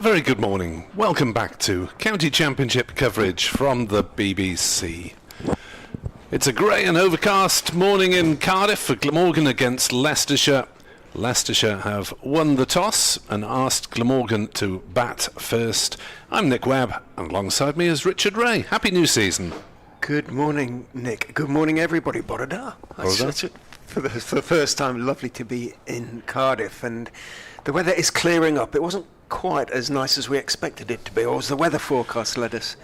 very good morning. Welcome back to County Championship coverage from the BBC. It's a grey and overcast morning in Cardiff for Glamorgan against Leicestershire. Leicestershire have won the toss and asked Glamorgan to bat first. I'm Nick Webb, and alongside me is Richard Ray. Happy new season. Good morning, Nick. Good morning, everybody. Borada. For the first time, lovely to be in Cardiff, and the weather is clearing up. It wasn't quite as nice as we expected it to be, or as the weather forecast led us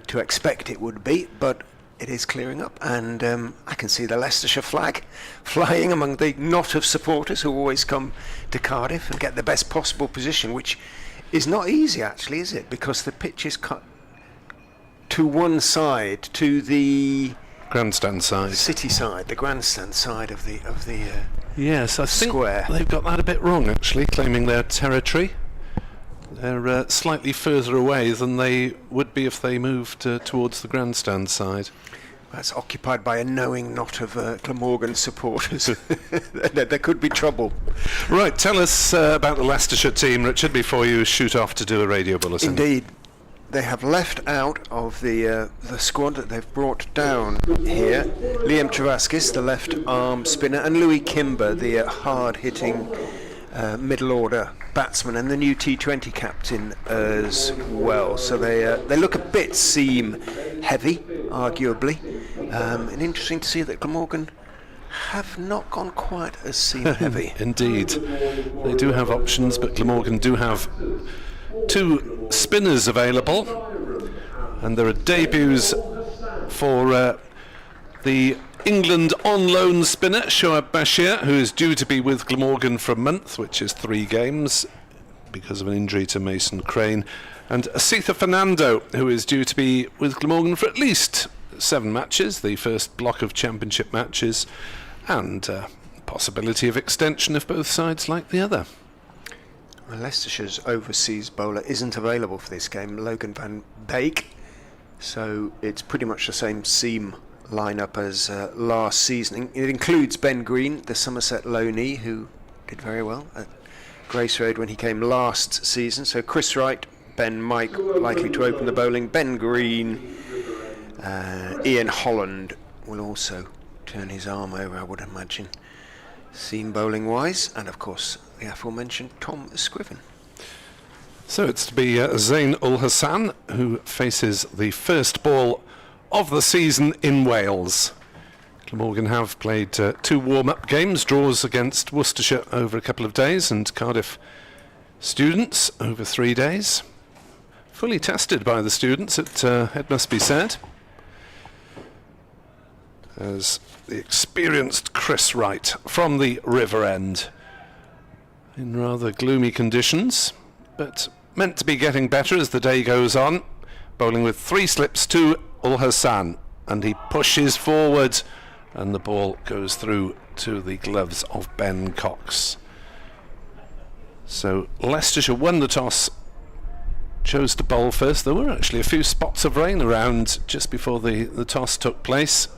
to expect it would be, but it is clearing up, and I can see the Leicestershire flag flying among the knot of supporters who always come to Cardiff and get the best possible position, which is not easy actually, is it? Because the pitch is cut to one side, to the grandstand side, city side, the grandstand side of the yes, I think square. They've got that a bit wrong actually, claiming their territory. They're slightly further away than they would be if they moved towards the grandstand side. That's occupied by a knowing knot of Glamorgan supporters. There could be trouble. Right, tell us about the Leicestershire team, Richard, before you shoot off to do a radio bulletin. Indeed. They have left out of the squad that they've brought down here Liam Travaskis, the left arm spinner, and Louis Kimber, the hard-hitting middle order batsman, and the new T20 captain as well. So they look a bit seam heavy, arguably, and interesting to see that Glamorgan have not gone quite as seam heavy. Indeed, they do have options, but Glamorgan do have two spinners available, and there are debuts for the England on loan spinner Shoaib Bashir, who is due to be with Glamorgan for a month, which is 3 games because of an injury to Mason Crane, and Asitha Fernando, who is due to be with Glamorgan for at least 7 matches, the first block of championship matches, and possibility of extension if both sides like the other. Well, Leicestershire's overseas bowler isn't available for this game, Logan van Beek, so it's pretty much the same seam lineup as last season. It includes Ben Green, the Somerset loanee, who did very well at Grace Road when he came last season. So Chris Wright, Ben Mike likely to open the bowling, Ben Green, Ian Holland will also turn his arm over, I would imagine, seam bowling wise, and of course the aforementioned Tom Scriven. So it's to be Zain Ul Hassan who faces the first ball of the season in Wales. Glamorgan have played 2 warm-up games, draws against Worcestershire over a couple of days and Cardiff students over 3 days. Fully tested by the students, it must be said, as the experienced Chris Wright from the River End, in rather gloomy conditions, but meant to be getting better as the day goes on, bowling with 3 slips to Ul Hassan, and he pushes forward and the ball goes through to the gloves of Ben Cox. So Leicestershire won the toss, chose to bowl first. There were actually a few spots of rain around just before the toss took place.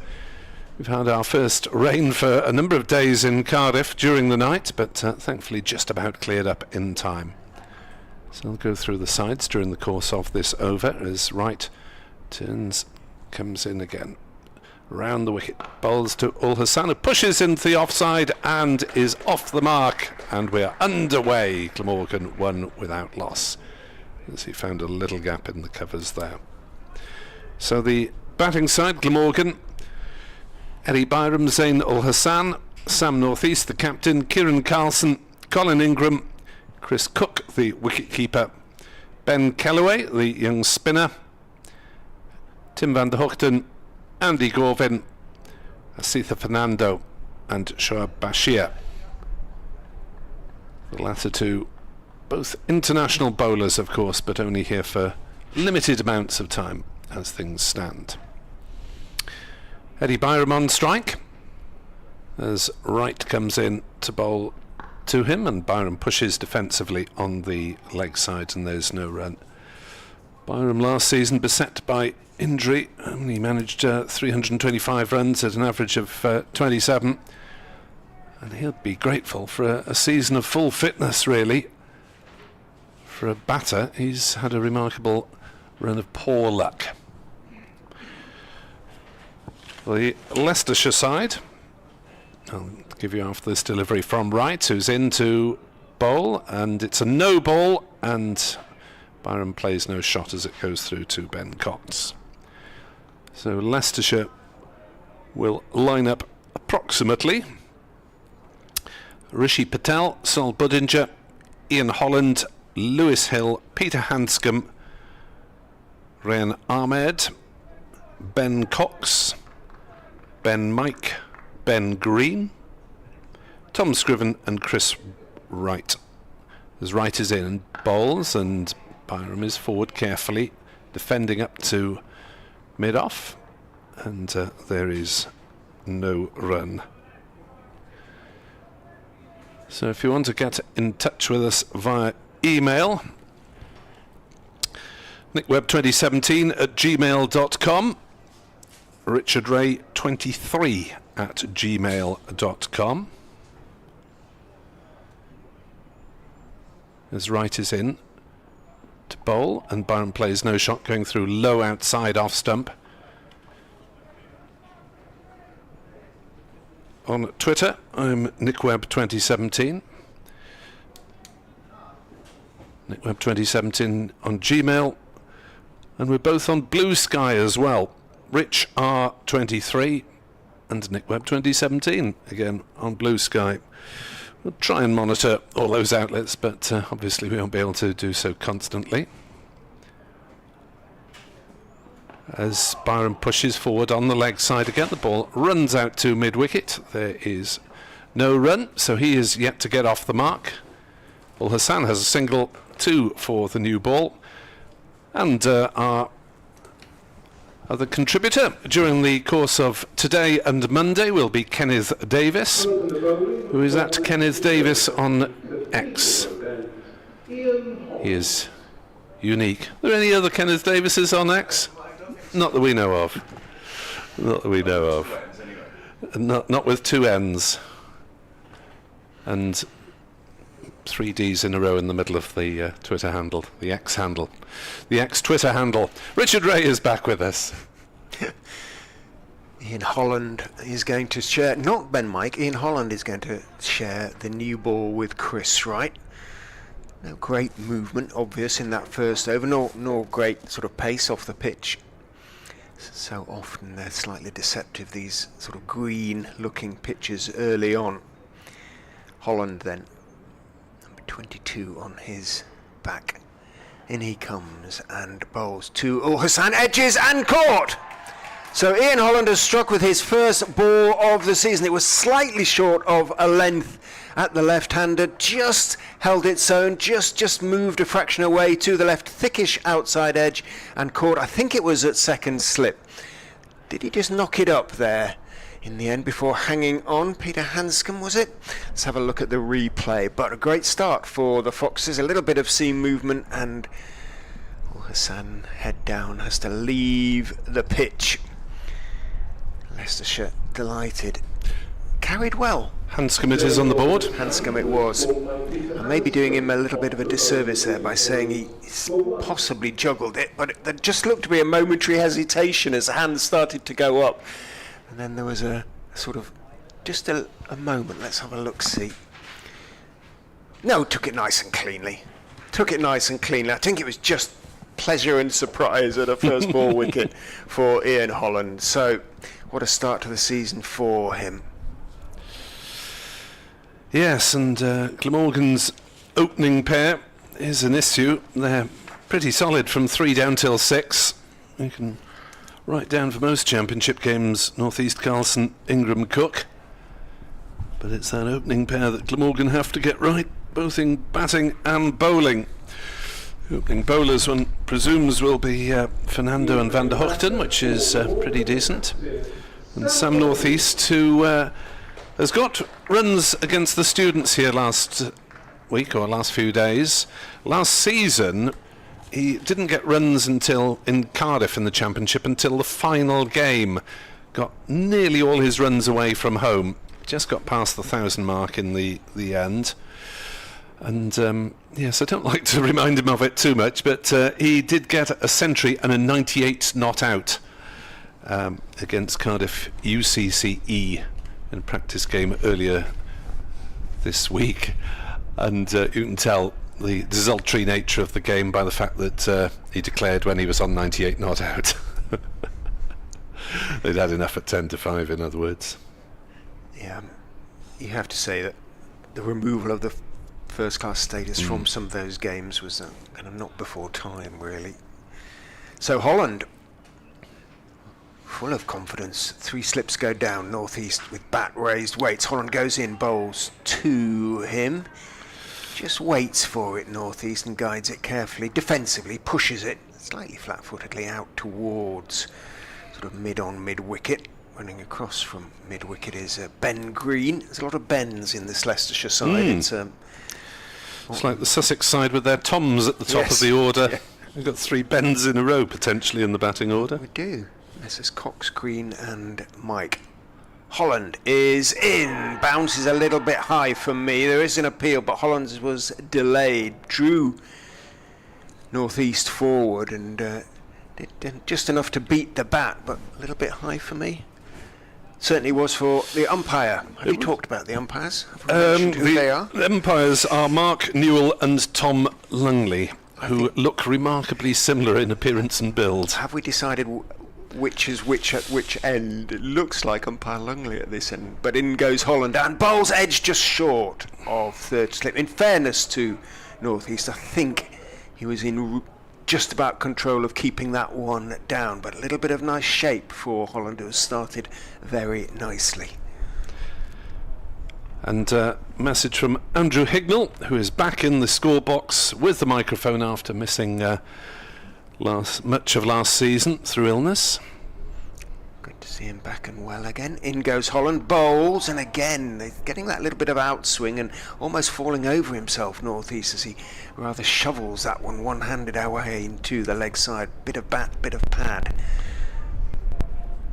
We've had our first rain for a number of days in Cardiff during the night, but thankfully just about cleared up in time. So I'll go through the sides during the course of this over as Wright turns, comes in again. Round the wicket, bowls to Ul Hassan, who pushes into the offside and is off the mark, and we're underway. Glamorgan won without loss, as he found a little gap in the covers there. So the batting side, Glamorgan, Eddie Byram, Zain Ul Hassan, Sam Northeast, the captain, Kieran Carlson, Colin Ingram, Chris Cook, the wicketkeeper, Ben Kellaway, the young spinner, Tim van der Hoogten, Andy Gorvin, Asitha Fernando and Shoaib Bashir. The latter two, both international bowlers of course, but only here for limited amounts of time as things stand. Eddie Byram on strike as Wright comes in to bowl to him, and Byram pushes defensively on the leg side and there's no run. Byram last season beset by injury, only managed 325 runs at an average of 27, and he'll be grateful for a season of full fitness really For a batter, he's had a remarkable run of poor luck. The Leicestershire side, I'll give you after this delivery from Wright, who's in to bowl, and it's a no ball, and Byron plays no shot as it goes through to Ben Cox. So Leicestershire will line up approximately Rishi Patel, Sol Budinger, Ian Holland, Lewis Hill, Peter Hanscom, Ryan Ahmed, Ben Cox, Ben Mike, Ben Green, Tom Scriven and Chris Wright. As Wright is in and bowls, and Byram is forward carefully, defending up to mid-off, and there is no run. So if you want to get in touch with us via email, nickweb2017@gmail.com, richardray23@gmail.com. As Wright is in to bowl, and Byron plays no shot, going through low outside off stump. On Twitter, I'm nickweb2017. nickweb2017 on Gmail, and we're both on Blue Sky as well. Rich R23 and nickweb2017 again on Blue Sky. We'll try and monitor all those outlets, but obviously we won't be able to do so constantly. As Byron pushes forward on the leg side again, the ball runs out to mid-wicket. There is no run, so he is yet to get off the mark. Well, Hassan has a single, 2 for the new ball. And our other contributor during the course of today and Monday will be Kenneth Davis, who is at Kenneth Davis on X. He is unique. Are there any other Kenneth Davises on X? Not that we know of. Not that we know of. Not with 2 N's and 3 D's in a row in the middle of the Twitter handle, the X handle, the X Twitter handle. Richard Ray is back with us. Ian Holland is going to share, not Ben Mike, Ian Holland is going to share the new ball with Chris Wright. No great movement, obvious, in that first over, nor great sort of pace off the pitch. So often they're slightly deceptive, these sort of green-looking pitches early on. Holland then, number 22 on his back. In he comes and bowls to Hassan, edges and caught! So Ian Holland has struck with his first ball of the season. It was slightly short of a length at the left-hander, just held its own, just moved a fraction away to the left, thickish outside edge, and caught, I think it was at second slip. Did he just knock it up there in the end before hanging on? Peter Hanscom, was it? Let's have a look at the replay. But a great start for the Foxes, a little bit of seam movement, and Hassan, head down, has to leave the pitch. Leicestershire delighted. Carried well. Hanscom it is on the board. Hanscom it was. I may be doing him a little bit of a disservice there by saying he's possibly juggled it, but there just looked to be a momentary hesitation as the hands started to go up. And then there was a sort of, just a moment. Let's have a look-see. No, took it nice and cleanly. I think it was just pleasure and surprise at a first ball wicket for Ian Holland. So, what a start to the season for him. Yes, and Glamorgan's opening pair is an issue. They're pretty solid from 3 down till 6. You can write down for most championship games North East Carlson, Ingram Cook. But it's that opening pair that Glamorgan have to get right, both in batting and bowling. The opening bowlers, one presumes, will be Fernando and Van der Hoogten, which is pretty decent. And Sam North East, who has got runs against the Students here last week or last few days. Last season he didn't get runs until in Cardiff in the Championship until the final game. Got nearly all his runs away from home. Just got past the 1,000 mark in the end. And yes, I don't like to remind him of it too much, but he did get a century and a 98 not out against Cardiff UCCE in a practice game earlier this week. And you can tell the desultory nature of the game by the fact that he declared when he was on 98 not out. They'd had enough at 10-5, in other words. Yeah, you have to say that the removal of the first-class status from some of those games was kind of not before time, really. So Holland, full of confidence. 3 slips go down, Northeast with bat raised, waits. Holland goes in, bowls to him. Just waits for it, Northeast, and guides it carefully. Defensively, pushes it slightly flat-footedly out towards sort of mid-wicket. Running across from mid-wicket is Ben Green. There's a lot of Bens in this Leicestershire side. It's like the Sussex side with their Toms at the top of the order. Yeah. We've got 3 Bens in a row, potentially, in the batting order. We do. This is Cox, Green and Mike. Holland is in. Bounces a little bit high for me. There is an appeal, but Holland's was delayed. Drew Northeast forward and did just enough to beat the bat, but a little bit high for me. Certainly was for the umpire. Have you talked about the umpires? Have we mentioned who they are? The umpires are Mark Newell and Tom Lungley, who look remarkably similar in appearance and build. Have we decided which is which at which end? It looks like umpire Lungley at this end, but in goes Holland and bowls edge just short of third slip. In fairness to Northeast, I think he was in just about control of keeping that one down, but a little bit of nice shape for Holland, who has started very nicely. And a message from Andrew Hignell, who is back in the score box with the microphone after missing much of last season through illness. Good to see him back and well again. In goes Holland, bowls, and again they're getting that little bit of outswing and almost falling over himself, Northeast, as he rather shovels that one one-handed away into the leg side. Bit of bat, bit of pad.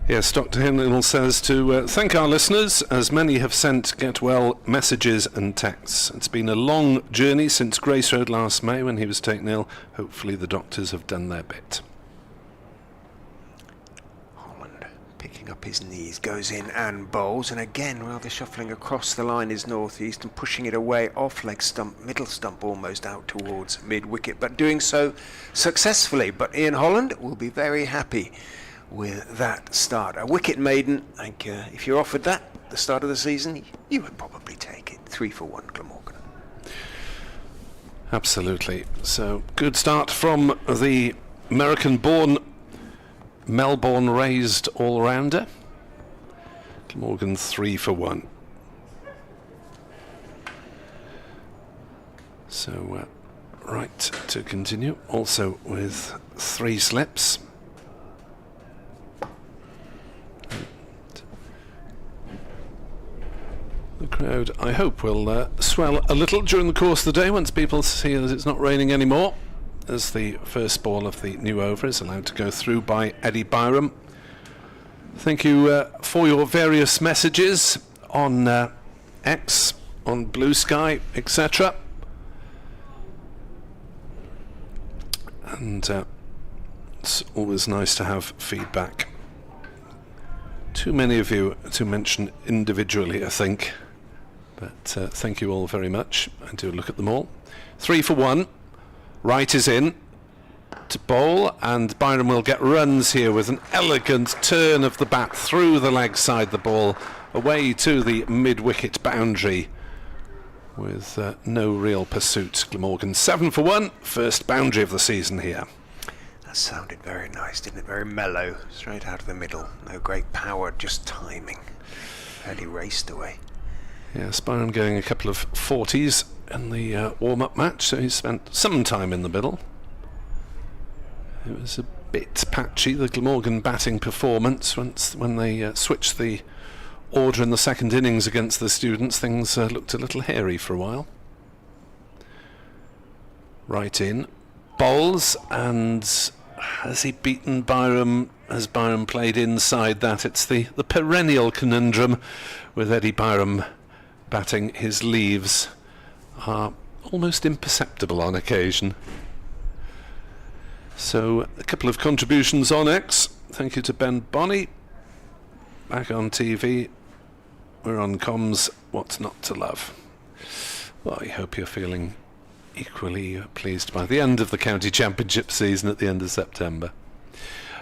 Yes, Dr. Hignell says to thank our listeners, as many have sent get well messages and texts. It's been a long journey since Grace Road last May when he was taken ill. Hopefully the doctors have done their bit. Holland picking up his knees, goes in and bowls, and again rather shuffling across the line is Northeast and pushing it away off leg stump, middle stump almost out towards mid-wicket, but doing so successfully. But Ian Holland will be very happy with that start. A wicket maiden, I think if you're offered that at the start of the season, you would probably take it. 3 for 1 Glamorgan. Absolutely. So good start from the American-born, Melbourne-raised all-rounder. Glamorgan 3 for 1. So right to continue, also with 3 slips. The crowd, I hope, will swell a little during the course of the day once people see that it's not raining anymore, as the first ball of the new over is allowed to go through by Eddie Byram. Thank you for your various messages on X, on Blue Sky, etc. And it's always nice to have feedback. Too many of you to mention individually, I think. But thank you all very much. I do look at them all. 3 for 1. Right is in to bowl, and Byram will get runs here with an elegant turn of the bat through the leg side, the ball away to the mid-wicket boundary with no real pursuit. Glamorgan 7 for 1. First boundary of the season here. That sounded very nice, didn't it? Very mellow, straight out of the middle. No great power, just timing. Fairly raced away. Yes, Byram going a couple of 40s in the warm-up match, so he spent some time in the middle. It was a bit patchy, the Glamorgan batting performance. When they switched the order in the second innings against the students, things looked a little hairy for a while. Right in. Bowls, and has he beaten Byram? Has Byram played inside that? It's the perennial conundrum with Eddie Byram batting. His leaves are almost imperceptible on occasion. So a couple of contributions on X. Thank you to Ben Bonney. Back on TV. We're on comms. What's not to love? Well, I hope you're feeling equally pleased by the end of the county championship season at the end of September.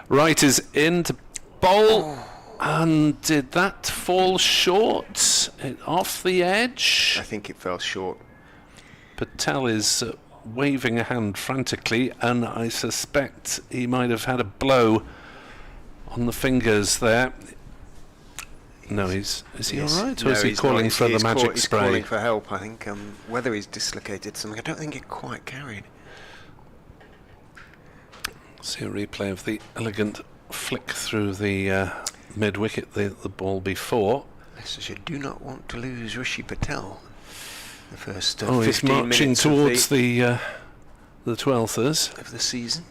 Wright is in to bowl. And did that fall short? Off the edge? I think it fell short. Patel is waving a hand frantically, and I suspect he might have had a blow on the fingers there. No, is he all right, or is he calling for the magic spray? He's calling for help, I think. Whether he's dislocated something, I don't think it quite carried. See a replay of the elegant flick through the mid-wicket, the ball before. Leicestershire do not want to lose Rishi Patel. The first 15 he's marching minutes towards the 12thers of the season.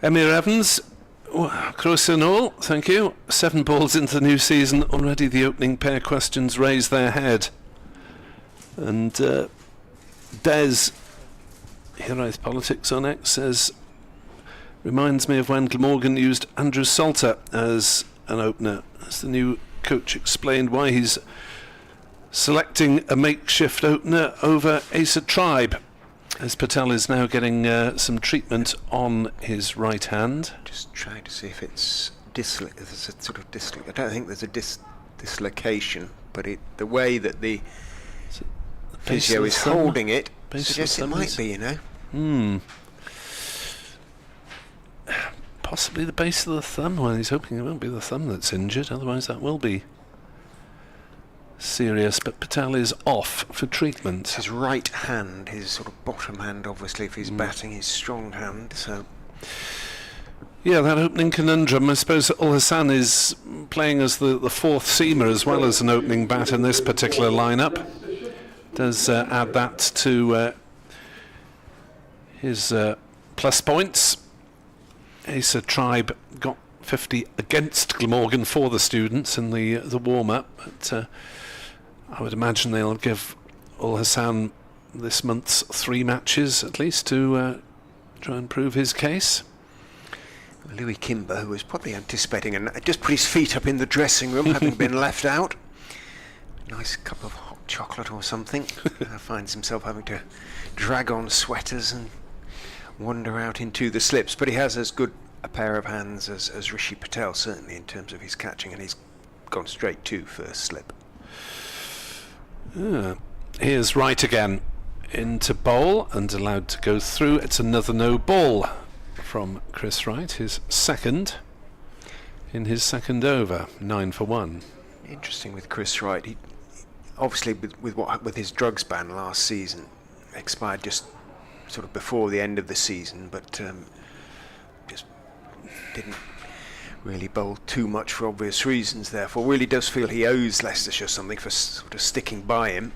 Emir Evans, close and all, thank you. 7 balls into the new season, already the opening pair questions raise their head. And Des, Heroes Politics on X, says, reminds me of when Glamorgan used Andrew Salter as an opener, as the new coach explained why he's selecting a makeshift opener over Asa Tribe, as Patel is now getting some treatment on his right hand. Just trying to see if it's there's a sort of I don't think there's a dislocation, but the way that the physio is holding it suggests it might be, you know. Possibly the base of the thumb. Well, he's hoping it won't be the thumb that's injured, otherwise that will be serious. But Patel is off for treatment. His right hand, his sort of bottom hand, obviously, if he's batting his strong hand. So, yeah, that opening conundrum. I suppose Ul Hassan is playing as the fourth seamer as well as an opening bat in this particular lineup. Does add that to his plus points. Asa Tribe got 50 against Glamorgan for the students in the warm-up, but I would imagine they'll give Ul Hassan this month's 3 matches at least to try and prove his case. Louis Kimber, who was probably anticipating and just put his feet up in the dressing room, having been left out. Nice cup of hot chocolate or something. Finds himself having to drag on sweaters and wander out into the slips, but he has as good a pair of hands as Rishi Patel, certainly in terms of his catching, and he's gone straight to first slip. Here's Wright again into bowl and allowed to go through. It's another no ball from Chris Wright, his second in his second over, 9 for 1. Interesting with Chris Wright. He obviously with his drugs ban last season expired just sort of before the end of the season, but just didn't really bowl too much for obvious reasons. Therefore, really does feel he owes Leicestershire something for sort of sticking by him.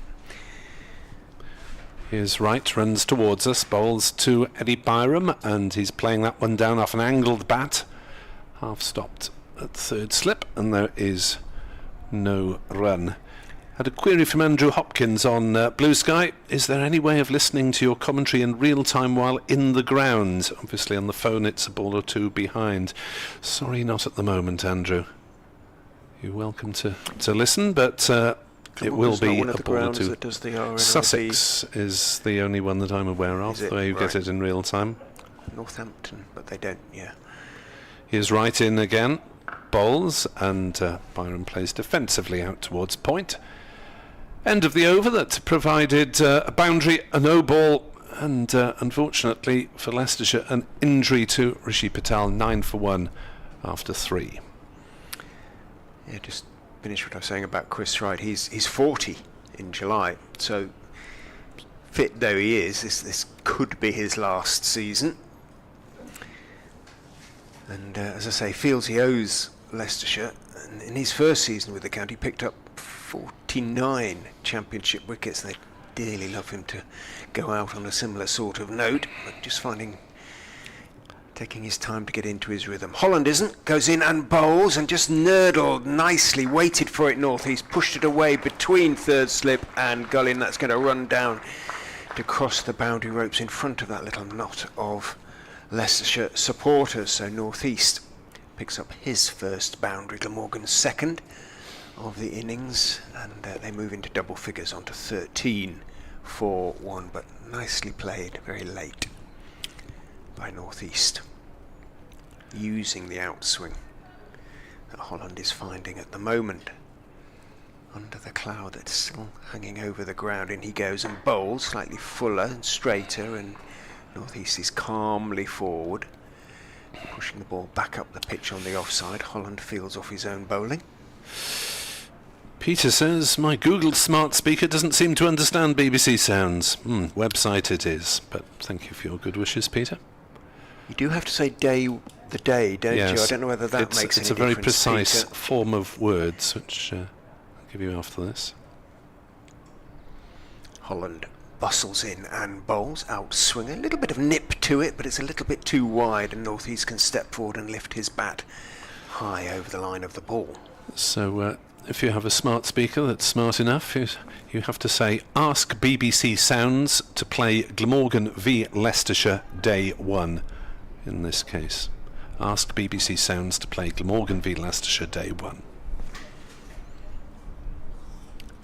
Here's Wright, runs towards us, bowls to Eddie Byram, and he's playing that one down off an angled bat. Half stopped at third slip, and there is no run. Had a query from Andrew Hopkins on Blue Sky. Is there any way of listening to your commentary in real time while in the ground? Obviously on the phone it's a ball or two behind. Sorry, not at the moment, Andrew. You're welcome to listen, but it will be a ball or two. Sussex is the only one that I'm aware of, the way you get it in real time. Northampton, but they don't, yeah. Here's Wright in again. Bowls, and Byron plays defensively out towards point. End of the over that provided a boundary, a no ball, and unfortunately for Leicestershire, an injury to Rishi Patel, 9 for 1 after 3. Yeah, just finish what I was saying about Chris Wright. He's 40 in July, so fit though he is, this could be his last season. And as I say, feels he owes Leicestershire. And in his first season with the county, picked up 49 championship wickets. They'd dearly love him to go out on a similar sort of note, but just taking his time to get into his rhythm. Holland isn't, goes in and bowls and just nurdled nicely, waited for it northeast, pushed it away between third slip and Gullin. That's going to run down to cross the boundary ropes in front of that little knot of Leicestershire supporters. So North East picks up his first boundary, Glamorgan's second of the innings, and they move into double figures onto 13-4-1, but nicely played very late by North East, using the outswing that Holland is finding at the moment under the cloud that's still hanging over the ground. In he goes and bowls slightly fuller and straighter, and North East is calmly forward, pushing the ball back up the pitch on the offside. Holland fields off his own bowling. Peter says, my Google smart speaker doesn't seem to understand BBC sounds. Website it is, but thank you for your good wishes, Peter. You do have to say the day, don't you? I don't know whether that makes any difference. It's a very precise form of words, which I'll give you after this. Holland bustles in and bowls, outswing. A little bit of nip to it, but it's a little bit too wide, and North East can step forward and lift his bat high over the line of the ball. So if you have a smart speaker that's smart enough, you have to say, ask BBC Sounds to play Glamorgan v Leicestershire Day 1 in this case. Ask BBC Sounds to play Glamorgan v Leicestershire Day 1.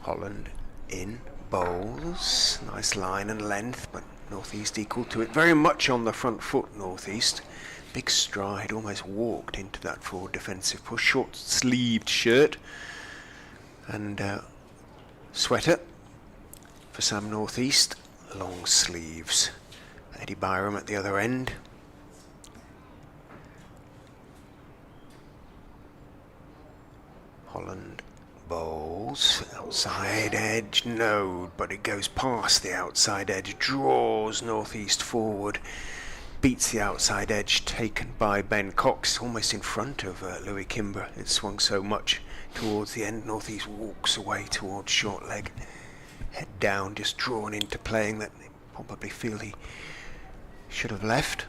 Holland in, bowls, nice line and length, but North East equal to it. Very much on the front foot, North East. Big stride, almost walked into that forward defensive push. Short sleeved shirt and sweater for Sam North East. Long sleeves. Eddie Byram at the other end. Holland bowls, outside edge, no, but it goes past the outside edge, draws North East forward, beats the outside edge, taken by Ben Cox, almost in front of Louis Kimber. It swung so much towards the end. North East walks away towards short leg, head down, just drawn into playing that they probably feel he should have left.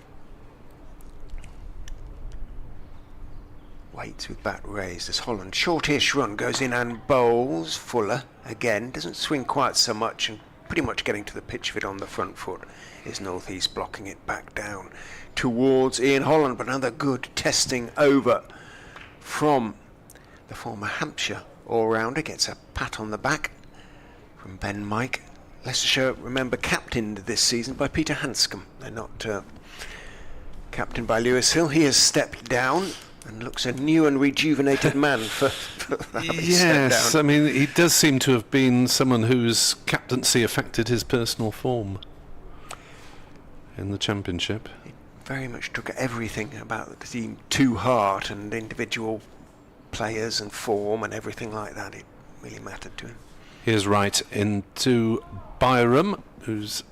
Waits with bat raised as Holland, shortish run, goes in and bowls. Fuller again, doesn't swing quite so much, and pretty much getting to the pitch of it on the front foot is North East, blocking it back down towards Ian Holland. But another good testing over from the former Hampshire all-rounder, gets a pat on the back from Ben Mike. Leicestershire, remember, captained this season by Peter Hanscom. They're not captained by Lewis Hill. He has stepped down and looks a new and rejuvenated man for having stepped down. I mean, he does seem to have been someone whose captaincy affected his personal form in the Championship. He very much took everything about the team to heart, and individual players and form and everything like that. It really mattered to him. Here's right into Byram, who's,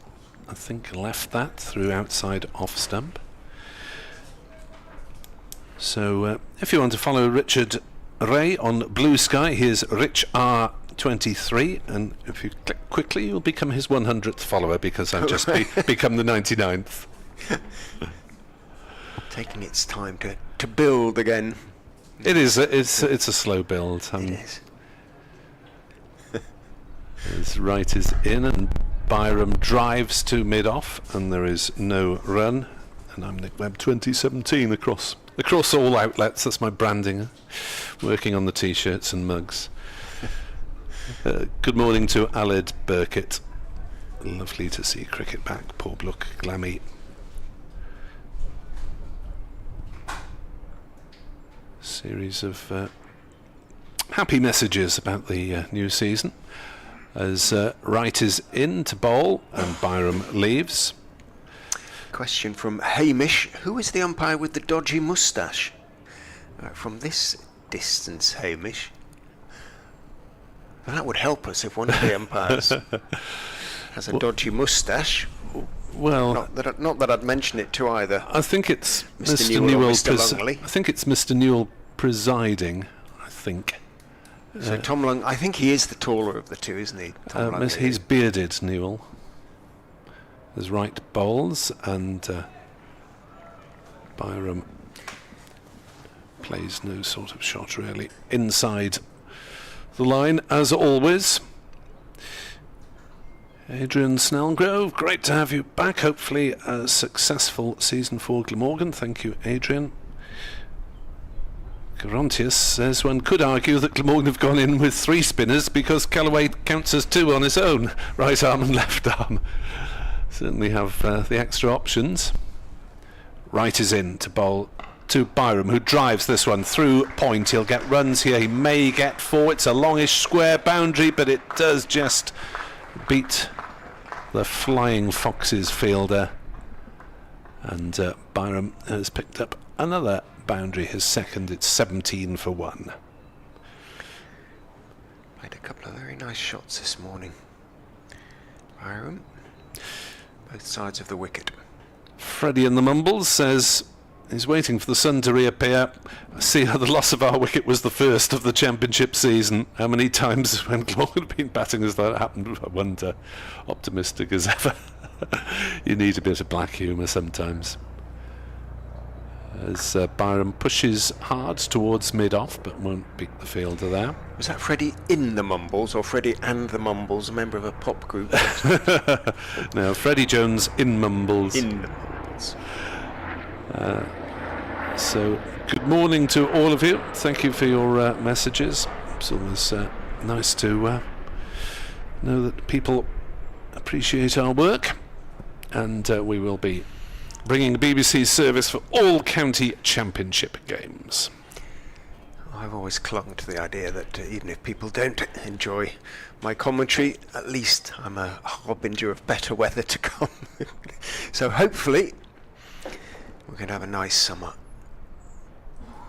I think, left that through outside off stump. So if you want to follow Richard Ray on Blue Sky, here's Rich R23, and if you click quickly you'll become his 100th follower, because I've just become the 99th. Taking its time to build again. It is. It's a slow build. It is. His right is in, and Byram drives to mid-off, and there is no run. And I'm Nick Webb 2017 across all outlets. That's my branding. Working on the t-shirts and mugs. Good morning to Aled Burkitt. Lovely to see cricket back. Poor Blook Glammy. Series of happy messages about the new season. As Wright is in to bowl and Byram leaves. Question from Hamish: who is the umpire with the dodgy moustache? From this distance, Hamish. Well, that would help us if one of the umpires has a dodgy moustache. Well, not that I'd mention it to either. I think it's Mr. Newell or Mr. Lungley. I think it's Mr. Newell presiding. I think. So Tom Lung, I think he is the taller of the two, isn't he? He's bearded, Newell. There's Wright bowls, and Byram plays no sort of shot really inside the line, as always. Adrian Snellgrove, great to have you back. Hopefully a successful season for Glamorgan. Thank you, Adrian. Gerontius says one could argue that Glamorgan have gone in with 3 spinners because Callaway counts as 2 on his own, right arm and left arm. Certainly have the extra options. Wright is in to bowl to Byram, who drives this one through point. He'll get runs here. He may get 4. It's a longish square boundary, but it does just beat the Flying Foxes fielder. And Byram has picked up another boundary, his second. It's 17 for 1. Made a couple of very nice shots this morning. Byram, both sides of the wicket. Freddie in the Mumbles says he's waiting for the sun to reappear. I see how the loss of our wicket was the first of the championship season. How many times when Glamorgan had been batting has that happened? I wonder. Optimistic as ever. You need a bit of black humour sometimes. As Byram pushes hard towards mid-off, but won't beat the fielder there. Was that Freddie in the Mumbles, or Freddie and the Mumbles, a member of a pop group? No, Freddie Jones in Mumbles. In the Mumbles. So, good morning to all of you. Thank you for your messages. It's always nice to know that people appreciate our work, and we will be bringing the BBC service for all county championship games. I've always clung to the idea that even if people don't enjoy my commentary, at least I'm a harbinger of better weather to come. So hopefully we're going to have a nice summer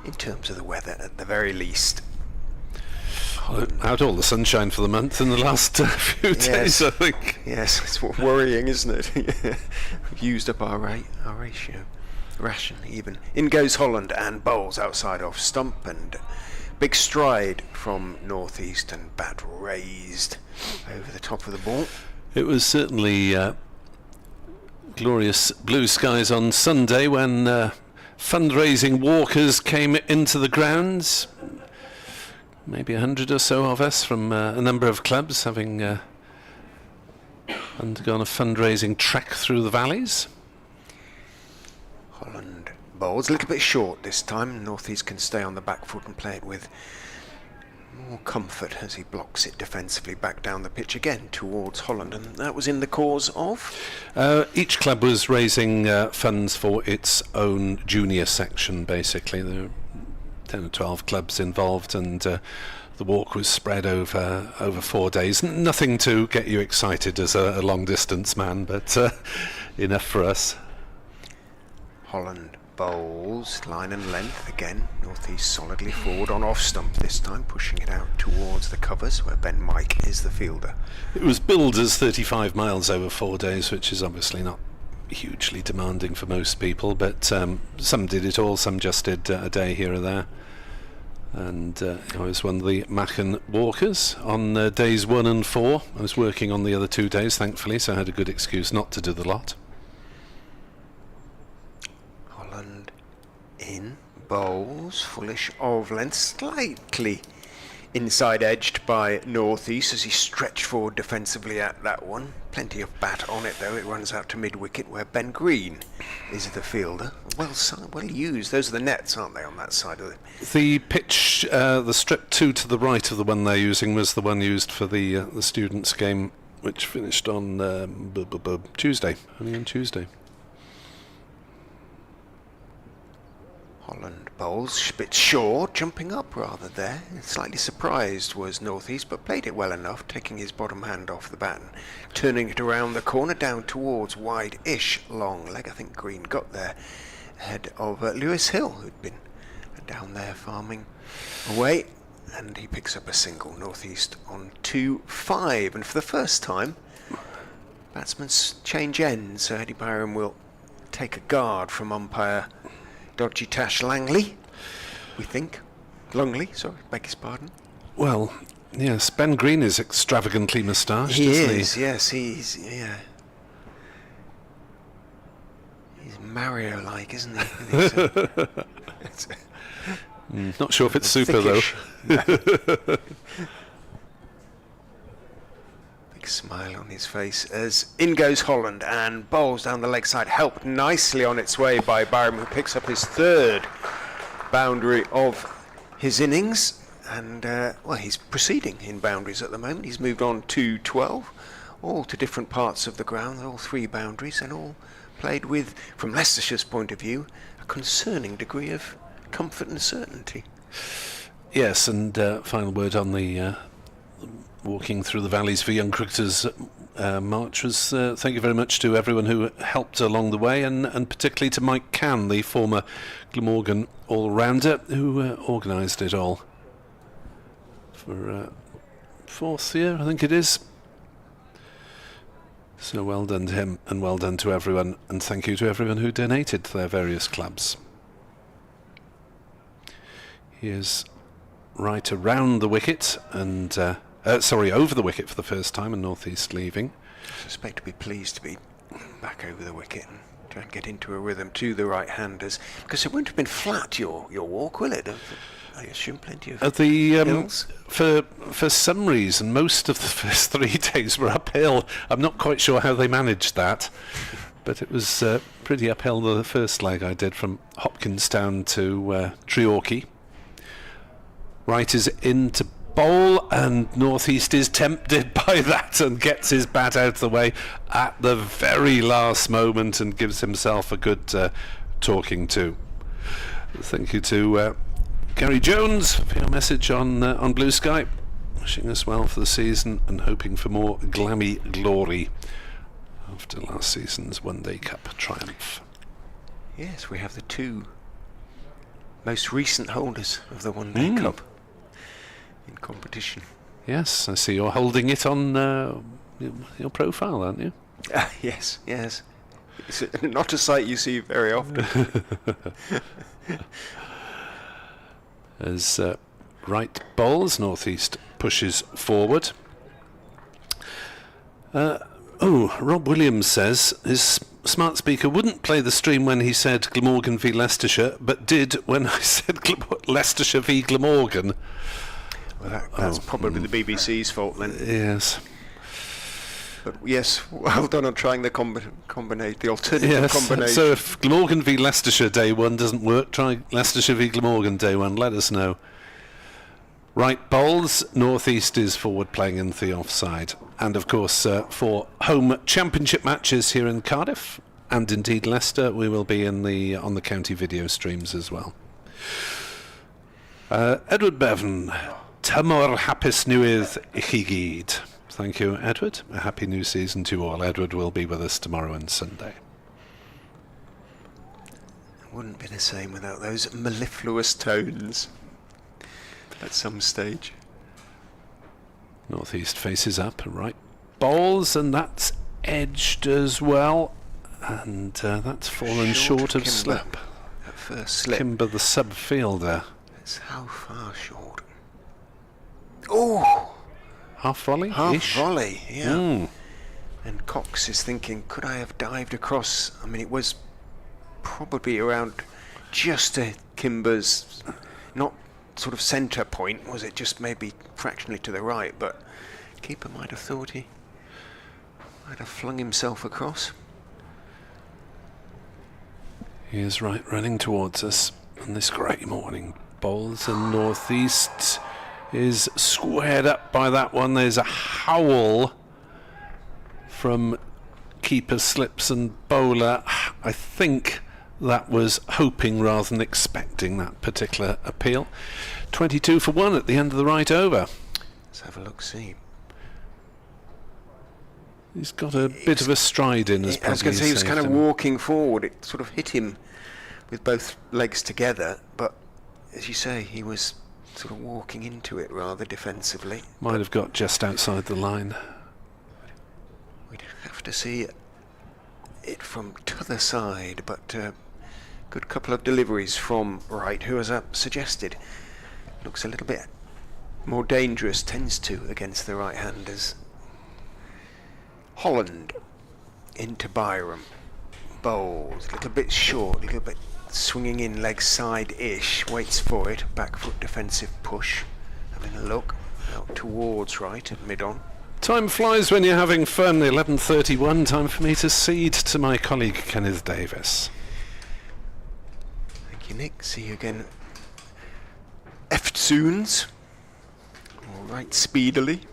in terms of the weather at the very least. Out all the sunshine for the month in the last few days, I think. Yes, it's worrying, isn't it? We've used up our ration even. In goes Holland and bowls outside off stump, and big stride from northeast and bat raised over the top of the ball. It was certainly glorious blue skies on Sunday when fundraising walkers came into the grounds. Maybe 100 or so of us from a number of clubs, having undergone a fundraising trek through the valleys. Holland bowls a little bit short this time. Northeast can stay on the back foot and play it with more comfort as he blocks it defensively back down the pitch again towards Holland, and that was in the cause of? Each club was raising funds for its own junior section, basically. There were 10 or 12 clubs involved, and the walk was spread over 4 days. Nothing to get you excited as a long distance man, but enough for us. Holland bowls line and length again. Northeast solidly forward on off stump this time, pushing it out towards the covers where Ben Mike is the fielder. It was billed as 35 miles over 4 days, which is obviously not hugely demanding for most people, but some did it all, some just did a day here or there. And I was one of the Machen walkers on days 1 and 4. I was working on the other 2 days, thankfully, so I had a good excuse not to do the lot. Holland in, bowls, fullish of length, slightly inside edged by Northeast as he stretched forward defensively at that one. Plenty of bat on it though. It runs out to mid-wicket where Ben Green is the fielder. Well used. Those are the nets, aren't they, on that side of it? The pitch, the strip 2 to the right of the one they're using was the one used for the students' game, which finished on Tuesday. Only on Tuesday. Holland bowls, a bit short, jumping up rather there. Slightly surprised was Northeast, but played it well enough, taking his bottom hand off the bat and turning it around the corner down towards wide-ish long leg. I think Green got there ahead of Lewis Hill, who'd been down there farming away, and he picks up a single. Northeast on 2-5, and for the first time, batsmen change ends, so Eddie Byram will take a guard from umpire Dodgy Tash Langley, we think. Longley, sorry, beg his pardon. Well, yes, Ben Green is extravagantly moustached, He isn't is, yes, he's Mario-like, isn't he? Not sure if it's super, thickish. though. Big smile on his face as in goes Holland and bowls down the leg side, helped nicely on its way by Byram, who picks up his third boundary of his innings. And, well, he's proceeding in boundaries at the moment. He's moved on to 12, all to different parts of the ground, all 3 boundaries, and all played with, from Leicestershire's point of view, a concerning degree of comfort and certainty. Yes, and final word on the Walking Through the Valleys for Young Cricketers march was thank you very much to everyone who helped along the way, and particularly to Mike Cann, the former Glamorgan all-rounder, who organised it all for 4th year, I think it is. So well done to him, and well done to everyone, and thank you to everyone who donated to their various clubs. He is right around the wicket, and over the wicket for the first time, and North East leaving. I suspect to be pleased to be back over the wicket and try and get into a rhythm to the right-handers, because it wouldn't have been flat, your walk, will it? I assume plenty of hills. For some reason, most of the first 3 days were uphill. I'm not quite sure how they managed that, but it was pretty uphill the first leg I did from Hopkinstown to Treorchy. Wright is in to bowl, and North East is tempted by that and gets his bat out of the way at the very last moment and gives himself a good talking to. Thank you to Gary Jones for your message on Blue Sky, wishing us well for the season and hoping for more glammy glory after last season's One Day Cup triumph. Yes, we have the 2 most recent holders of the One Day Cup in competition. Yes, I see you're holding it on your profile, aren't you? Yes. It's not a sight you see very often. As Wright bowls, North East pushes forward. Rob Williams says his smart speaker wouldn't play the stream when he said Glamorgan v Leicestershire, but did when I said Leicestershire v Glamorgan. Well, that's probably the BBC's fault then. Yes. But yes, well done on trying the the alternative combination. So if Glamorgan v Leicestershire day 1 doesn't work, try Leicestershire v Glamorgan day 1. Let us know. Right bowls, North East is forward playing in the offside. And of course, for home championship matches here in Cardiff, and indeed Leicester, we will be in on the county video streams as well. Edward Bevan, Tymor hapus newydd I chi gyd. Thank you, Edward. A happy new season to all. Edward will be with us tomorrow and Sunday. It wouldn't be the same without those mellifluous tones at some stage. North East faces up, right bowls, and that's edged as well. And that's fallen short of slip. That first slip. Kimber, the sub-fielder. That's how far short? Oh! Half volley? Half volley, yeah. And Cox is thinking, could I have dived across? I mean, it was probably around just to Kimber's, not sort of centre point, was it? Just maybe fractionally to the right, but keeper might have thought he might have flung himself across. He is right, running towards us on this grey morning. Bowls and North East is squared up by that one. There's a howl from keeper, slips and bowler. I think that was hoping rather than expecting that particular appeal. 22 for 1 at the end of the right over. Let's have a look, see. He's got a bit of a stride in, as I was going to say, he was kind of walking forward. It sort of hit him with both legs together, but as you say, he was sort of walking into it rather defensively. Might have got just outside the line. We'd have to see it from t'other side, but good couple of deliveries from Wright, who, as I suggested, looks a little bit more dangerous, tends to, against the right-handers. Holland into Byram, bowls, a little bit short, a little bit swinging in leg side-ish, waits for it, back foot defensive push, having a look out towards Wright at mid-on. Time flies when you're having fun. 11:31. Time for me to cede to my colleague Kenneth Davis. Thank you, Nick. See you again. Eftersoons. All right, speedily.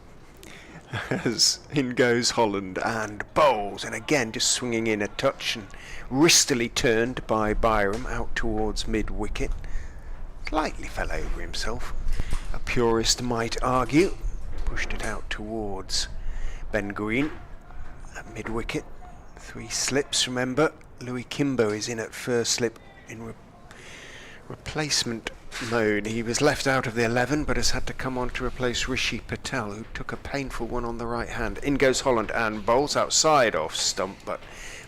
As in goes Holland and bowls, and again just swinging in a touch and wristily turned by Byram out towards mid-wicket. Slightly fell over himself, a purist might argue. Pushed it out towards Ben Green at mid-wicket. 3 slips, remember. Louis Kimbo is in at first slip in replacement mode. He was left out of the 11 but has had to come on to replace Rishi Patel, who took a painful one on the right hand. In goes Holland and bowls outside off stump but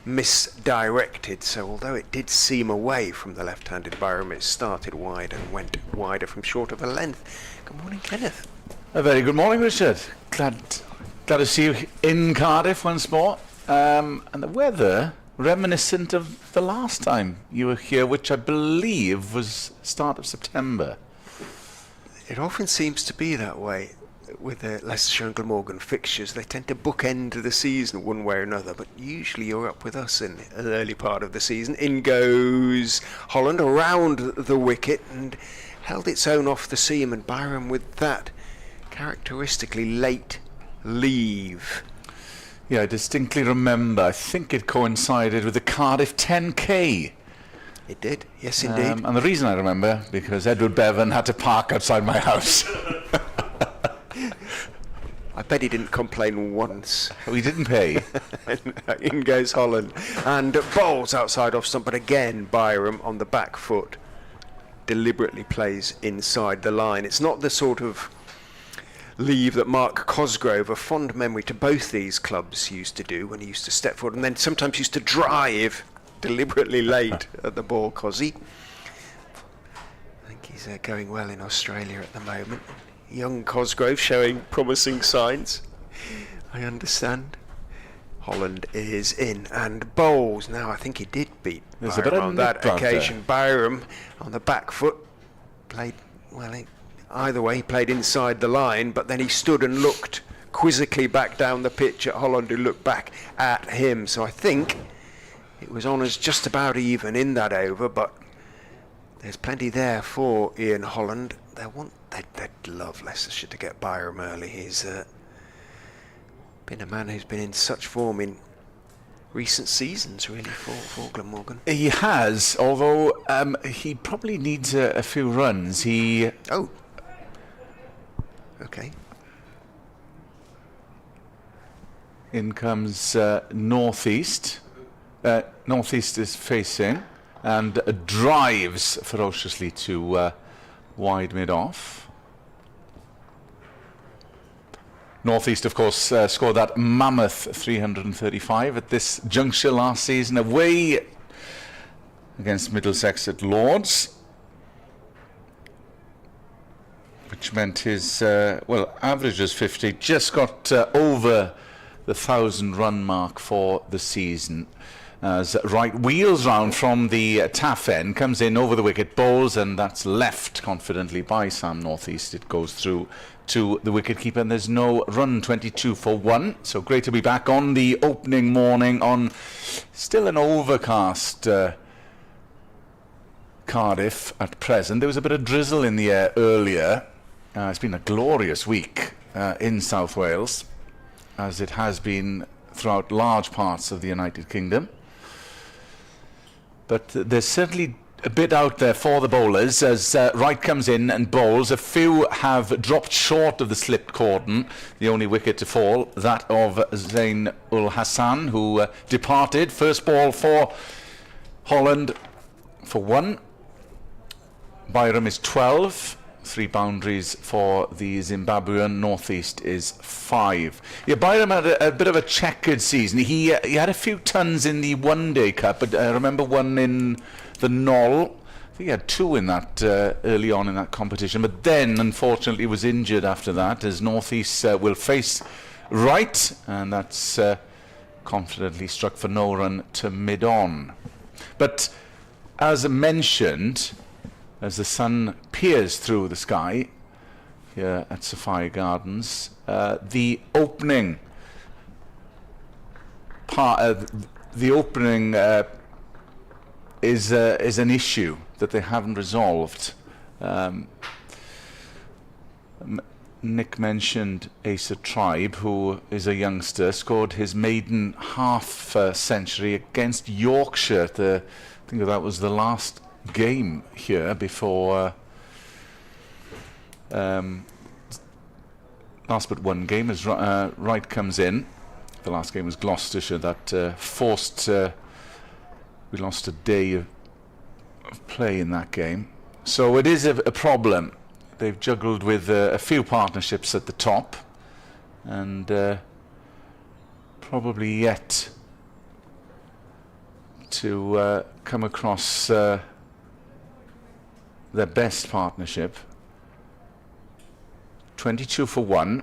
misdirected, so although it did seam away from the left-handed Byram, it started wide and went wider from short of a length. Good morning, Kenneth. A very good morning, Richard. Glad to see you in Cardiff once more. And the weather reminiscent of the last time you were here, which I believe was start of September. It often seems to be that way with the Leicestershire and Glamorgan fixtures. They tend to bookend the season one way or another, but usually you're up with us in an early part of the season. In goes Holland around the wicket and held its own off the seam, and Byram with that characteristically late leave. Yeah, I distinctly remember. I think it coincided with the Cardiff 10K. It did, yes indeed. And the reason I remember, because Edward Bevan had to park outside my house. I bet he didn't complain once. We didn't pay. In goes Holland and bowls outside off stump, but again Byram on the back foot deliberately plays inside the line. It's not the sort of leave that Mark Cosgrove, a fond memory to both these clubs, used to do when he used to step forward and then sometimes used to drive deliberately late at the ball. Cosy, I think he's going well in Australia at the moment. Young Cosgrove showing promising signs, I understand. Holland is in and bowls. Now I think he did beat Byram on that occasion. Byram on the back foot played well. Either way, he played inside the line, but then he stood and looked quizzically back down the pitch at Holland, who looked back at him. So I think it was honours just about even in that over, but there's plenty there for Ian Holland. They'd love Leicestershire to get Byram early. He's been a man who's been in such form in recent seasons, really, for Glamorgan. He has, although he probably needs a few runs. Oh. Okay. In comes northeast. Northeast is facing and drives ferociously to wide mid-off. Northeast, of course, scored that mammoth 335 at this juncture last season away against Middlesex at Lords, which meant his average was 50, just got over the 1,000-run mark for the season. As Wright wheels round from the taff end, comes in over the wicket, bowls, and that's left confidently by Sam Northeast. It goes through to the wicketkeeper, and there's no run. 22 for 1. So great to be back on the opening morning on still an overcast Cardiff at present. There was a bit of drizzle in the air earlier. It's been a glorious week in South Wales, as it has been throughout large parts of the United Kingdom. But there's certainly a bit out there for the bowlers as Wright comes in and bowls. A few have dropped short of the slipped cordon. The only wicket to fall, that of Zain ul Hassan, who departed. First ball for Holland for 1. Byram is 12. 3 boundaries for the Zimbabwean. Northeast is 5. Yeah, Byram had a bit of a checkered season. He had a few tons in the one-day cup, but I remember one in the Knoll. I think he had 2 in that early on in that competition, but then unfortunately was injured after that, as Northeast will face Wright, and that's confidently struck for no run to mid-on. But as mentioned, as the sun peers through the sky, here at Sophia Gardens. The opening is an issue that they haven't resolved. Nick mentioned Asa Tribe, who is a youngster, scored his maiden half century against Yorkshire. I think that was the last game here before last but one game as Wright comes in. The last game was Gloucestershire. That forced we lost a day of play in that game. So it is a problem. They've juggled with a few partnerships at the top, and probably yet to come across their best partnership. 22 for 1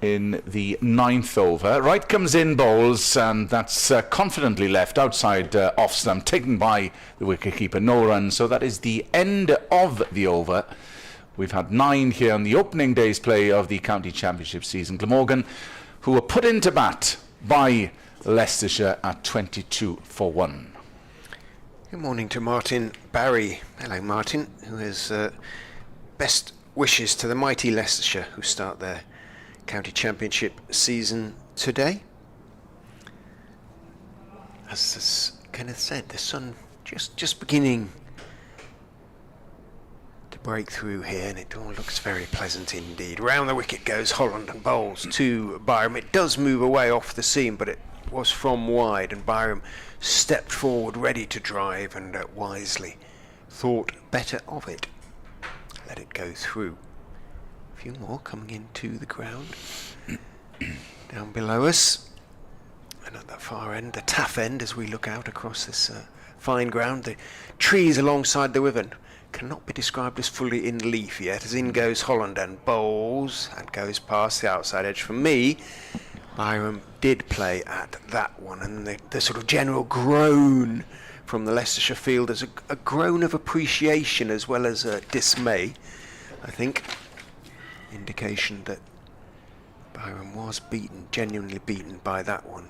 in the 9th over. Wright comes in, bowls, and that's confidently left outside off stump, taken by the wicketkeeper. No run, so that is the end of the over. We've had 9 here on the opening day's play of the County Championship season. Glamorgan, who were put into bat by Leicestershire at 22 for 1. Good morning to Martin Barry. Hello, Martin, who has best wishes to the mighty Leicestershire, who start their County Championship season today. As Kenneth said, the sun just beginning to break through here, and it all looks very pleasant indeed. Round the wicket goes Holland and bowls to Byram. It does move away off the seam, but it was from wide, and Byram stepped forward ready to drive and wisely thought better of it. Let it go through. A few more coming into the ground down below us, and at the far end, the taff end, as we look out across this fine ground, the trees alongside the river cannot be described as fully in leaf yet, as in goes Holland and bowls and goes past the outside edge. For me, Byram did play at that one, and the sort of general groan from the Leicestershire field is a groan of appreciation as well as dismay, I think. Indication that Byram was genuinely beaten by that one.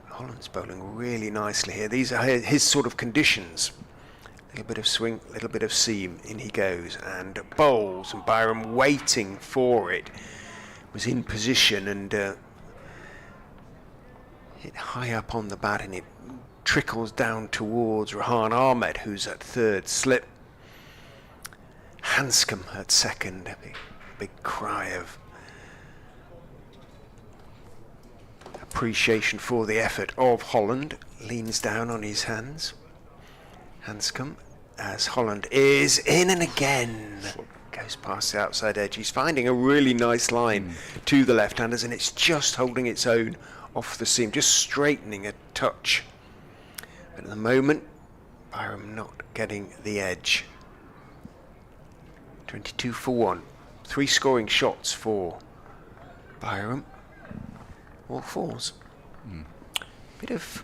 Holland's bowling really nicely here. These are his sort of conditions. A little bit of swing, a little bit of seam, in he goes, and bowls, and Byram waiting for it, was in position and hit high up on the bat, and it trickles down towards Rahan Ahmed, who's at third slip. Hanscom at second. A big cry of appreciation for the effort of Holland. Leans down on his hands. Hanscom, as Holland is in, and again goes past the outside edge. He's finding a really nice line to the left-handers, and it's just holding its own off the seam, just straightening a touch. But at the moment, Byram not getting the edge. 22 for 1. 3 scoring shots for Byram. All fours. Bit of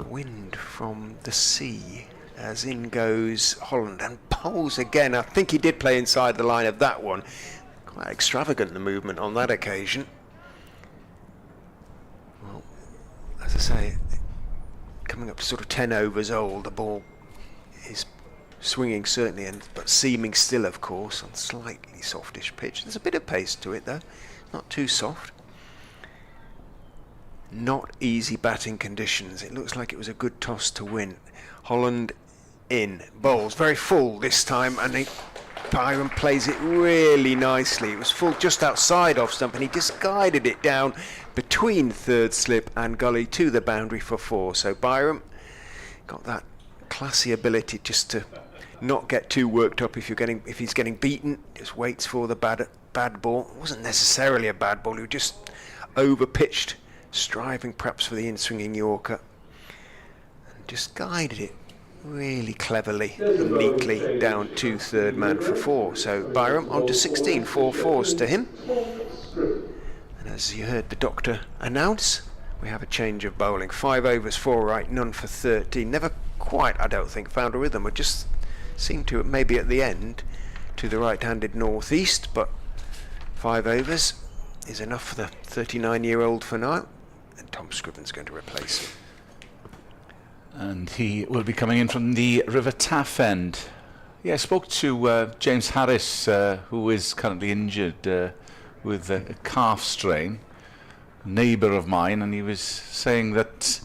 wind from the sea as in goes Holland, and bowls again. I think he did play inside the line of that one. Quite extravagant, the movement on that occasion. Well, as I say, coming up to sort of 10 overs old, the ball is swinging certainly, but seaming still, of course, on slightly softish pitch. There's a bit of pace to it though, not too soft. Not easy batting conditions. It looks like it was a good toss to win. Holland in, bowls very full this time, and Byram plays it really nicely. It was full just outside off stump, and he just guided it down between third slip and gully to the boundary for 4. So Byram got that classy ability just to not get too worked up if he's getting beaten. Just waits for the bad ball. It wasn't necessarily a bad ball. He was just over pitched, striving perhaps for the in-swinging Yorker, and just guided it really cleverly and neatly down to third man for 4. So Byram on to 16, 4 fours to him. And as you heard the doctor announce, we have a change of bowling. 5 overs, 4 right, none for 13. Never quite, I don't think, found a rhythm. It just seemed to, maybe at the end, to the right-handed northeast, but 5 overs is enough for the 39-year-old for now, and Tom Scriven's going to replace him. And he will be coming in from the River Taff end. Yeah, I spoke to James Harris, who is currently injured with a calf strain, a neighbour of mine, and he was saying that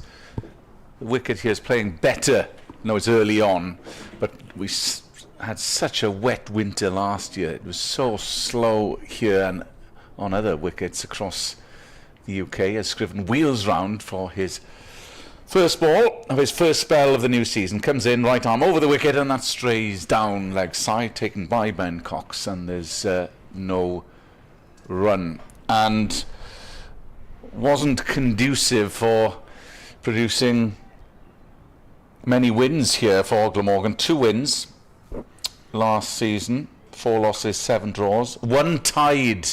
the wicket here is playing better. No, it's early on, but we had such a wet winter last year. It was so slow here and on other wickets across the UK as Scriven wheels round for his first ball of his first spell of the new season. Comes in, right arm over the wicket, and that strays down leg side, taken by Ben Cox, and there's no run. And wasn't conducive for producing many wins here for Glamorgan. 2 wins last season, 4 losses, 7 draws, 1 tied.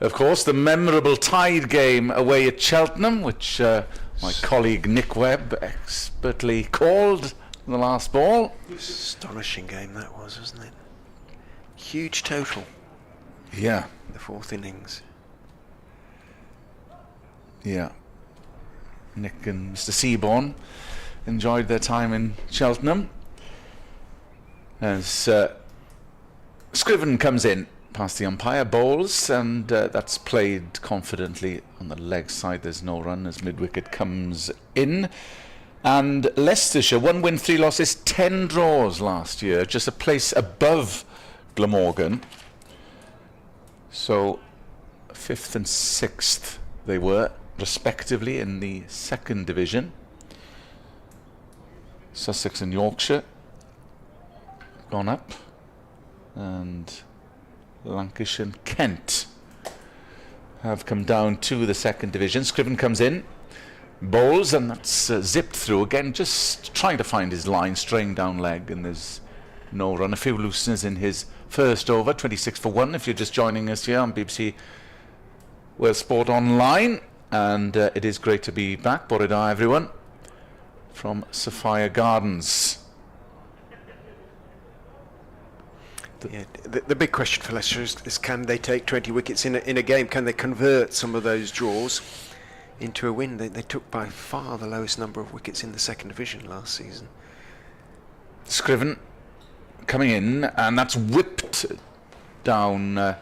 Of course, the memorable tied game away at Cheltenham, which my colleague Nick Webb expertly called the last ball. Astonishing game that was, wasn't it? Huge total. Yeah. The 4th innings. Yeah. Nick and Mr. Seaborn enjoyed their time in Cheltenham. As Scriven comes in past the umpire, bowls, and that's played confidently on the leg side. There's no run as mid-wicket comes in. And Leicestershire, 1 win, 3 losses, 10 draws last year, just a place above Glamorgan. So 5th and 6th they were, respectively, in the 2nd division. Sussex and Yorkshire gone up, and Lancashire and Kent have come down to the 2nd division. Scriven comes in, bowls, and that's zipped through again, just trying to find his line, straying down leg, and there's no run. A few looseners in his first over, 26 for 1 if you're just joining us here on BBC World Sport Online. And it is great to be back. Bore da, everyone, from Sophia Gardens. Yeah, the big question for Leicester is can they take 20 wickets in a game? Can they convert some of those draws into a win? They took by far the lowest number of wickets in the 2nd division last season. Scriven coming in, and that's whipped down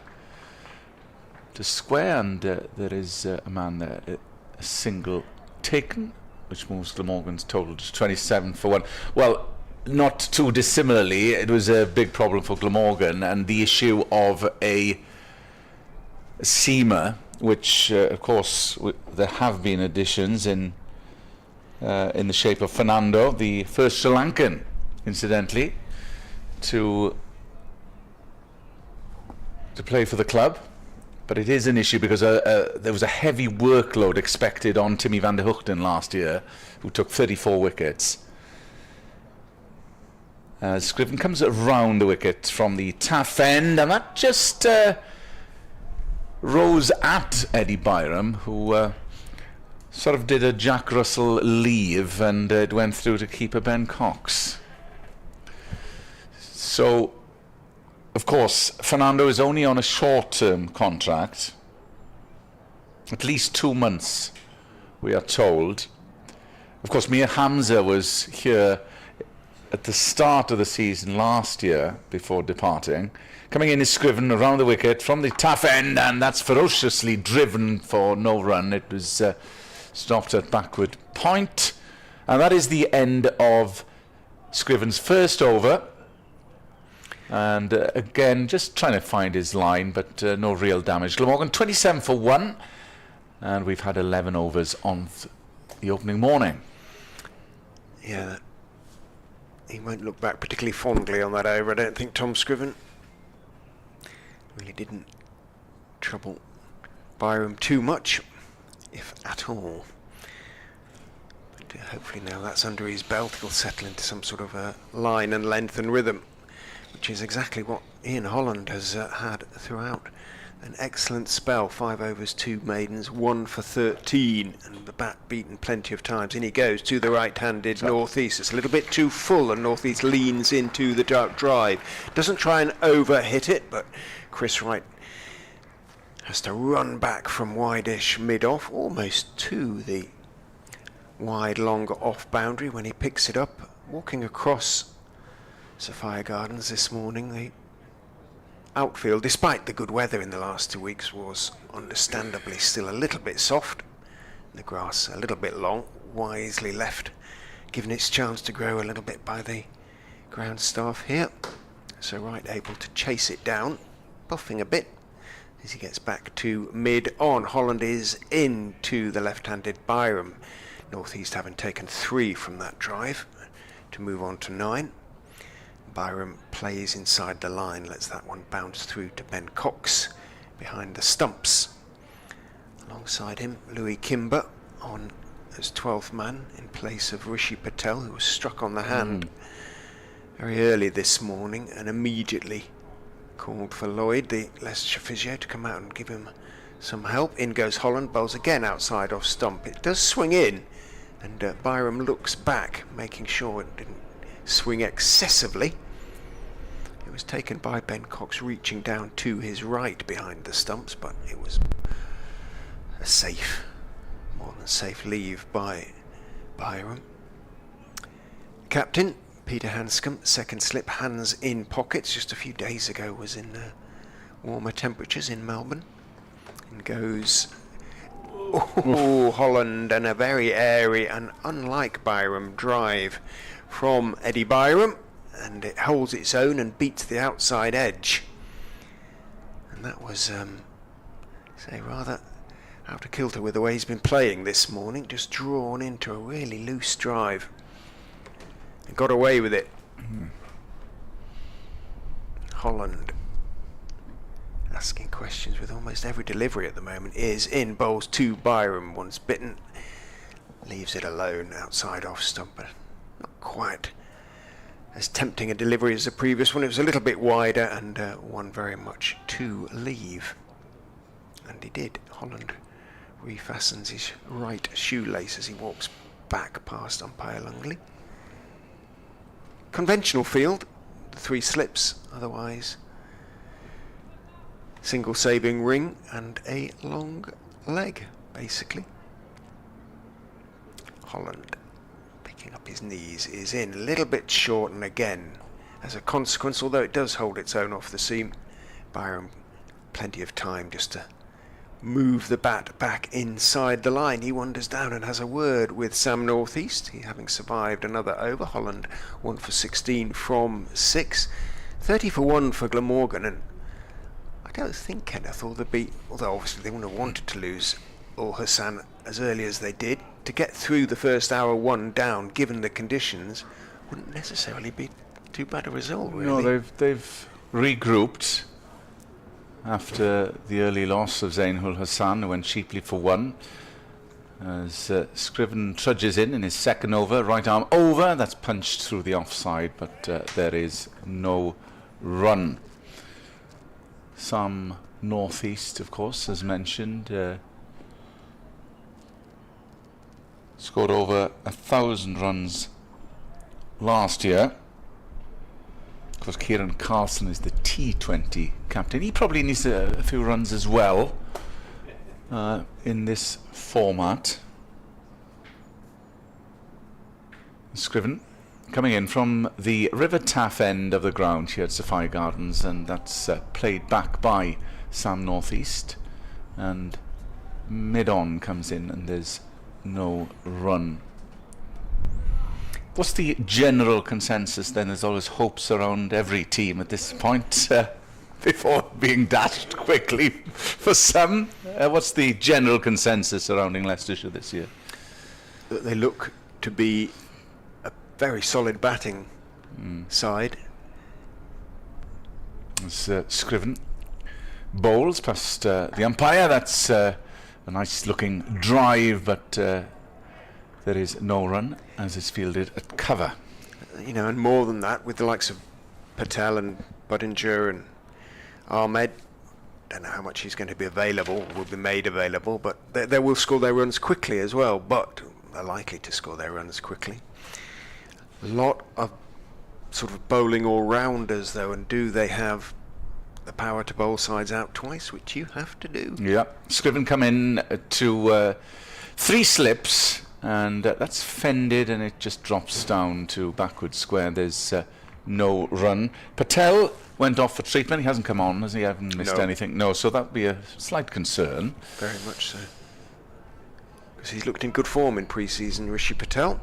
to square, and there is a man there, a single taken, which moves Glamorgan's total to 27 for 1. Well, not too dissimilarly, it was a big problem for Glamorgan, and the issue of a seamer, which of course there have been additions in the shape of Fernando, the first Sri Lankan, incidentally, to play for the club. But it is an issue because there was a heavy workload expected on Timmy van der Hoogten last year, who took 34 wickets. Scriven comes around the wicket from the Taff end, and that just rose at Eddie Byram, who sort of did a Jack Russell leave, and it went through to keeper Ben Cox. So, of course, Fernando is only on a short-term contract, at least 2 months, we are told. Of course, Mir Hamza was here at the start of the season last year before departing. Coming in is Scriven around the wicket from the Taff end, and that's ferociously driven for no run. It was stopped at backward point, and that is the end of Scriven's first over. And again, just trying to find his line, but no real damage. Glamorgan 27 for 1, and we've had 11 overs on the opening morning. Yeah, he won't look back particularly fondly on that over. I don't think Tom Scriven really didn't trouble Byram too much, if at all. But hopefully now that's under his belt, he'll settle into some sort of a line and length and rhythm, which is exactly what Ian Holland has had throughout an excellent spell. 5 overs, 2 maidens, 1 for 13, and the bat beaten plenty of times. In he goes to the right-handed Northeast. It's a little bit too full, and Northeast leans into the dark drive. Doesn't try and over-hit it, but Chris Wright has to run back from wide-ish mid-off, almost to the wide, longer off boundary when he picks it up. Walking across Sophia Gardens this morning, the outfield, despite the good weather in the last 2 weeks, was understandably still a little bit soft. The grass a little bit long, wisely left, given its chance to grow a little bit by the ground staff here. So Wright able to chase it down, buffing a bit as he gets back to mid-on. Holland is into the left-handed Byram. Northeast having taken 3 from that drive to move on to 9. Byram plays inside the line, lets that one bounce through to Ben Cox behind the stumps. Alongside him, Louis Kimber on as 12th man in place of Rishi Patel, who was struck on the hand very early this morning and immediately called for Lloyd, the Leicestershire physio, to come out and give him some help. In goes Holland, bowls again outside off stump. It does swing in, and Byram looks back, making sure it didn't swing excessively. It was taken by Ben Cox reaching down to his right behind the stumps, but it was a safe, more than safe leave by Byram. Captain Peter Hanscom, second slip, hands in pockets. Just a few days ago was in warmer temperatures in Melbourne. And goes Holland, and a very airy and unlike Byram drive from Eddie Byram, and it holds its own and beats the outside edge. And that was say rather out of kilter with the way he's been playing this morning, just drawn into a really loose drive and got away with it. Holland asking questions with almost every delivery at the moment. Is in, bowls to Byram, once bitten, leaves it alone outside off stump, but not quite as tempting a delivery as the previous one. It was a little bit wider and one very much to leave, and he did. Holland refastens his right shoelace as he walks back past umpire Lungley. Conventional field, the 3 slips, otherwise single sabing ring and a long leg, basically. Holland picking up his knees, is in, a little bit short, and again as a consequence, although it does hold its own off the seam, Byram plenty of time just to move the bat back inside the line. He wanders down and has a word with Sam Northeast, he having survived another over. Holland 1 for 16 from 6, 30 for 1 for Glamorgan, and I don't think, Kenneth, although obviously they wouldn't have wanted to lose Ul Hassan as early as they did, to get through the first hour 1 down, given the conditions, wouldn't necessarily be too bad a result, really. No, they've regrouped after the early loss of Zain Ul Hassan, who went cheaply for 1. As Scriven trudges in his second over, right arm over, that's punched through the offside, but there is no run. Some Northeast, of course, as mentioned, scored over 1,000 runs last year. Of course, Kieran Carlson is the T20 captain. He probably needs a few runs as well in this format. Scriven coming in from the River Taff end of the ground here at Sophia Gardens, and that's played back by Sam Northeast, and mid-on comes in and there's no run. What's the general consensus then? There's always hopes around every team at this point before being dashed quickly for some. What's the general consensus surrounding Leicestershire this year? They look to be a very solid batting side. It's Scriven bowls past the umpire. That's a nice looking drive, but there is no run as it's fielded at cover. You know, and more than that, with the likes of Patel and Budinger and Ahmed don't know how much he's going to be available, will be made available, but they will score their runs quickly as well, but they're likely to score their runs quickly. A lot of sort of bowling all-rounders, though, and do they have the power to bowl sides out twice, which you have to do? Yeah. Scriven come in to 3 slips, and that's fended, and it just drops down to backward square. There's no run. Patel went off for treatment. He hasn't come on, has he? Hasn't missed anything. No, so that would be a slight concern. Very much so. Because he's looked in good form in pre-season, Rishi Patel.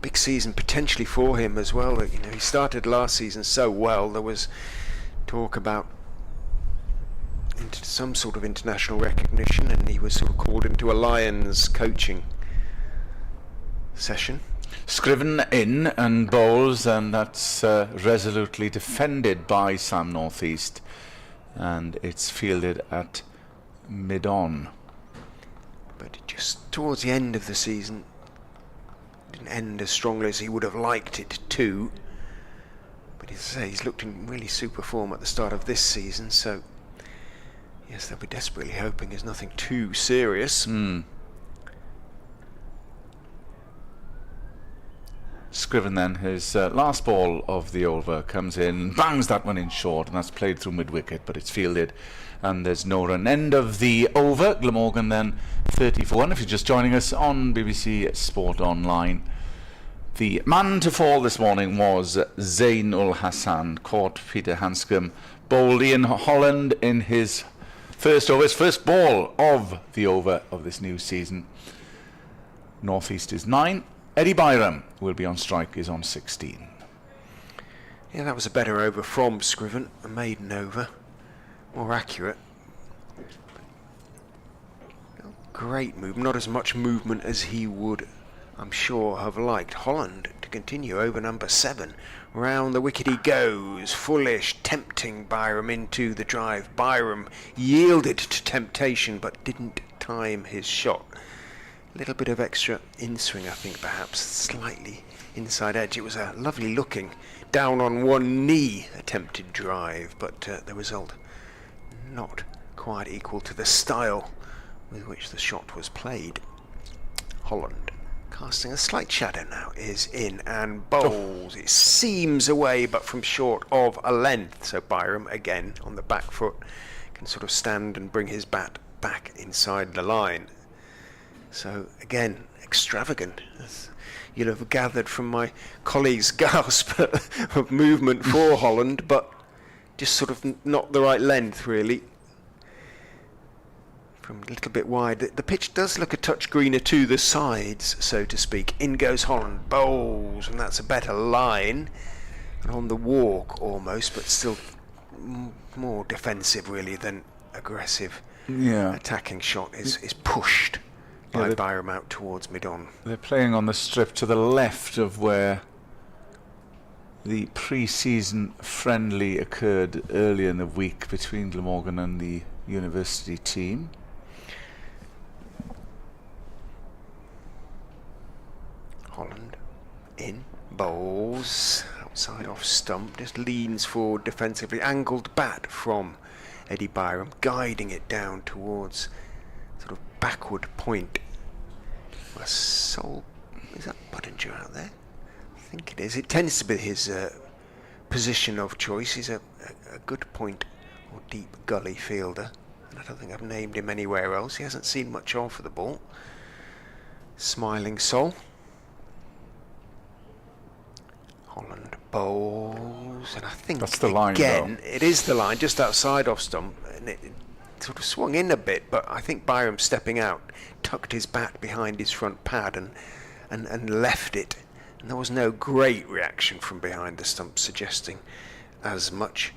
Big season potentially for him as well. You know, he started last season so well. There was talk about some sort of international recognition, and he was sort of called into a Lions coaching session. Scriven in and bowls, and that's resolutely defended by Sam Northeast, and it's fielded at mid-on. But just towards the end of the season, didn't end as strongly as he would have liked it to. But as I say, he's looked in really super form at the start of this season, so yes, they'll be desperately hoping there's nothing too serious. Scriven then, his last ball of the over, comes in, bangs that one in short, and that's played through mid-wicket, but it's fielded, and there's no run. End of the over. Glamorgan then 30-for-1. If you're just joining us on BBC Sport Online, the man to fall this morning was Zain ul Hassan. Caught Peter Hanscom, bowled Ian Holland in his first over, his first ball of the over of this new season. Northeast is 9. Eddie Byram will be on strike, is on 16. Yeah, that was a better over from Scriven, a maiden over. More accurate. Great move, not as much movement as he would, I'm sure, have liked. Holland to continue over number 7. Round the wicket he goes, fullish, tempting Byram into the drive. Byram yielded to temptation but didn't time his shot. A little bit of extra in-swing, I think, perhaps, slightly inside edge. It was a lovely looking, down on one knee attempted drive, but the result not quite equal to the style with which the shot was played. Holland, casting a slight shadow now, is in and bowls. It seams away, but from short of a length. So Byram, again, on the back foot, can sort of stand and bring his bat back inside the line. So, again, extravagant, as you'll have gathered from my colleague's gasp of movement for Holland, but just sort of not the right length, really. From a little bit wide. The pitch does look a touch greener to the sides, so to speak. In goes Holland, bowls, and that's a better line. And on the walk, almost, but still more defensive, really, than aggressive. Yeah. Attacking shot is pushed by Byram out towards mid-on. They're playing on the strip to the left of where the pre-season friendly occurred earlier in the week between Glamorgan and the university team. Holland in, bowls, outside off stump, just leans forward defensively, angled bat from Eddie Byram, guiding it down towards sort of backward point. A sole, is that Budinger out there? I think it is. It tends to be his position of choice. He's a good point or deep gully fielder, and I don't think I've named him anywhere else. He hasn't seen much on for the ball. Smiling Sol. Holland bowls, and I think that's the line, again, though. It is the line, just outside off stump, and it sort of swung in a bit, but I think Byram stepping out tucked his bat behind his front pad and left it, and there was no great reaction from behind the stump suggesting as much.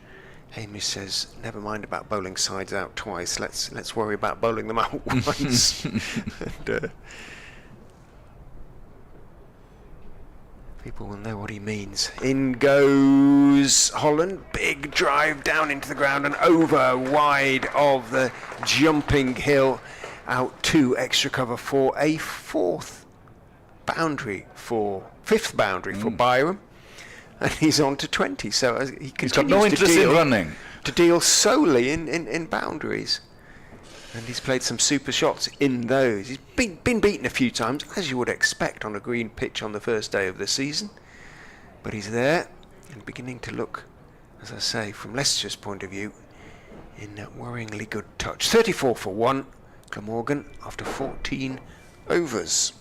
Hamish says, never mind about bowling sides out twice, let's worry about bowling them out once. And, people will know what he means. In goes Holland. Big drive down into the ground and over wide of the jumping hill. Out 2 extra cover for a fifth boundary for Byram. And he's on to 20. So he continues He's got no interest in running. to deal solely in boundaries. And he's played some super shots in those. He's been beaten a few times, as you would expect on a green pitch on the first day of the season. But he's there and beginning to look, as I say, from Leicestershire's point of view, in a worryingly good touch. 34 for 1, Glamorgan, after 14 overs.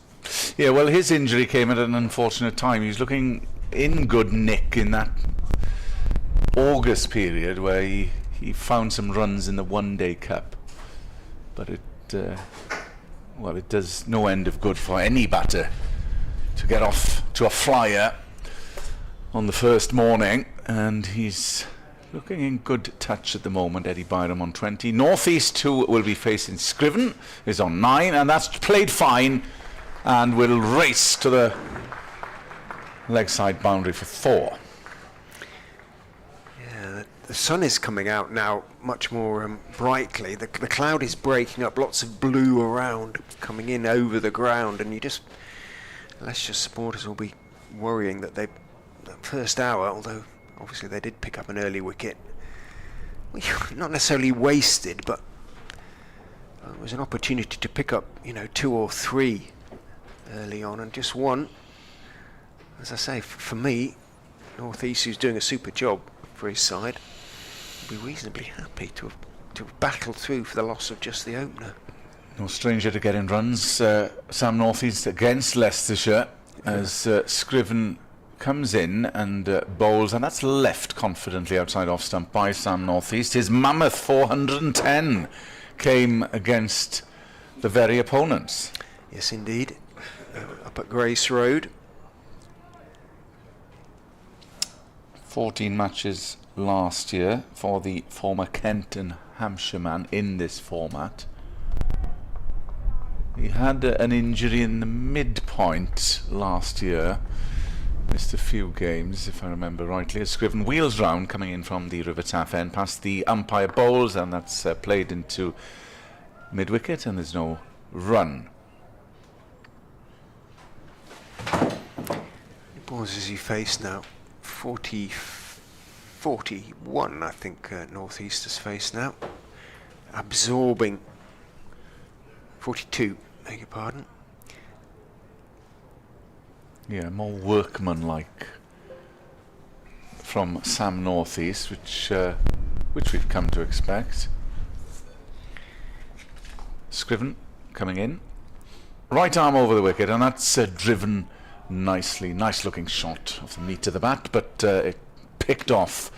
Yeah, well, his injury came at an unfortunate time. He was looking in good nick in that August period where he found some runs in the one-day cup. But it does no end of good for any batter to get off to a flyer on the first morning, and he's looking in good touch at the moment. Eddie Byram on 20. North East, who will be facing Scriven, is on 9, and that's played fine and will race to the leg side boundary for 4. The sun is coming out now much more brightly. The cloud is breaking up, lots of blue around coming in over the ground, and Leicester supporters will be worrying that that first hour, although obviously they did pick up an early wicket, not necessarily wasted, but it was an opportunity to pick up 2 or 3 early on, and just one. As I say, for me, North East, who's doing a super job for his side, will be reasonably happy to have battled through for the loss of just the opener. No stranger to getting runs. Sam North East against Leicestershire as Scriven comes in and bowls, and that's left confidently outside off stump by Sam North East. His mammoth 410 came against the very opponents. Yes, indeed. Up at Grace Road. 14 matches last year for the former Kent and Hampshire man in this format. He had an injury in the midpoint last year, missed a few games if I remember rightly. A Scriven wheels round coming in from the River Taff end past the umpire bowls, and that's played into mid wicket, and there's no run. Balls as he faced now. 41, I think, North East has faced now. Absorbing 42, beg your pardon. Yeah, more workmanlike from Sam North East, which we've come to expect. Scriven coming in. Right arm over the wicket, and that's driven nicely. Nice looking shot of the meat to the bat, but it picked off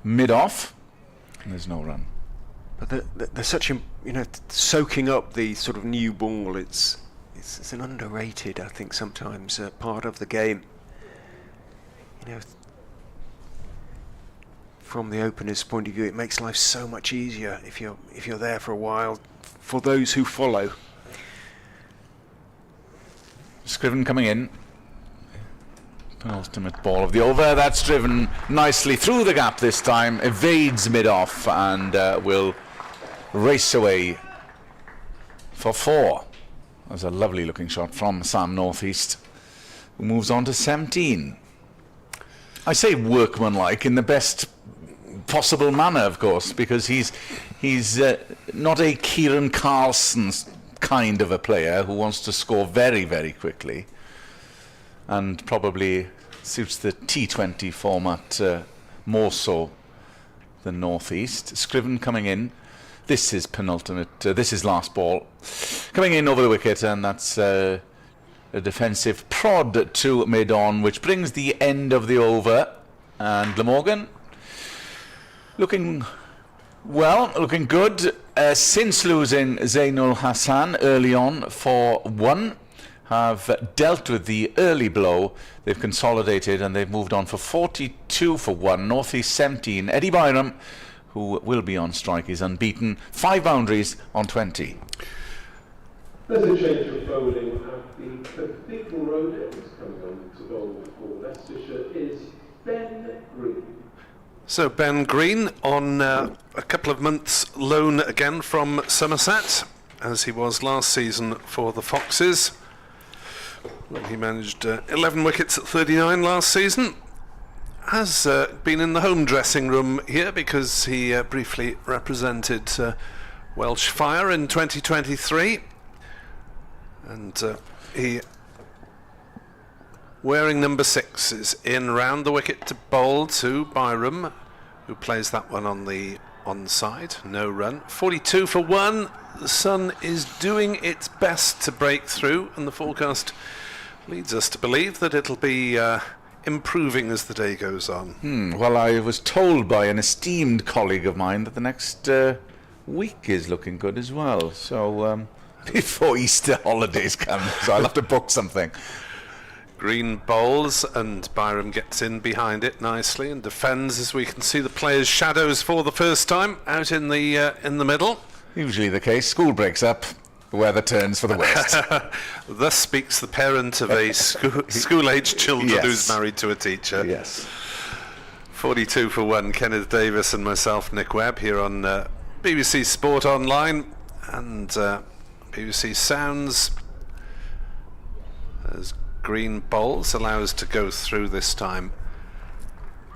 mid-off, and there's no run. But there's such soaking up the sort of new ball. It's an underrated, I think, sometimes part of the game. From the opener's point of view, it makes life so much easier if you're there for a while. For those who follow. Scriven coming in. Penultimate ball of the over. That's driven nicely through the gap this time. Evades mid-off and will race away for 4. That was a lovely looking shot from Sam North East, who moves on to 17. I say workmanlike in the best possible manner, of course, because he's not a Kieran Carlson kind of a player who wants to score very, very quickly, and probably suits the T20 format more so than North East. Scriven coming in. This is penultimate. This is last ball. Coming in over the wicket, and that's a defensive prod to mid-on, which brings the end of the over. And Glamorgan looking well, looking good. Since losing Zainul Hassan early on for 1, have dealt with the early blow. They've consolidated and they've moved on for 42 for 1. North East 17. Eddie Byram, who will be on strike, is unbeaten. 5 boundaries on 20. There's a change of bowling at the Cathedral Road end. Coming on to bowl for Leicestershire is Ben Green. So Ben Green on a couple of months loan again from Somerset, as he was last season for the Foxes. Well, he managed 11 wickets at 39 last season, has been in the home dressing room here because he briefly represented Welsh Fire in 2023, and he, wearing number 6, is in round the wicket to bowl to Byram, who plays that one on the onside. No run. 42 for 1. The sun is doing its best to break through, and the forecast leads us to believe that it'll be improving as the day goes on. Well, I was told by an esteemed colleague of mine that the next week is looking good as well. So before Easter holidays come, so I'll have to book something. Green bowls, and Byram gets in behind it nicely and defends, as we can see the players' shadows for the first time out in the middle. Usually the case. School breaks up, the weather turns for the west. Thus speaks the parent of a school-aged children Yes. who's married to a teacher. Yes. 42 for 1, Kenneth Davis and myself, Nick Webb, here on BBC Sport Online and BBC Sounds. As Green bowls, allows to go through this time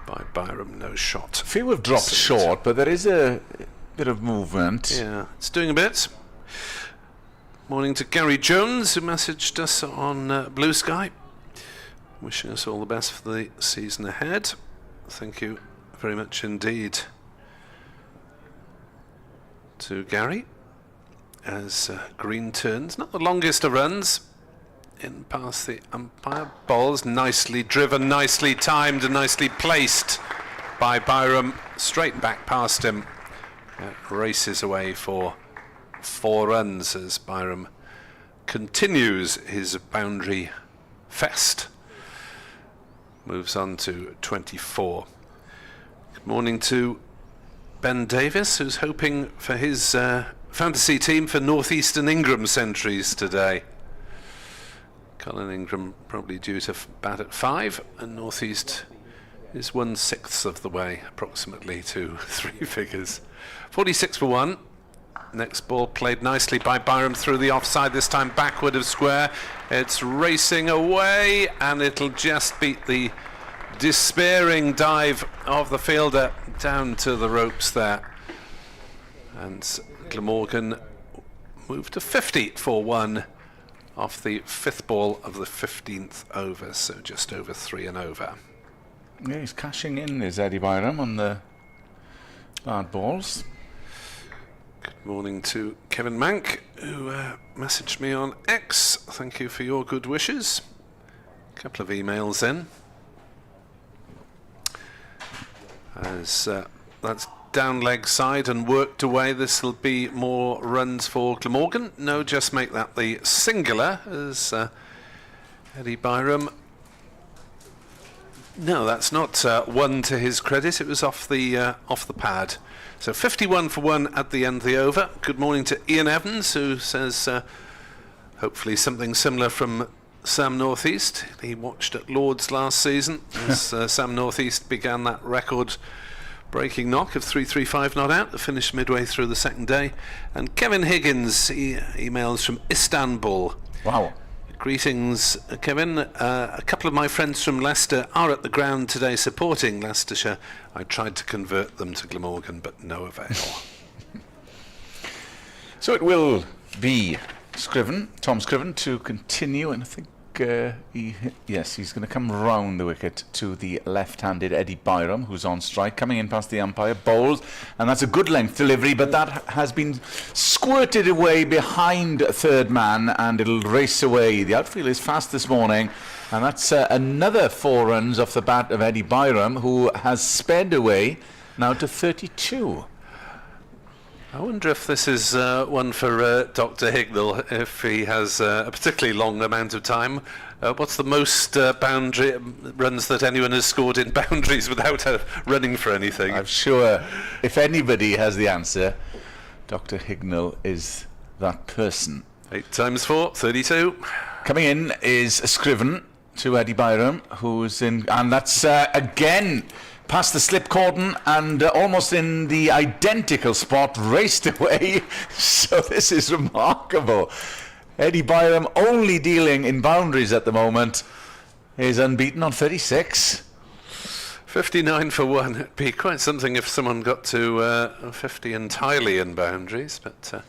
by Byram. No shot. Few have dropped short, but there is a bit of movement. Yeah, it's doing a bit. Morning to Gary Jones, who messaged us on Blue Sky, wishing us all the best for the season ahead. Thank you very much indeed to Gary. As Green turns, not the longest of runs, in past the umpire. Balls nicely driven, nicely timed and nicely placed by Byram, straight back past him. Races away for 4 runs as Byram continues his boundary fest. Moves on to 24. Good morning to Ben Davis, who's hoping for his fantasy team for North Eastern Ingram centuries today. Colin Ingram probably due to bat at 5, and North East is 1/6 of the way, approximately, to 3 figures. 46 for 1. Next ball played nicely by Byram through the offside, this time backward of square. It's racing away, and it'll just beat the despairing dive of the fielder down to the ropes there. And Glamorgan moved to 50 for 1 off the 5th ball of the 15th over, so just over 3 and over. Yeah, he's cashing in, is Eddie Byram, on the bad balls. Good morning to Kevin Mank, who messaged me on X. Thank you for your good wishes. A couple of emails in. As that's down leg side and worked away, this will be more runs for Glamorgan. No, just make that the singular as Eddie Byram. No, that's not one to his credit. It was off the pad. So 51 for 1 at the end of the over. Good morning to Ian Evans, who says hopefully something similar from Sam Northeast. He watched at Lord's last season as Sam Northeast began that record-breaking knock of 335 not out that finished midway through the second day. And Kevin Higgins emails from Istanbul. Wow. Greetings, Kevin. A couple of my friends from Leicester are at the ground today supporting Leicestershire. I tried to convert them to Glamorgan, but no avail. So it will be Tom Scriven, to continue, and I think he's going to come round the wicket to the left-handed Eddie Byram, who's on strike, coming in past the umpire, bowls, and that's a good length delivery, but that has been squirted away behind third man, and it'll race away. The outfield is fast this morning, and that's another 4 runs off the bat of Eddie Byram, who has sped away now to 32. I wonder if this is one for Dr. Hignell, if he has a particularly long amount of time. What's the most boundary runs that anyone has scored in boundaries without running for anything? I'm sure if anybody has the answer, Dr. Hignell is that person. 8 times 4, 32. Coming in is Scriven to Eddie Byram, who's in, and that's again past the slip cordon and almost in the identical spot, raced away. So this is remarkable. Eddie Byram, only dealing in boundaries at the moment, is unbeaten on 36. 59 for 1. It'd be quite something if someone got to 50 entirely in boundaries, but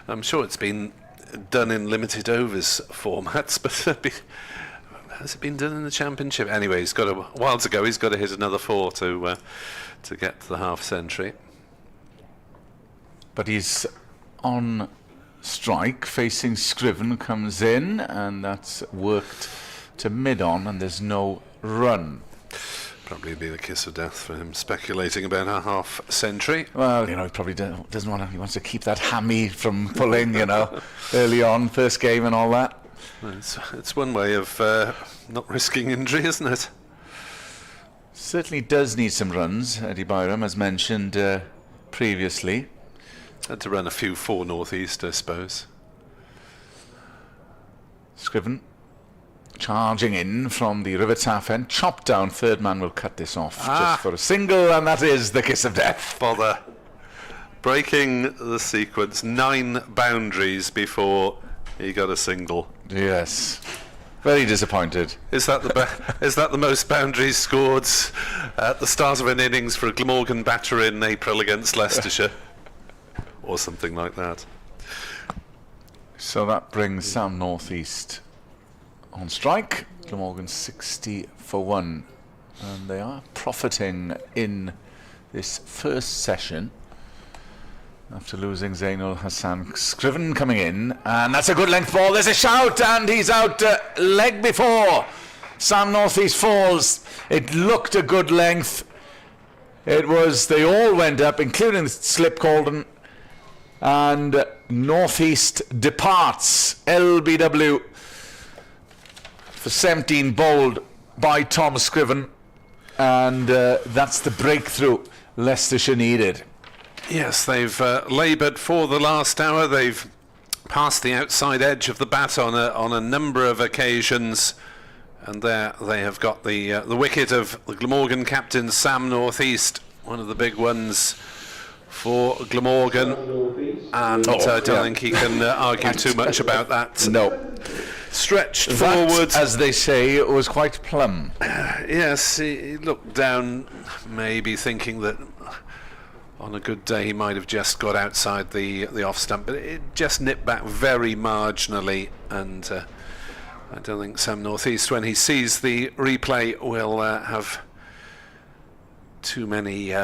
I'm sure it's been done in limited overs formats, but has it been done in the Championship? Anyway, he's got a while to go. He's got to hit another 4 to get to the half century. But he's on strike, facing Scriven, comes in, and that's worked to mid-on, and there's no run. Probably be the kiss of death for him, speculating about a half century. Well, he probably doesn't want to. He wants to keep that hammy from pulling, early on, first game and all that. Well, it's one way of not risking injury, isn't it? Certainly does need some runs, Eddie Byram, as mentioned previously. Had to run a few 4 northeast, I suppose. Scriven charging in from the River Taff end, chopped down, third man will cut this off just for a single, and that is the kiss of death. Bother. Breaking the sequence, 9 boundaries before he got a single. Yes. Very disappointed. Is that the most boundaries scored at the start of an innings for a Glamorgan batter in April against Leicestershire? Or something like that. So that brings Sam Northeast on strike. Glamorgan 60 for 1, and they are profiting in this first session after losing Zainul Hassan. Scriven coming in, and that's a good length ball. There's a shout, and he's out leg before Sam Northeast falls. It looked a good length. They all went up, including the slip Calden, and Northeast departs. LBW for 17, bowled by Tom Scriven, and that's the breakthrough Leicestershire needed. Yes, they've laboured for the last hour. They've passed the outside edge of the bat on a number of occasions, and there they have got the wicket of the Glamorgan captain Sam Northeast, one of the big ones for Glamorgan, and I don't think he can argue too much about that. No. Stretched That, forward, as they say, it was quite plumb. Yes, he looked down, maybe thinking that on a good day he might have just got outside the off stump, but it just nipped back very marginally, and I don't think Sam Northeast, when he sees the replay, will have too many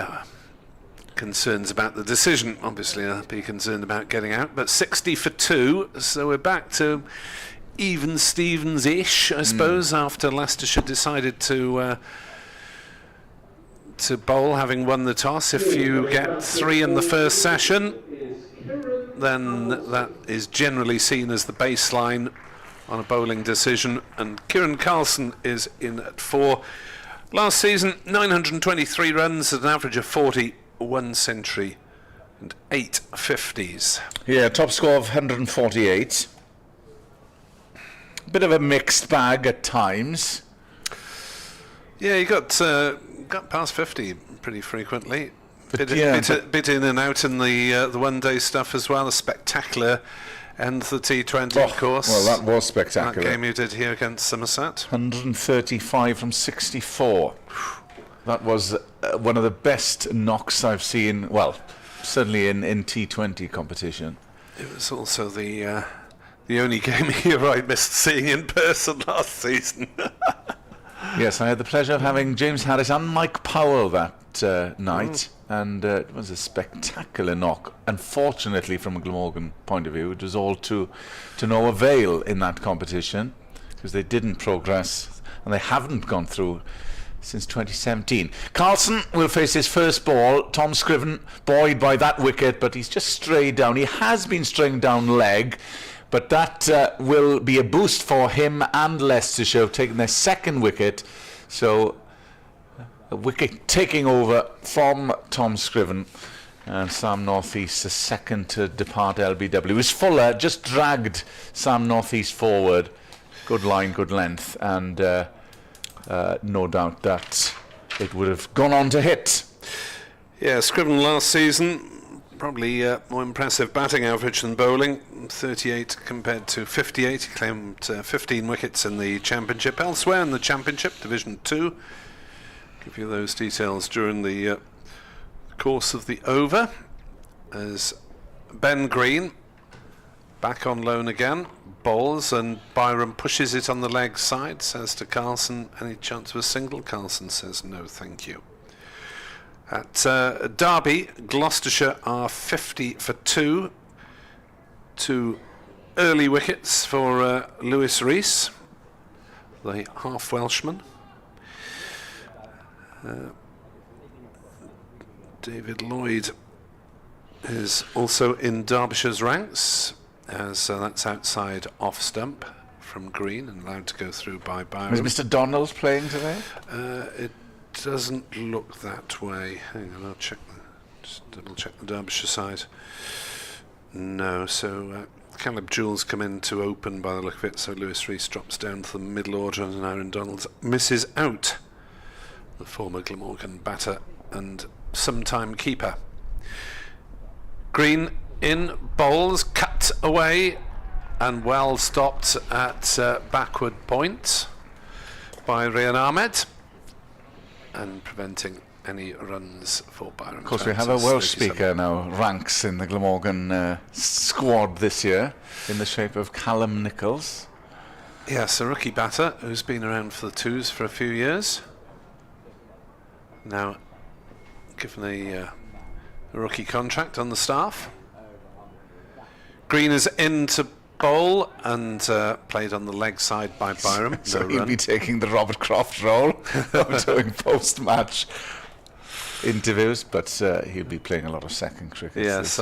concerns about the decision. Obviously I'll be concerned about getting out, but 60 for 2, so we're back to even Stevens-ish, I suppose, after Leicestershire decided to bowl, having won the toss. If you get 3 in the first session, then that is generally seen as the baseline on a bowling decision, and Kieran Carlson is in at 4. Last season, 923 runs at an average of 40, 1 century and 8 50s. Yeah, top score of 148. Bit of a mixed bag at times. Yeah, he got past 50 pretty frequently. Bit in and out in the one-day stuff as well. A spectacular end to the T20, of course. Well, that was spectacular. That game you did here against Somerset. 135 from 64. That was one of the best knocks I've seen, well, certainly in T20 competition. It was also the only game here I missed seeing in person last season. Yes, I had the pleasure of having James Harris and Mike Powell that night, and it was a spectacular knock. Unfortunately, from a Glamorgan point of view, it was all to no avail in that competition, because they didn't progress, and they haven't gone through since 2017. Carlson will face his first ball. Tom Scriven buoyed by that wicket, but he's just strayed down. He has been straying down leg, but that will be a boost for him and Leicestershire, taking their second wicket. So a wicket taking over from Tom Scriven, and Sam Northeast the second to depart LBW. It was Fuller just dragged Sam Northeast forward. Good line, good length, and no doubt that it would have gone on to hit. Yeah, Scriven last season, probably more impressive batting average than bowling, 38 compared to 58. He claimed 15 wickets in the Championship. Elsewhere in the Championship, Division 2, Give you those details during the course of the over, as Ben Green back on loan again, bowls, and Byram pushes it on the leg side, says to Carlson, any chance of a single? Carlson says no thank you. At Derby, Gloucestershire are 50 for 2. 2 early wickets for Lewis Rees, the half Welshman. David Lloyd is also in Derbyshire's ranks, as that's outside off stump from Green and allowed to go through by Byram. Is Mr. Donald playing today? It doesn't look that way. Hang on, I'll check. Just double check the Derbyshire side. No, so Caleb Jewell's come in to open by the look of it, so Lewis Rees drops down to the middle order and Aaron Donald misses out. The former Glamorgan batter and sometime keeper. Green in, bowls, cut away and well stopped at backward point by Rian Ahmed, and preventing any runs for Byron. Of course, we have a Welsh speaker now, ranks in the Glamorgan squad this year, in the shape of Callum Nichols. Yes, a rookie batter who's been around for the twos for a few years. Now, given a rookie contract on the staff. Green is in to bowl and played on the leg side by Byram. So no he'll run. be taking the Robert Croft role of doing post-match interviews, but he'll be playing a lot of second cricket. Yes,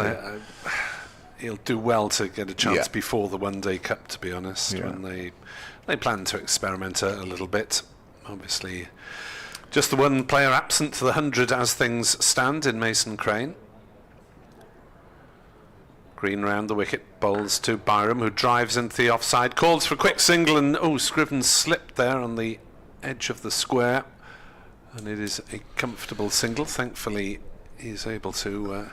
he'll do well to get a chance before the One Day Cup, to be honest, when they plan to experiment a little bit. Obviously, just the one player absent to the 100 as things stand in Mason Crane. Green round the wicket, bowls to Byram, who drives into the offside, calls for a quick single, and Scriven slipped there on the edge of the square, and it is a comfortable single. Thankfully, he's able to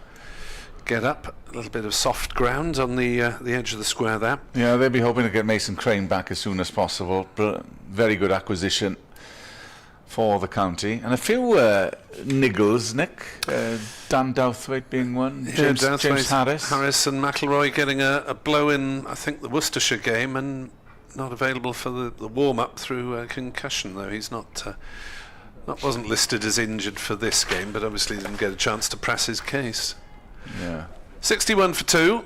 get up a little bit of soft ground on the edge of the square there. Yeah, they'll be hoping to get Mason Crane back as soon as possible. Very good acquisition for the county, and a few niggles, Nick. Dan Douthwaite being one, James Harris and McIlroy getting a blow in, I think, the Worcestershire game, and not available for the warm-up through concussion, though he's wasn't listed as injured for this game, but obviously didn't get a chance to press his case. Yeah. 61 for 2.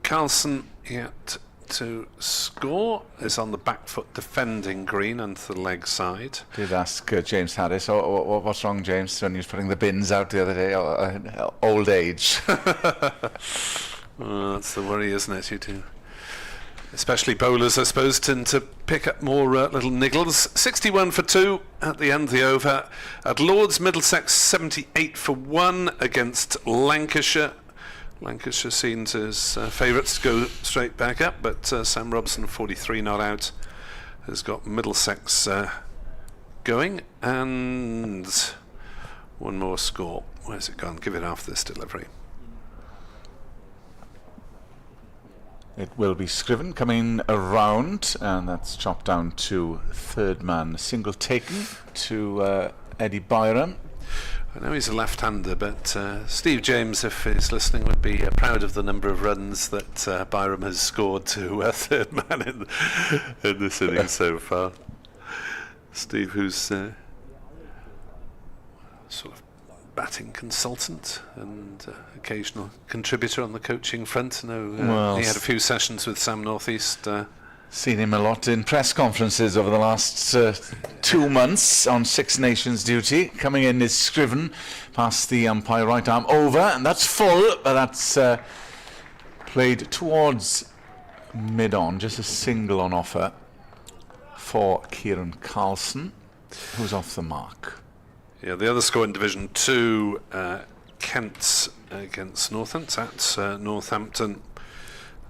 Carlson yet to score, is on the back foot defending Green onto the leg side. Did ask James Harris, what's wrong, James, when he was putting the bins out the other day? Old age. That's the worry, isn't it? You do. Especially bowlers, I suppose, tend to pick up more little niggles. 61 for 2 at the end of the over. At Lord's, Middlesex 78 for 1 against Lancashire. Lancashire seen as favourites to go straight back up, but Sam Robson, 43 not out, has got Middlesex going. And one more score. Where's it gone? Give it after this delivery. It will be Scriven coming around, and that's chopped down to third man. Single taken to Eddie Byram. I know he's a left-hander, but Steve James, if he's listening, would be proud of the number of runs that Byram has scored to third man in this innings so far. Steve, who's sort of batting consultant and occasional contributor on the coaching front. I know he had a few sessions with Sam Northeast. Seen him a lot in press conferences over the last 2 months on Six Nations duty. Coming in is Scriven, past the umpire right arm over, and that's full, but that's played towards mid-on, just a single on offer for Kieran Carlson, who's off the mark. Yeah, the other score in Division 2, Kent's against Northampton. At Northampton.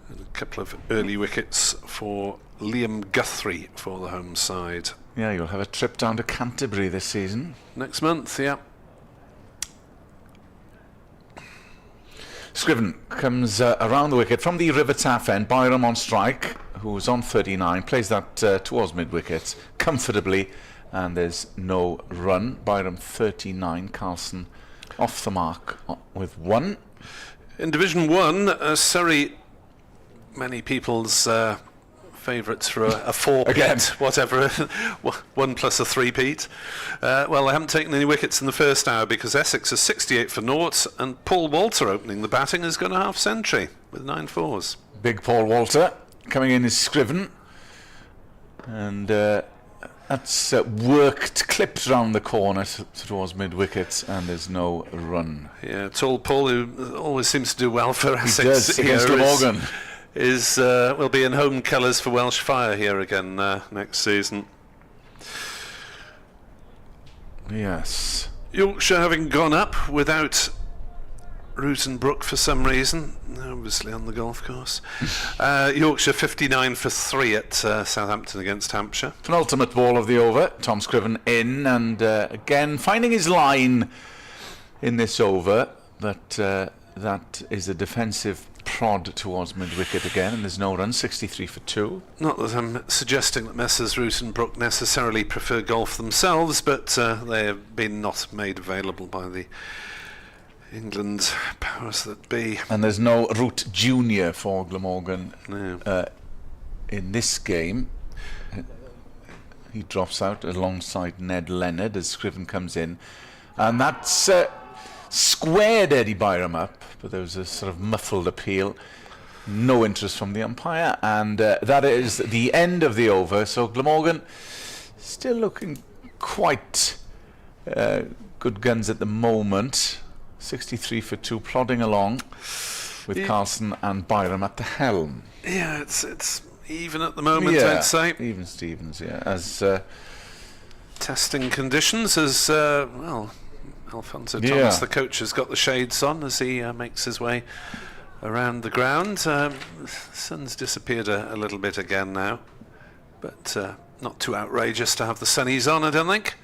And a couple of early wickets for Liam Guthrie for the home side. Yeah, you'll have a trip down to Canterbury this season. Next month, yeah. Scriven comes around the wicket from the River Taff end. Byram on strike, who's on 39, plays that towards mid-wicket comfortably, and there's no run. Byram 39, Carlson off the mark with 1. In Division 1, Surrey, many people's favourites for a 4-peat, whatever, 1 plus a 3-peat. Well, they haven't taken any wickets in the first hour because Essex is 68 for naught, and Paul Walter opening the batting has got a half-century with 9 fours. Big Paul Walter coming in is Scriven, and that's clipped round the corner towards mid-wicket, and there's no run. Yeah, tall Paul, who always seems to do well for Essex. He does against Glamorgan. Will be in home colours for Welsh Fire here again next season. Yes. Yorkshire having gone up without Root for some reason, obviously on the golf course. Yorkshire 59 for 3 at Southampton against Hampshire. Penultimate ball of the over. Tom Scriven in, and again finding his line in this over, but that is a defensive prod towards mid-wicket again, and there's no run. 63 for 2. Not that I'm suggesting that Messrs Root and Brook necessarily prefer golf themselves, but they have been not made available by the England powers that be. And there's no Root Junior for Glamorgan in this game. He drops out alongside Ned Leonard as Scriven comes in, and that's squared Eddie Byram up, but there was a sort of muffled appeal. No interest from the umpire, and that is the end of the over. So Glamorgan still looking quite good guns at the moment. 63 for 2, plodding along with Carlson and Byram at the helm. Yeah, it's even at the moment, I'd say. Even Stevens, yeah. As testing conditions, as Alfonso Thomas, the coach, has got the shades on as he makes his way around the ground. Sun's disappeared a little bit again now, but not too outrageous to have the sunnies on, I don't think.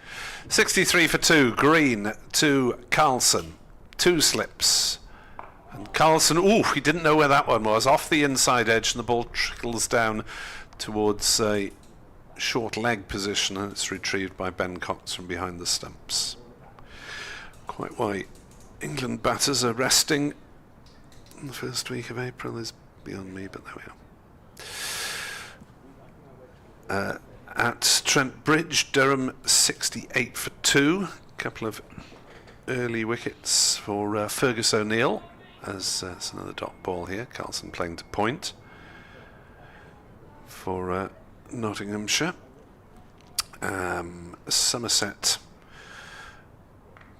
63 for 2, Green to Carlson. 2 slips. And Carlson, he didn't know where that one was. Off the inside edge, and the ball trickles down towards a short leg position, and it's retrieved by Ben Cox from behind the stumps. Quite why England batters are resting in the first week of April is beyond me, but there we are. At Trent Bridge, Durham 68 for 2. A couple of early wickets for Fergus O'Neill, as it's another dot ball here. Carlson playing to point for Nottinghamshire. Somerset,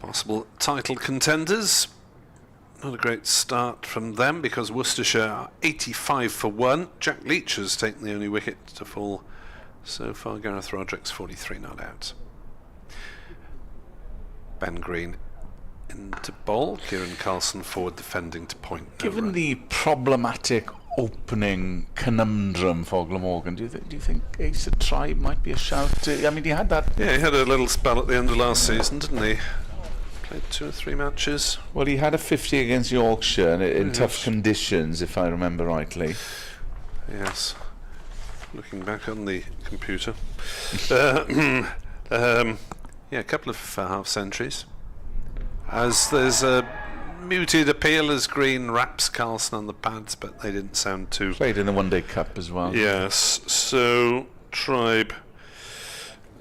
possible title contenders. Not a great start from them because Worcestershire are 85 for 1. Jack Leach has taken the only wicket to fall so far. Gareth Roderick's 43 not out. Ben Green into bowl. Kieran Carlson forward defending to point. Given the problematic opening conundrum for Glamorgan, do you think Ace of Tribe might be a shout? I mean, he had that. Yeah, he had a little spell at the end of last season, didn't he? Played 2 or 3 matches. Well, he had a 50 against Yorkshire in tough conditions, if I remember rightly. Yes. Looking back on the computer. A couple of half centuries. As there's a muted appeal as Green raps Carlson on the pads, but they didn't sound too... Played in the One Day Cup as well. Yes, so Tribe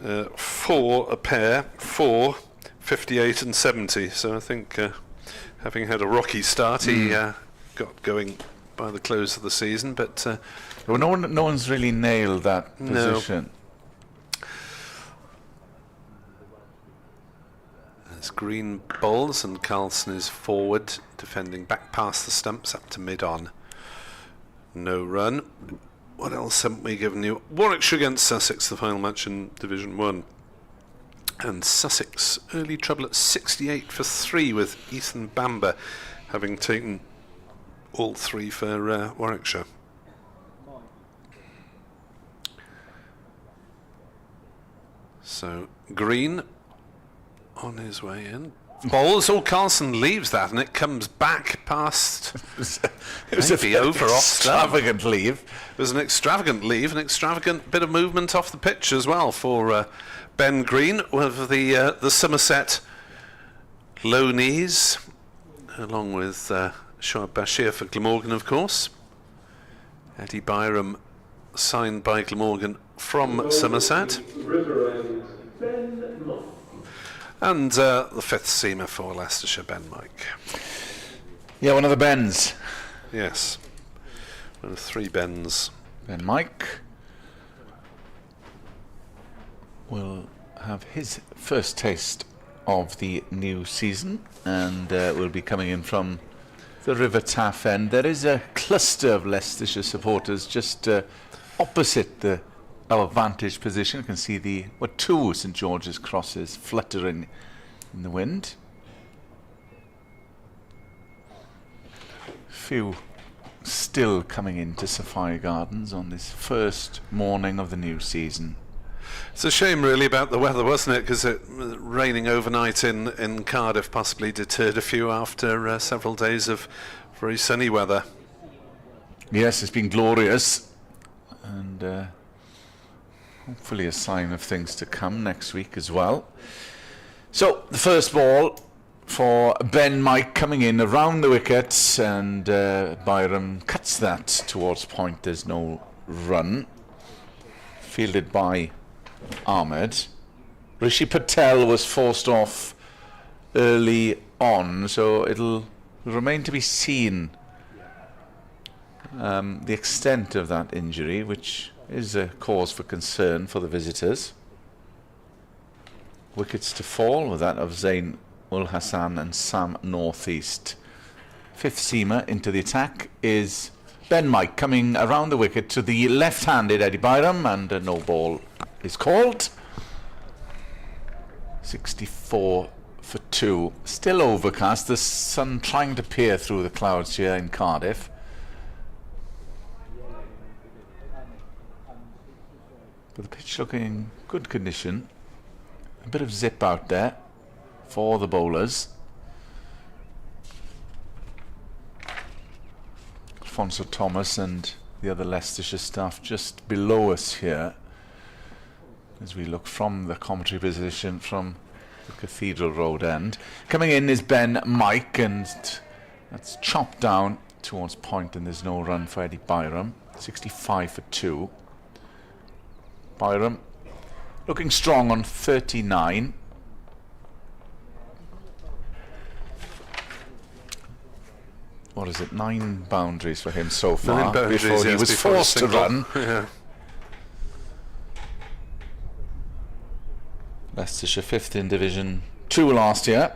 4 a pair, 4, 58 and 70. So I think having had a rocky start, he got going by the close of the season, but... well, no one's really nailed that position. No. As Green bowls and Carlson is forward, defending back past the stumps up to mid-on. No run. What else haven't we given you? Warwickshire against Sussex, the final match in Division 1. And Sussex, early trouble at 68 for 3 with Ethan Bamber having taken all 3 for Warwickshire. So Green on his way in, balls. All Carlson leaves that, and it comes back past. It was maybe over off extravagant leave. It was an extravagant leave, an extravagant bit of movement off the pitch as well for Ben Green with the Somerset low knees, along with Shoaib Bashir for Glamorgan, of course. Eddie Byram signed by Glamorgan from Somerset. And the fifth seamer for Leicestershire, Ben Mike. Yeah, one of the Bens. Yes. One of three Bens. Ben Mike will have his first taste of the new season, and will be coming in from the River Taff end. There is a cluster of Leicestershire supporters just opposite our vantage position. You can see two St George's crosses fluttering in the wind. Few still coming into Sophia Gardens on this first morning of the new season. It's a shame really about the weather, wasn't it? Because it raining overnight in Cardiff possibly deterred a few after several days of very sunny weather. Yes, it's been glorious, and hopefully a sign of things to come next week as well. So the first ball for Ben Mike coming in around the wickets, and Byram cuts that towards point. There's no run. Fielded by Ahmed. Rishi Patel was forced off early on, so it'll remain to be seen the extent of that injury, which is a cause for concern for the visitors. Wickets to fall with that of Zain Ul Hassan and Sam Northeast. Fifth seamer into the attack is Ben Mike, coming around the wicket to the left-handed Eddie Byram, and no ball is called. 64 for 2. Still overcast, the sun trying to peer through the clouds here in Cardiff. But the pitch looking in good condition. A bit of zip out there for the bowlers. Alfonso Thomas and the other Leicestershire staff just below us here as we look from the commentary position from the Cathedral Road end. Coming in is Ben Mike, and that's chopped down towards point, and there's no run for Eddie Byram. 65 for 2. Byram looking strong on 39. What is it? 9 boundaries for him so far before he was forced to run. Yeah. Leicestershire 5th in Division 2 last year.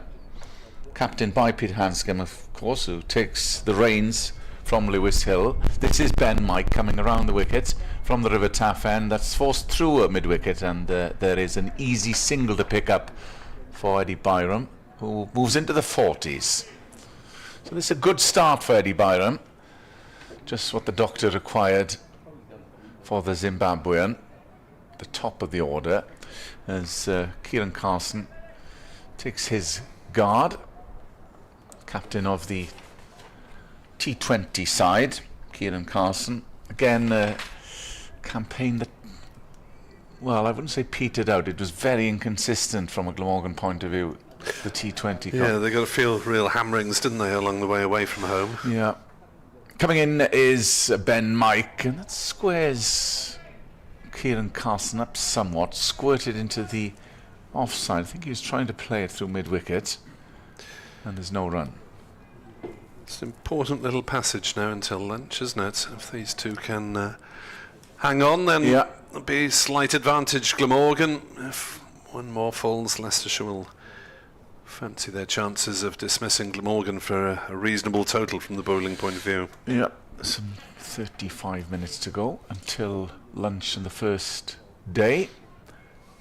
Captain by Pete Hanscom, of course, who takes the reins from Lewis Hill. This is Ben Mike coming around the wicket from the River Taff end. That's forced through a mid-wicket, and there is an easy single to pick up for Eddie Byram, who moves into the 40s. So this is a good start for Eddie Byram. Just what the doctor required for the Zimbabwean. The top of the order, as Kieran Carson takes his guard. Captain of the T20 side, Kieran Carson. Again, a campaign that, well, I wouldn't say petered out. It was very inconsistent from a Glamorgan point of view, the T20. Yeah, they got a few real hammerings, didn't they, along the way away from home? Yeah. Coming in is Ben Mike, and that squares Kieran Carson up somewhat, squirted into the offside. I think he was trying to play it through mid-wicket, and there's no run. It's an important little passage now until lunch, isn't it? If these two can hang on, then there'll be slight advantage Glamorgan. If one more falls, Leicestershire will fancy their chances of dismissing Glamorgan for a reasonable total from the bowling point of view. Yeah, some 35 minutes to go until lunch on the first day.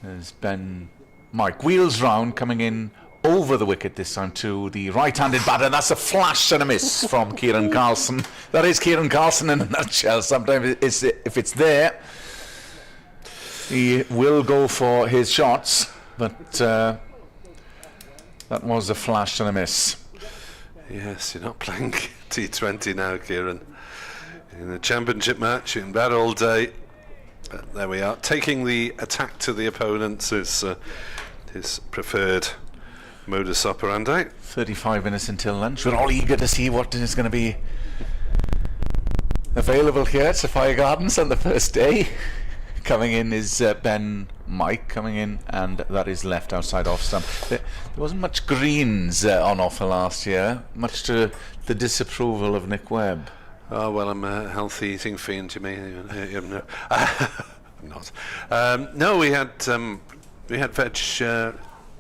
There's Ben Mike wheels round, coming in over the wicket this time to the right-handed batter. That's a flash and a miss from Kieran Carlson. That is Kieran Carlson in a nutshell. Sometimes if it's there, he will go for his shots, but That was a flash and a miss. Yes, you're not playing T20 now, Kieran. In a championship match, you're in bed all day. But there we are. Taking the attack to the opponents is his preferred modus operandi. 35 minutes until lunch. We're all eager to see what is going to be available here at Sapphire Gardens on the first day. Coming in is Ben Mike coming in, and that is left outside off stump. There wasn't much greens on offer last year, much to the disapproval of Nick Webb. Oh, well, I'm a healthy eating fiend, you mean? No. I'm not. No, we had veg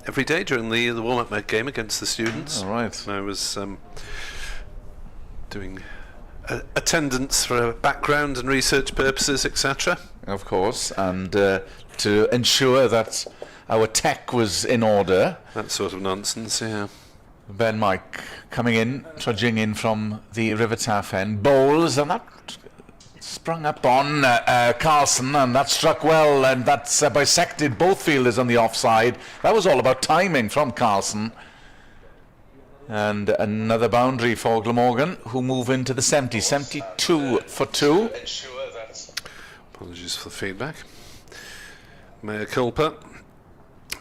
every day during the warm-up game against the students. All right. I was doing attendance for background and research purposes, etc. Of course, and to ensure that our tech was in order. That sort of nonsense, yeah. Ben Mike coming in, trudging in from the River Taff end, bowls, and that sprung up on Carlson, and that struck well, and that's bisected both fielders on the offside. That was all about timing from Carlson. And another boundary for Glamorgan, who move into the 70, 72 for 2. Apologies for the feedback. Mea culpa.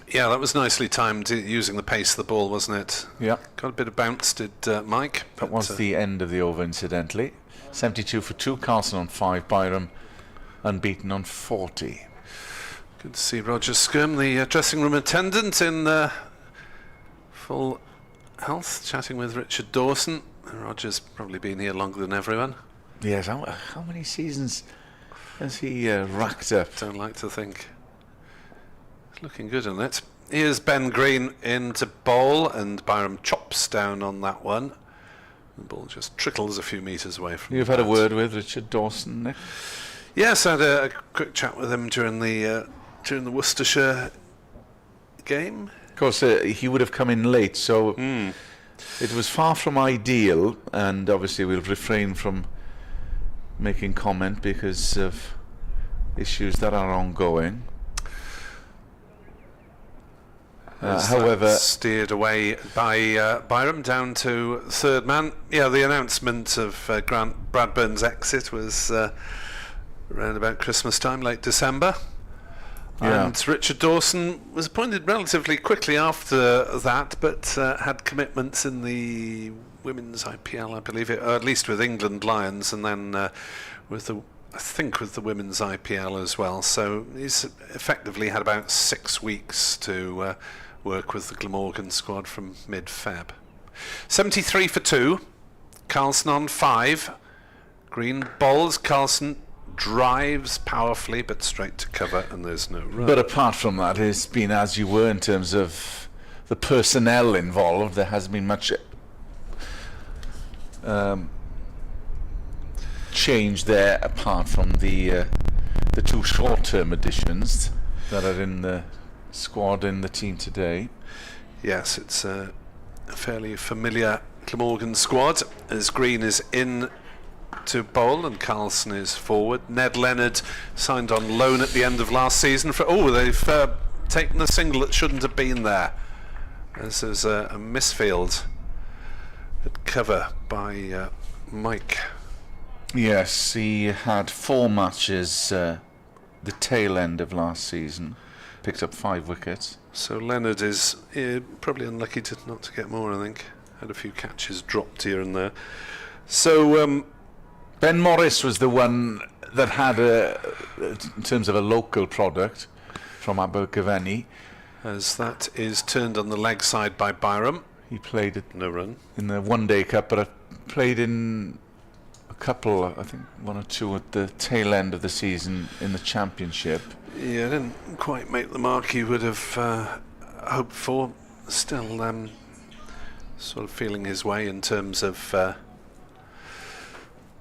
Yeah, that was nicely timed, using the pace of the ball, wasn't it? Yeah. Got a bit of bounce, did Mike. That was the end of the over, incidentally. 72 for 2, Carlson on 5, Byram unbeaten on 40. Good to see Roger Skirm, the dressing room attendant, in full health, chatting with Richard Dawson. Roger's probably been here longer than everyone. Yes, how many seasons has he racked up? Don't like to think. It's looking good, isn't it? Here's Ben Green into bowl, and Byram chops down on that one. The ball just trickles a few metres away from You've had a word with Richard Dawson, Nick? Yes, I had a quick chat with him during the Worcestershire game. Of course, he would have come in late, so it was far from ideal, and obviously we'll refrain from making comment because of issues that are ongoing. However, steered away by Byram down to third man. Yeah, the announcement of Grant Bradburn's exit was around about Christmas time, late December. Yeah. And Richard Dawson was appointed relatively quickly after that, but had commitments in the women's IPL, I believe, or at least with England Lions, and then with the women's IPL as well. So he's effectively had about 6 weeks to work with the Glamorgan squad from mid-Feb. 73 for 2, Carlson on 5. Green bowls, Carlson drives powerfully but straight to cover, and there's no run. but apart from that, it's been as you were in terms of the personnel involved. There hasn't been much change there, apart from the 2 short-term additions that are in the squad in the team today. Yes, it's a fairly familiar Glamorgan squad, as Green is in to bowl and Carlson is forward. Ned Leonard signed on loan at the end of last season for... Oh, they've taken a single that shouldn't have been there. This is a misfield at cover by Mike. Yes, he had 4 matches the tail end of last season, picked up 5 wickets. So Leonard is probably unlucky not to get more, I think. Had a few catches dropped here and there. So Ben Morris was the one that had, in terms of a local product, from Abergavenny. As that is turned on the leg side by Byram. He played it No run. in the one-day cup, but played in a couple, I think 1 or 2 at the tail end of the season in the championship. Yeah, didn't quite make the mark you would have hoped for. Still sort of feeling his way in terms of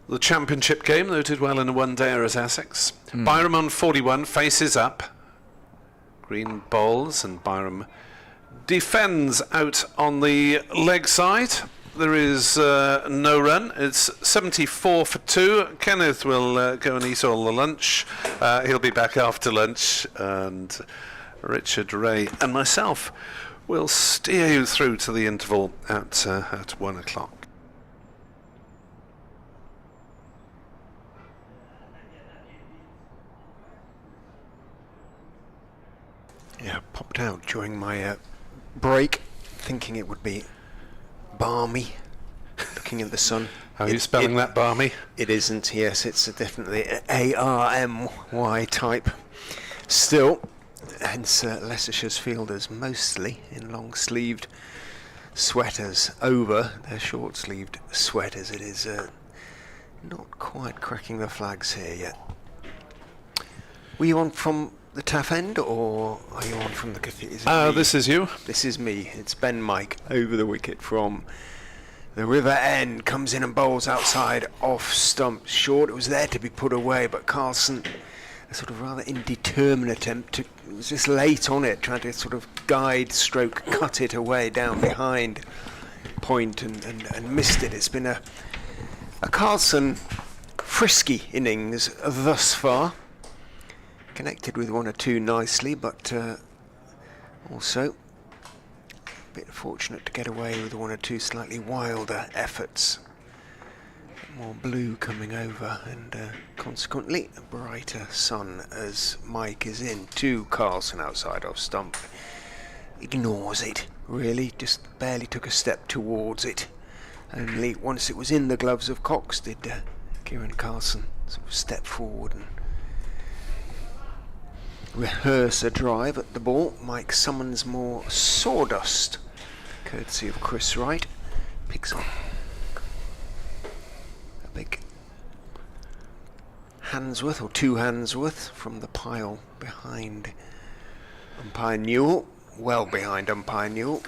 the championship game, though did well in a one-dayer at Essex. Byram on 41, faces up. Green bowls and Byram defends out on the leg side. There is no run. It's 74 for 2. Kenneth will go and eat all the lunch. He'll be back after lunch, and Richard, Ray and myself We'll steer you through to the interval at 1 o'clock. Yeah, popped out during my break, thinking it would be balmy, looking at the sun. How are you spelling that, balmy? It isn't, yes, it's definitely A-R-M-Y type. Still, hence Leicestershire's fielders mostly in long-sleeved sweaters over their short-sleeved sweaters. It is not quite cracking the flags here yet. Were you on from the Taff End, or are you on from the cathedral? This is you. This is me. It's Ben Mike over the wicket from the River End. Comes in and bowls outside off stump short. It was there to be put away, but Carlson, a sort of rather indeterminate attempt to, was just late on it, trying to sort of guide stroke cut it away down behind point and missed it. It's been a Carlson frisky innings thus far. Connected with 1 or 2 nicely, but also a bit fortunate to get away with 1 or 2 slightly wilder efforts. More blue coming over, and consequently a brighter sun as Mike is in. To Carlson outside off stump. Ignores it, really, just barely took a step towards it. Only once it was in the gloves of Cox did Kieran Carlson sort of step forward and rehearse a drive at the ball. Mike summons more sawdust, courtesy of Chris Wright. Picks up a big handsworth, or 2 handsworth, from the pile behind umpire Newell, well behind umpire Newell,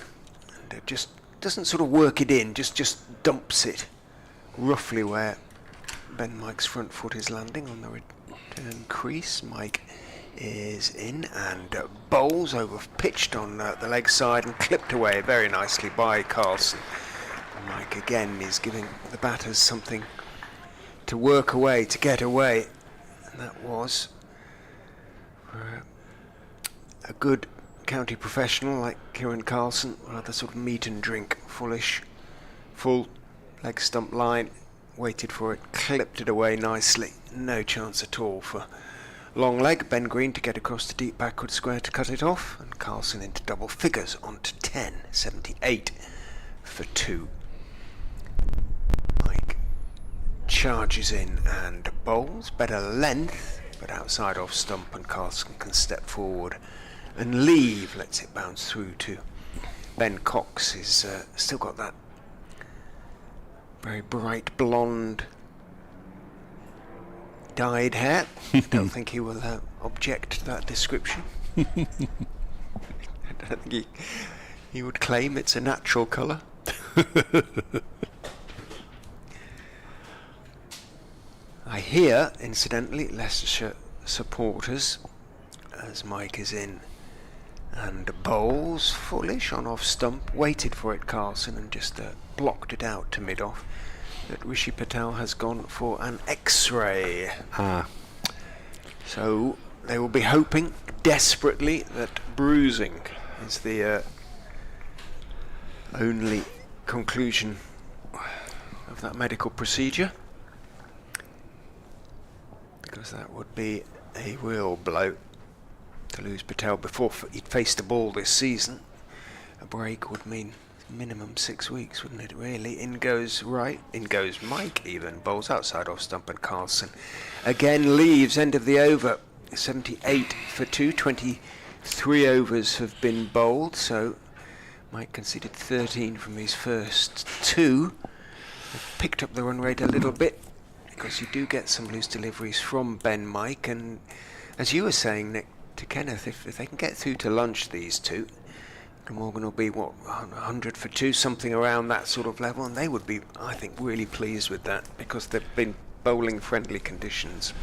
and it just doesn't sort of work it in, just dumps it roughly where Ben Mike's front foot is landing on the return crease. Mike is in and bowls over pitched on the leg side and clipped away very nicely by Carlson. Mike again is giving the batters something to work away, to get away, and that was for a good county professional like Kieran Carlson, rather sort of meat and drink, full leg stump line, waited for it, clipped it away nicely. No chance at all for long leg, Ben Green to get across the deep backward square to cut it off, and Carlson into double figures onto 10, 78 for 2. Mike charges in and bowls, better length, but outside off stump, and Carlson can step forward and leave, lets it bounce through to Ben Cox. He's still got that very bright blonde dyed hair. Don't think he will object to that description. I don't think he would claim it's a natural colour. I hear, incidentally, Leicestershire supporters, as Mike is in and bowls, foolish on off stump, waited for it Carlson and just blocked it out to mid-off, that Rishi Patel has gone for an X-ray. So they will be hoping desperately that bruising is the only conclusion of that medical procedure, because that would be a real blow to lose Patel before he'd faced a ball this season. A break would mean minimum 6 weeks, wouldn't it, really? In goes Wright, in goes Mike even, bowls outside off stump, and Carlson again leaves, end of the over, 78 for 2, 23 overs have been bowled, so Mike conceded 13 from his first 2. They've picked up the run rate a little bit, because you do get some loose deliveries from Ben Mike, and as you were saying, Nick, to Kenneth, if they can get through to lunch, these two, Glamorgan will be, 100 for 2, something around that sort of level, and they would be, I think, really pleased with that, because they've been bowling friendly conditions.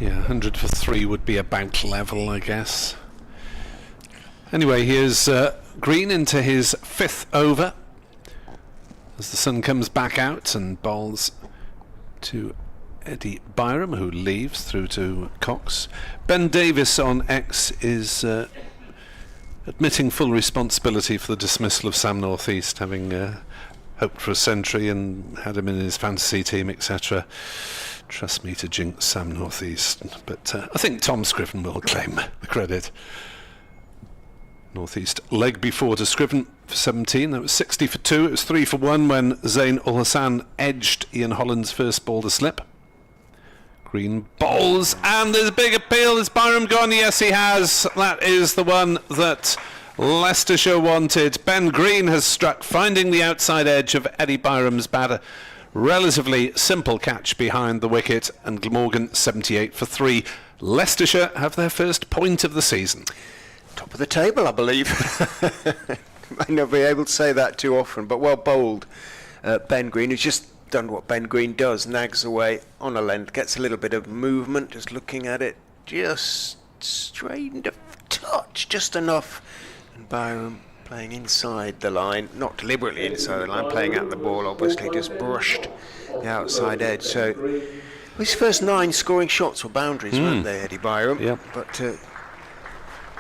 Yeah, 100 for 3 would be about level, I guess. Anyway, here's Green into his 5th over, as the sun comes back out and bowls to Eddie Byram, who leaves through to Cox. Ben Davis on X is admitting full responsibility for the dismissal of Sam North East, having hoped for a century and had him in his fantasy team, etc. Trust me to jinx Sam North East, but I think Tom Scriven will claim the credit. North East leg before to Scriven for 17. That was 60 for 2. It was 3 for 1 when Zain Ul Hassan edged Ian Holland's first ball to slip. Green bowls, and there's a big appeal. Has Byram gone? Yes, he has. That is the one that Leicestershire wanted. Ben Green has struck, finding the outside edge of Eddie Byram's batter. Relatively simple catch behind the wicket, and Glamorgan 78 for 3. Leicestershire have their first point of the season. Top of the table, I believe. Might not be able to say that too often, but well bowled. Ben Green, who's just done what Ben Green does, nags away on a length, gets a little bit of movement, just looking at it, just straightened a touch, just enough. And Byram playing inside the line, not deliberately inside the line, playing out the ball, obviously just brushed the outside edge. So his first 9 scoring shots were boundaries, weren't they, Eddie Byram? Yep. But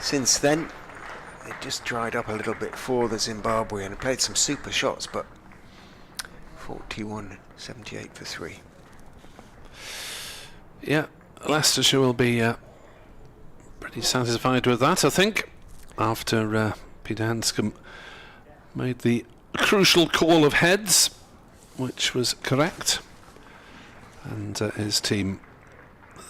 since then, it just dried up a little bit for the Zimbabwean. He played some super shots, but 41, 78 for 3. Yeah, Leicestershire will be pretty satisfied with that, I think, after Peter Hanscom made the crucial call of heads, which was correct, and his team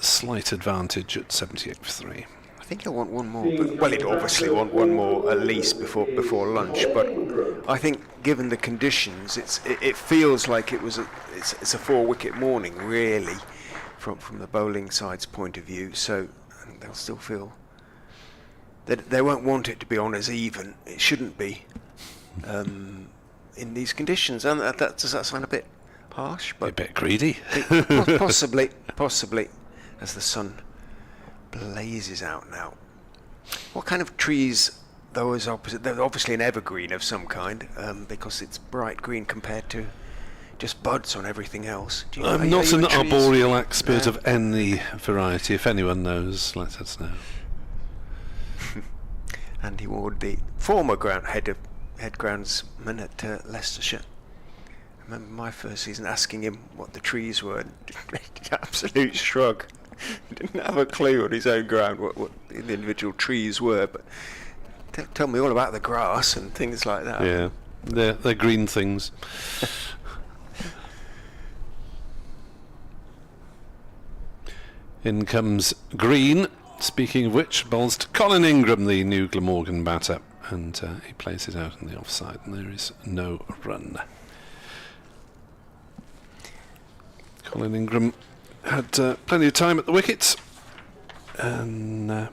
slight advantage at 78 for 3. I think he'll want one more, but, well, he'd obviously want one more at least before lunch. But I think, given the conditions, it feels like it's a 4-wicket morning, really, from the bowling side's point of view. So I think they'll still feel that they won't want it to be on as even. It shouldn't be in these conditions. And does that sound a bit harsh? But a bit greedy. possibly, as the sun blazes out now. What kind of trees, though, is opposite? They're obviously an evergreen of some kind, because it's bright green compared to just buds on everything else. I'm not an arboreal expert of any variety. If anyone knows, let us know. Andy Ward, the former head groundsman at Leicestershire. I remember my first season asking him what the trees were, and absolute shrug. He didn't have a clue on his own ground what the individual trees were, but tell me all about the grass and things like that. Yeah, they're green things. In comes Green, speaking of which, bowls to Colin Ingram, the new Glamorgan batter, and he plays it out in the offside, and there is no run. Colin Ingram had plenty of time at the wickets, and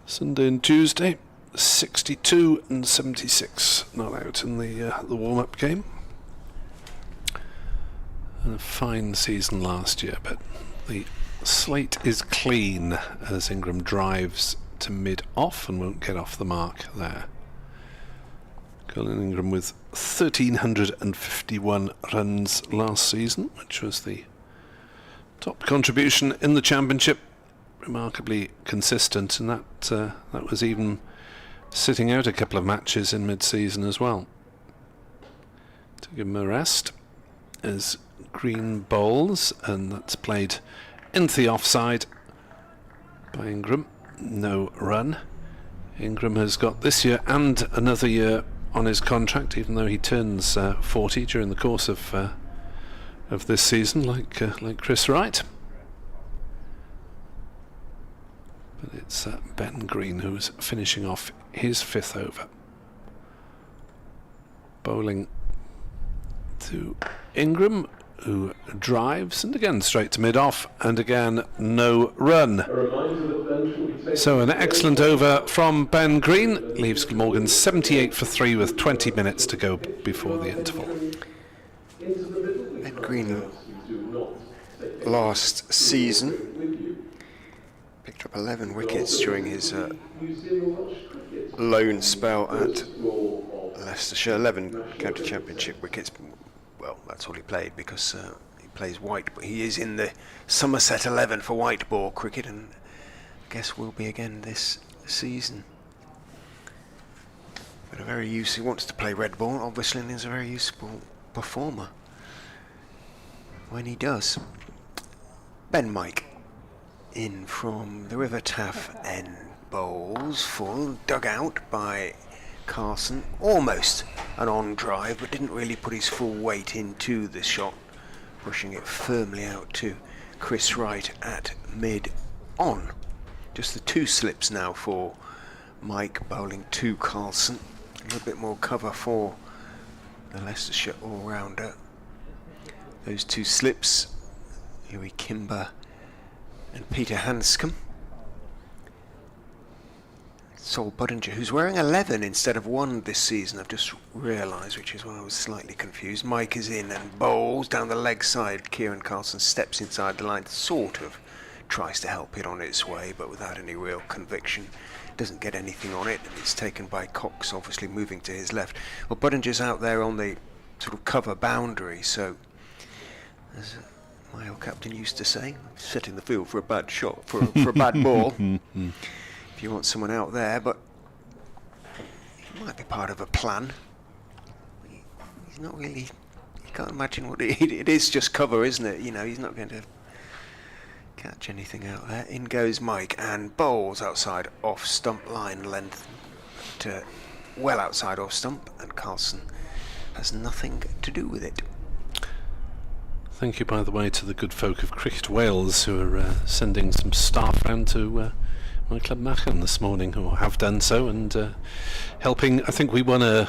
Sunday and Tuesday, 62 and 76 not out in the warm-up game. And a fine season last year, but the slate is clean as Ingram drives to mid-off and won't get off the mark there. Colin Ingram with 1,351 runs last season, which was the top contribution in the championship, remarkably consistent, and that was even sitting out a couple of matches in mid-season as well. To give him a rest as Green bowls, and that's played into the offside by Ingram. No run. Ingram has got this year and another year on his contract, even though he turns 40 during the course of this season, like Chris Wright. But it's Ben Green who's finishing off his 5th over. Bowling to Ingram, who drives, and again straight to mid-off, and again no run. So an excellent over from Ben Green leaves Glamorgan 78 for 3 with 20 minutes to go before the interval. Ben Green last season picked up 11 wickets during his loan spell at Leicestershire. 11 county championship wickets. Well, that's all he played, because he plays white, but he is in the Somerset 11 for white ball cricket, and I guess will be again this season. But he wants to play red ball, obviously, and is a very useful performer when he does. Ben Mike in from the River Taff end, bowls full, dug out by Carlson, almost an on drive, but didn't really put his full weight into the shot, pushing it firmly out to Chris Wright at mid on. Just the 2 slips now for Mike, bowling to Carlson. A little bit more cover for the Leicestershire all-rounder. Those 2 slips, Huey Kimber and Peter Hanscom. Sol Budinger, who's wearing 11 instead of 1 this season, I've just realised, which is why I was slightly confused. Mike is in and bowls down the leg side. Kieran Carlson steps inside the line, sort of tries to help it on its way, but without any real conviction. Doesn't get anything on it, and it's taken by Cox, obviously moving to his left. Well, Budinger's out there on the sort of cover boundary, so as my old captain used to say, setting the field for a bad shot, for a bad ball. If you want someone out there, but it might be part of a plan. He's not really, you can't imagine what it is, just cover, isn't it? You know, he's not going to catch anything out there. In goes Mike and bowls outside off stump, line length to well outside off stump, and Carlson has nothing to do with it. Thank you, by the way, to the good folk of Cricket Wales who are sending some staff round to my club Machan this morning, or have done so, and helping. I think we won a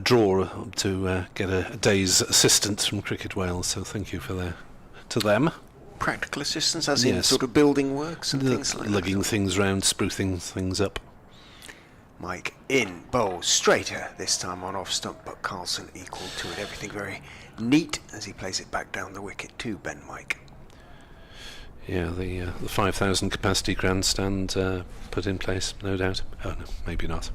draw to get a day's assistance from Cricket Wales, so thank you to them. Practical assistance, as in sort of building works and things like that. Lugging things round, sprucing things up. Mike in, bowls straighter, this time on off stump, but Carlson equal to it. Everything very neat as he plays it back down the wicket to Ben Mike. Yeah, the 5,000 capacity grandstand put in place, no doubt. Oh no, maybe not.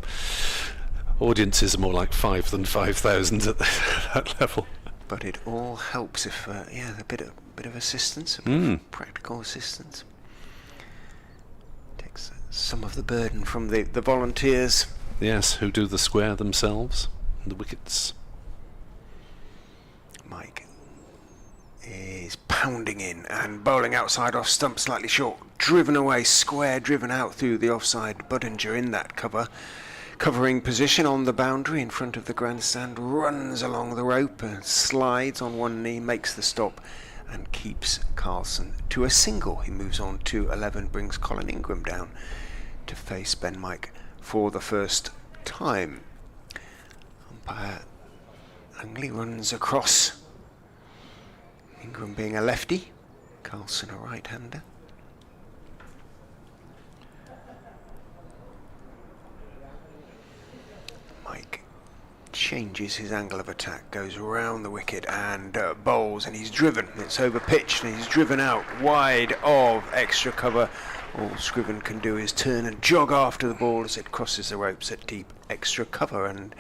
Audiences are more like 5 than 5,000 at that level. But it all helps if, a bit of assistance, a bit of practical assistance. Takes some of the burden from the volunteers. Yes, who do the square themselves, and the wickets. Mike is pounding in and bowling outside off stump, slightly short, driven away, square, driven out through the offside. Budinger in that covering position on the boundary in front of the grandstand, runs along the rope and slides on one knee, makes the stop and keeps Carlson to a single. He moves on to 11, brings Colin Ingram down to face Ben Mike for the first time. Umpire Langley runs across. Ingram being a lefty, Carlson a right-hander. Mike changes his angle of attack, goes around the wicket and bowls, and he's driven. It's over pitched and he's driven out wide of extra cover. All Scriven can do is turn and jog after the ball as it crosses the ropes at deep extra cover, and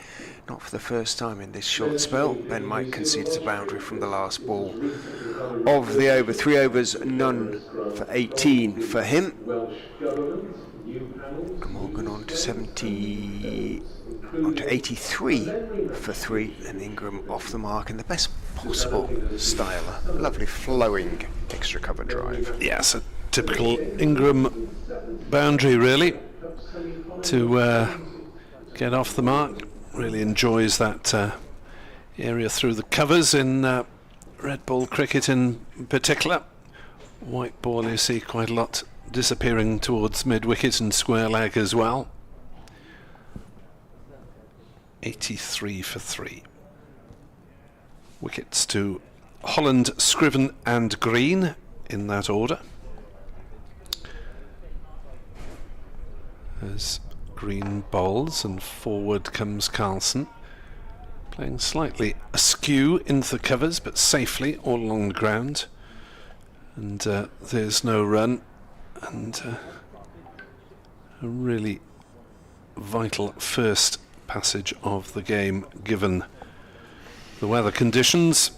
not for the first time in this short spell, Ben Mike concedes a boundary from the last ball of the over. 3 overs, none for 18 for him. Glamorgan on to 83 for 3, and Ingram off the mark in the best possible style. A lovely flowing extra cover drive. Yes, a typical Ingram boundary really, to get off the mark. Really enjoys that area through the covers in red ball cricket in particular. White ball you see quite a lot disappearing towards mid-wicket and square leg as well. 83 for 3. Wickets to Holland, Scriven and Green in that order. As Green bowls and forward comes Carlson, playing slightly askew into the covers but safely all along the ground, and there's no run, and a really vital first passage of the game given the weather conditions,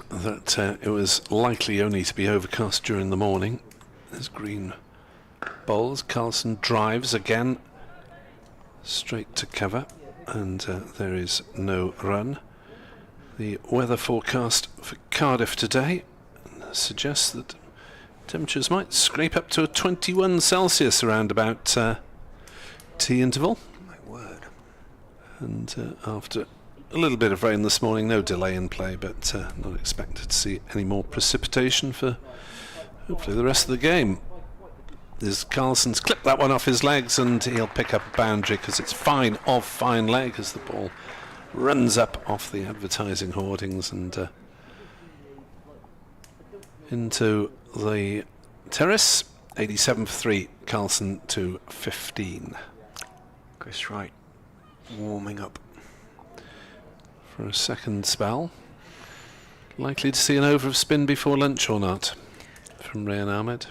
that it was likely only to be overcast during the morning, as Green bowls. Carlson drives again, straight to cover, and there is no run. The weather forecast for Cardiff today suggests that temperatures might scrape up to a 21 Celsius around about tea interval. My word. And after a little bit of rain this morning, no delay in play, but not expected to see any more precipitation for hopefully the rest of the game. There's Carlson's clipped that one off his legs, and he'll pick up a boundary because it's fine leg as the ball runs up off the advertising hoardings and into the terrace. 87 for 3, Carlson to 15. Chris Wright warming up For a second spell. Likely to see an over of spin before lunch or not from Rayan Ahmed?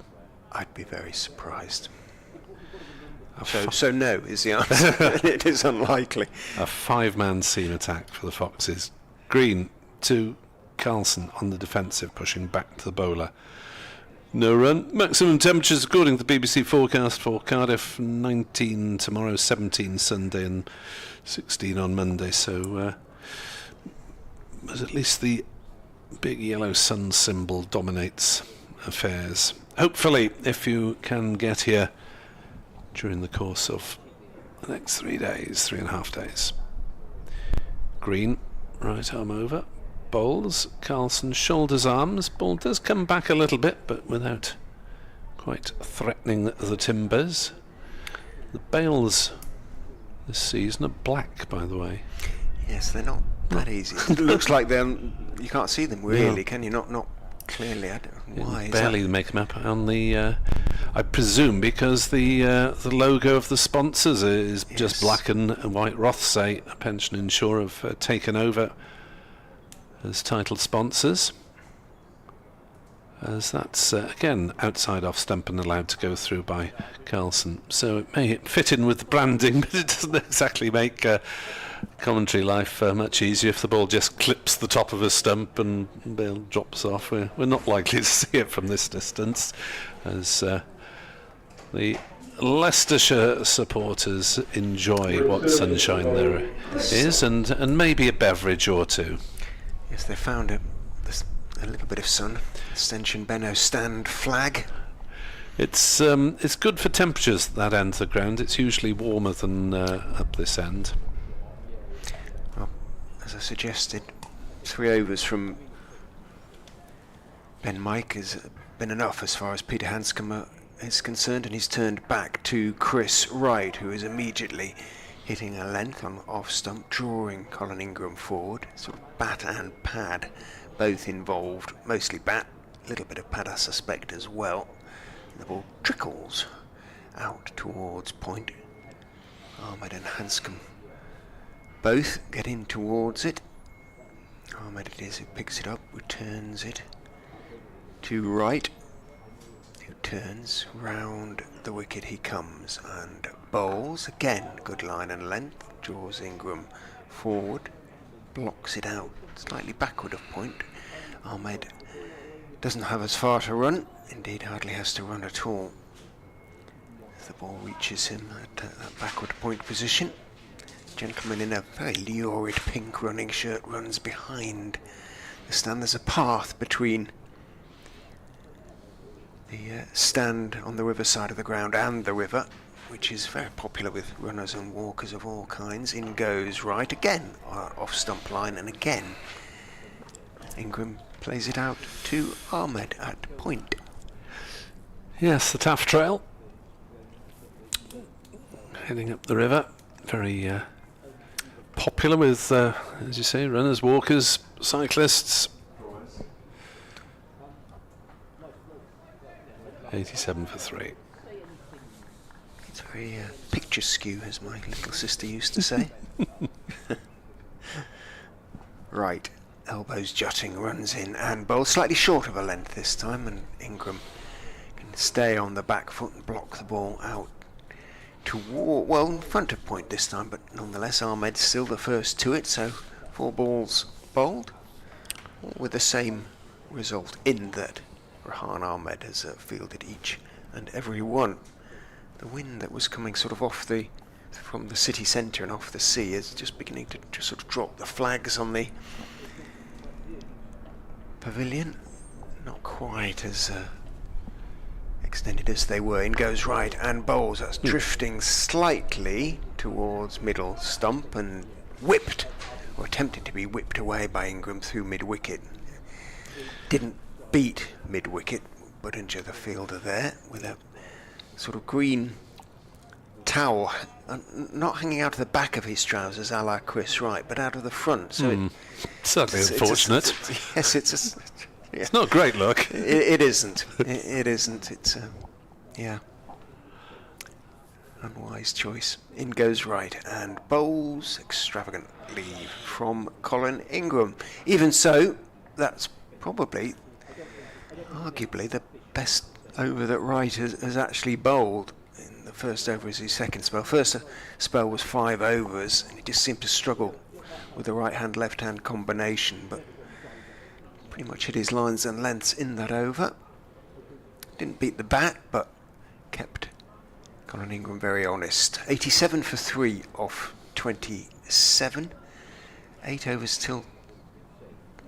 I'd be very surprised. So no is the answer. It is unlikely. A 5-man seam attack for the Foxes. Green to Carlson on the defensive, pushing back to the bowler. No run. Maximum temperatures according to the BBC forecast for Cardiff: 19 tomorrow, 17 Sunday and 16 on Monday. So but at least the big yellow sun symbol dominates affairs. Hopefully, if you can get here during the course of the next 3 days, 3.5 days. Green, right arm over, bowls. Carlson shoulders arms. Ball does come back a little bit, but without quite threatening the timbers. The bails this season are black, by the way. Yes, they're not that easy. It looks like you can't see them really, No. can you? Not clearly. I don't know why. Barely make them up on the. I presume because the logo of the sponsors is just Yes. black and white. Rothesay, a pension insurer, have taken over as title sponsors. As that's again outside off stump and allowed to go through by Carlson. So it may fit in with the branding, but it doesn't exactly make commentary life much easier if the ball just clips the top of a stump and Bale drops off. We're not likely to see it from this distance, as the Leicestershire supporters enjoy what sunshine there is, and maybe a beverage or two. Yes, they found a little bit of sun. Stention Benno stand flag. It's good for temperatures at that end of the ground. It's usually warmer than up this end. Well, as I suggested, 3 overs from Ben Mike has been enough as far as Peter Hanscom is concerned, and he's turned back to Chris Wright, who is immediately hitting a length on off stump, drawing Colin Ingram forward. Sort of bat and pad both involved, mostly bat, a little bit of pad I suspect as well. The ball trickles out towards point. Ahmed and Hanscom both get in towards it. Ahmed it is who picks it up, returns it to Wright, who turns round the wicket he comes and bowls. Again, good line and length, draws Ingram forward, blocks it out slightly backward of point. Ahmed doesn't have as far to run, indeed hardly has to run at all. The ball reaches him at that backward point position. Gentleman in a very lurid pink running shirt runs behind the stand. There's a path between the stand on the river side of the ground and the river, which is very popular with runners and walkers of all kinds. In goes Wright again, off stump line, and again Ingram plays it out to Ahmed at point. Yes, the Taff Trail, heading up the river, very popular with, as you say, runners, walkers, cyclists. 87 for 3. It's very picture skew, as my little sister used to say. Right, elbows jutting, runs in and bowls slightly short of a length this time, and Ingram can stay on the back foot and block the ball out toward, well, in front of point this time, but nonetheless Ahmed's still the first to it, so 4 balls bowled, all with the same result in that Rahan Ahmed has fielded each and every one. the wind that was coming sort of from the city centre and off the sea is just beginning to just sort of drop the flags on the pavilion. Not quite as extended as they were. In goes right and bowls. That's drifting slightly towards middle stump and whipped, or attempted to be whipped away by Ingram through mid-wicket. Didn't beat mid-wicket. Budinger, the fielder there, with a sort of green towel, not hanging out of the back of his trousers a la Chris Wright, but out of the front. So Certainly unfortunate. Yes, It's not a great look. It isn't. It isn't. It's unwise choice. In goes right and bowls extravagant leave from Colin Ingram. Even so, that's probably, arguably, the best over that Wright has actually bowled. In the first over is his second spell. First spell was 5 overs, and he just seemed to struggle with the right-hand, left-hand combination, but pretty much hit his lines and lengths in that over. Didn't beat the bat, but kept Colin Ingram very honest. 87 for 3 off 27. 8 overs till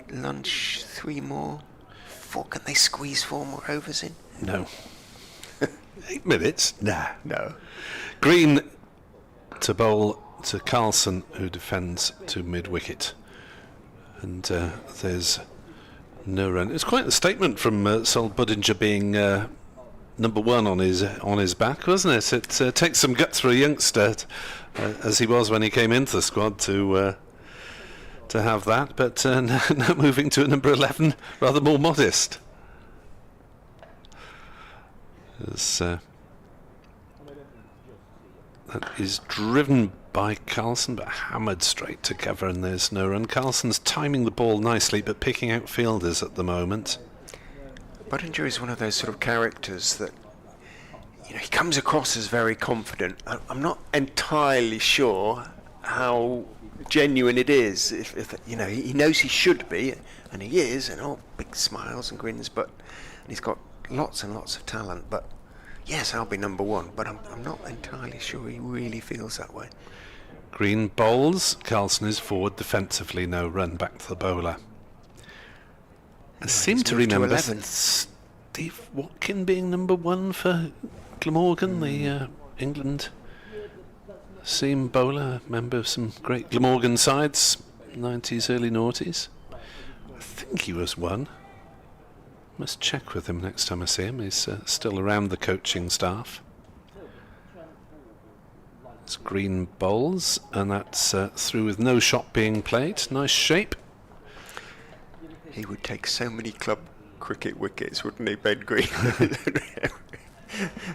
lunch. 3 more. 4. Can they squeeze 4 more overs in? No. 8 minutes? Nah. No. Green to bowl to Carlson, who defends to mid-wicket. And there's no run. It's quite a statement from Sol Budinger being number 1 on his back, wasn't it? It takes some guts for a youngster, as he was when he came into the squad, to have that. But now moving to a number 11, rather more modest. That is driven by Carlson, but hammered straight to cover, and there's no run. Carlson's timing the ball nicely, but picking out fielders at the moment. Budinger is one of those sort of characters that, he comes across as very confident. I'm not entirely sure how genuine it is. If he knows he should be, and he is, and all big smiles and grins, and he's got lots and lots of talent. But yes, I'll be number 1, but I'm not entirely sure he really feels that way. Green bowls. Carlson is forward defensively, no run, back to the bowler. I seem to remember Steve Watkin being number 1 for Glamorgan, the England seam bowler, member of some great Glamorgan sides, 90s, early noughties. I think he was 1. Must check with him next time I see him. He's still around the coaching staff. It's Green bowls, and that's through with no shot being played. Nice shape. He would take so many club cricket wickets, wouldn't he, Ben Green?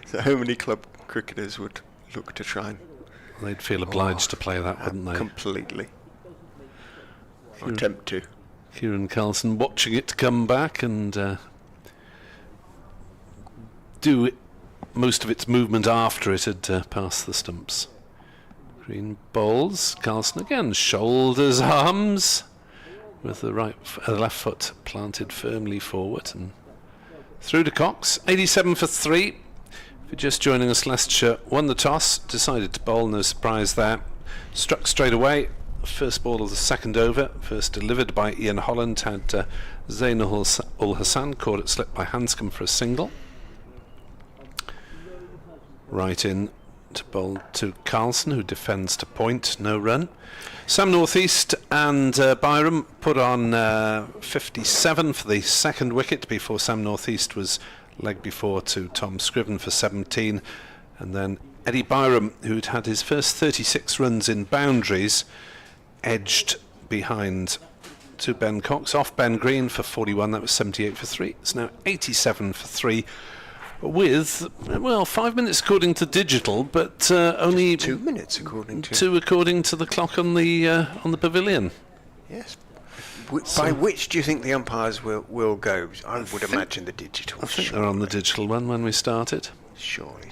So many club cricketers would look to try and... They'd feel obliged to play that, wouldn't they? Completely. Or attempt to. Kieran Carlson watching it come back and do most of its movement after it had passed the stumps. Green bowls. Carlson again, shoulders, arms, with the left foot planted firmly forward and through to Cox. 87 for 3. If you're just joining us, Leicestershire won the toss, decided to bowl, no surprise there. Struck straight away. First ball of the second over, first delivered by Ian Holland, had Zain ul Hassan caught it slip by Hanscom for a single. Right in to bowl to Carlson, who defends to point, no run. Sam Northeast and Byram put on 57 for the second wicket before Sam Northeast was leg before to Tom Scriven for 17, and then Eddie Byram, who'd had his first 36 runs in boundaries, edged behind to Ben Cox, off Ben Green for 41. That was 78 for 3. It's now 87 for 3 with, 5 minutes according to digital, but only 2 minutes according to... 2 according to the clock on the pavilion. Yes. By which do you think the umpires will go? I would imagine the digital. I think they're on the digital one when we started. Surely.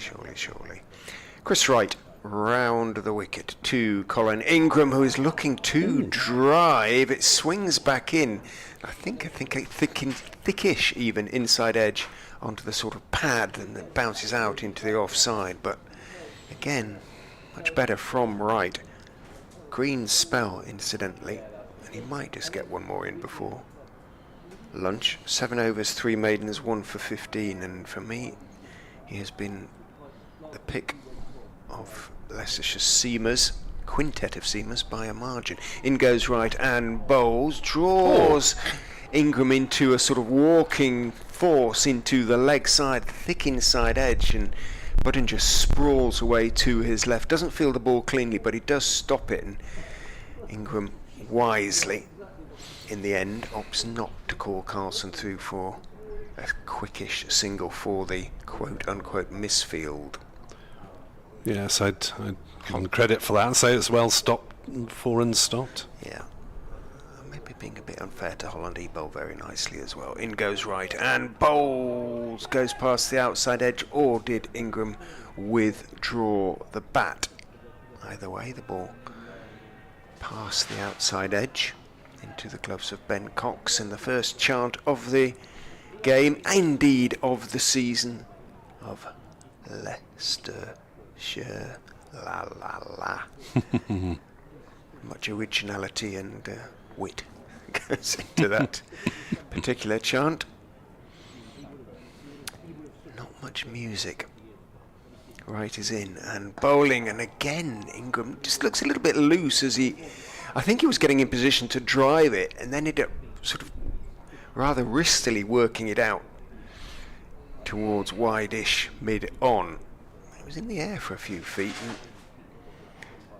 Chris Wright round the wicket to Colin Ingram, who is looking to drive. It swings back in. I think thickish even inside edge onto the sort of pad, and then bounces out into the offside. But Again, much better from Wright. Green spell, incidentally, and he might just get one more in before lunch. 7 overs, 3 maidens, 1 for 15, and for me, he has been the pick of Leicestershire seamers, quintet of seamers by a margin. In goes Wright and bowls, draws Ingram into a sort of walking force into the leg side, thick inside edge, and Budden just sprawls away to his left. Doesn't feel the ball cleanly, but he does stop it, and Ingram wisely, in the end, opts not to call Carlson through for a quickish single for the quote-unquote misfield. Yes, I'd give him credit for that and say it's well stopped, 4 runs stopped. Yeah. Maybe being a bit unfair to Holland. He bowled very nicely as well. In goes Wright and bowls, goes past the outside edge, or did Ingram withdraw the bat? Either way, the ball past the outside edge into the gloves of Ben Cox, and the first chant of the game, indeed of the season, of Leicestershire. La la la. Much originality and wit goes into that particular chant. Not much music. Wright is in and bowling, and again Ingram just looks a little bit loose as I think he was getting in position to drive it, and then ended up sort of rather wristily working it out towards wide-ish mid-on. It was in the air for a few feet, and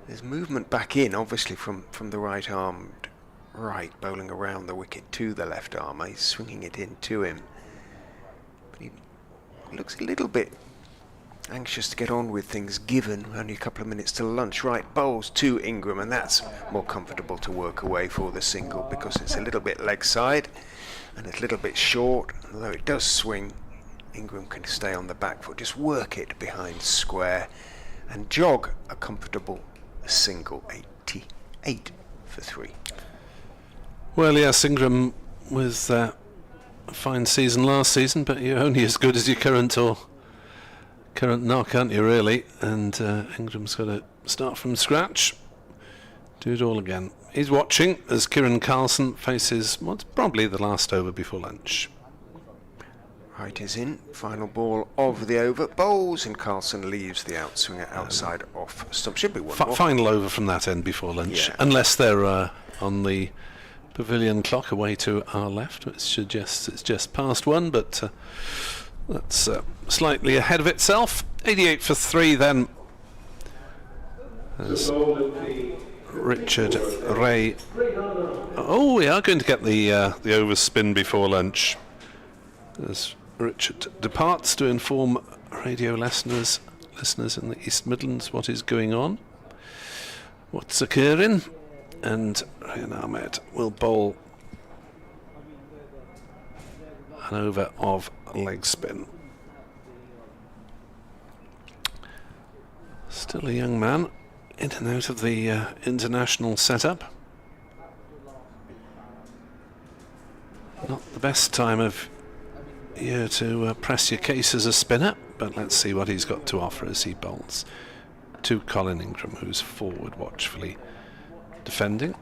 there's movement back in, obviously, from the right-armed Wright, bowling around the wicket to the left armour. He's swinging it in to him. But he looks a little bit anxious to get on with things, given only a couple of minutes till lunch. Wright bowls to Ingram, and that's more comfortable to work away for the single, because it's a little bit leg side and it's a little bit short. Although it does swing, Ingram can stay on the back foot, just work it behind square and jog a comfortable single. 88 for 3. Well, yes, Ingram with a fine season last season, but you're only as good as your current knock, aren't you, really? And Ingram's got to start from scratch, do it all again. He's watching as Kieran Carlson faces what's probably the last over before lunch. Wright is in, final ball of the over, bowls, and Carlson leaves the outswinger outside off stump. Should be one more. Final over from that end before lunch, Yeah. unless they're on the pavilion clock away to our left, which suggests it's just past 1, but that's slightly ahead of itself. 88 for 3 then, as Richard Ray. Oh, we are going to get the over spin before lunch, as Richard departs to inform radio listeners in the East Midlands what is going on, what's occurring. And Ryan Ahmed will bowl an over of leg spin. Still a young man, in and out of the international setup. Not the best time of year to press your case as a spinner, but let's see what he's got to offer as he bowls to Colin Ingram, who's forward watchfully defending,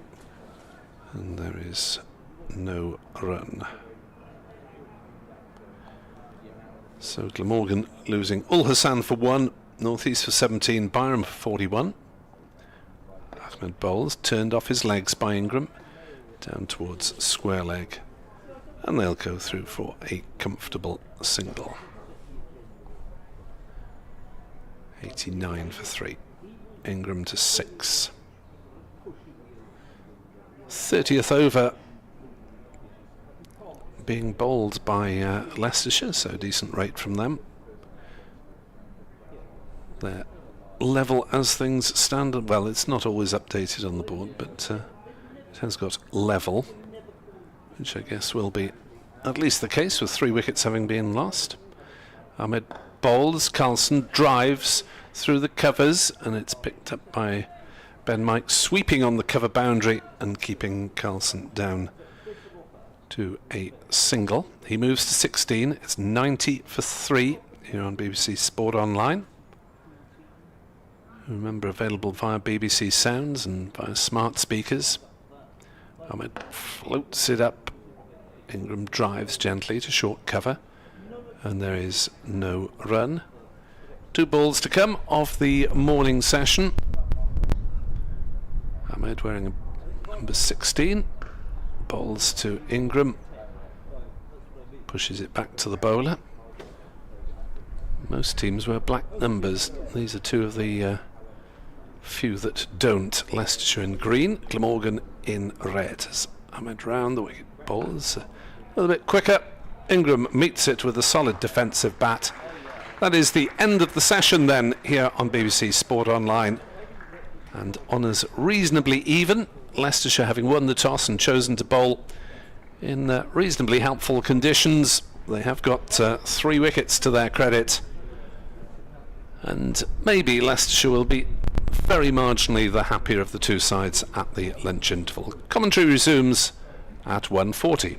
and there is no run. So Glamorgan losing Ul Hassan for 1, North East for 17, Byram for 41. Ahmed bowls, turned off his legs by Ingram, down towards square leg, and they'll go through for a comfortable single. 89 for 3, Ingram to 6. 30th over being bowled by Leicestershire, so decent rate from them. They're level as things stand. Well, it's not always updated on the board, but it has got level, which I guess will be at least the case with 3 wickets having been lost. Ahmed bowls, Carlson drives through the covers, and it's picked up by Ben Mike, sweeping on the cover boundary and keeping Carlson down to a single. He moves to 16. It's 90 for 3 here on BBC Sport Online. Remember, available via BBC Sounds and via smart speakers. Ahmed floats it up. Ingram drives gently to short cover, and there is no run. 2 balls to come off the morning session. Ahmed wearing a number 16. Bowls to Ingram. Pushes it back to the bowler. Most teams wear black numbers. These are 2 of the few that don't. Leicestershire in green, Glamorgan in red. As Ahmed round the wicket, bowls a little bit quicker. Ingram meets it with a solid defensive bat. That is the end of the session then here on BBC Sport Online. And honours reasonably even. Leicestershire having won the toss and chosen to bowl in reasonably helpful conditions. They have got 3 wickets to their credit. And maybe Leicestershire will be very marginally the happier of the 2 sides at the lunch interval. Commentary resumes at 1:40.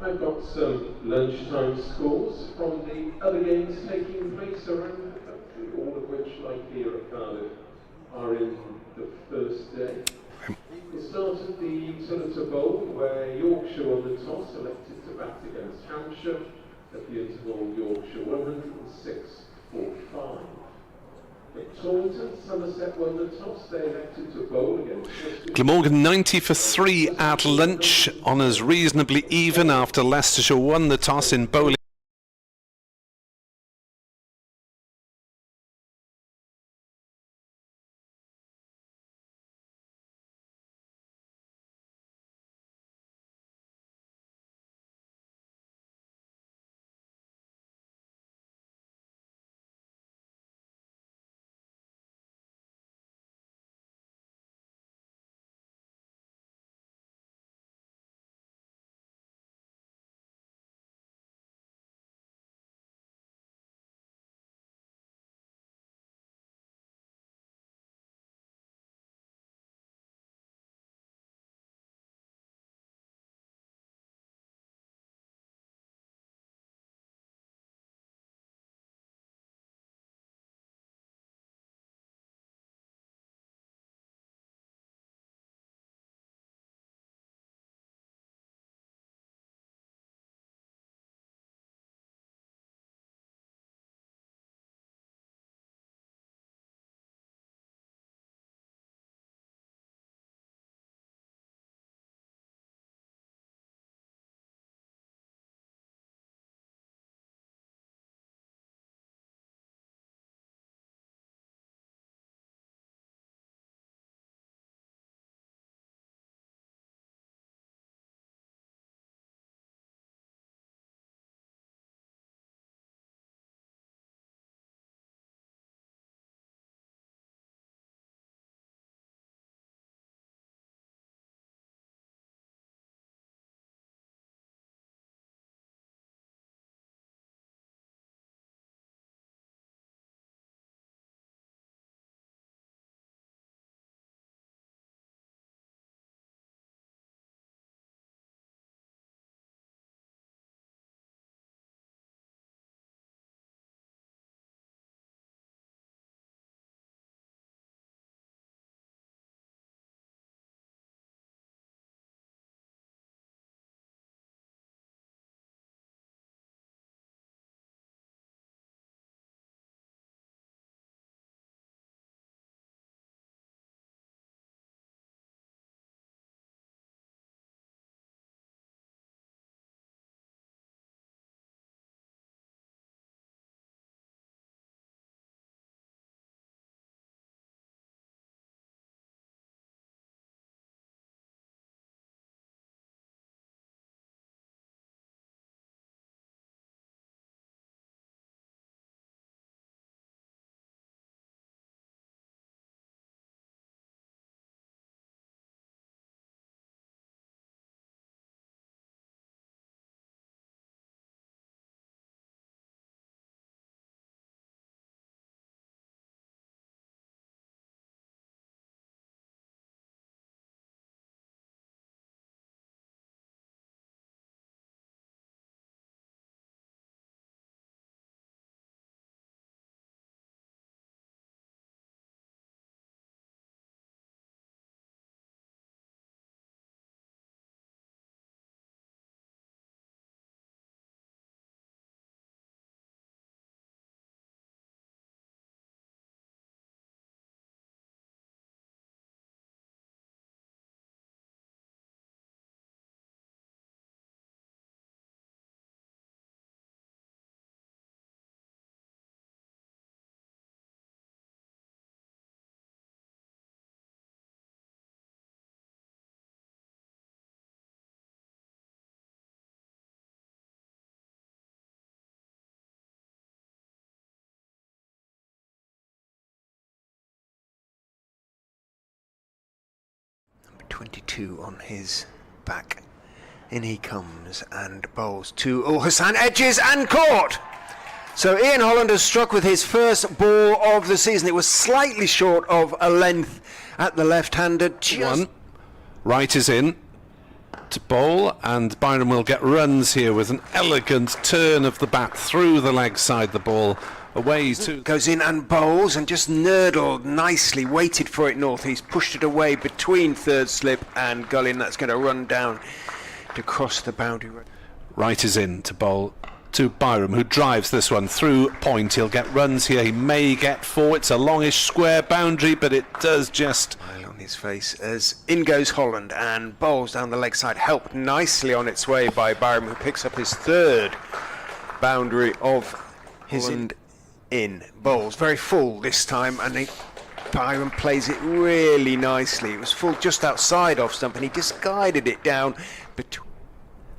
I've got some lunchtime scores from the other games taking place around the country, all of which, like here at Cardiff, are in the first day. It started the Utilita Bowl, where Yorkshire won the toss, elected to bat against Hampshire. At the interval, Yorkshire 106 for 5. At Taunton, Somerset won the toss. They elected to bowl against Worcester. Glamorgan 90 for 3 at lunch. Honours reasonably even after Leicestershire won the toss in bowling. 22 on his back. In he comes and bowls to Hassan, edges and caught. So Ian Holland has struck with his first ball of the season. It was slightly short of a length at the left-hander. One. Right is in to bowl, and Byram will get runs here with an elegant turn of the bat through the leg side. The ball away to goes in and bowls and just nurdled nicely, waited for it northeast, pushed it away between third slip and gully, and that's going to run down to cross the boundary. Right is in to bowl to Byram, who drives this one through point. He'll get runs here. He may get four. It's a longish square boundary, but it does just on his face as in goes Holland and bowls down the leg side, helped nicely on its way by Byram, who picks up his third boundary of his in bowls very full this time, and Byram plays it really nicely. It was full just outside off stump, and he just guided it down between.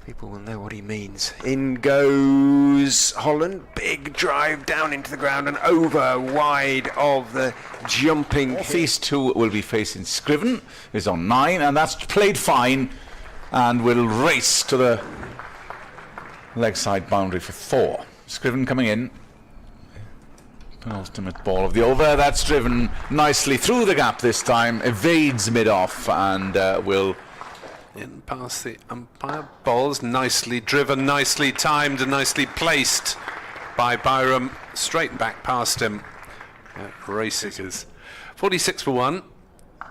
People will know what he means. In goes Holland, big drive down into the ground and over wide of the jumping. These two will be facing Scriven, is on 9, and that's played fine, and will race to the leg side boundary for 4. Scriven coming in. Penultimate ball of the over. That's driven nicely through the gap this time, evades mid-off, and will in past the umpire. Balls nicely driven, nicely timed and nicely placed by Byram, straight back past him. Racing is 46 for 1.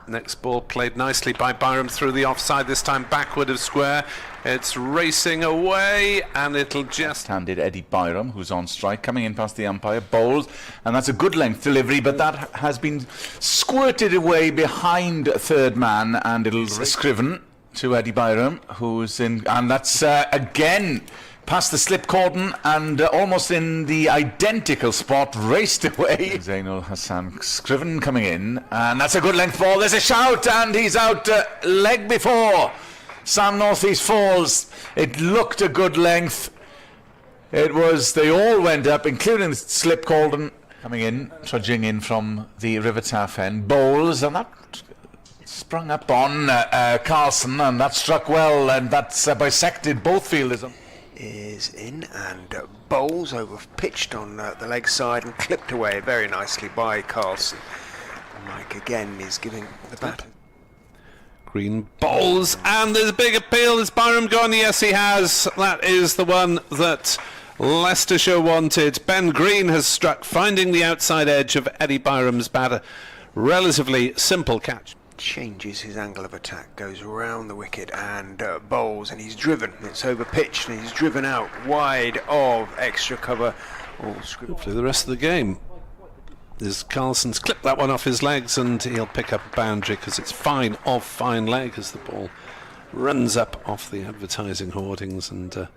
Next ball played nicely by Byram through the offside, this time backward of square. It's racing away, and it'll just handed Eddie Byram, who's on strike, coming in past the umpire, bowls, and that's a good length delivery, but that has been squirted away behind third man, and it'll Scriven to Eddie Byram, who's in, and that's again past the slip cordon and almost in the identical spot, raced away. Zainul Hassan Scriven coming in, and that's a good length ball. There's a shout, and he's out leg before Sam Northeast falls. It looked a good length. It was, they all went up, including the slip cordon. Coming in, trudging in from the River Taff end, bowls, and that sprung up on Carlson, and that struck well, and that's bisected both fielders. Is in and bowls over pitched on the leg side and clipped away very nicely by Carlson. Mike again is giving the bat. Green bowls, and there's a big appeal. Has Byram gone? Yes, he has. That is the one that Leicestershire wanted. Ben Green has struck, finding the outside edge of Eddie Byram's bat. A relatively simple catch. Changes his angle of attack, goes round the wicket and bowls, and he's driven. It's over pitch and he's driven out wide of extra cover. Hopefully the rest of the game is Carlson's clipped that one off his legs, and he'll pick up a boundary because it's fine off fine leg as the ball runs up off the advertising hoardings, and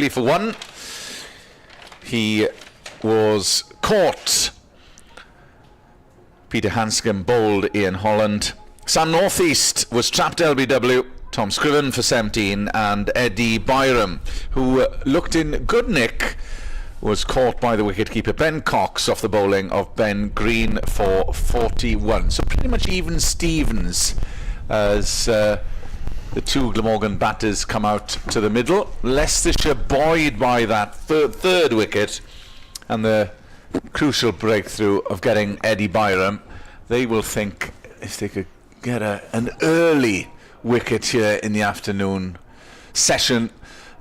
simply for one. He was caught. Peter Hanscom bowled Ian Holland. Sam Northeast was trapped LBW. Tom Scriven for 17, and Eddie Byram, who looked in good nick, was caught by the wicketkeeper Ben Cox off the bowling of Ben Green for 41. So pretty much even Stevens as the two Glamorgan batters come out to the middle. Leicestershire buoyed by that third wicket and the crucial breakthrough of getting Eddie Byram. They will think if they could get an early wicket here in the afternoon session,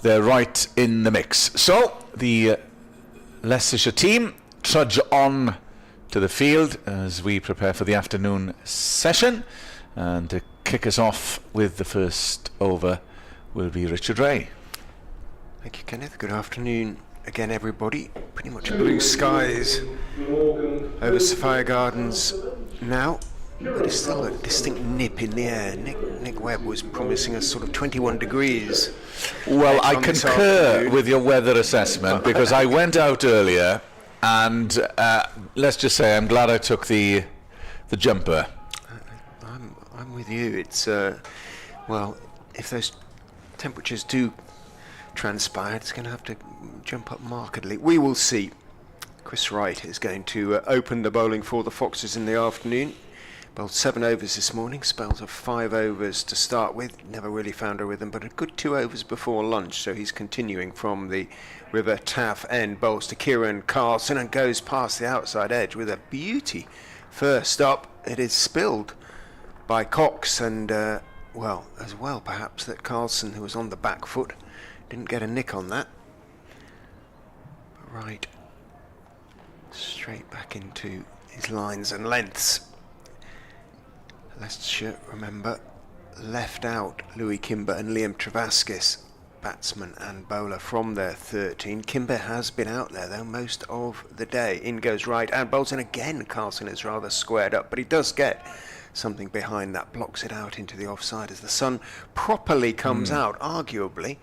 they're right in the mix. So the Leicestershire team trudge on to the field as we prepare for the afternoon session, and to kick us off with the first over will be Richard Ray. Thank you, Kenneth. Good afternoon again, everybody. Pretty much blue skies over Sophia Gardens now, but it's still a distinct nip in the air. Nick Webb was promising us sort of 21 degrees. Well, I concur with your weather assessment, because I went out earlier and let's just say I'm glad I took the jumper. I'm with you. It's well, if those temperatures do transpire, it's going to have to jump up markedly. We will see. Chris Wright is going to open the bowling for the Foxes in the afternoon. Bowled 7 overs this morning, spells of 5 overs to start with. Never really found a rhythm, but a good 2 overs before lunch, so he's continuing from the River Taff end. Bowls to Kieran Carlson and goes past the outside edge with a beauty. First up, it is spilled by Cox, and well, as well perhaps that Carlson, who was on the back foot, didn't get a nick on that. But right, straight back into his lines and lengths. Leicestershire, remember, left out Louis Kimber and Liam Travaskis, batsman and bowler, from their 13. Kimber has been out there though most of the day. In goes Wright and bowls in again. Carlson is rather squared up, but he does get something behind that, blocks it out into the offside as the sun properly comes out, arguably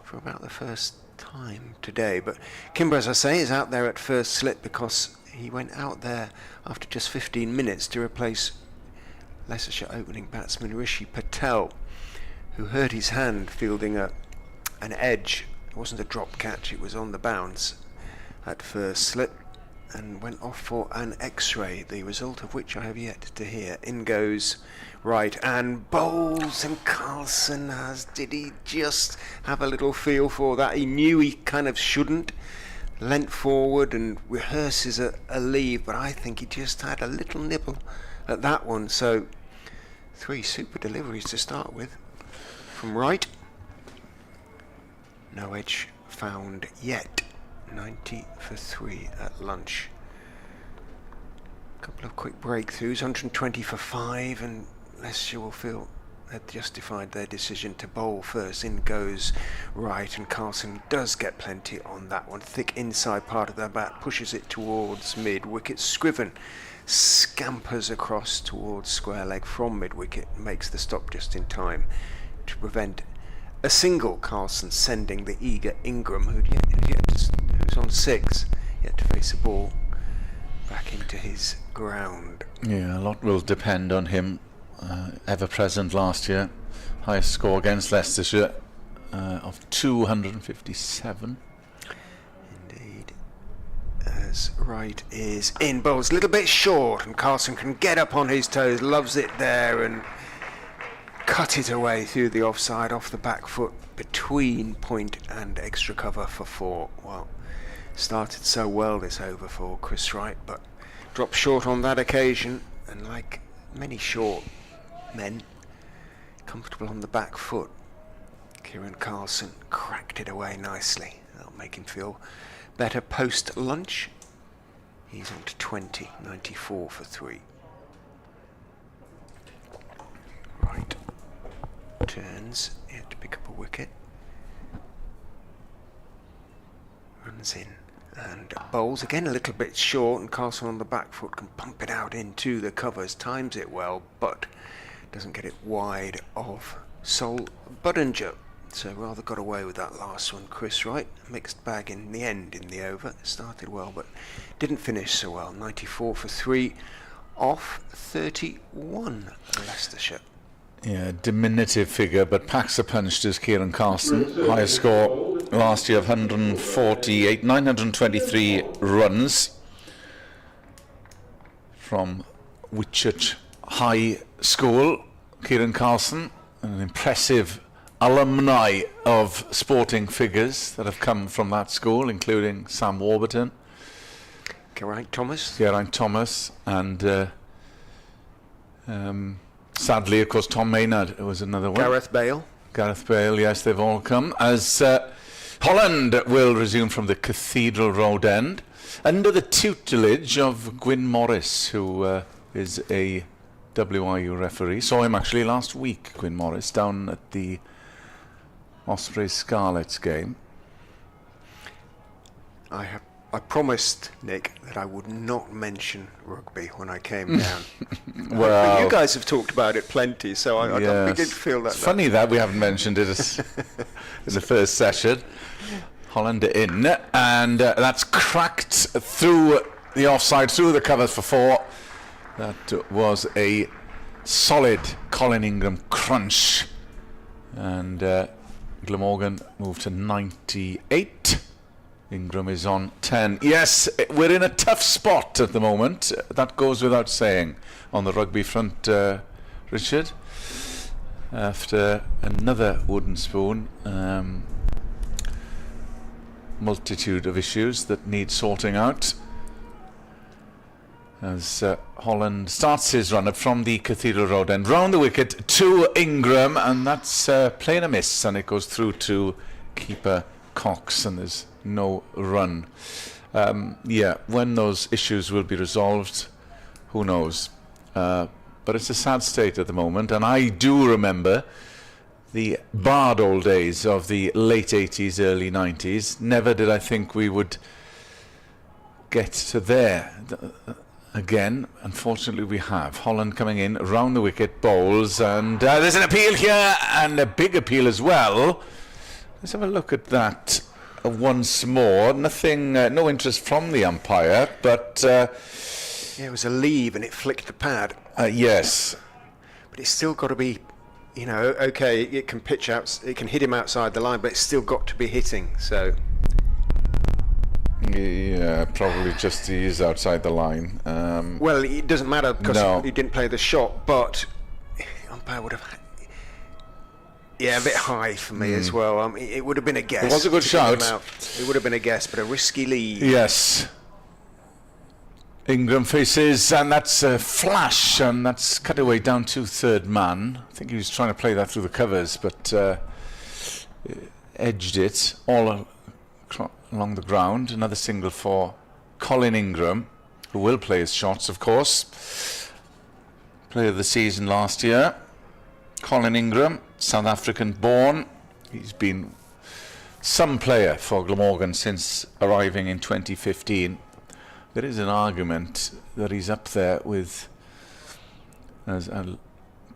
for about the first time today. But Kimber, as I say, is out there at first slip because he went out there after just 15 minutes to replace Leicestershire opening batsman Rishi Patel, who hurt his hand fielding an edge. It wasn't a drop catch, it was on the bounce at first slip, and went off for an x-ray, the result of which I have yet to hear. In goes Wright and bowls, and Carlson did he just have a little feel for that? He knew he kind of shouldn't. Leant forward and rehearses a leave, but I think he just had a little nibble at that one. So 3 super deliveries to start with from Wright. No edge found yet. 90 for 3 at lunch. A couple of quick breakthroughs, 120 for 5, and Leicestershire will feel they've justified their decision to bowl first. In goes Wright, and Carlson does get plenty on that one. Thick inside part of their bat, pushes it towards mid-wicket. Scriven scampers across towards square leg from mid-wicket, makes the stop just in time to prevent a single. Carlson sending the eager Ingram, who's on 6, yet to face a ball back into his ground. Yeah, a lot will depend on him. Ever present last year, highest score against Leicestershire of 257. Indeed. As Wright is in, bowls a little bit short, and Carlson can get up on his toes, loves it there and cut it away through the offside off the back foot between point and extra cover for 4. Well, started so well this over for Chris Wright, but dropped short on that occasion, and like many short men, comfortable on the back foot. Kieran Carlson cracked it away nicely. That'll make him feel better post lunch. He's on to 20, 94 for 3. Right, turns, yet to pick up a wicket. Runs in and bowls again a little bit short, and Carlson on the back foot can pump it out into the covers, times it well, but doesn't get it wide of Sol Budinger. So rather got away with that last one, Chris Wright. Mixed bag in the end in the over. Started well, but didn't finish so well. 94 for 3 off 31 Leicestershire. Yeah, diminutive figure, but packs a punch to Kieran Carson. Highest score last year of 148, 923 runs from Whitchurch High School. Kieran Carson, an impressive alumni of sporting figures that have come from that school, including Sam Warburton, Geraint Thomas, and sadly, of course, Tom Maynard was another one. Gareth Bale, yes, they've all come. As Holland will resume from the Cathedral Road end, under the tutelage of Gwyn Morris, who is a WIU referee. Saw him actually last week, Gwyn Morris, down at the Ospreys Scarlets game. I promised Nick that I would not mention rugby when I came down. Well, you guys have talked about it plenty, so I did feel that. It's funny that we haven't mentioned it in the first session. Holland in, and that's cracked through the offside, through the covers for 4. That was a solid Colin Ingram crunch, and Glamorgan moved to 98. Ingram is on 10. Yes, we're in a tough spot at the moment. That goes without saying on the rugby front, Richard. After another wooden spoon, multitude of issues that need sorting out. As Holland starts his run up from the Cathedral Road end, round the wicket to Ingram, and that's playing a miss, and it goes through to keeper Cox, and there's no run. When those issues will be resolved, who knows? But it's a sad state at the moment, and I do remember the barred old days of the late 80s, early 90s. Never did I think we would get to there again. Unfortunately, we have. Holland coming in, round the wicket, bowls, and there's an appeal here, and a big appeal as well. Let's have a look at that once more. Nothing, no interest from the umpire, but it was a leave and it flicked the pad. Yes, but it's still got to be, okay, it can pitch out, it can hit him outside the line, but it's still got to be hitting. So yeah, probably just he is outside the line. Well, it doesn't matter because he didn't play the shot, but the umpire would have. Yeah, a bit high for me as well. It would have been a guess. It was a good shout. It would have been a guess, but a risky lead. Yes. Ingram faces, and that's a flash, and that's cut away down to third man. I think he was trying to play that through the covers, but edged it all along the ground. Another single for Colin Ingram, who will play his shots, of course. Player of the season last year. Colin Ingram, South African born. He's been some player for Glamorgan since arriving in 2015. There is an argument that he's up there with, as I'll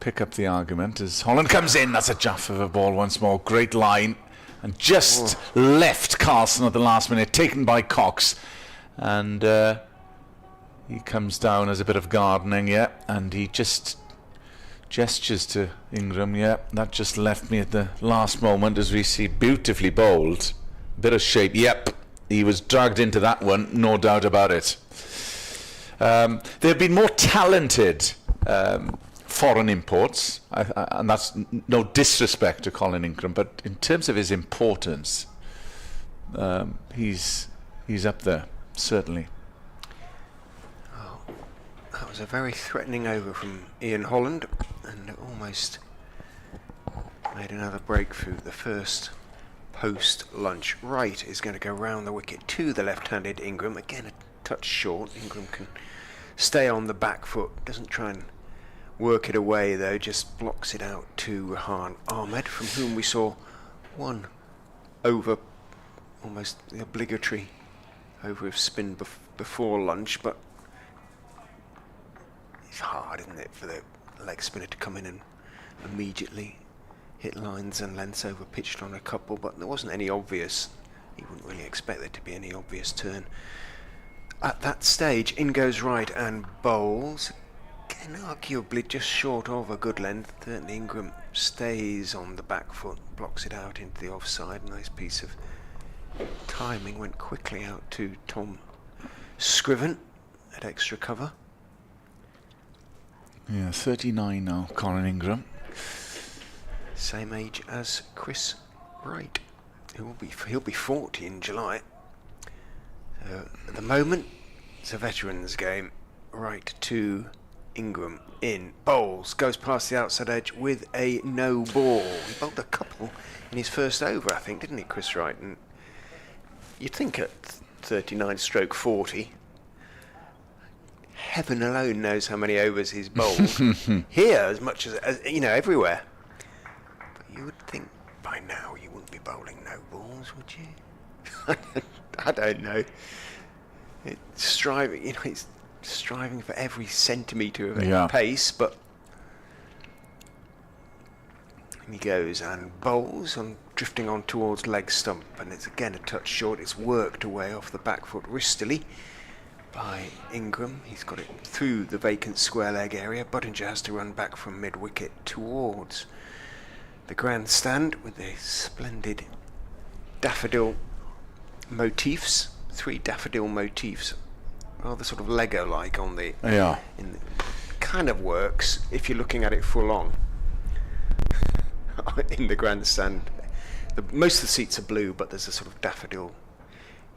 pick up the argument as Holland comes in. That's a jaff of a ball once more. Great line, and just left Carson at the last minute, taken by Cox, and he comes down as a bit of gardening, and he just gestures to Ingram, that just left me at the last moment as we see beautifully bowled. Bit of shape, he was dragged into that one, no doubt about it. There have been more talented foreign imports, and that's no disrespect to Colin Ingram, but in terms of his importance, he's up there, certainly. That was a very threatening over from Ian Holland, and almost made another breakthrough. The first post-lunch. Wright is going to go round the wicket to the left-handed Ingram. Again, a touch short. Ingram can stay on the back foot. Doesn't try and work it away, though. Just blocks it out to Rehan Ahmed, from whom we saw one over, almost the obligatory over of spin before lunch, but it's hard, isn't it, for the leg spinner to come in and immediately hit lines and lengths over pitched on a couple, but there wasn't any obvious. You wouldn't really expect there to be any obvious turn. At that stage, in goes right and bowls. Again, arguably just short of a good length. Certainly Ingram stays on the back foot, blocks it out into the offside. Nice piece of timing, went quickly out to Tom Scriven at extra cover. Yeah, 39 now, Colin Ingram. Same age as Chris Wright. He'll be 40 in July. At the moment, it's a veterans game. Right to Ingram in bowls, goes past the outside edge with a no ball. He bowled a couple in his first over, I think, didn't he, Chris Wright? And you'd think at 39/40, heaven alone knows how many overs he's bowled. Here, as much as you know, everywhere. But you would think by now you wouldn't be bowling no balls, would you? I don't know. It's striving, it's striving for every centimetre of pace, but he goes and bowls and drifting on towards leg stump, and it's again a touch short. It's worked away off the back foot wristily by Ingram. He's got it through the vacant square leg area. Buttinger has to run back from mid wicket towards the grandstand with the splendid daffodil motifs. 3 daffodil motifs, rather sort of Lego-like on the. Yeah. Kind of works if you're looking at it full on. In the grandstand, most of the seats are blue, but there's a sort of daffodil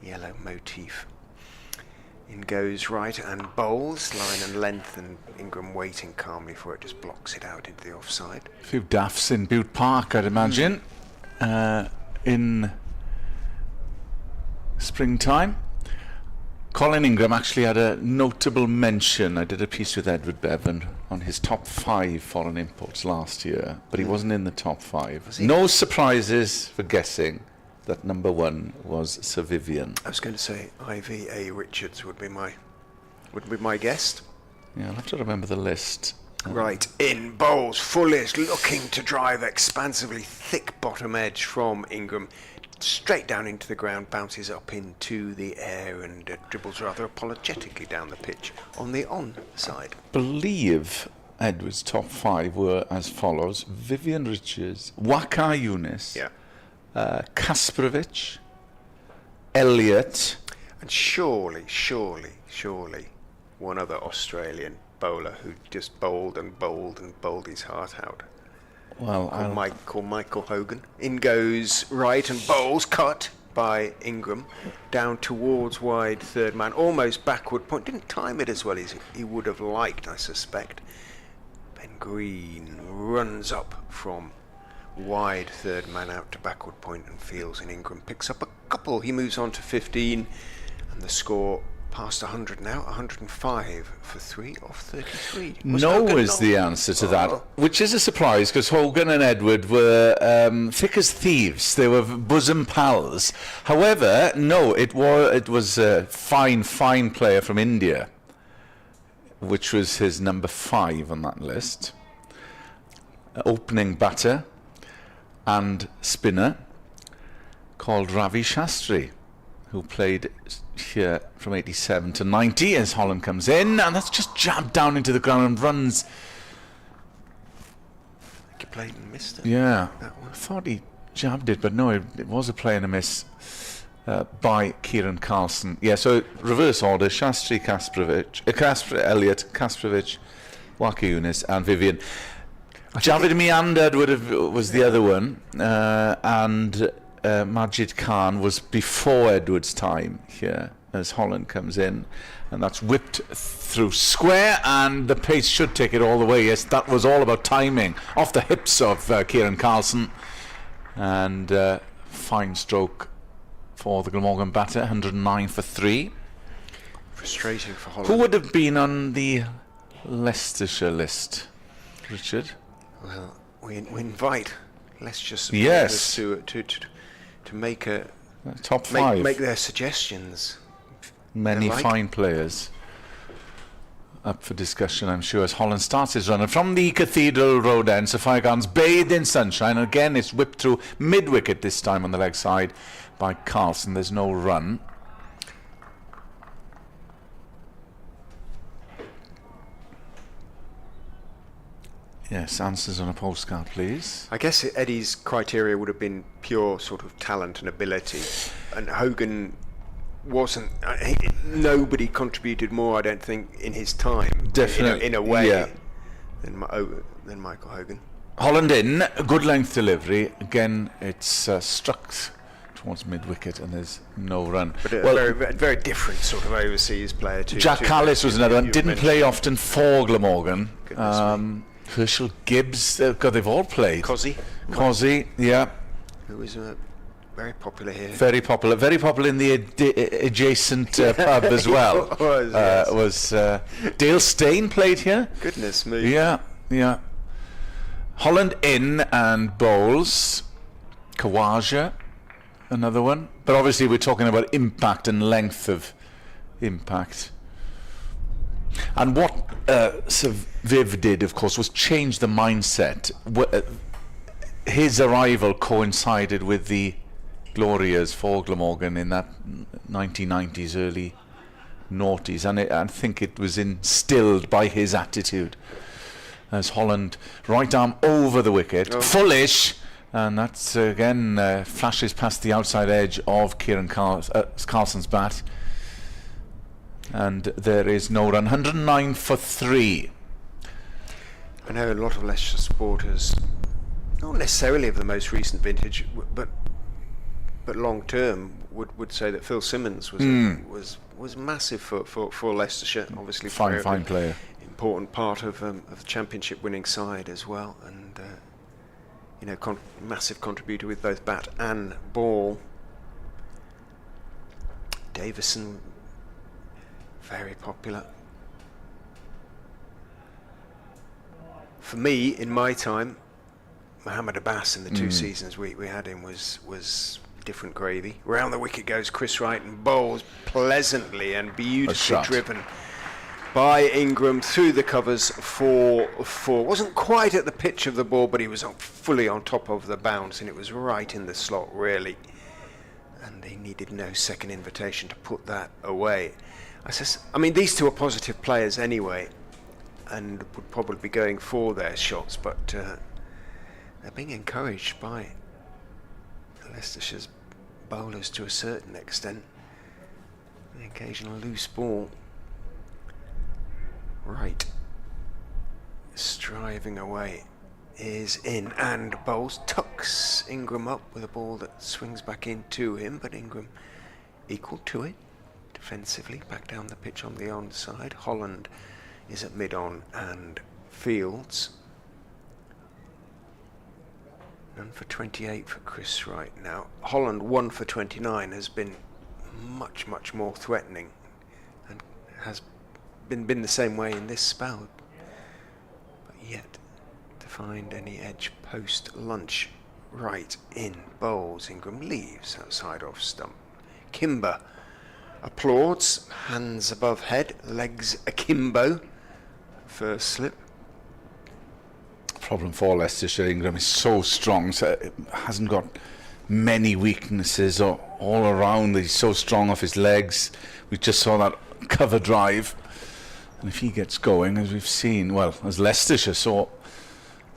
yellow motif. In goes right and bowls, line and length, and Ingram waiting calmly for it, just blocks it out into the offside. A few daffs in Bute Park, I'd imagine, in springtime. Colin Ingram actually had a notable mention. I did a piece with Edward Bevan on his top 5 foreign imports last year, but he wasn't in the top 5. No surprises for guessing that number 1 was Sir Vivian. I was going to say I.V.A. Richards would be my guest. Yeah, I'll have to remember the list. Right, in bowls, Fullis looking to drive expansively, thick bottom edge from Ingram. Straight down into the ground, bounces up into the air and dribbles rather apologetically down the pitch on the on side. Believe Edward's top 5 were as follows: Vivian Richards, Waqar Younis, Kasparovich, Elliott, and surely one other Australian bowler who just bowled his heart out. Well, Michael Hogan. In goes right and bowls, cut by Ingram down towards wide third man, almost backward point. Didn't time it as well as he would have liked, I suspect. Ben Green runs up from wide third man out to backward point and fields, and Ingram picks up a couple. He moves on to 15, and the score past 100 now, 105 for 3 off 33. No is the answer to that, which is a surprise because Hogan and Edward were thick as thieves. They were bosom pals. However, no, it was a fine player from India, which was his number 5 on that list. Opening batter and spinner called Ravi Shastri, who played here from 87 to 90 as Holland comes in, and that's just jabbed down into the ground and runs. I think he played and missed it. Yeah, That one. I thought he jabbed it, but no, it was a play and a miss by Kieran Carlson. Yeah, so reverse order: Shastri, Elliott, Kasparovich, Waqar Younis, and Vivian. Javid Meander was the other one, and Majid Khan was before Edward's time here as Holland comes in, and that's whipped through square, and the pace should take it all the way. Yes, that was all about timing off the hips of Kieran Carlson, and fine stroke for the Glamorgan batter, 109 for 3. Frustrating for Holland. Who would have been on the Leicestershire list, Richard? Well, we invite Leicestershire supporters to make a top 5. Make their suggestions. Many fine players. up for discussion, I'm sure, as Holland starts his run. And from the Cathedral Road end, Sophia Gardens bathed in sunshine. And again, it's whipped through mid-wicket this time on the leg side by Carlson. There's no run. Yes, answers on a postcard, please. I guess Eddie's criteria would have been pure sort of talent and ability, and Hogan wasn't. Nobody contributed more, I don't think, in his time. Definitely, in a way, yeah. than Michael Hogan. Holland in, good length delivery. Again, it's struck towards mid-wicket and there's no run. But a very different sort of overseas player too. Jack Callis was another one. Didn't play often for Glamorgan. Herschel Gibbs, God, they've all played. Cosy, yeah. Who was very popular here. Very popular in the adjacent pub as well. Yes. Dale Steyn played here. Goodness me. Yeah. Holland in and bowls. Kawaja, another one. But obviously we're talking about impact and length of impact. And what Sir Viv did, of course, was change the mindset. His arrival coincided with the Glorias for Glamorgan in that 1990s, early noughties, and I think it was instilled by his attitude. As Holland, right arm over the wicket, fullish, and that's again flashes past the outside edge of Kieran Carlson's bat. And there is no run. 109 for 3. I know a lot of Leicestershire supporters, not necessarily of the most recent vintage, but long term, would say that Phil Simmons was massive for Leicestershire. Obviously, fine player, important part of the championship winning side as well, and massive contributor with both bat and ball. Davison, very popular. For me, in my time, Mohammed Abbas in the 2 seasons we had him was different gravy. Round the wicket goes Chris Wright and bowls pleasantly and beautifully driven by Ingram through the covers for 4. Wasn't quite at the pitch of the ball, but he was fully on top of the bounce, and it was right in the slot, really. And he needed no second invitation to put that away. I mean, these two are positive players anyway, and would probably be going for their shots, but they're being encouraged by Leicestershire's bowlers to a certain extent. The occasional loose ball. Right, striving away, is in and bowls, tucks Ingram up with a ball that swings back into him, but Ingram equal to it defensively, back down the pitch on the onside. Holland is at mid-on and Fields. None for 28 for Chris Wright now. Holland 1 for 29 has been much more threatening and has been the same way in this spell, but yet to find any edge post lunch. Right in bowls, Ingram leaves outside off stump. Kimber applauds, hands above head, legs akimbo. First slip. Problem for Leicestershire, Ingram is so strong, so it hasn't got many weaknesses all around. He's so strong off his legs. We just saw that cover drive, and if he gets going, as we've seen, well, as Leicestershire saw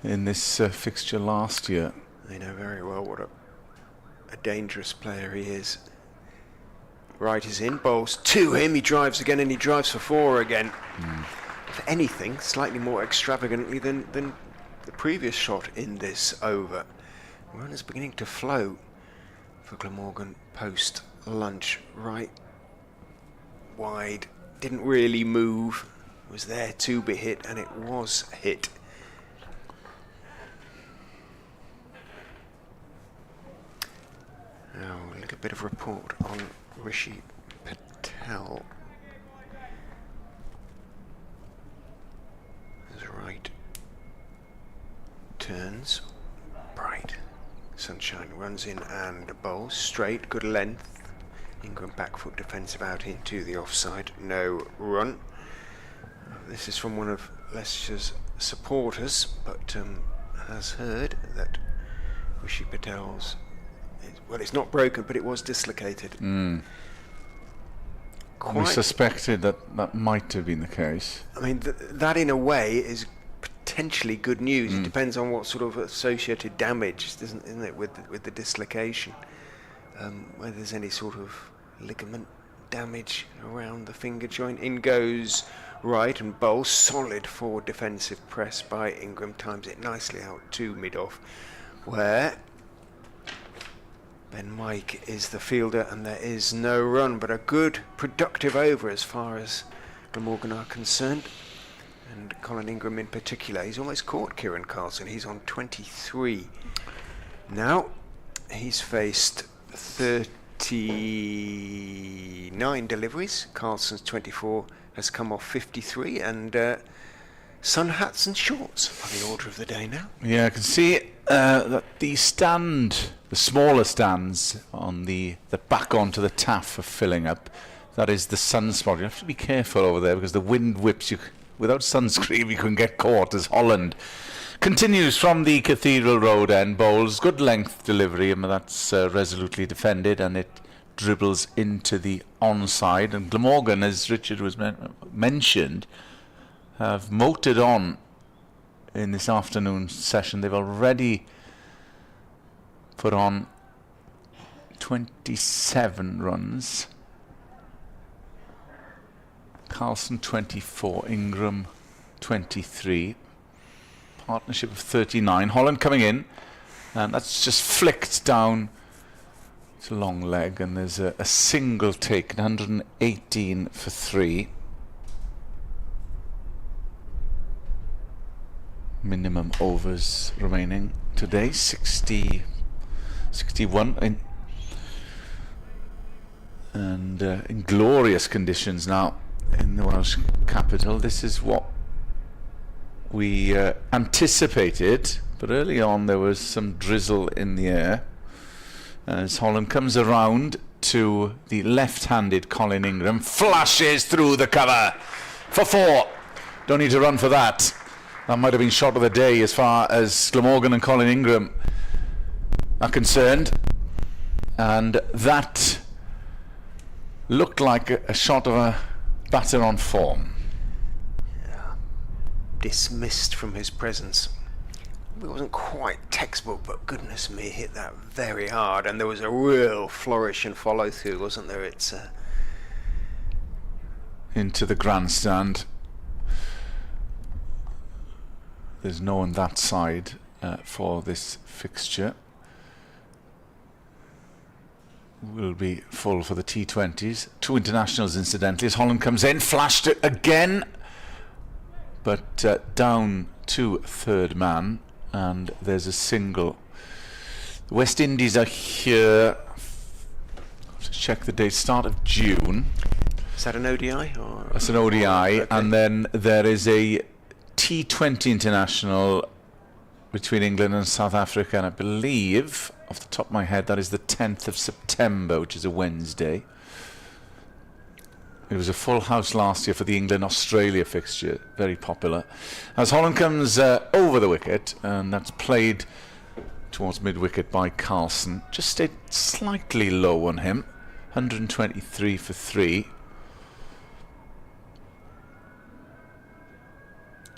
in this fixture last year. They know very well what a dangerous player he is. Wright is in, bowls to him, he drives again, and he drives for 4 again. If anything, slightly more extravagantly than the previous shot in this over. Run is beginning to flow for Glamorgan post lunch. Right wide, didn't really move, was there to be hit, and it was hit. Now a little bit of report on Rishi Patel. As Wright turns, bright sunshine, runs in and bowls straight, good length. Ingram back foot defensive out into the offside, no run. this is from one of Leicestershire's supporters, but has heard that Rishi Patel's, well, it's not broken, but it was dislocated. We suspected that might have been the case. I mean, that in a way is potentially good news. It depends on what sort of associated damage, isn't it, with the dislocation. Whether there's any sort of ligament damage around the finger joint. In goes Wright and Bowles. Solid forward defensive press by Ingram. Times it nicely out to mid-off, where Ben Mike is the fielder, and there is no run, but a good, productive over as far as Glamorgan are concerned. And Colin Ingram in particular, he's almost caught Kieran Carlson. He's on 23 now. He's faced 39 deliveries. Carlson's 24 has come off 53, and sun hats and shorts are the order of the day now. Yeah, I can see that the smaller stands on the back onto the taff are filling up. That is the sunspot. You have to be careful over there because the wind whips you. Without sunscreen, you can get caught as Holland continues from the Cathedral Road end. Bowles, good length delivery, and that's resolutely defended, and it dribbles into the onside. And Glamorgan, as Richard was mentioned, have motored on in this afternoon session. They've already put on 27 runs. Carlson 24, Ingram 23, partnership of 39. Holland coming in, and that's just flicked down. It's a long leg, and there's a single take, 118 for 3. Minimum overs remaining today, 61 and in glorious conditions now in the Welsh capital. This is what we anticipated, but early on there was some drizzle in the air as Holland comes around to the left-handed Colin Ingram, flashes through the cover for 4. Don't need to run for that. That might have been shot of the day as far as Glamorgan and Colin Ingram are concerned, and that looked like a shot of a batter on form. Yeah. Dismissed from his presence. It wasn't quite textbook, but goodness me, hit that very hard, and there was a real flourish and follow through, wasn't there? It's into the grandstand. There's no one that side for this fixture. Will be full for the T20s. 2 internationals, incidentally, as Holland comes in, flashed it again, but down to third man, and there's a single. The West Indies are here. Let's check the date. Start of June. Is that an ODI? That's an ODI, okay. And then there is a T20 international between England and South Africa, and I believe, off the top of my head, that is the 10th of September, which is a Wednesday. It was a full house last year for the England-Australia fixture, very popular. As Holland comes over the wicket, and that's played towards mid-wicket by Carlson. Just stayed slightly low on him, 123 for 3.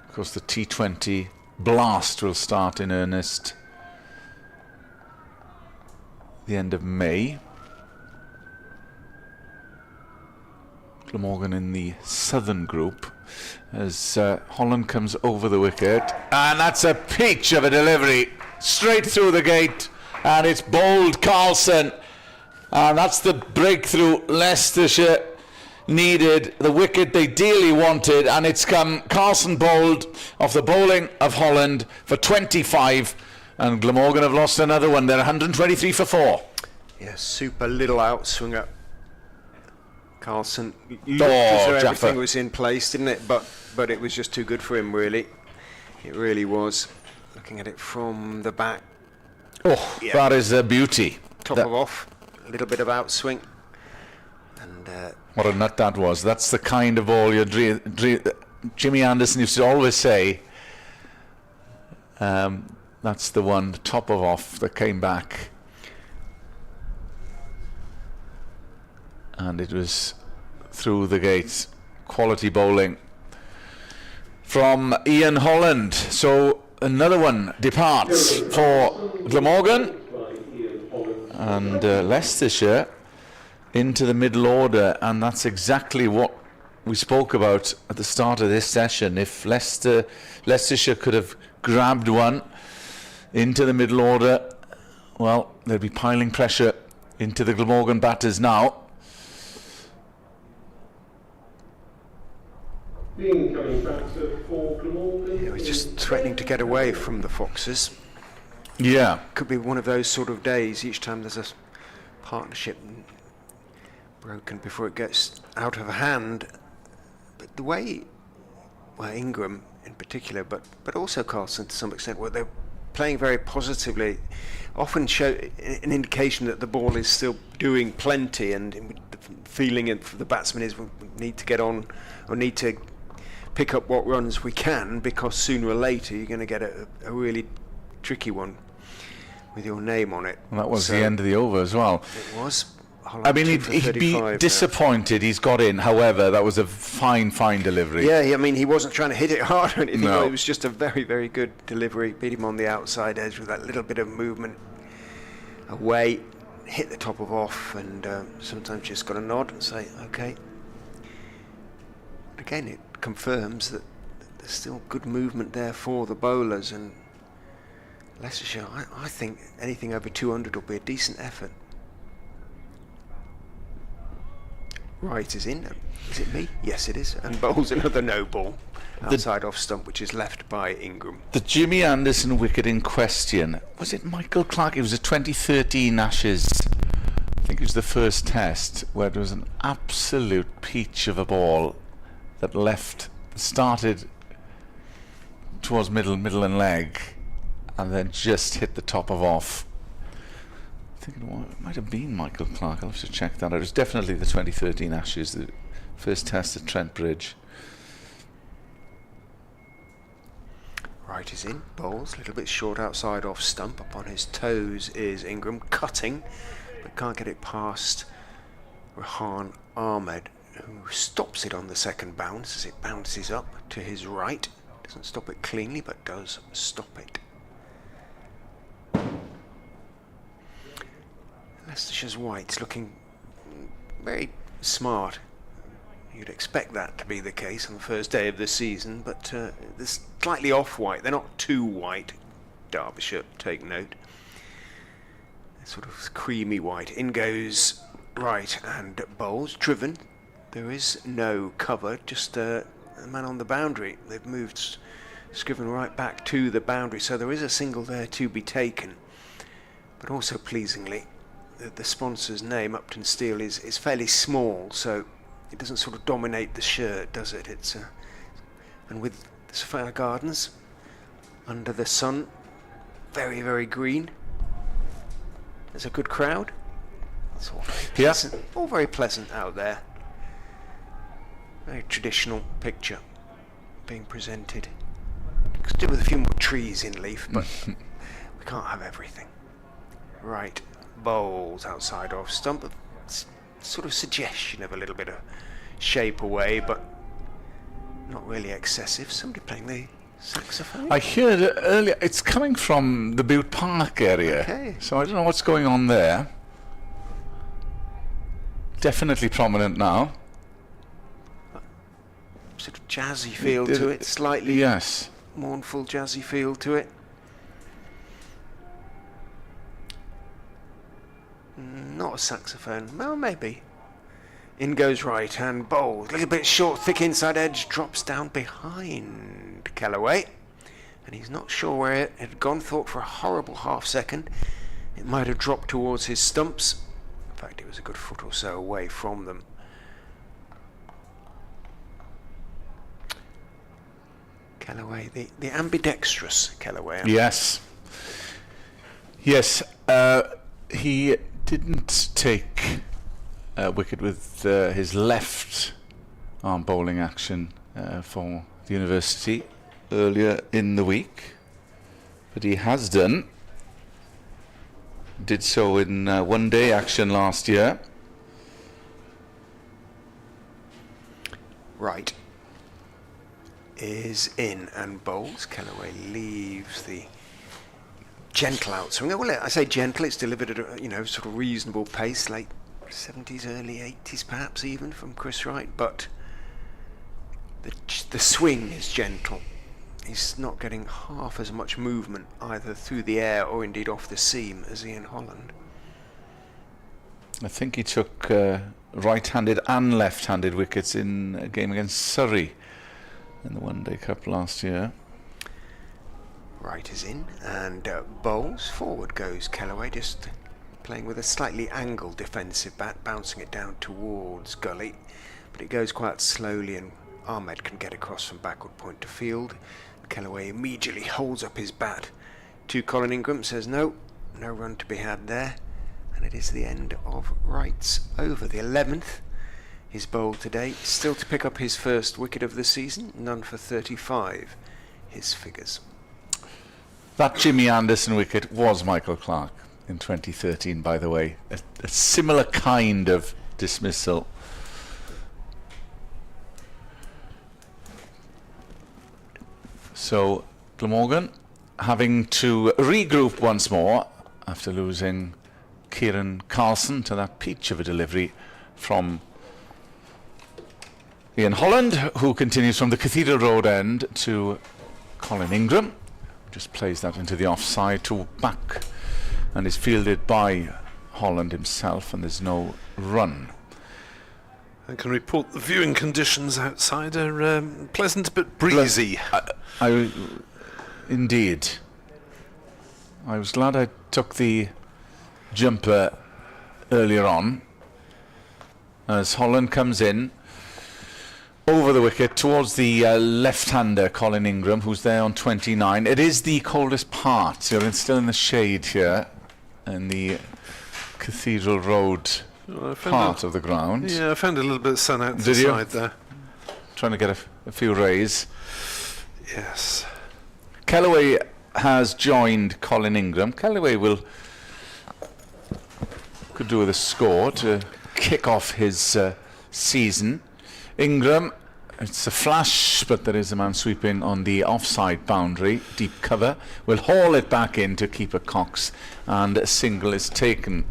Of course, the T20 blast will start in earnest the end of May. Glamorgan in the southern group as Holland comes over the wicket, and that's a peach of a delivery straight through the gate, and it's bowled Carlson, and that's the breakthrough Leicestershire needed, the wicket they dearly wanted, and it's come. Carlson bowled off the bowling of Holland for 25, and Glamorgan have lost another one. They're 123 for 4. Yeah, super little outswing up. Carlson looked as though everything was in place, didn't it? But it was just too good for him, really. It really was. Looking at it from the back. Oh, yeah. That is a beauty. Top of off, a little bit of outswing. And what a nut that was. That's the kind of ball you Jimmy Anderson used to always say, that's the one, top of off, that came back. And it was through the gates. Quality bowling from Ian Holland. So another one departs for Glamorgan. And Leicestershire into the middle order. And that's exactly what we spoke about at the start of this session. If Leicestershire could have grabbed one into the middle order, well, they'd be piling pressure into the Glamorgan batters now. Coming back to for Glamorgan. Yeah, he's just threatening to get away from the Foxes. Yeah. Could be one of those sort of days. Each time there's a partnership broken before it gets out of hand. But the way, well, Ingram in particular, but also Carlson to some extent, where they're playing very positively, often show an indication that the ball is still doing plenty, and the feeling for the batsman is we need to get on, or need to pick up what runs we can, because sooner or later you're going to get a really tricky one with your name on it. Well, that was the end of the over as well. It was. I mean, he'd be disappointed he's got in. However, that was a fine delivery. Yeah, I mean, he wasn't trying to hit it hard or anything. No. It was just a very, very good delivery. Beat him on the outside edge with that little bit of movement away, hit the top of off, and sometimes just got a nod and say, okay. But again, it confirms that there's still good movement there for the bowlers, and Leicestershire, I think anything over 200 will be a decent effort. Right is in. Is it me? Yes, it is. And bowls another no ball outside off stump, which is left by Ingram. The Jimmy Anderson wicket in question, was it Michael Clarke? It was a 2013 Ashes. I think it was the first test where there was an absolute peach of a ball that started towards middle and leg, and then just hit the top of off. I think it might have been Michael Clarke. I'll have to check that out. It was definitely the 2013 Ashes, the first test at Trent Bridge. Right is in, bowls, a little bit short outside off stump. Up on his toes is Ingram, cutting, but can't get it past Rehan Ahmed, who stops it on the second bounce as it bounces up to his right. Doesn't stop it cleanly, but does stop it. Leicestershire's whites looking very smart. You'd expect that to be the case on the first day of the season, but they're slightly off-white. They're not too white. Derbyshire, take note. They're sort of creamy white. In goes right and bowls. Driven. There is no cover, just a man on the boundary. They've moved Scriven right back to the boundary, so there is a single there to be taken. But also pleasingly, the sponsor's name, Upton Steel, is fairly small, so it doesn't sort of dominate the shirt, does it? It's and with the Sophia Gardens under the sun, very, very green. There's a good crowd. It's all very pleasant, all very pleasant out there. Very traditional picture being presented. Could do with a few more trees in leaf, but we can't have everything. Right. Bowls outside off stump, sort of suggestion of a little bit of shape away, but not really excessive. Somebody playing the saxophone? I heard earlier it's coming from the Butte Park area, okay. So I don't know what's going on there. Definitely prominent now. Sort of jazzy feel to it, slightly mournful jazzy feel to it. Not a saxophone. Well, maybe. In goes right hand bowls. A little bit short, thick inside edge. Drops down behind Kellaway. And he's not sure where it had gone. Thought for a horrible half second it might have dropped towards his stumps. In fact, it was a good foot or so away from them. Kellaway, the ambidextrous Kellaway. Yes. Yes. He didn't take a wicket with his left arm bowling action for the university earlier in the week, but he has did so in one-day action last year. Right is in and bowls. Kellaway leaves the gentle outswinger. Well, I say gentle, it's delivered at a sort of reasonable pace, late 70s, early 80s perhaps even from Chris Wright, but the swing is gentle. He's not getting half as much movement either through the air or indeed off the seam as Ian Holland. I think he took right-handed and left-handed wickets in a game against Surrey in the One-Day Cup last year. Right is in and bowls. Forward goes Kellaway, just playing with a slightly angled defensive bat, bouncing it down towards gully, but it goes quite slowly and Ahmed can get across from backward point to field. Kellaway immediately holds up his bat to Colin Ingram, says no run to be had there, and it is the end of Wright's over. The 11th is bowled today, still to pick up his first wicket of the season, none for 35, his figures. That Jimmy Anderson wicket was Michael Clarke in 2013, by the way. A similar kind of dismissal. So Glamorgan having to regroup once more after losing Kieran Carlson to that peach of a delivery from Ian Holland, who continues from the Cathedral Road end to Colin Ingram. Just plays that into the offside to back and is fielded by Holland himself, and there's no run. I can report the viewing conditions outside are pleasant but breezy. Indeed. I was glad I took the jumper earlier on as Holland comes in over the wicket towards the left-hander Colin Ingram, who's there on 29. It is the coldest part. You're still in the shade here in the Cathedral Road part of the ground. Yeah, I found a little bit of sun outside there. Trying to get a few rays. Yes. Kellaway has joined Colin Ingram. Kellaway could do with a score to kick off his season. Ingram, it's a flash, but there is a man sweeping on the offside boundary, deep cover, will haul it back in to keeper Cox, and a single is taken.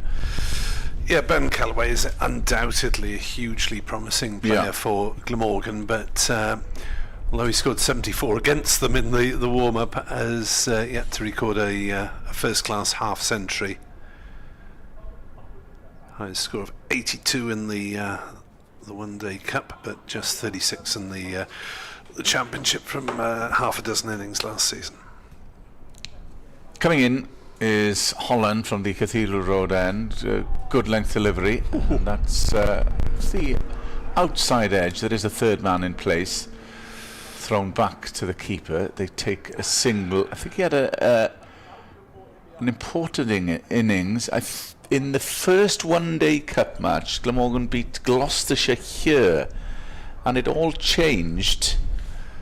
Yeah, Ben Kellaway is undoubtedly a hugely promising player for Glamorgan, but although he scored 74 against them in the warm-up, has yet to record a first-class half-century. Highest score of 82 in the One-Day Cup, but just 36 in the Championship from half a dozen innings last season. Coming in is Holland from the Cathedral Road end. Good length delivery. And that's the outside edge. There is a third man in place. Thrown back to the keeper. They take a single. I think he had an important innings. In the first One-Day Cup match, Glamorgan beat Gloucestershire here, and it all changed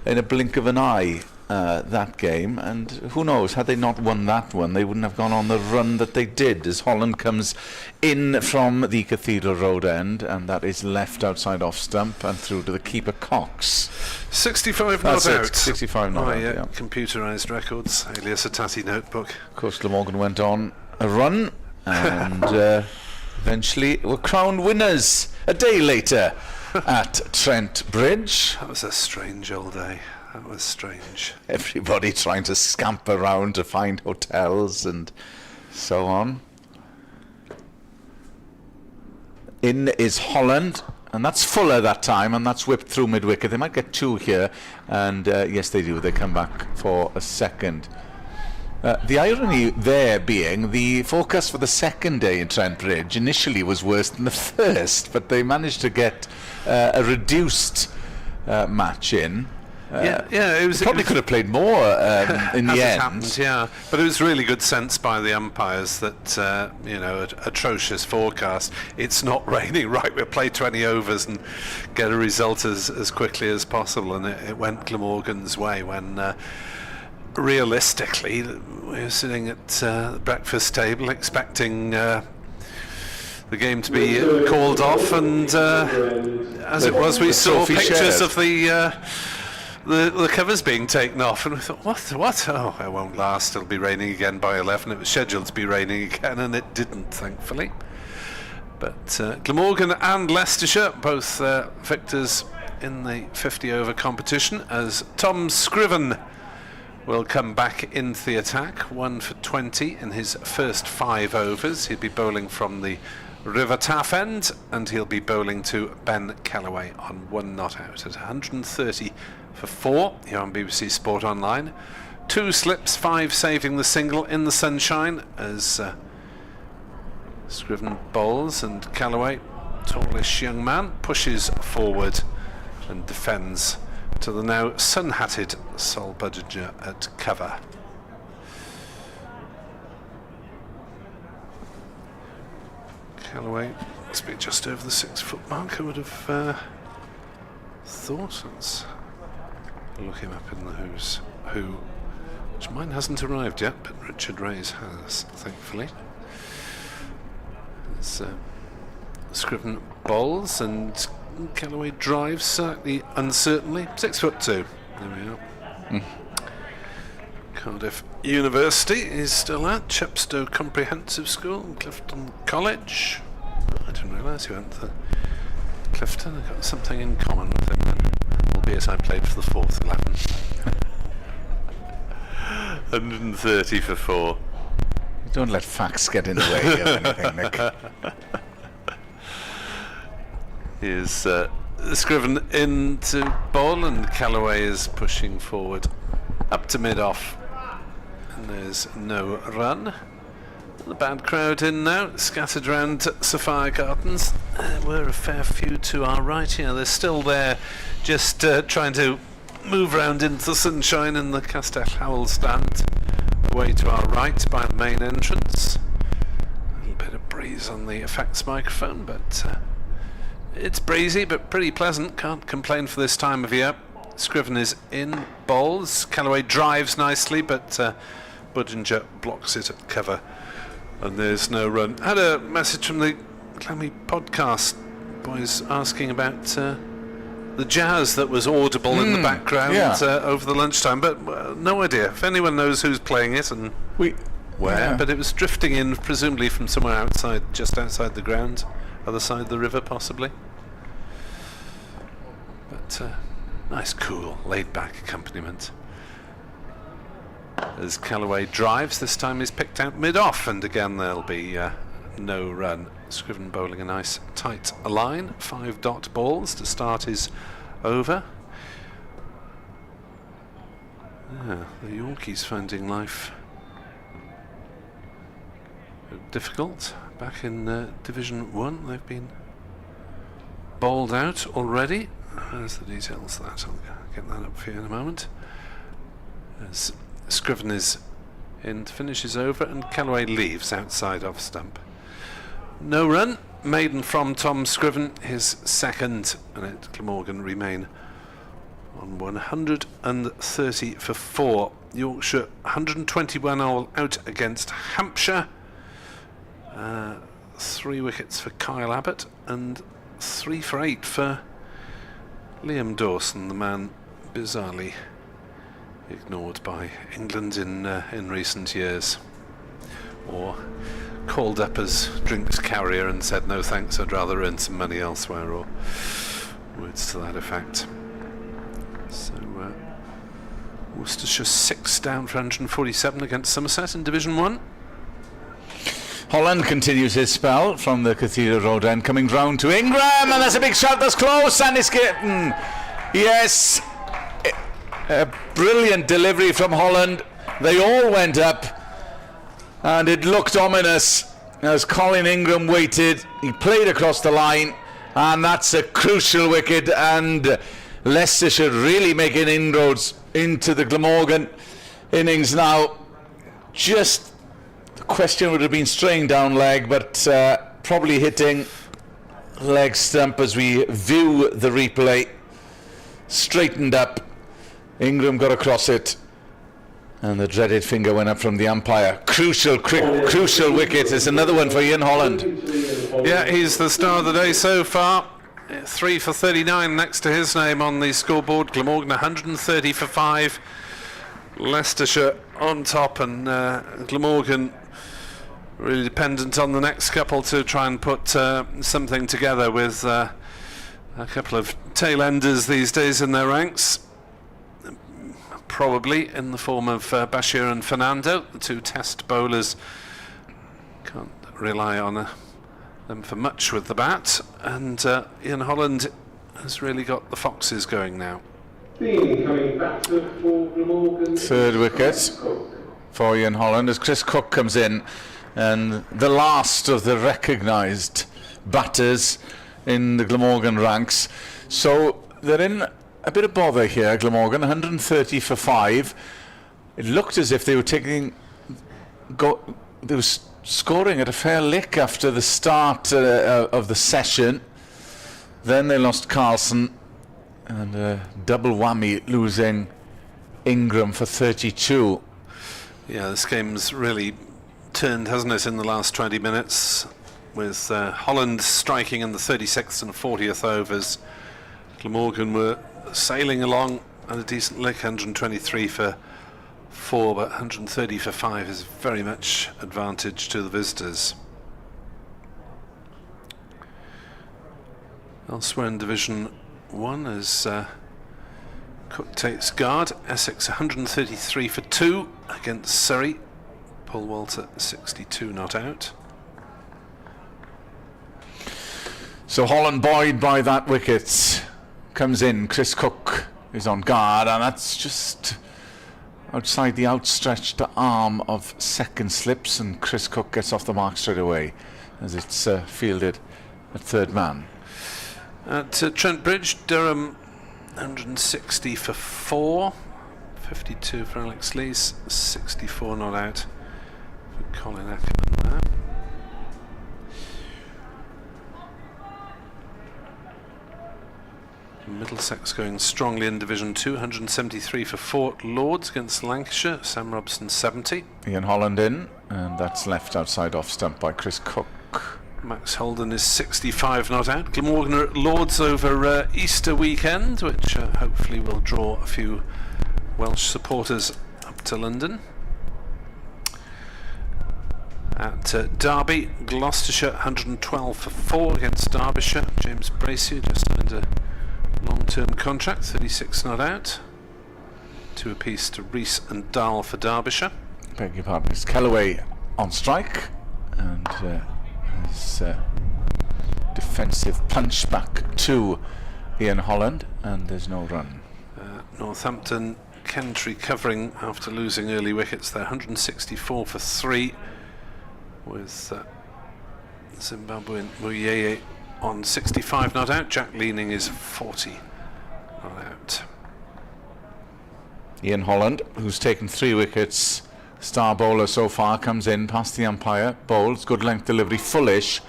in a blink of an eye, that game. And who knows, had they not won that one, they wouldn't have gone on the run that they did, as Holland comes in from the Cathedral Road end, and that is left outside off stump and through to the keeper Cox. 65 not out. 65 not out, yeah. Computerised records, alias a tatty notebook. Of course, Glamorgan went on a run, and eventually were crowned winners a day later at Trent Bridge. That was a strange old day. That was strange. Everybody trying to scamper around to find hotels and so on. In is Holland, and that's Fuller that time, and that's whipped through mid-wicket. They might get two here, and yes they do. They come back for a second. The irony there being the forecast for the second day in Trent Bridge initially was worse than the first, but they managed to get a reduced match in. It was Probably could have played more in the as it end. happened, yeah. But it was really good sense by the umpires that, atrocious forecast. It's not raining, right, we'll play 20 overs and get a result as quickly as possible. And it went Glamorgan's way when, realistically, we were sitting at the breakfast table expecting the game to be called off. And as it was, we saw pictures of the covers being taken off, and we thought, what? Oh, it won't last. It'll be raining again by 11. It was scheduled to be raining again, and it didn't, thankfully. But Glamorgan and Leicestershire, both victors in the 50-over competition, as Tom Scriven will come back into the attack, 1 for 20 in his first 5 overs. He'll be bowling from the River Taff end, and he'll be bowling to Ben Callaway on 1 not out at 130 for 4 here on BBC Sport Online. 2 slips, 5 saving the single in the sunshine as Scriven bowls, and Callaway, tallish young man, pushes forward and defends to the now sun-hatted Sol Budinger at cover. Callaway must be just over the 6-foot mark, I would have thought. Let's look him up in the Who's Who, which mine hasn't arrived yet, but Richard Ray's has, thankfully. As Scriven bowls and Callaway drives slightly uncertainly. 6'2". There we are. Cardiff University is still at Chepstow Comprehensive School, Clifton College. I didn't realise he went to Clifton. I got something in common with him then, albeit I played for the 4th 11. 130 for 4. Don't let facts get in the way of anything, Nick. Here's Scriven into bowl, and Callaway is pushing forward up to mid-off. And there's no run. The bad crowd in now, scattered around Sophia Gardens. There were a fair few to our right here. They're still there, just trying to move around into the sunshine in the Castell Howell stand. Away to our right by the main entrance. A little bit of breeze on the effects microphone, but it's breezy but pretty pleasant. Can't complain for this time of year. Scriven is in bowls. Callaway drives nicely, but Budinger blocks it at cover, and there's no run. Had a message from the Clammy podcast boys asking about the jazz that was audible in the background over the lunchtime, but no idea if anyone knows who's playing it and where. But it was drifting in, presumably from somewhere outside, just outside the ground, other side of the river possibly. But nice, cool, laid-back accompaniment. As Callaway drives, this time he's picked out mid-off, and again there'll be no run. Scriven bowling a nice tight line, 5 dot balls to start his over. The Yorkies finding life difficult. Back in Division 1 they've been bowled out already. There's the details of that. I'll get that up for you in a moment. As Scriven is in to finish his over, and Callaway leaves outside off stump. No run. Maiden from Tom Scriven, his second, and at Glamorgan remain on 130 for 4. Yorkshire 121 all out against Hampshire. 3 wickets for Kyle Abbott and 3 for 8 for Liam Dawson, the man bizarrely ignored by England in recent years, or called up as drinks carrier and said no thanks, I'd rather earn some money elsewhere, or words to that effect. So Worcestershire 6 down for 147 against Somerset in Division 1. Holland continues his spell from the Cathedral Road end, coming round to Ingram, and that's a big shot that's close, and it's getting, yes, a brilliant delivery from Holland. They all went up, and it looked ominous as Colin Ingram waited. He played across the line, and that's a crucial wicket, and Leicestershire really making inroads into the Glamorgan innings now. Just the question would have been straying down leg, but probably hitting leg stump as we view the replay. Straightened up. Ingram got across it. And the dreaded finger went up from the umpire. Crucial wicket. It's another one for Ian Holland. Yeah, he's the star of the day so far. 3 for 39 next to his name on the scoreboard. Glamorgan 130 for 5. Leicestershire on top, and Glamorgan really dependent on the next couple to try and put something together with a couple of tail-enders these days in their ranks. Probably in the form of Bashir and Fernando, the two test bowlers. Can't rely on them for much with the bat, and Ian Holland has really got the foxes going now. Third wicket for Ian Holland as Chris Cook comes in, and the last of the recognised batters in the Glamorgan ranks. So they're in a bit of bother here, Glamorgan, 130 for 5. It looked as if they were scoring at a fair lick after the start of the session. Then they lost Carlson, and a double whammy losing Ingram for 32. Yeah, this game's really turned, hasn't it, in the last 20 minutes, with Holland striking in the 36th and 40th overs. Glamorgan were sailing along at a decent lick, 123 for 4, but 130 for 5 is very much advantage to the visitors. Elsewhere in Division 1 as Cook takes guard. Essex 133 for 2 against Surrey. Paul Walter 62 not out. So Holland buoyed by that wicket comes in. Chris Cook is on guard, and that's just outside the outstretched arm of second slips, and Chris Cook gets off the mark straight away as it's fielded at third man. At Trent Bridge, Durham 160 for 4, 52 for Alex Lees, 64 not out for Colin Ackerman there. Middlesex going strongly in Division 2, 173 for 4 at Lords against Lancashire, Sam Robson 70. Ian Holland in, and that's left outside off stump by Chris Cook. Max Holden is 65 not out. Glamorgan are at Lords over Easter weekend, which hopefully will draw a few Welsh supporters up to London. At Derby, Gloucestershire 112 for 4 against Derbyshire. James Bracey just signed a long-term contract, 36 not out. 2 apiece to Rees and Dahl for Derbyshire. Beg your pardon, it's Kellaway on strike, and his defensive punch back to Ian Holland, and there's no run. Northampton, Kentry covering after losing early wickets. They're 164 for 3 with Zimbabwean Muyeye on 65 not out. Jack Leaning is 40 not out. Ian Holland, who's taken 3 wickets, star bowler so far, comes in past the umpire, bowls, good length delivery, fullish,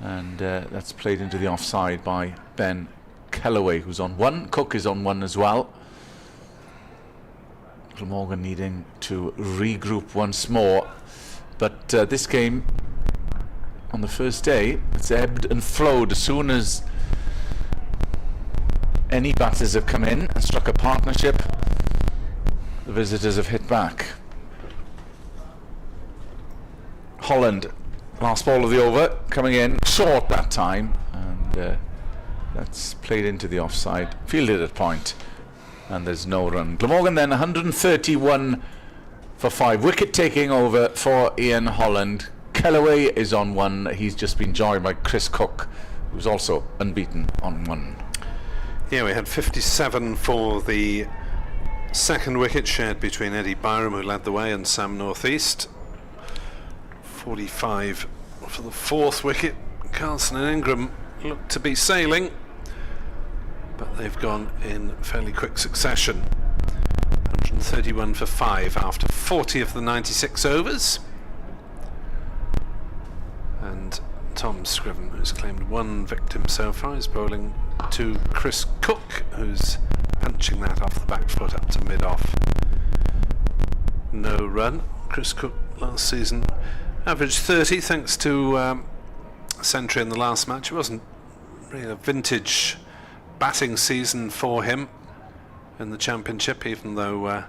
and that's played into the offside by Ben Kellaway, who's on 1. Cook is on 1 as well. Glamorgan needing to regroup once more, but this game on the first day, it's ebbed and flowed. As soon as any batters have come in and struck a partnership, the visitors have hit back. Holland, last ball of the over, coming in short that time, and that's played into the offside, fielded at point, and there's no run. Glamorgan then 131 for 5, wicket taking over for Ian Holland. Kellaway is on 1. He's just been joined by Chris Cook, who's also unbeaten on 1. Yeah, we had 57 for the second wicket, shared between Eddie Byram, who led the way, and Sam Northeast. 45 for the 4th wicket. Carlson and Ingram looked to be sailing, but they've gone in fairly quick succession. 131 for 5 after 40 of the 96 overs. And Tom Scriven, who's claimed 1 victim so far, is bowling to Chris Cook, who's punching that off the back foot up to mid-off. No run. Chris Cook last season averaged 30 thanks to a century in the last match. It wasn't really a vintage batting season for him in the championship, even though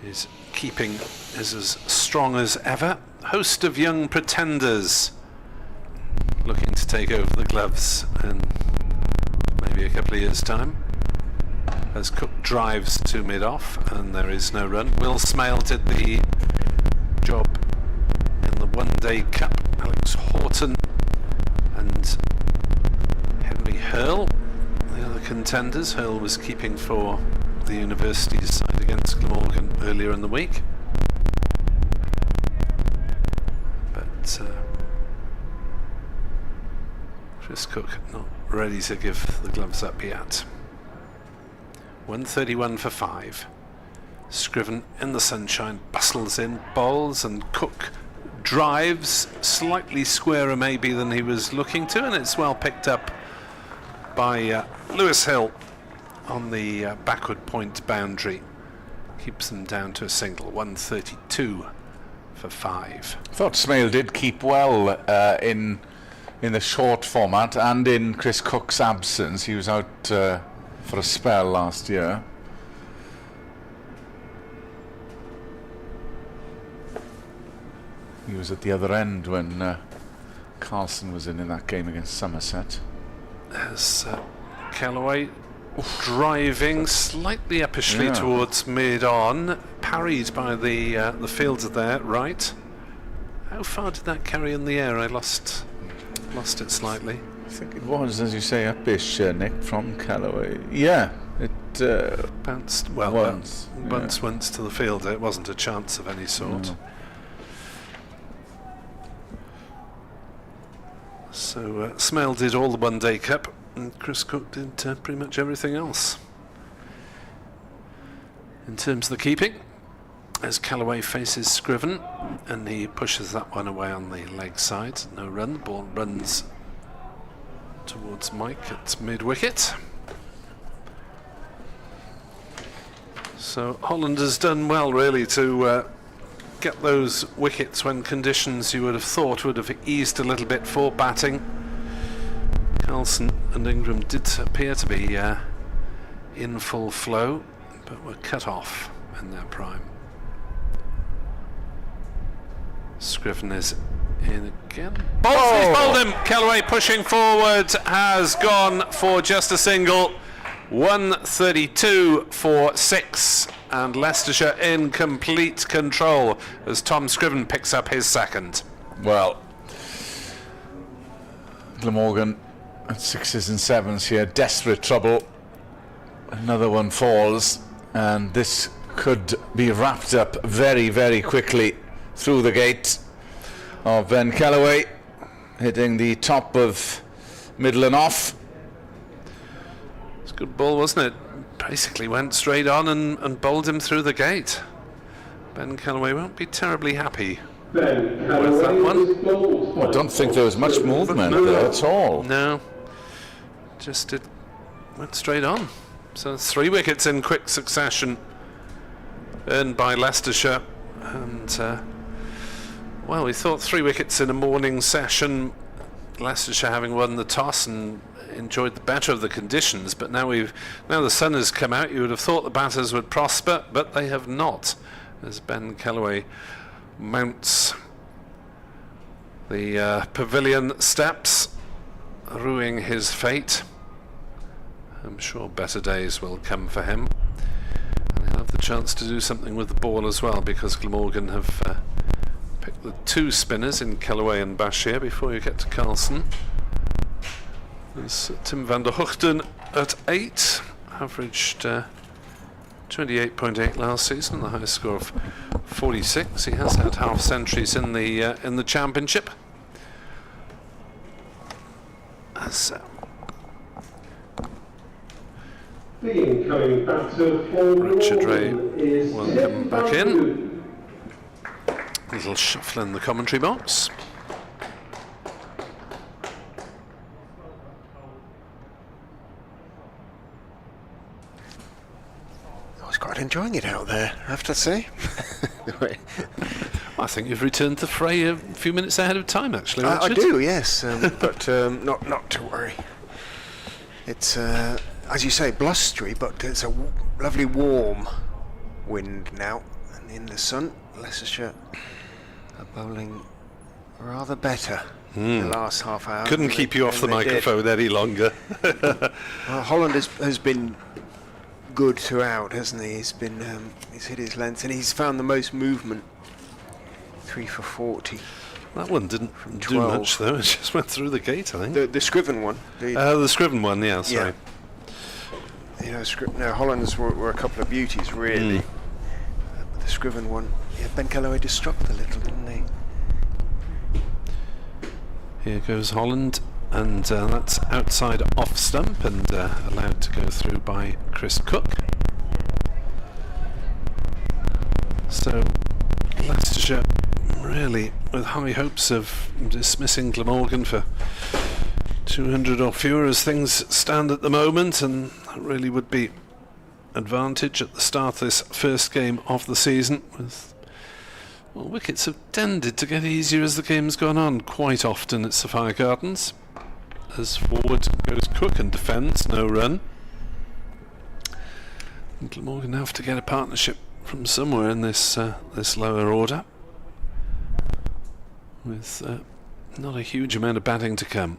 his keeping is as strong as ever. Host of young pretenders looking to take over the gloves in maybe a couple of years' time, as Cook drives to mid-off and there is no run. Will Smale did the job in the one-day cup. Alex Horton and Henry Hurl, the other contenders. Hurl was keeping for the university's side against Glamorgan earlier in the week. But Chris Cook not ready to give the gloves up yet. 131 for 5. Scriven in the sunshine bustles in, bowls, and Cook drives slightly squarer maybe than he was looking to, and it's well picked up by Lewis Hill on the backward point boundary. Keeps them down to a single. 132 for 5. I thought Smale did keep well in the short format and in Chris Cook's absence. He was out for a spell last year. He was at the other end when Carlson was in that game against Somerset. As Callaway driving slightly uppishly towards mid-on, parried by the fielder there, right. How far did that carry in the air? I lost it slightly. I think it was, as you say, uppish, Nick, from Callaway. Yeah, it bounced once to the fielder. It wasn't a chance of any sort. No. So Smale did all the one-day cup, and Chris Cook did pretty much everything else. In terms of the keeping, as Callaway faces Scriven, and he pushes that one away on the leg side. No run. The ball runs towards Mike at mid-wicket. So Holland has done well, really, to get those wickets when conditions you would have thought would have eased a little bit for batting. Carlson and Ingram did appear to be in full flow, but were cut off in their prime. Scriven is in again. He's bowled him! Callaway pushing forward has gone for just a single. 132 for 6, and Leicestershire in complete control as Tom Scriven picks up his second. Well, Glamorgan at 6s and 7s here, desperate trouble. Another one falls, and this could be wrapped up very, very quickly through the gate of Ben Callaway, hitting the top of middle and off. It's a good ball, wasn't it? Basically went straight on and bowled him through the gate. Ben Callaway won't be terribly happy with that one. I don't think there was much movement there at all. No, just it went straight on. So 3 wickets in quick succession earned by Leicestershire, and well, we thought 3 wickets in a morning session, Leicestershire having won the toss and enjoyed the better of the conditions, but now the sun has come out. You would have thought the batters would prosper, but they have not, as Ben Callaway mounts the pavilion steps, rueing his fate. I'm sure better days will come for him, and he'll have the chance to do something with the ball as well, because Glamorgan have picked the 2 spinners in Callaway and Bashir before you get to Carlson. There's Tim van der Hoogten at 8, averaged 28.8 last season, the highest score of 46. He has had half centuries in the championship. As The incoming batter for Richard Ray Glamorgan is welcome back in. Tim. Little shuffle in the commentary box. I was quite enjoying it out there, I have to say. I think you've returned to the fray a few minutes ahead of time, actually. I Richard. do, yes, but not to worry. It's, as you say, blustery, but it's a lovely warm wind now, and in the sun, Leicestershire are bowling rather better the last half hour. Couldn't keep you off the microphone any longer. Well, Holland has been good throughout, hasn't he? He's been he's hit his length, and he's found the most movement. 3 for 40. That one didn't do 12. much, though. It just went through the gate, I think. The Scriven one. The Scriven one, yeah, sorry. You know, Holland's were a couple of beauties, really. But the Scriven one, Ben Calloway just struck a little, didn't he? Here goes Holland, and that's outside off stump and allowed to go through by Chris Cook. So Leicestershire really with high hopes of dismissing Glamorgan for 200 or fewer as things stand at the moment, and that really would be advantage at the start of this first game of the season. With wickets have tended to get easier as the game's gone on quite often at Sapphire Gardens. As forward goes Cook and defends, no run. And Glamorgan have to get a partnership from somewhere in this this lower order, with not a huge amount of batting to come.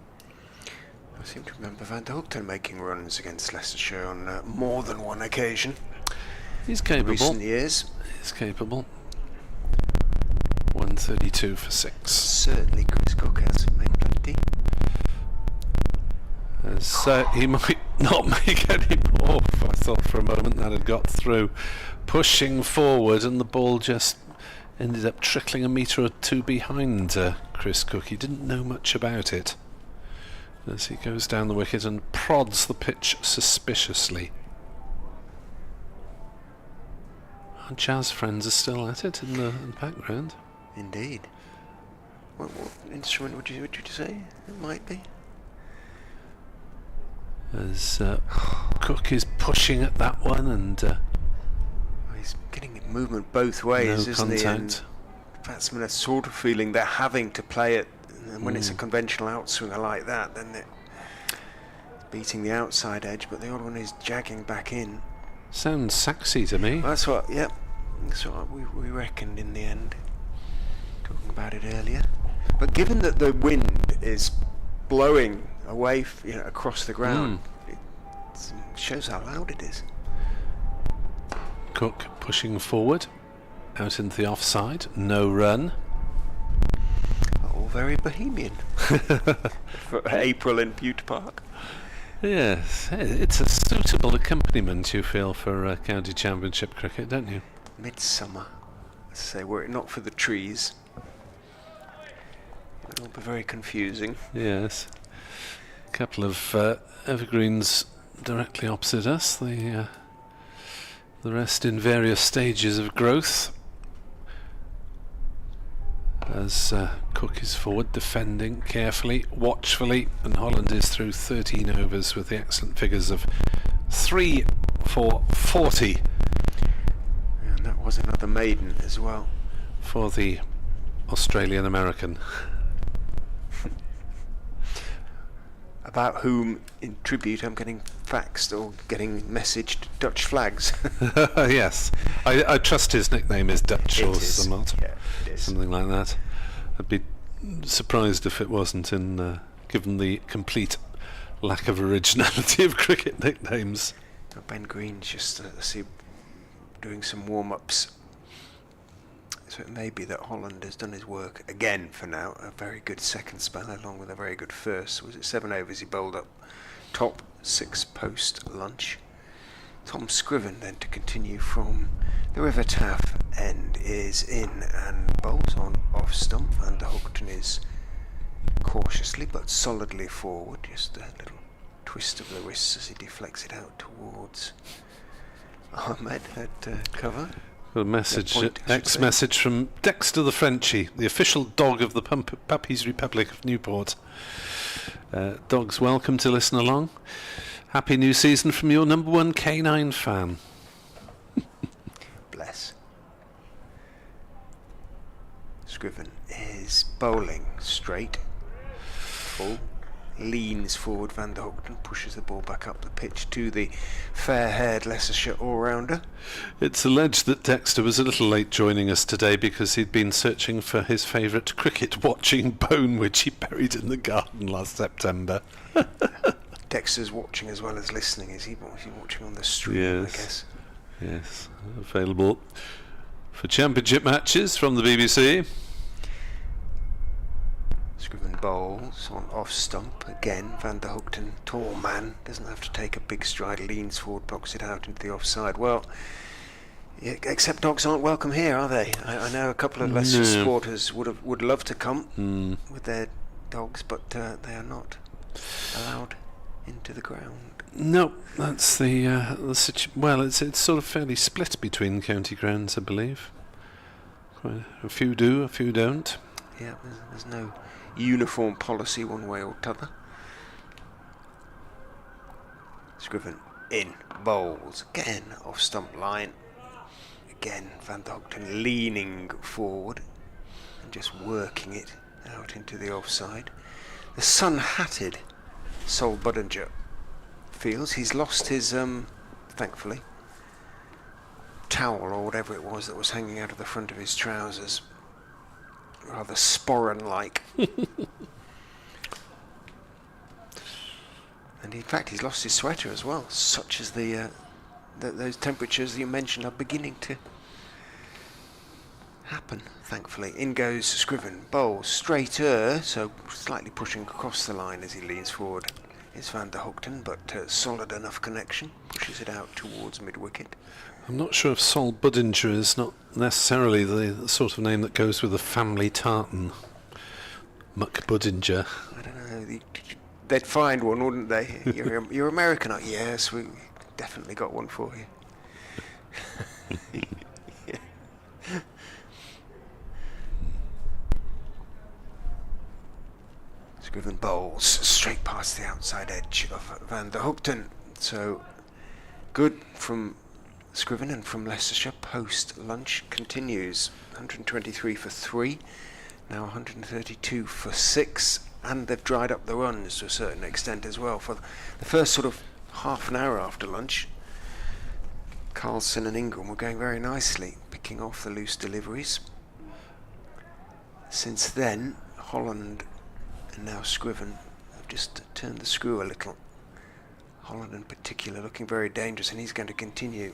I seem to remember Van Hulten making runs against Leicestershire on more than one occasion. He's capable. Recent years. He's capable. 132 for 6. Certainly Chris Cook has made plenty. As he might not make any more. I thought for a moment that had got through. Pushing forward, and the ball just ended up trickling a metre or two behind Chris Cook. He didn't know much about it as he goes down the wicket and prods the pitch suspiciously. Our jazz friends are still at it in the background. Indeed. What instrument would you say it might be? As Cook is pushing at that one, and He's getting movement both ways, no isn't he? And contact. batsmen are sort of feeling they're having to play it, and when it's a conventional outswinger like that, then it's beating the outside edge, but the odd one is jagging back in. Sounds sexy to me. That's what, yep, that's what we reckoned in the end. Talking about it earlier. But given that the wind is blowing away, across the ground, it shows how loud it is. Cook pushing forward, out into the offside, no run. All very bohemian for April in Bute Park. Yes, it's a suitable accompaniment, you feel, for county championship cricket, don't you? Midsummer. Let's say, were it not for the trees, it would all be very confusing. Yes. A couple of evergreens directly opposite us, the rest in various stages of growth. As Cook is forward, defending carefully, watchfully, and Holland is through 13 overs with the excellent figures of 3 for 40. And that was another maiden as well. For the Australian American. About whom, in tribute, I'm getting faxed or getting messaged Dutch flags. Yes, I trust his nickname is Dutch It or is. somewhat, Yeah, it is. something like that. I'd be surprised if it wasn't, in given the complete lack of originality of cricket nicknames. Ben Green's just doing some warm-ups. So it may be that Holland has done his work again for now. A very good second spell along with a very good first. Was it 7 overs he bowled up top, 6 post lunch. Tom Scriven then to continue from the River Taff end is in and bowls on off stump, and Hulten is cautiously but solidly forward, just a little twist of the wrists as he deflects it out towards Ahmed at cover. A message, point, I should say. message from Dexter the Frenchie, the official dog of the Puppies Republic of Newport. Dogs, welcome to listen along. Happy new season from your number one canine fan. Bless. Scriven is bowling straight, full, leans forward. Van der Hoogten pushes the ball back up the pitch to the fair-haired Leicestershire all-rounder. It's alleged that Dexter was a little late joining us today because he'd been searching for his favourite cricket-watching bone, which he buried in the garden last September. Dexter's watching as well as listening. Is he watching on the stream, Yes. I guess? Yes, available for championship matches from the BBC. Scriven bowls on off stump again. Van der Hoogten, tall man, doesn't have to take a big stride, leans forward, blocks it out into the offside. Well, yeah, except dogs aren't welcome here, are they? I know a couple of Leicester supporters would love to come with their dogs, but they are not allowed into the ground. No, that's the well, it's sort of fairly split between county grounds, I believe. Quite a few do, a few don't. Yeah, there's no uniform policy one way or t'other. Scriven in, bowls again off stump line. Again, Van der Hoogten leaning forward and just working it out into the offside. The sun-hatted Sol Budinger feels he's lost his, thankfully, towel or whatever it was that was hanging out of the front of his trousers. Rather sporran-like. And in fact he's lost his sweater as well, such as those temperatures that you mentioned are beginning to happen, thankfully. In goes Scriven, bowl straighter, so slightly pushing across the line as he leans forward. It's Van der Hoogten, but solid enough connection, pushes it out towards mid-wicket. I'm not sure if Sol Budinger is not necessarily the sort of name that goes with a family tartan. Muck Budinger. I don't know, they'd find one, wouldn't they? You're American, aren't you? Yes, we definitely got one for you. Yeah. Scriven bowls straight past the outside edge of Van der Hoogten. So good from Scriven and from Leicestershire. Post lunch continues. 123 for 3, now 132 for 6, and they've dried up the runs to a certain extent as well. For the first sort of half an hour after lunch, Carlson and Ingram were going very nicely, picking off the loose deliveries. Since then, Holland and now Scriven have just turned the screw a little. Holland in particular looking very dangerous, and he's going to continue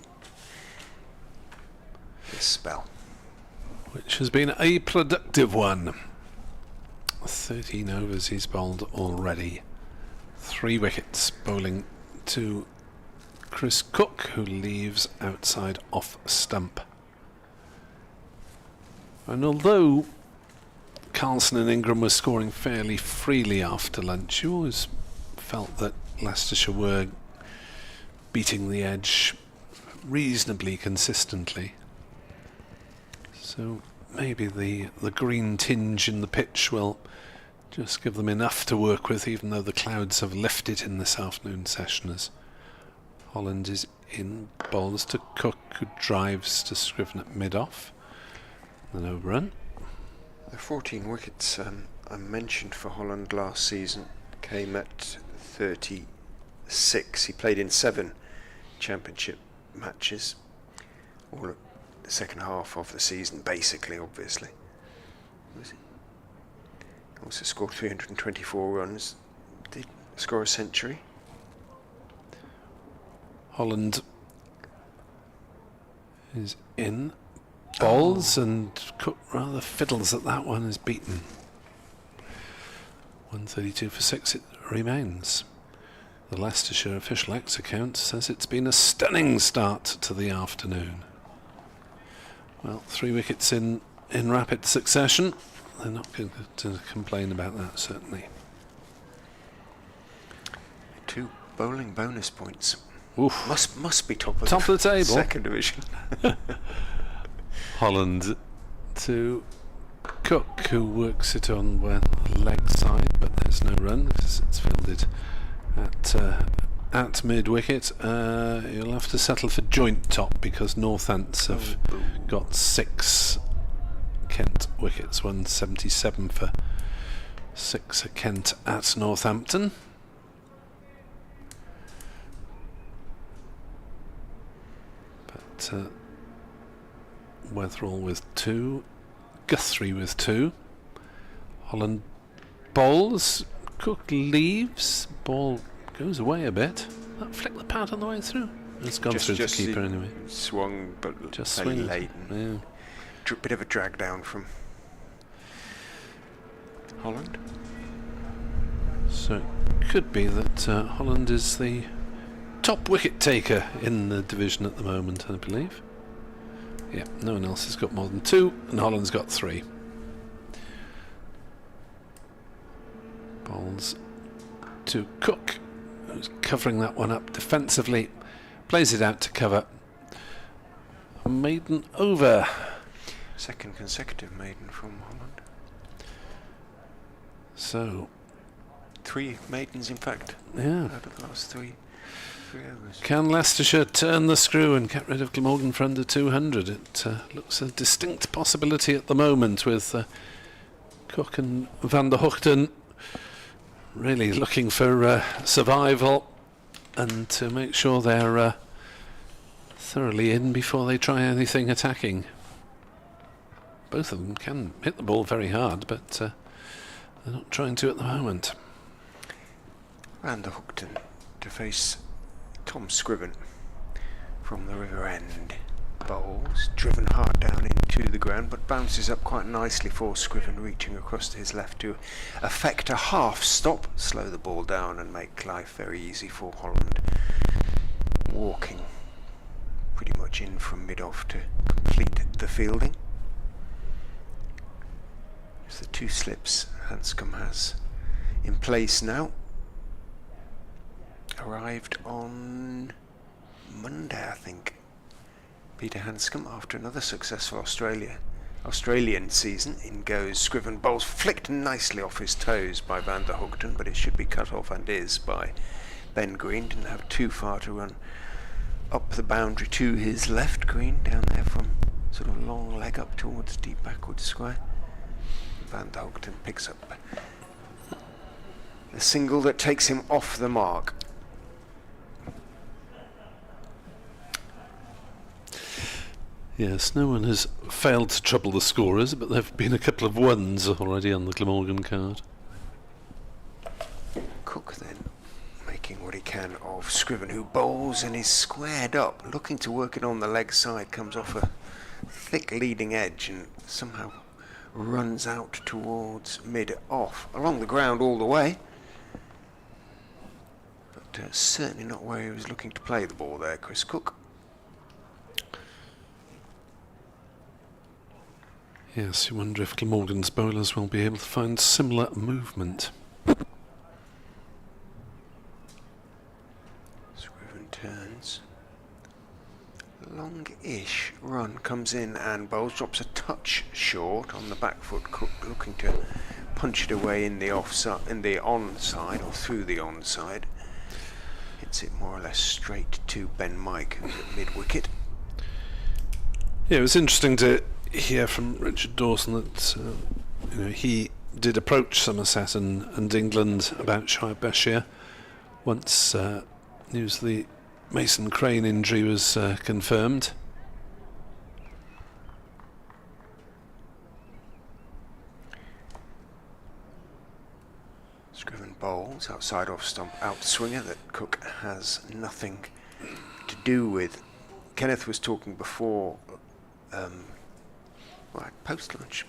this spell. Which has been a productive one. 13 overs he's bowled already. 3 wickets, bowling to Chris Cook, who leaves outside off stump. And although Carlson and Ingram were scoring fairly freely after lunch, you always felt that Leicestershire were beating the edge reasonably consistently. So maybe the green tinge in the pitch will just give them enough to work with, even though the clouds have lifted in this afternoon session as Holland is in, bowls to Cook, who drives to Scriven at mid-off. Then overrun. The 14 wickets I mentioned for Holland last season came at 36. He played in 7 championship matches, all the second half of the season, basically, obviously. Also scored 324 runs. Did score a century. Holland is in, bowls, and Cook rather fiddles at that one, is beaten. 132 for 6 it remains. The Leicestershire official X account says it's been a stunning start to the afternoon. Well, 3 wickets in rapid succession. They're not going to complain about that, certainly. 2 bowling bonus points. Oof. Must be top of the table. Second division. Holland to Cook, who works it on the leg side, but there's no run because it's fielded at mid wicket. You'll have to settle for joint top because Northants have got 6 Kent wickets, 177 for 6 at Kent at Northampton. But Wetherall with 2, Guthrie with 2. Holland bowls, Cook leaves, ball goes away a bit. That flicked the pad on the way through. It's gone through the keeper anyway. Swung, but Just fairly swinged. late. Yeah. Bit of a drag down from Holland. So it could be that Holland is the top wicket taker in the division at the moment, I believe. Yeah, no one else has got more than 2, and Holland's got 3. Bowls to Cook, who's covering that one up defensively, plays it out to cover. A maiden over. Second consecutive maiden from Holland. So 3 maidens, in fact, yeah, out of the last 3 overs. can Leicestershire turn the screw and get rid of Glamorgan for under 200? It looks a distinct possibility at the moment, with Cook and Van der Hoogten really looking for survival and to make sure they're thoroughly in before they try anything attacking. Both of them can hit the ball very hard, but they're not trying to at the moment. Van der Hoogten to face Tom Scriven from the River End. Bowls, driven hard down into the ground, but bounces up quite nicely for Scriven, reaching across to his left to effect a half stop, slow the ball down and make life very easy for Holland. Walking pretty much in from mid-off to complete the fielding. It's the 2 slips Hanscom has in place now. Arrived on Monday, I think. Peter Hanscom, after another successful Australian season, in goes Scriven. Bowls flicked nicely off his toes by Van der Hoogten, but it should be cut off, and is, by Ben Green. Didn't have too far to run up the boundary to his left. Green down there from sort of long leg up towards deep backward square. Van der Hoogten picks up the single that takes him off the mark. Yes, no one has failed to trouble the scorers, but there have been a couple of 1s already on the Glamorgan card. Cook then making what he can of Scriven, who bowls and is squared up, looking to work it on the leg side, comes off a thick leading edge and somehow runs out towards mid-off, along the ground all the way. But certainly not where he was looking to play the ball there, Chris Cook. Yes, you wonder if Glamorgan's bowlers will be able to find similar movement. Scriven turns. Long-ish run comes in and bowls, drops a touch short on the back foot. Cook looking to punch it away in the offside, in the onside, or through the onside. Hits it more or less straight to Ben Mike, who's at mid-wicket. Yeah, it was interesting to hear from Richard Dawson that he did approach Somerset and England about Shoaib Bashir once news of the Mason Crane injury was confirmed. Scriven bowls outside off stump outswinger that Cook has nothing to do with. Kenneth was talking before post-lunch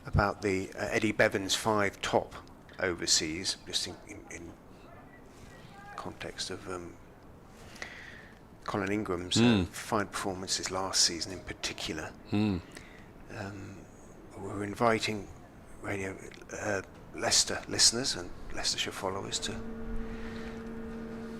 about the Eddie Bevan's 5 top overseas, just in context of Colin Ingram's fine performances last season in particular. We're inviting radio Leicester listeners and Leicestershire followers to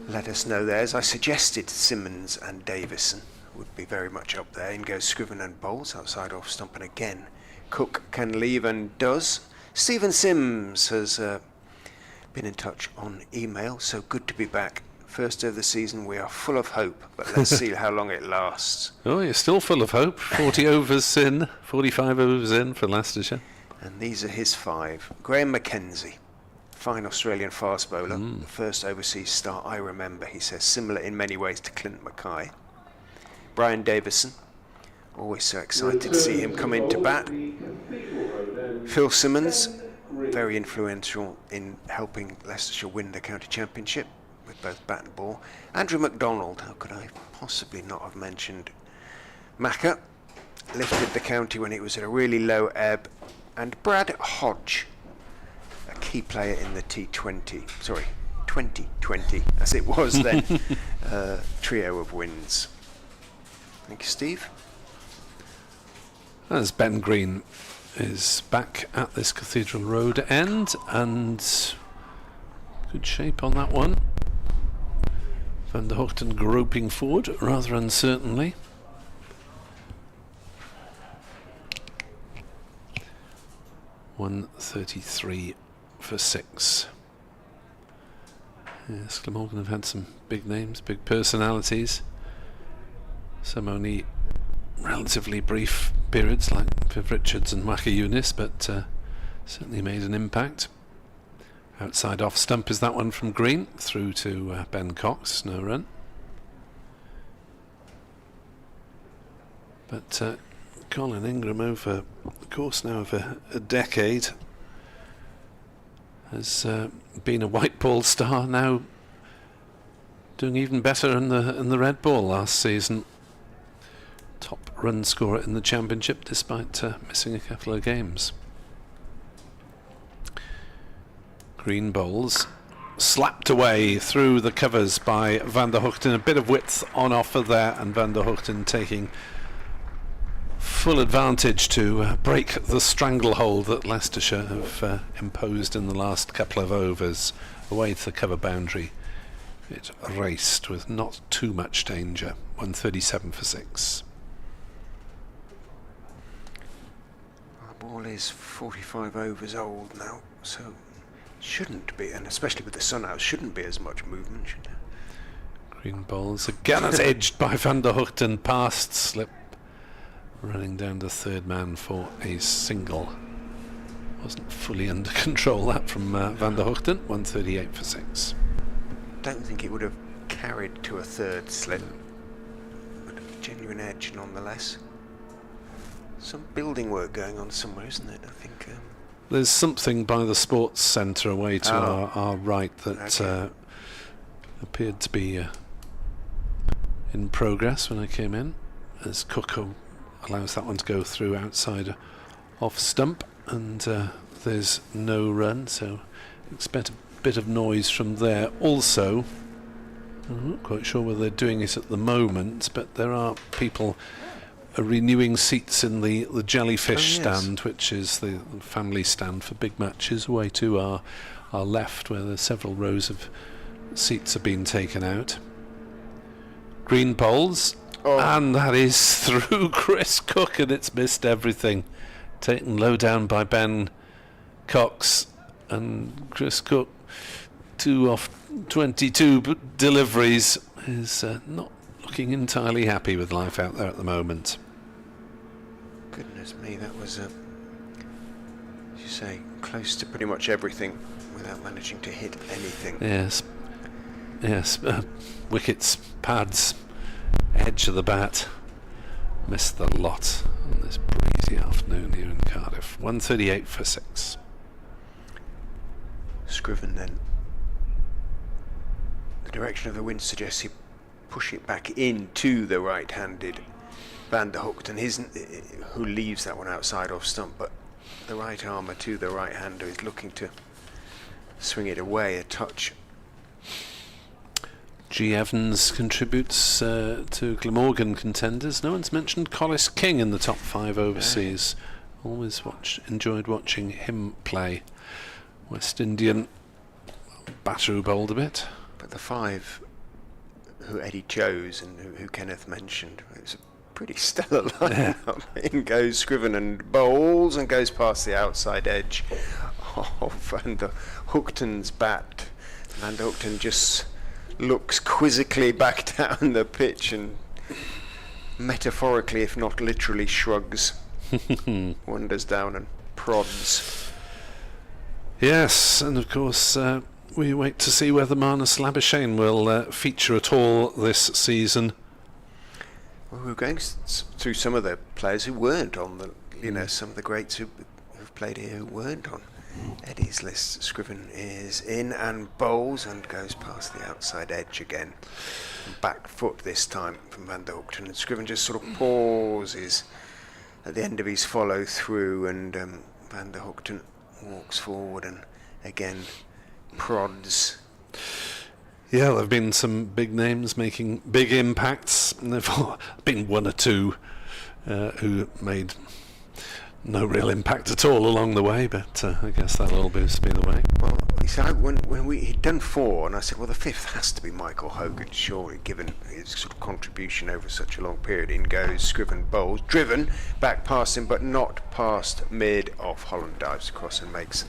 let us know theirs. I suggested Simmons and Davison would be very much up there. In goes Scriven and Bowles outside off stump, and again Cook can leave and does. Stephen Sims has been in touch on email, so good to be back. First of the season, we are full of hope, but let's see how long it lasts. Oh, you're still full of hope. 40 overs in, 45 overs in for Leicestershire. And these are his 5. Graham Mackenzie, fine Australian fast bowler, the first overseas start I remember, he says, similar in many ways to Clint Mackay. Brian Davison, always so excited to see him come into bat. Phil Simmons, very influential in helping Leicestershire win the county championship with both bat and ball. Andrew MacDonald, how could I possibly not have mentioned Macca, lifted the county when it was at a really low ebb. And Brad Hodge, a key player in the 2020, as it was then, trio of wins. Thank you, Steve. As Ben Green is back at this Cathedral Road end, and good shape on that one. Van der Hoogten groping forward rather uncertainly. .133 for 6. Yes, Glamorgan have had some big names, big personalities. Some only relatively brief periods, like Viv Richards and Waka Yunis, but certainly made an impact. Outside off stump is that one from Green, through to Ben Cox, no run. But Colin Ingram, over the course now of a decade, has been a white ball star, now doing even better in the red ball last season. Top run scorer in the championship despite missing a couple of games. Green bowls slapped away through the covers by Van der Hoogten. A bit of width on offer there, and Van der Hoogten taking full advantage to break the stranglehold that Leicestershire have imposed in the last couple of overs. Away to the cover boundary, it raced with not too much danger. 137 for 6. Our ball is 45 overs old now, so shouldn't be, and especially with the sun out, shouldn't be as much movement, should there? Green bowls again as edged by Van der Hoogten, past slip, running down to third man for a single. Wasn't fully under control, that from Van der Hoogten. 138 for 6. Don't think it would have carried to a third slip, but a genuine edge nonetheless. Some building work going on somewhere, isn't it? I think there's something by the sports centre away to our right that appeared to be in progress when I came in, as Coco allows that one to go through outside off stump, and there's no run, so expect a bit of noise from there. Also, I'm not quite sure whether they're doing it at the moment, but there are people renewing seats in the jellyfish stand, which is the family stand for big matches, away to our left, where there's several rows of seats have been taken out. Green bowls, and that is through Chris Cook, and it's missed everything. Taken low down by Ben Cox, and Chris Cook, 2 off 22 deliveries, is not looking entirely happy with life out there at the moment. Goodness me, that was, as you say, close to pretty much everything without managing to hit anything. Yes, wickets, pads, edge of the bat, missed the lot on this breezy afternoon here in Cardiff. 138 for 6. Scriven then. The direction of the wind suggests he push it back into the right-handed Van der Hoogten, who leaves that one outside off stump, but the right armour to the right-hander is looking to swing it away a touch. G. Evans contributes to Glamorgan contenders. No one's mentioned Collis King in the top 5 overseas. Always enjoyed watching him play. West Indian batter who bowled a bit. But the 5 who Eddie chose and who Kenneth mentioned. It was a pretty stellar lineup. In goes Scriven and bowls and goes past the outside edge of Van der Hoogten's bat. Van der Hoogten just looks quizzically back down the pitch and metaphorically, if not literally, shrugs, wanders down and prods. Yes, and of course we wait to see whether Marnus Labuschagne will feature at all this season. Well, we're going through some of the players who weren't on the, some of the greats who've played here who weren't on Eddie's list. Scriven is in and bowls and goes past the outside edge again. Back foot this time from Van der Hoogten, and Scriven just sort of pauses at the end of his follow through, and Van der Hoogten walks forward and again prods. Yeah, there have been some big names making big impacts. And there have been one or two who made no real impact at all along the way, but I guess that'll always be the way. Well, you see, when he'd done 4, and I said, well, the 5th has to be Michael Hogan, surely, given his sort of contribution over such a long period. In goes Scriven bowls, driven back past him, but not past mid off. Holland dives across and makes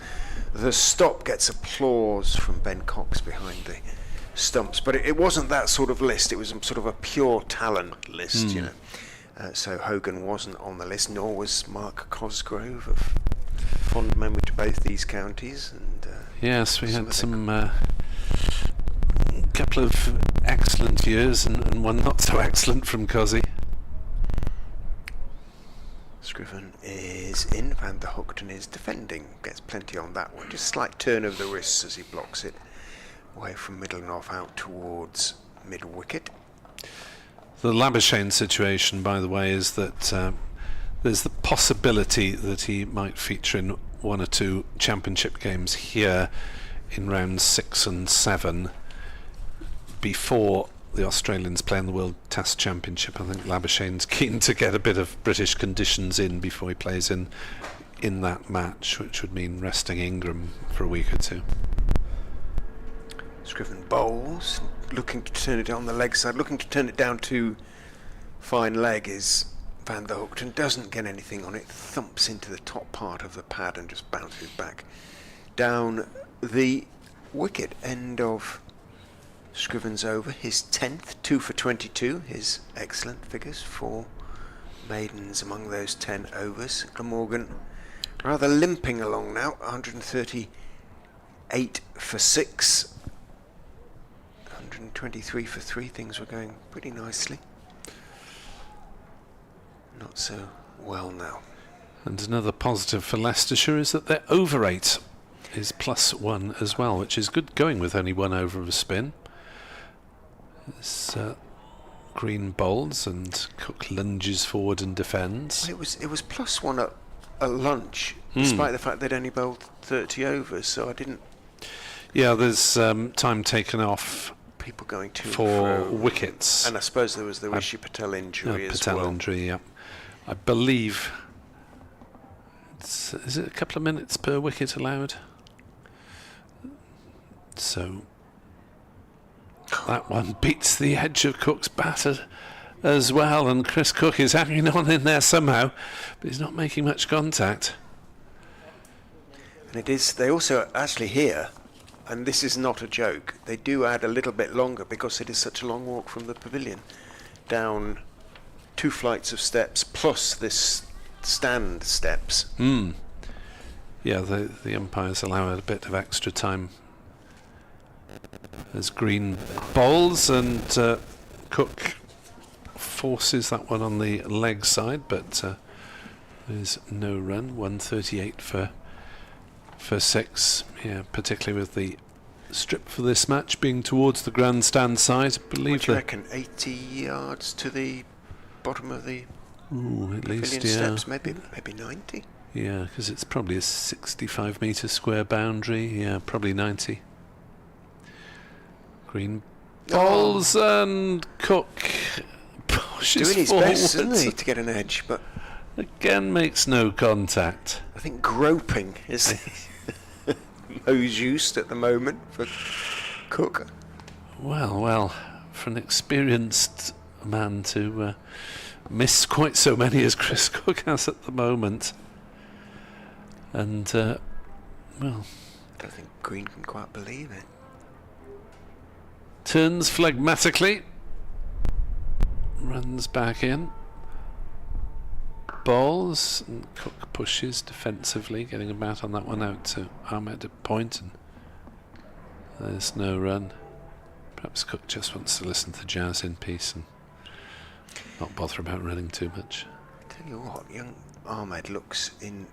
the stop, gets applause from Ben Cox behind the stumps, but it wasn't that sort of list. It was sort of a pure talent list, so Hogan wasn't on the list, nor was Mark Cosgrove, of fond memory to both these counties. And yes, we had some couple of excellent years and one not so excellent from Cosy. Scriven is in, Van der Hoogten is defending, gets plenty on that one, just slight turn of the wrists as he blocks it away from middle and off out towards mid wicket. The Labuschagne situation, by the way, is that there's the possibility that he might feature in 1 or 2 championship games here in rounds 6 and 7 before the Australians play in the World Test Championship. I think Labuschagne's keen to get a bit of British conditions in before he plays in that match, which would mean resting Ingram for a week or 2. Scriven bowls, looking to turn it on the leg side, looking to turn it down to fine leg is Van der Hoogten, doesn't get anything on it, thumps into the top part of the pad and just bounces back down the wicket. End of Scriven's over, his 10th, 2 for 22, his excellent figures, 4 maidens among those 10 overs. Glamorgan rather limping along now, 138 for 6. 123 for 3, things were going pretty nicely. Not so well now. And another positive for Leicestershire is that their over 8 is +1 as well, which is good going with only 1 over of a spin. It's Green bowls and Cook lunges forward and defends. Well, it was +1 at lunch, despite the fact they'd only bowled 30 overs, so I didn't... Yeah, there's time taken off people going to for wickets, and I suppose there was the Rishi Patel injury as Patel well. Injury, yeah. I believe is it a couple of minutes per wicket allowed? So that one beats the edge of Cook's batter as well, and Chris Cook is hanging on in there somehow, but he's not making much contact. And it is. They also actually here. And this is not a joke, they do add a little bit longer because it is such a long walk from the pavilion. Down 2 flights of steps plus this stand steps. Yeah, the umpires allow a bit of extra time as Green bowls, and Cook forces that one on the leg side, but there's no run. 138 for 6, yeah, particularly with the strip for this match being towards the grandstand side. I believe. What do you reckon? 80 yards to the bottom of the at least, pavilion steps, maybe 90. Yeah, because it's probably a 65-metre square boundary. Yeah, probably 90. Green balls and Cook pushes doing his forward, best, isn't he, to get an edge, but again makes no contact. I think groping is most used at the moment for Cook. Well, for an experienced man to miss quite so many as Chris Cook has at the moment. And, well... I don't think Green can quite believe it. Turns phlegmatically. Runs back in. Bowls, and Cook pushes defensively, getting a bat on that one out to Ahmed at point, and there's no run. Perhaps Cook just wants to listen to jazz in peace and not bother about running too much. I tell you what, young Ahmed looks in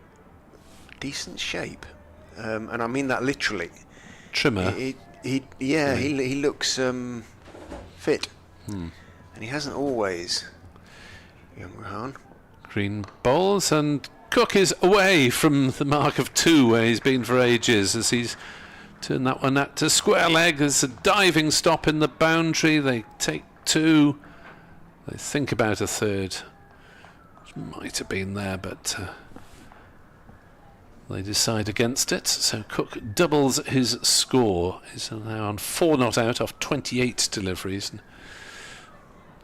decent shape, and I mean that literally. Trimmer. He looks fit, and he hasn't always. Young Rehan. Green bowls, and Cook is away from the mark of 2 where he's been for ages as he's turned that one out to square leg. There's a diving stop in the boundary. They take 2. They think about a third. Which might have been there, but they decide against it. So Cook doubles his score. He's now on 4 not out off 28 deliveries. And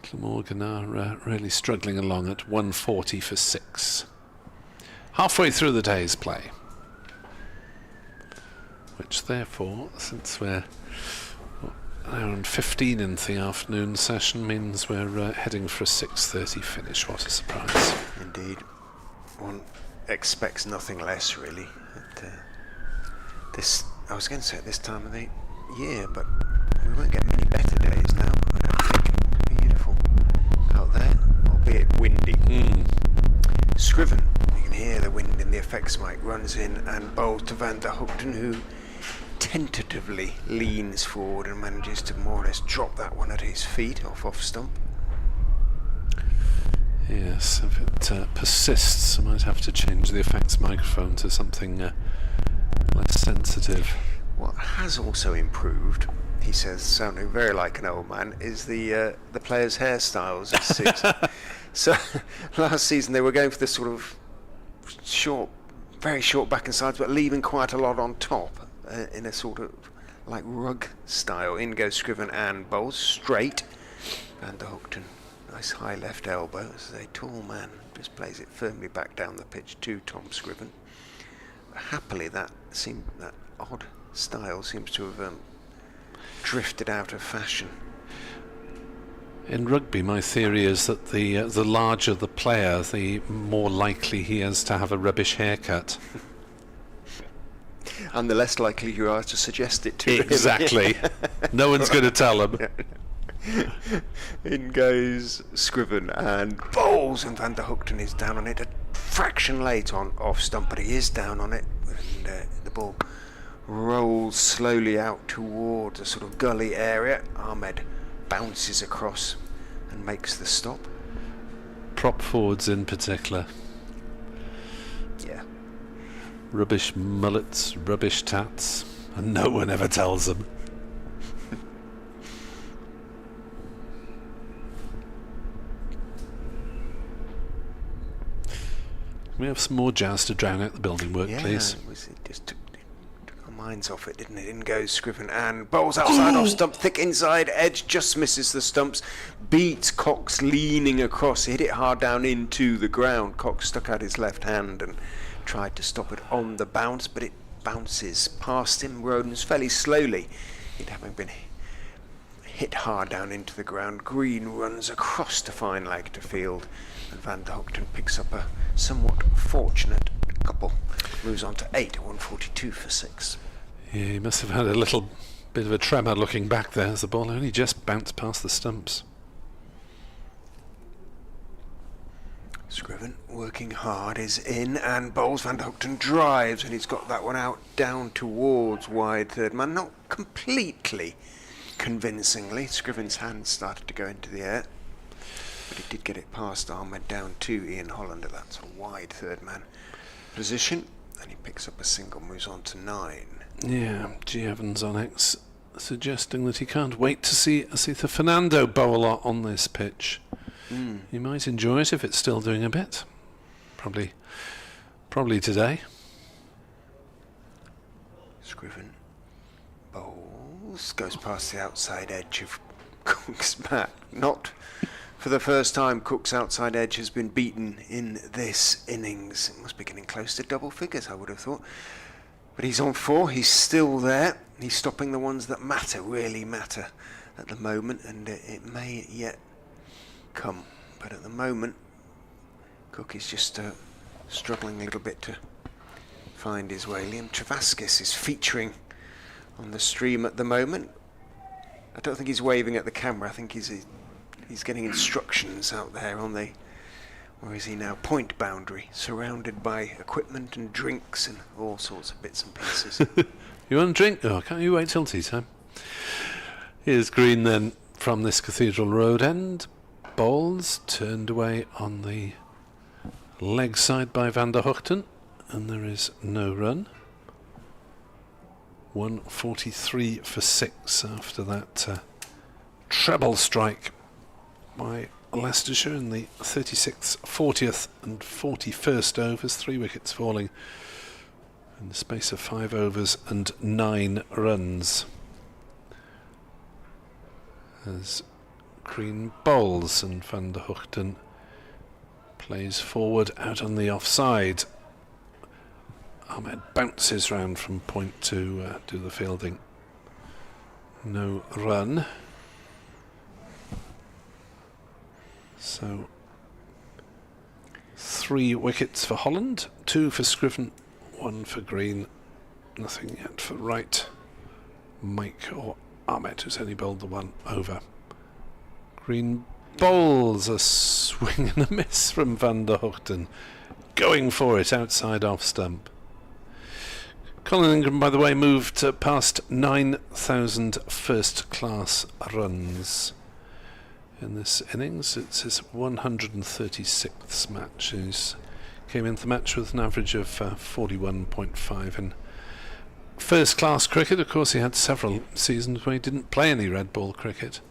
Glamorgan are really struggling along at 140 for 6. Halfway through the day's play. Which therefore, since we're around 15 into the afternoon session, means we're heading for a 6:30 finish. What a surprise. Indeed. One expects nothing less, really. I was going to say at this time of the year, but we won't get many better days now, I don't think. Beautiful out there, albeit windy. Scriven, you can hear the wind in the effects mic, runs in and bowls to Van der Hoogten, who tentatively leans forward and manages to more or less drop that one at his feet off stump. Yes, if it persists, I might have to change the effects microphone to something less sensitive. What has also improved, he says, sounding very like an old man, is the players' hairstyles at 6. So last season they were going for this sort of short, very short back and sides, but leaving quite a lot on top in a sort of like rug style. In goes Scriven and bowls straight. Van der Hoogten, nice high left elbow as a tall man just plays it firmly back down the pitch to Tom Scriven. Happily, that odd style seems to have drifted out of fashion. In rugby, my theory is that the larger the player, the more likely he is to have a rubbish haircut. And the less likely you are to suggest it to him. Exactly. No one's going to tell him. In goes Scriven and bowls, and Van der Hoogten is down on it a fraction late on off stump, but he is down on it, and the ball rolls slowly out towards a sort of gully area. Ahmed bounces across and makes the stop. Prop forwards in particular. Yeah. Rubbish mullets, rubbish tats, and no one ever tells them. Can we have some more jazz to drown out the building work, please? It just took our minds off it, didn't it? In goes Scriven and bowls outside off stump, thick inside edge, just misses the stumps, beats Cox leaning across, hit it hard down into the ground. Cox stuck out his left hand and tried to stop it on the bounce, but it bounces past him, Rodens fairly slowly. It having been hit hard down into the ground. Green runs across to fine leg to field, and Van der Hoogten picks up a somewhat fortunate couple. Moves on to 8 at 142 for 6. Yeah, he must have had a little bit of a tremor looking back there as the ball only just bounced past the stumps. Scriven working hard is in and bowls. Van der Hoogten drives, and he's got that one out down towards wide third man. Not completely convincingly. Scriven's hand started to go into the air, but he did get it past Ahmed down to Ian Hollander. That's a wide third man position, and he picks up a single, moves on to 9. Yeah, G. Evans on X suggesting that he can't wait to see the Fernando bowler on this pitch. He might enjoy it if it's still doing a bit. Probably today. Scriven bowls, goes past the outside edge of Cook's bat. Not for the first time Cook's outside edge has been beaten in this innings. It must be getting close to double figures, I would have thought. But he's on 4, he's still there. He's stopping the ones that matter, really matter at the moment, and it may yet come. But at the moment, Cook is just struggling a little bit to find his way. Liam Travaskis is featuring on the stream at the moment. I don't think he's waving at the camera. I think he's getting instructions out there on the, where is he now? Point boundary, surrounded by equipment and drinks and all sorts of bits and pieces. You want a drink? Oh, can't you wait till tea time? Here's Green then from this Cathedral Road end. Bowls turned away on the leg side by Van der Hoogten, and there is no run. 143 for 6 after that treble strike by Leicestershire in the 36th, 40th and 41st overs. 3 wickets falling in the space of 5 overs and 9 runs. As Green bowls and Van der Hoogten plays forward out on the offside. Ahmed bounces round from point to do the fielding. No run. So 3 wickets for Holland, 2 for Scriven, 1 for Green. Nothing yet for Wright, Mike or Ahmed, who's only bowled the 1 over. Green bowls, a swing and a miss from Van der Hoogten. Going for it outside off stump. Colin Ingram, by the way, moved past 9,000 first-class runs in this innings. It's his 136th match. He came into the match with an average of 41.5 in first-class cricket. Of course, he had several seasons where he didn't play any red ball cricket.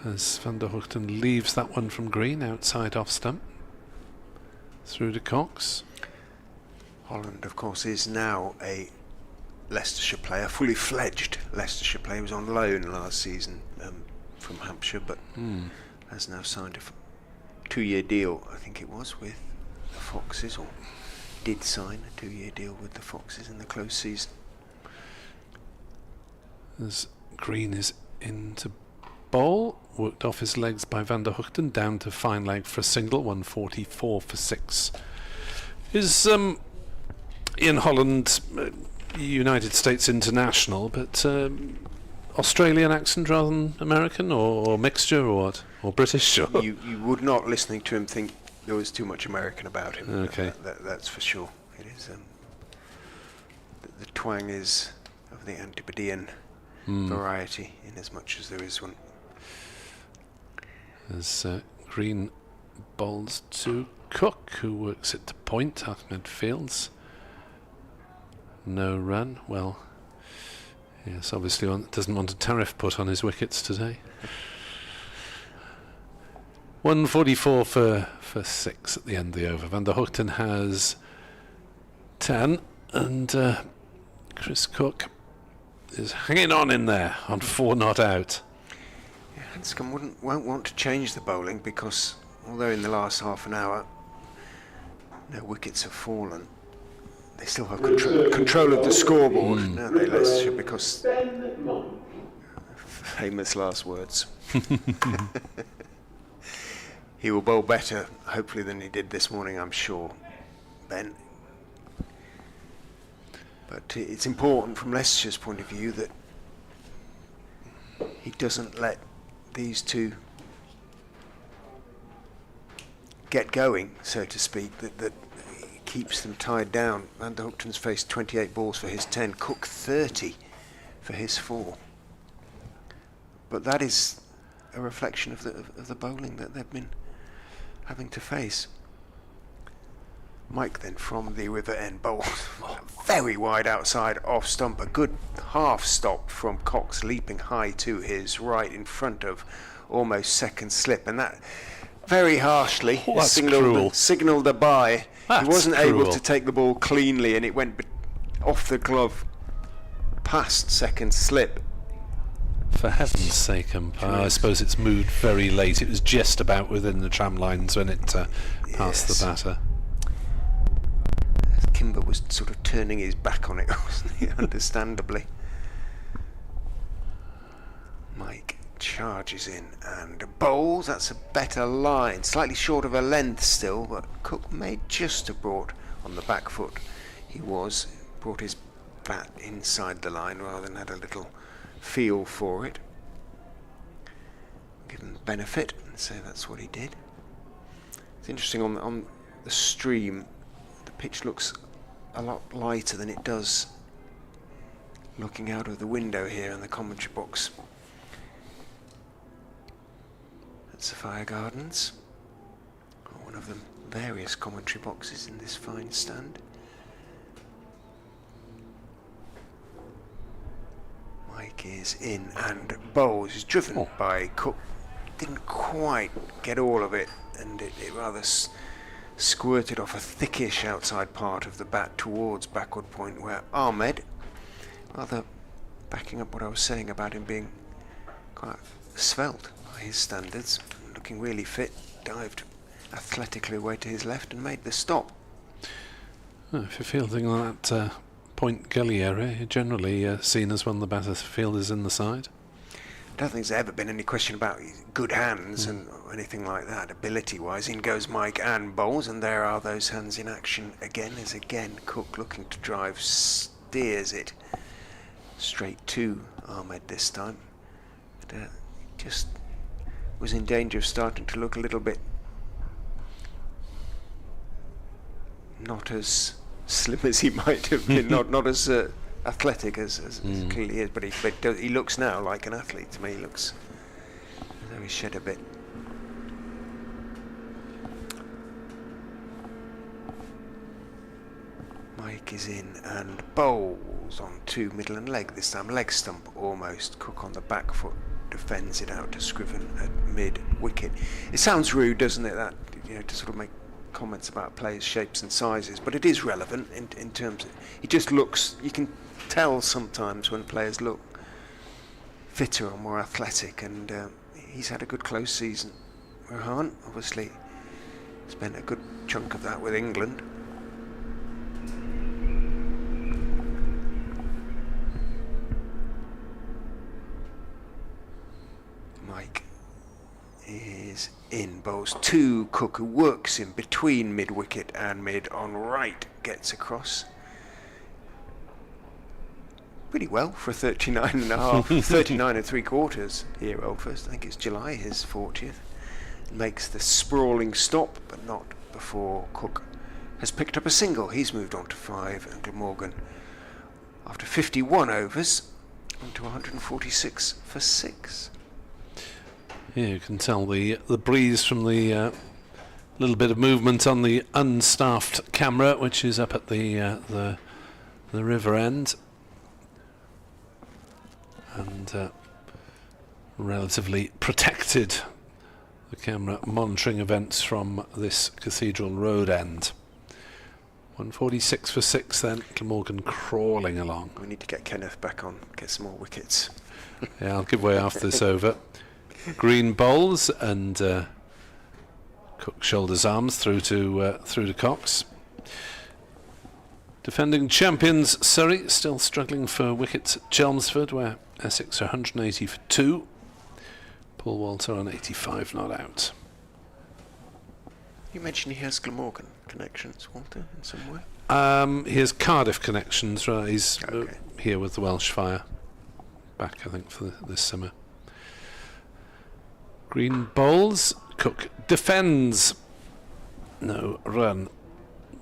As Van der Hoogten leaves that one from Green outside off stump. Through to Cox. Holland, of course, is now a Leicestershire player, fully fledged Leicestershire player. He was on loan last season from Hampshire, but has now signed a 2-year deal, I think it was, with the Foxes, or did sign a 2-year deal with the Foxes in the close season. As Green is into bowl, worked off his legs by Van der Hoogten, down to fine leg for a single, 144 for 6. Is Ian Holland United States international, but Australian accent rather than American, or mixture, or what? Or British? Or You would not, listening to him, think there was too much American about him. Okay. That's for sure. It is. The twang is of the Antipodean variety, in as much as there is one. As Green bowls to Cook, who works it to point. Ahmed fields. No run. Well, yes, obviously doesn't want a tariff put on his wickets today. 144 for 6 at the end of the over. Van der Hoogten has 10, and Chris Cook is hanging on in there on 4 not out. Yeah, Hanscom won't want to change the bowling, because although in the last half an hour no wickets have fallen, they still have control of the scoreboard, don't they, Leicestershire, because famous last words. He will bowl better, hopefully, than he did this morning, I'm sure, Ben. But it's important from Leicestershire's point of view that he doesn't let these two get going, so to speak, that keeps them tied down. Van der Hoogten's faced 28 balls for his 10, Cook 30 for his 4. But that is a reflection of the bowling that they've been having to face. Mike then from the River End bowls very wide outside off stump, a good half stop from Cox, leaping high to his right in front of almost second slip, and that very harshly signalled a bye. He wasn't able to take the ball cleanly, and it went off the glove past second slip For heaven's sake, umpire. I suppose it's moved very late. It was just about within the tram lines when it passed the batter. Kimber was sort of turning his back on it, wasn't he? Understandably. Mike charges in and bowls. That's a better line. Slightly short of a length still, but Cook may just have brought on the back foot. He brought his bat inside the line rather than had a little feel for it. Give him the benefit and say that's what he did. It's interesting on the stream, the pitch looks a lot lighter than it does looking out of the window here in the commentary box at Sophia Gardens, one of the various commentary boxes in this fine stand. Mike is in and bowls. He's driven by Cook. Didn't quite get all of it, and it rather squirted off a thickish outside part of the bat towards backward point, where Ahmed, rather backing up what I was saying about him being quite svelte by his standards, looking really fit, dived athletically away to his left and made the stop. If you're fielding that Point Gully area, you're generally seen as one of the better fielders in the side. I don't think there's ever been any question about good hands and anything like that, ability-wise. In goes Mike and bowls, and there are those hands in action again, as again Cook looking to drive, steers it straight to Ahmed this time. But just was in danger of starting to look a little bit not as slim as he might have been, not as athletic as clearly is, but he looks now like an athlete to me. He looks as though he shed a bit. Mike is in and bowls on to middle and leg this time, leg stump almost. Cook on the back foot defends it out to Scriven at mid wicket. It sounds rude, doesn't it, that to sort of make comments about players' shapes and sizes, but it is relevant in terms of, he just looks, you can tell sometimes when players look fitter or more athletic, and he's had a good close season. Rohan obviously spent a good chunk of that with England. Mike is in, bowls to Cook, who works in between mid-wicket and mid on right, gets across pretty well for a 39 and a half, 39 and 3/4 hero first. I think it's July, his 40th. Makes the sprawling stop, but not before Cook has picked up a single. He's moved on to 5, and Glamorgan, after 51 overs, on to 146 for 6. Yeah, you can tell the breeze from the little bit of movement on the unstaffed camera, which is up at the river end, and relatively protected, the camera monitoring events from this Cathedral Road end. 146 for 6 then, Glamorgan crawling along. We need to get Kenneth back on, get some more wickets. Yeah, I'll give way after this over. Green bowls, and Cook shoulders arms through to Cox. Defending champions Surrey still struggling for wickets at Chelmsford, where Essex are 180 for 2. Paul Walter on 85 not out. You mentioned he has Glamorgan connections, Walter, in some way? He has Cardiff connections, right? He's okay. Here with the Welsh Fire, back I think for this summer. Green bowls, Cook defends, no run.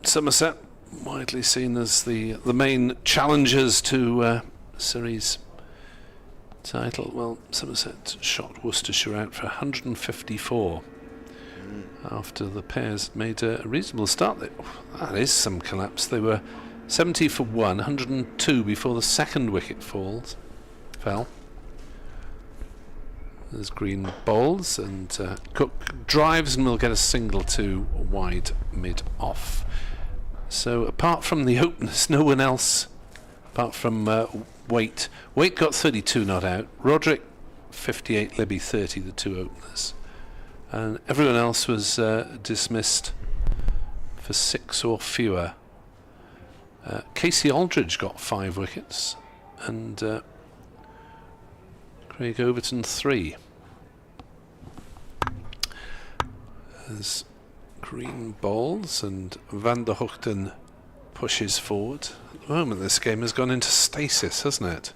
Somerset, widely seen as the main challengers to Surrey's title. Well, Somerset shot Worcestershire out for 154 after the pairs made a reasonable start. That is some collapse. They were 70 for 1, 102 before the second wicket fell. There's green bowls, and Cook drives and will get a single to wide mid off. So apart from the openers, no one else, apart from Waite. Waite got 32 not out. Roderick 58 Libby 30, the two openers. And everyone else was dismissed for 6 or fewer. Casey Aldridge got 5 wickets and Craig Overton 3. As Green bowls and Van der Hoogten pushes forward. At the moment this game has gone into stasis, hasn't it?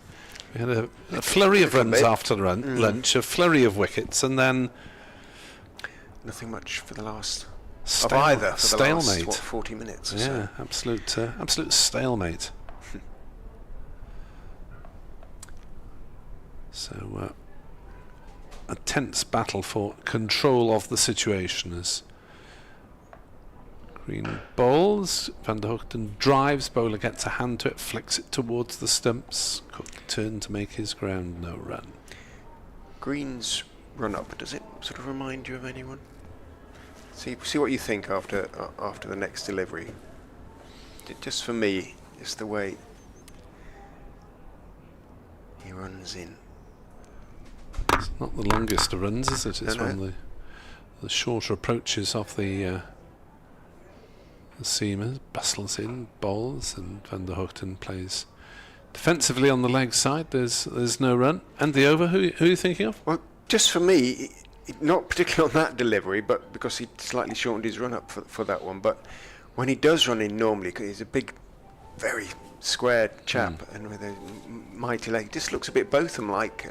We had a flurry of runs after lunch, a flurry of wickets, and then nothing much for the last stalemate. 40 minutes or yeah, so. absolute stalemate. So a tense battle for control of the situation as Green bowls, Van der Hoogten drives, bowler gets a hand to it, flicks it towards the stumps. Cook turn to make his ground, no run. Green's run up, does it sort of remind you of anyone? See what you think after the next delivery. Just for me, it's the way he runs in. It's not the longest of runs, is it? It's No. one of the shorter approaches off the seamer. Bustles in, bowls, and Van der Hoogten plays defensively on the leg side. There's no run. And the over, who are you thinking of? Well, just for me, not particularly on that delivery, but because he slightly shortened his run up for that one. But when he does run in normally, 'cause he's a big, very square chap, and with a mighty leg, just looks a bit Botham like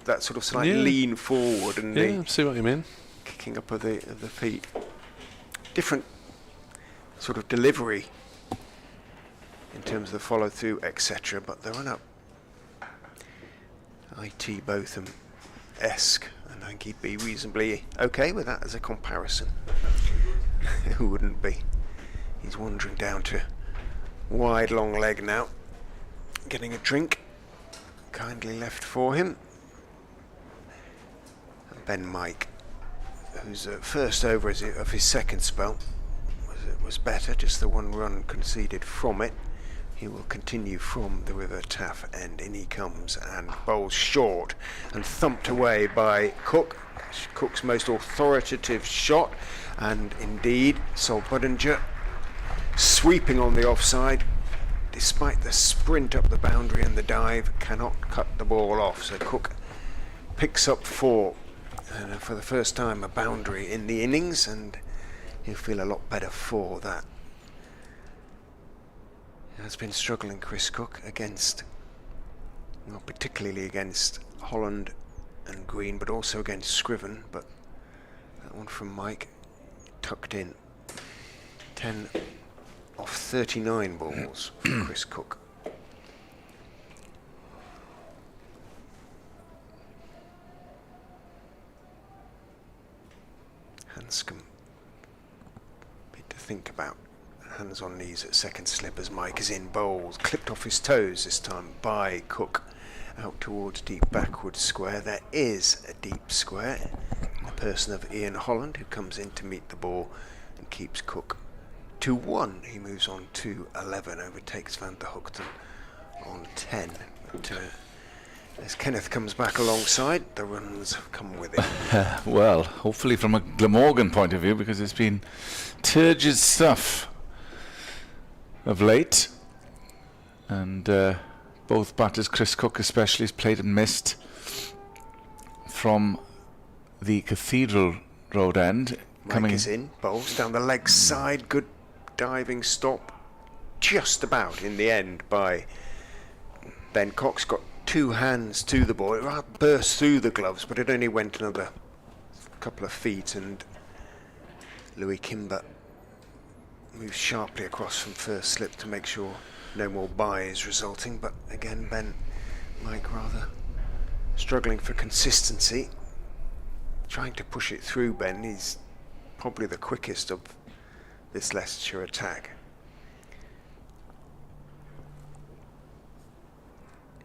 that sort of slight lean forward and Yeah, the see what you mean. kicking up of the feet. Different sort of delivery in terms of the follow through, etc. But the run up, IT Botham-esque, and I think he'd be reasonably okay with that as a comparison. Who wouldn't be? He's wandering down to wide long leg now, getting a drink kindly left for him. And Ben Mike, whose first over of his second spell was better, just the one run conceded from it. He will continue from the River Taff end. In he comes and bowls short and thumped away by Cook. Cook's most authoritative shot, and indeed Sol Budinger sweeping on the offside, despite the sprint up the boundary and the dive, cannot cut the ball off. So Cook picks up 4, and for the first time a boundary in the innings, and he'll feel a lot better for that. He has been struggling, Chris Cook, against, not particularly against Holland and Green, but also against Scriven. But that one from Mike, tucked in. 10 off 39 balls for Chris Cook. Hanscom, bit to think about. Hands on knees at second slip as Mike is in bowls, clipped off his toes this time by Cook, out towards deep backward square. There is a deep square in the person of Ian Holland, who comes in to meet the ball and keeps Cook to 1. He moves on to 11, overtakes Van der Hoogten on 10. But as Kenneth comes back alongside, the runs have come with it. Well, hopefully from a Glamorgan point of view, because it's been turgid stuff of late, and both batters, Chris Cook especially, has played and missed from the Cathedral Road end. Mike is in, bowls down the leg side, good diving stop, just about in the end by Ben Cox. Got 2 hands to the ball, it burst through the gloves, but it only went another couple of feet, and Louis Kimber moves sharply across from first slip to make sure no more buys resulting. But again, Ben Mike rather struggling for consistency, trying to push it through. Ben, he's probably the quickest of this Leicestershire attack.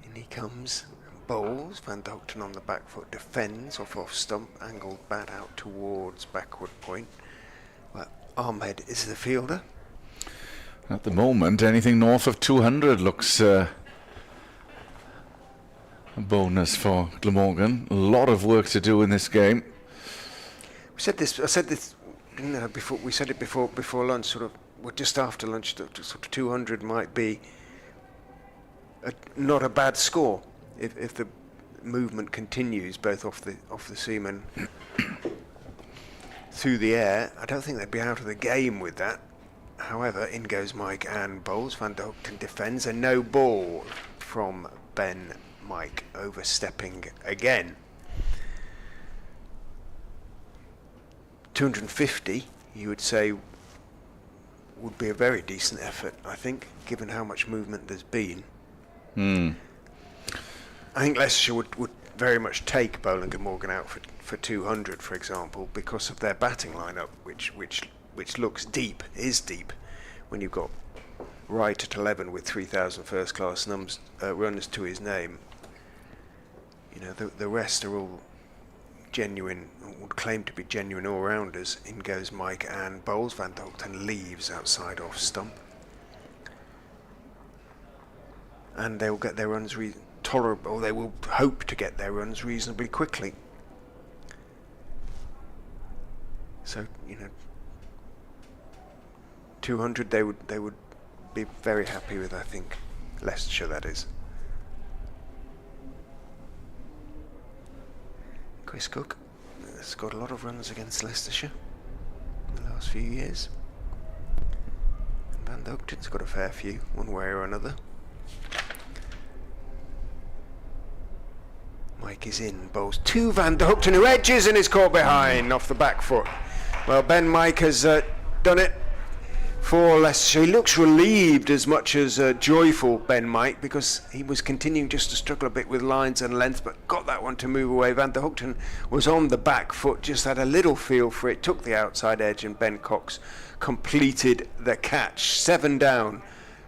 In he comes, bowls. Van der Hoogten on the back foot, defends off stump, angled bat out towards backward point. Well, Ahmed is the fielder. At the moment, anything north of 200 looks A bonus for Glamorgan. A lot of work to do in this game. I said this, before. We said it before lunch. Sort of, well, just after lunch. Sort of 200 might be not a bad score if the movement continues, both off the seam and through the air. I don't think they'd be out of the game with that. However, in goes Mike and bowls. Van der Hoogten defends, and no ball from Ben Mike, overstepping again. 250, you would say, would be a very decent effort, I think, given how much movement there's been. I think Leicestershire would very much take Bowling and Glamorgan out for 200, for example, because of their batting lineup, which looks deep, is deep, when you've got Wright at 11 with 3,000 first-class runs to his name. You know, the rest are all genuine, would claim to be genuine all-rounders. In goes Mike and bowls. Van der Hoogten leaves outside off stump. And they will get their runs tolerable. They will hope to get their runs reasonably quickly. So, you know, 200 they would be very happy with, I think. Leicestershire, that is. Chris Cook has got a lot of runs against Leicestershire in the last few years. And Van der Hoogten's got a fair few, one way or another. Mike is in, bowls to Van der Hoogten, who edges and is caught behind off the back foot. Well, Ben Mike has done it for Leicestershire. He looks relieved as much as joyful, Ben Mike, because he was continuing just to struggle a bit with lines and length, but got that one to move away. Van der Hoogten was on the back foot, just had a little feel for it, took the outside edge, and Ben Cox completed the catch. 7 down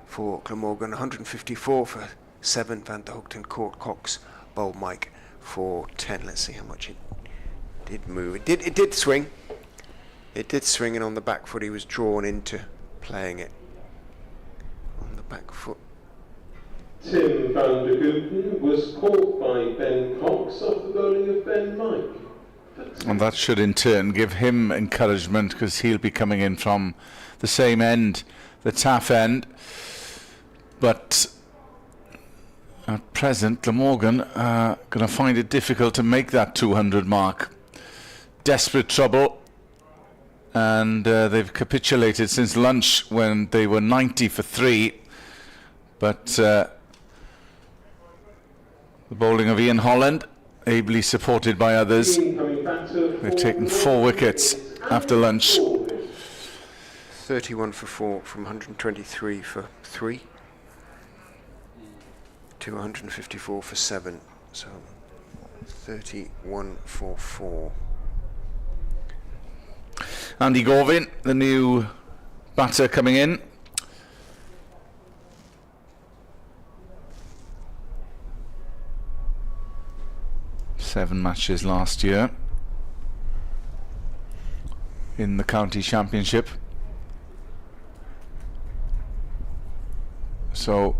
for Glamorgan, 154 for 7. Van der Hoogten caught Cox, bowled Mike for 10. Let's see how much it did move. It did swing. It did swing, and on the back foot he was drawn into playing it on the back foot. Tim van der Hoogten was caught by Ben Cox off the bowling of Ben Mike. And that should in turn give him encouragement, because he'll be coming in from the same end, the taff end. But at present, Glamorgan are going to find it difficult to make that 200 mark. Desperate trouble. And they've capitulated since lunch when they were 90 for 3. But the bowling of Ian Holland, ably supported by others. They've taken 4 wickets after lunch. 31 for 4 from 123 for 3 to 154 for 7. So 31 for 4. Andy Gorvin, the new batter coming in. Seven matches last year in the county championship. So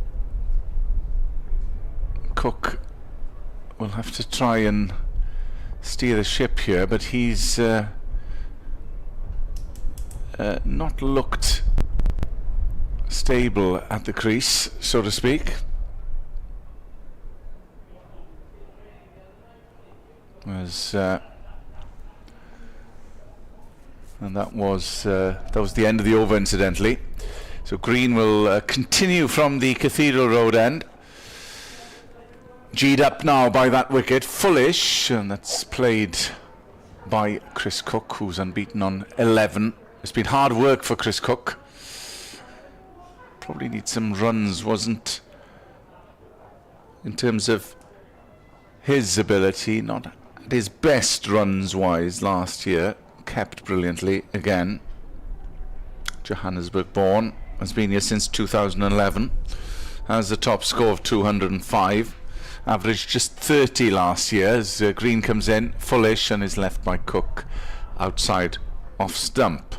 Cook will have to try and steer the ship here, but he's not looked stable at the crease, so to speak. And that was the end of the over, incidentally. So Green will continue from the Cathedral Road end. G'd up now by that wicket, fullish, and that's played by Chris Cook, who's unbeaten on 11. It's been hard work for Chris Cook. Probably needs some runs, wasn't, in terms of his ability, not at his best runs-wise last year. Kept brilliantly again. Johannesburg born, has been here since 2011. Has the top score of 205. Averaged just 30 last year as Green comes in, fullish, and is left by Cook outside off stump.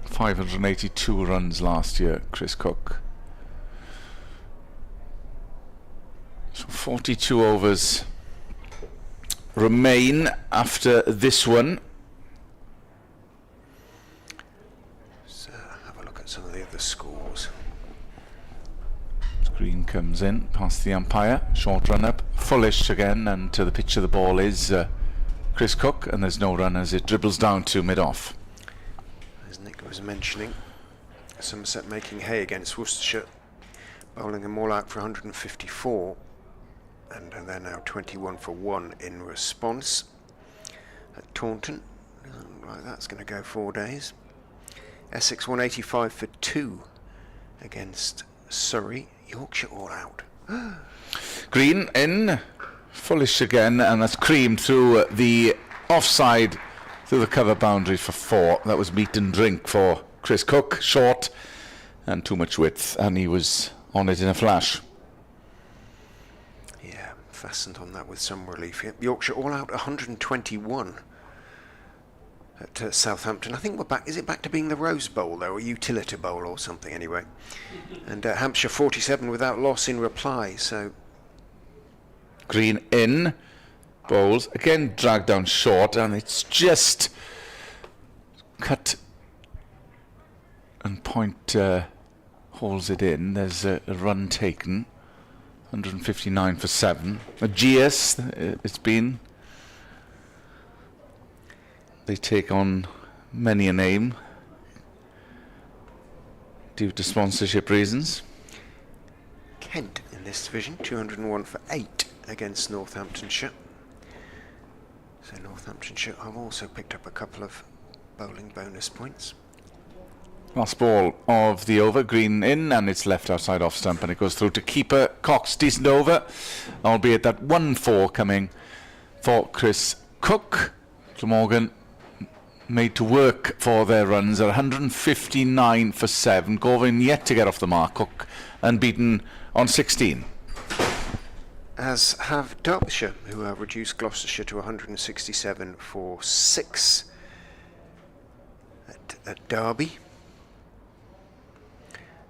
.582 runs last year, Chris Cook. 42 overs remain after this one. So have a look at some of the other scores. Green comes in past the umpire, short run up, fullish again, and to the pitch of the ball is Chris Cook, and there's no run as it dribbles down to mid-off. As Nick was mentioning, Somerset making hay against Worcestershire, bowling them all out for 154, and they're now 21 for 1 in response. At Taunton, doesn't look like that's going to go 4 days. Essex 185 for 2 against Surrey. Yorkshire all out. Green in, fullish again, and that's creamed through the offside, through the cover boundary for 4. That was meat and drink for Chris Cook, short and too much width, and he was on it in a flash. Yeah, fastened on that with some relief here. Yorkshire all out 121 at Southampton. I think we're back. Is it back to being the Rose Bowl though, or Utility Bowl or something anyway? And Hampshire 47 without loss in reply. So Green in, bowls again, dragged down short, and it's just cut and point hauls it in. There's a run taken, 159 for 7. A GS it's been. They take on many a name due to sponsorship reasons. Kent in this division, 201 for 8 against Northamptonshire. So Northamptonshire have also picked up a couple of bowling bonus points. Last ball of the over, Green in, and it's left outside off stump, and it goes through to keeper Cox. Decent over, albeit that 1-4 coming for Chris Cook. Glamorgan made to work for their runs at 159 for 7. Gorvin yet to get off the mark. Cook unbeaten on 16. As have Derbyshire, who have reduced Gloucestershire to 167 for 6 at Derby.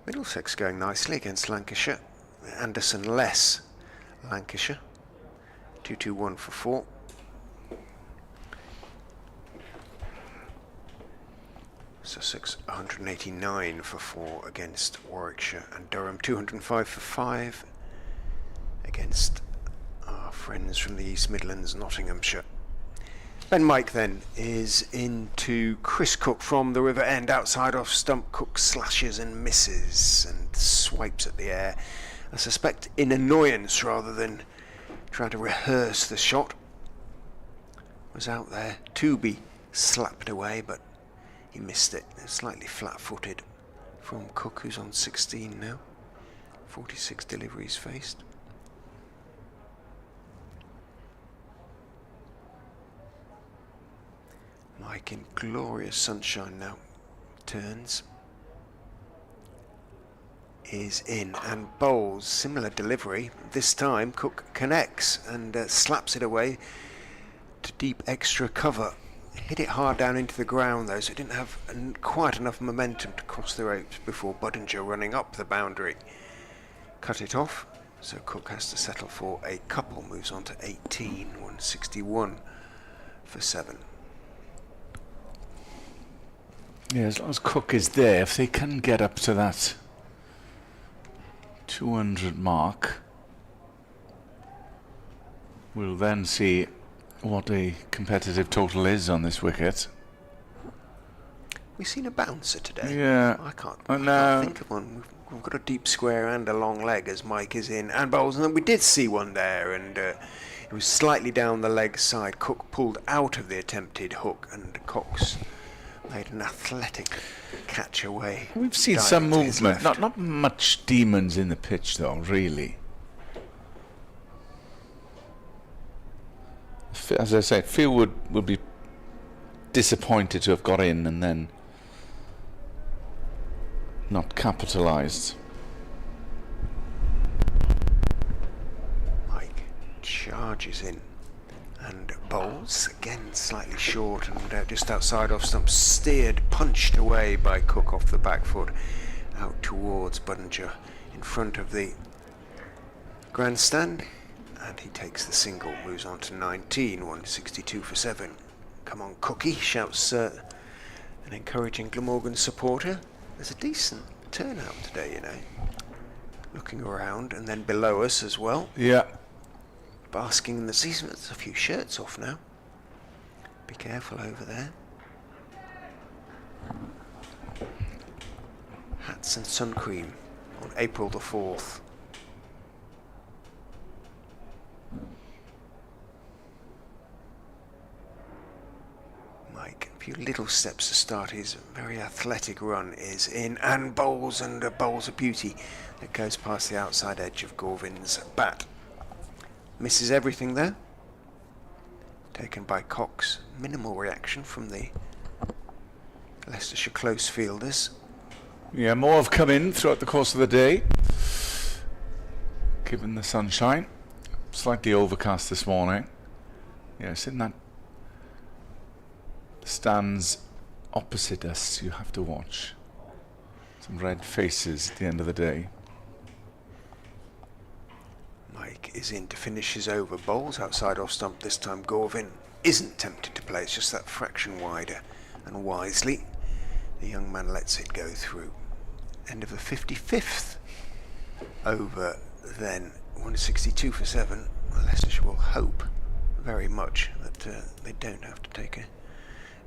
Middlesex going nicely against Lancashire. Anderson less Lancashire, 221 for 4. Sussex 189 for 4 against Warwickshire, and Durham 205 for 5 against our friends from the East Midlands, Nottinghamshire. Ben Mike then is into Chris Cook from the river end, outside off stump. Cook slashes and misses and swipes at the air, I suspect in annoyance rather than trying to rehearse the shot. Was out there to be slapped away, but he missed it. Slightly flat-footed from Cook, who's on 16 now. 46 deliveries faced. Mike in glorious sunshine now. Turns. Is in and bowls. Similar delivery. This time Cook connects and slaps it away to deep extra cover. Hit it hard down into the ground though, so it didn't have quite enough momentum to cross the ropes before Budinger running up the boundary cut it off. So Cook has to settle for a couple, moves on to 18, 161 for 7. Yeah, as long as Cook is there, if they can get up to that 200 mark, we'll then see what a competitive total is on this wicket. We've seen a bouncer today. Yeah. I can't think of one. We've got a deep square and a long leg as Mike is in and bowls, and then we did see one there, and it was slightly down the leg side. Cook pulled out of the attempted hook, and Cox made an athletic catch away. We've seen some movement, not much demons in the pitch though, really. As I say, Phil would be disappointed to have got in and then not capitalised. Mike charges in and bowls again, slightly short and just outside off stump, steered, punched away by Cook off the back foot out towards Budinger in front of the grandstand. And he takes the single, moves on to 19, 162 for 7. Come on, Cookie, shouts an encouraging Glamorgan supporter. There's a decent turnout today, you know. Looking around, and then below us as well. Yeah. Basking in the season. There's a few shirts off now. Be careful over there. Hats and sun cream on April the 4th. Mike, a few little steps to start his very athletic run is in, and bowls, and bowls a beauty that goes past the outside edge of Gorvin's bat. Misses everything there. Taken by Cox. Minimal reaction from the Leicestershire close fielders. Yeah, more have come in throughout the course of the day, given the sunshine. Slightly overcast this morning. Yes, in that stands opposite us, you have to watch. Some red faces at the end of the day. Mike is in to finish his over. Bowls outside off stump this time. Gorvin isn't tempted to play. It's just that fraction wider. And wisely, the young man lets it go through. End of the 55th over then. 162 for 7. Leicestershire will hope very much that they don't have to take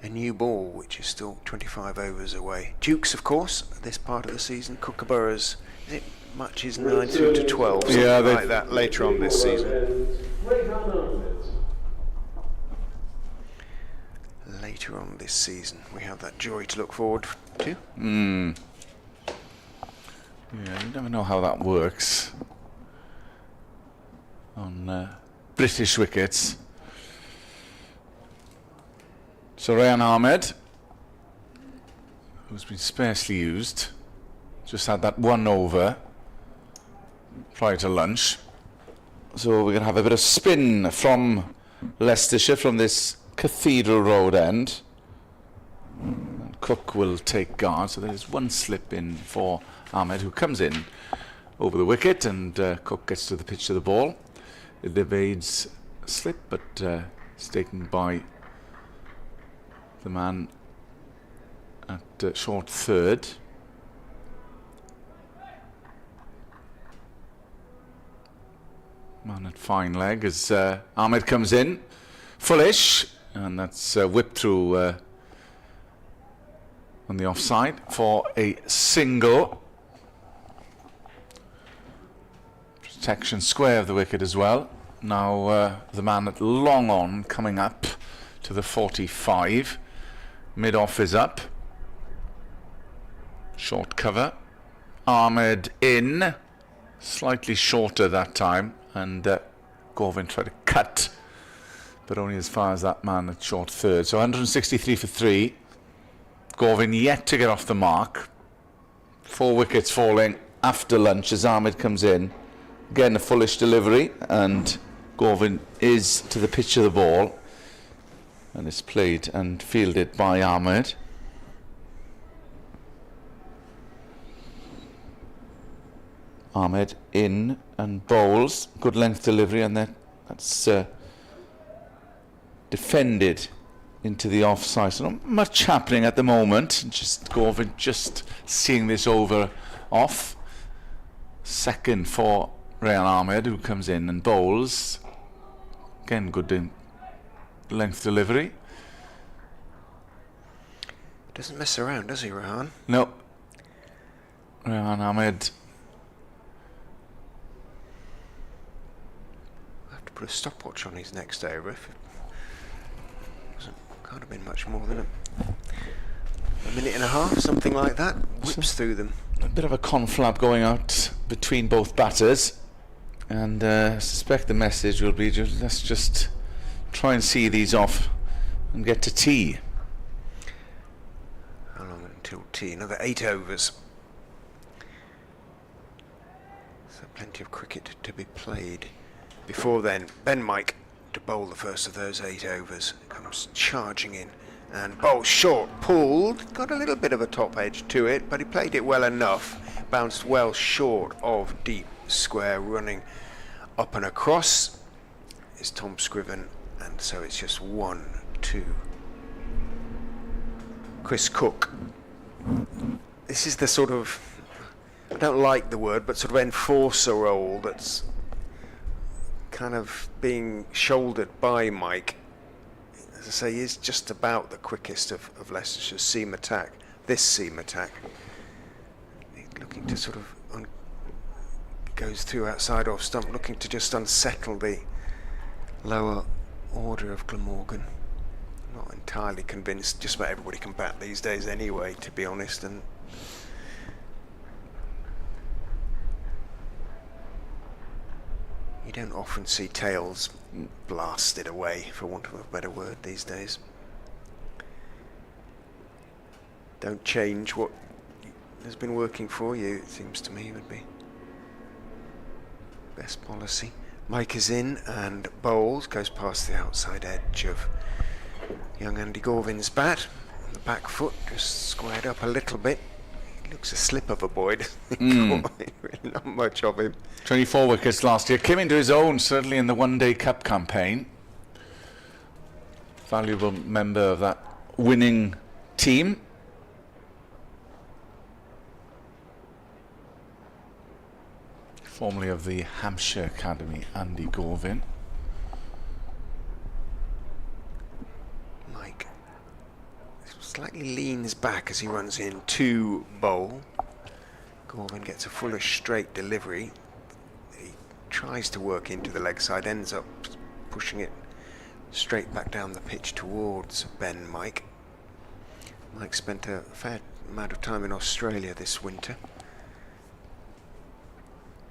a new ball, which is still 25 overs away. Dukes, of course, this part of the season. Kookaburras, is it much is 19 to 12, something like that later on this season. Later on this season, we have that joy to look forward to. Yeah, you never know how that works on British wickets. So Rayan Ahmed, who's been sparsely used, just had that one over prior to lunch. So we're going to have a bit of spin from Leicestershire, from this Cathedral Road end. And Cook will take guard, so there is one slip in for Ahmed, who comes in over the wicket, and Cook gets to the pitch of the ball. It evades slip, but it's taken by the man at short third. Man at fine leg as Ahmed comes in. Fullish, and that's whipped through on the offside for a single. Protection square of the wicket as well. Now the man at long on coming up to the 45. Mid-off is up. Short cover. Ahmed in. Slightly shorter that time. And Gorvin tried to cut, but only as far as that man at short third. So 163 for 3. Gorvin yet to get off the mark. 4 wickets falling after lunch as Ahmed comes in. Again, a Fullish delivery, and Gorvin is to the pitch of the ball. And it's played and fielded by Ahmed. Ahmed in and bowls. Good length delivery, and that's defended into the offside. So not much happening at the moment. Just Gorvin just seeing this over off. Second for Rayan Ahmed, who comes in and bowls. Again, good length delivery. Doesn't mess around, does he, Rahan? No. Rayan Ahmed. I'll have to put a stopwatch on his next over. If it can't have been much more than a minute and a half, something like that. Whips through them. A bit of a conflab going out between both batters, and I suspect the message will be let's just try and see these off and get to tea. How long until tea? Another 8 overs. So plenty of cricket to be played. Before then, Ben Mike to bowl the first of those 8 overs. Comes charging in and bowls short, pulled. Got a little bit of a top edge to it, but he played it well enough. Bounced well short of deep square, running up and across. is Tom Scriven, and so it's just 1, 2. Chris Cook. This is the sort of, I don't like the word, but sort of enforcer role that's kind of being shouldered by Mike. As I say, he is just about the quickest of Leicestershire's seam attack. This seam attack. He's looking to sort of goes through outside off stump, looking to just unsettle the lower order of Glamorgan. Not entirely convinced. Just about everybody can bat these days anyway, to be honest. And you don't often see tails blasted away, for want of a better word, these days. Don't change what has been working for you, it seems to me, would be best policy. Mike is in and bowls, goes past the outside edge of young Andy Gorvin's bat. The back foot just squared up a little bit. He looks a slip of a boy, doesn't he? Really not much of him. 24 wickets last year. Came into his own, certainly in the one-day cup campaign. Valuable member of that winning team. Formerly of the Hampshire Academy, Andy Gorvin. Mike slightly leans back as he runs in to bowl. Gorvin gets a fullish straight delivery. He tries to work into the leg side, ends up pushing it straight back down the pitch towards Ben Mike. Mike spent a fair amount of time in Australia this winter.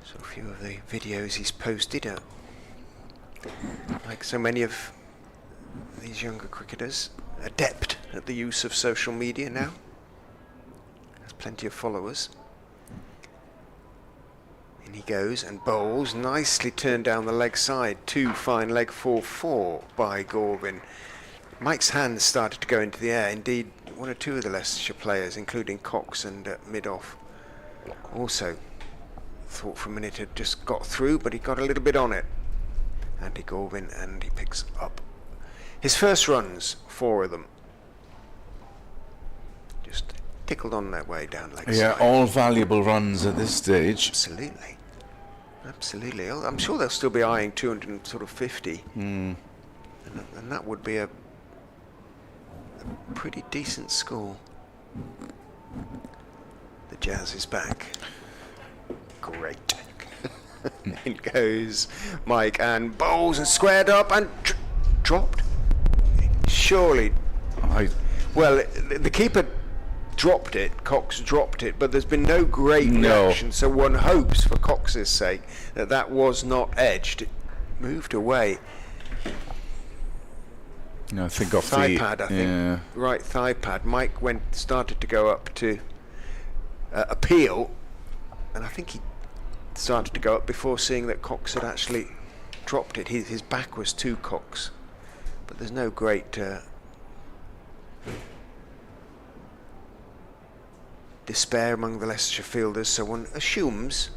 So a few of the videos he's posted are, like so many of these younger cricketers, adept at the use of social media now. Has plenty of followers. In he goes and bowls, nicely turned down the leg side. 2 fine leg 4-4 by Gorvin. Mike's hands started to go into the air. Indeed, 1 or 2 of the Leicestershire players, including Cox and Mid-off, also thought for a minute had just got through, but he got a little bit on it. Andy Gorvin, and he picks up his first runs, 4 of them. Just tickled on their way down leg Yeah, side. all valuable runs at this stage. Absolutely. Absolutely. I'm sure they'll still be eyeing 250. And that would be a pretty decent score. The Jazz is back. Great. In goes Mike and bowls and squared up and dropped. Surely. Well, the keeper dropped it, Cox dropped it, but there's been no great reaction, so one hopes for Cox's sake that that was not edged. It moved away. No, I think off thigh the pad, I think. Right thigh pad. Mike started to go up to appeal, and I think he started to go up before seeing that Cox had actually dropped it. His back was to Cox, but there's no great despair among the Leicestershire fielders, so one assumes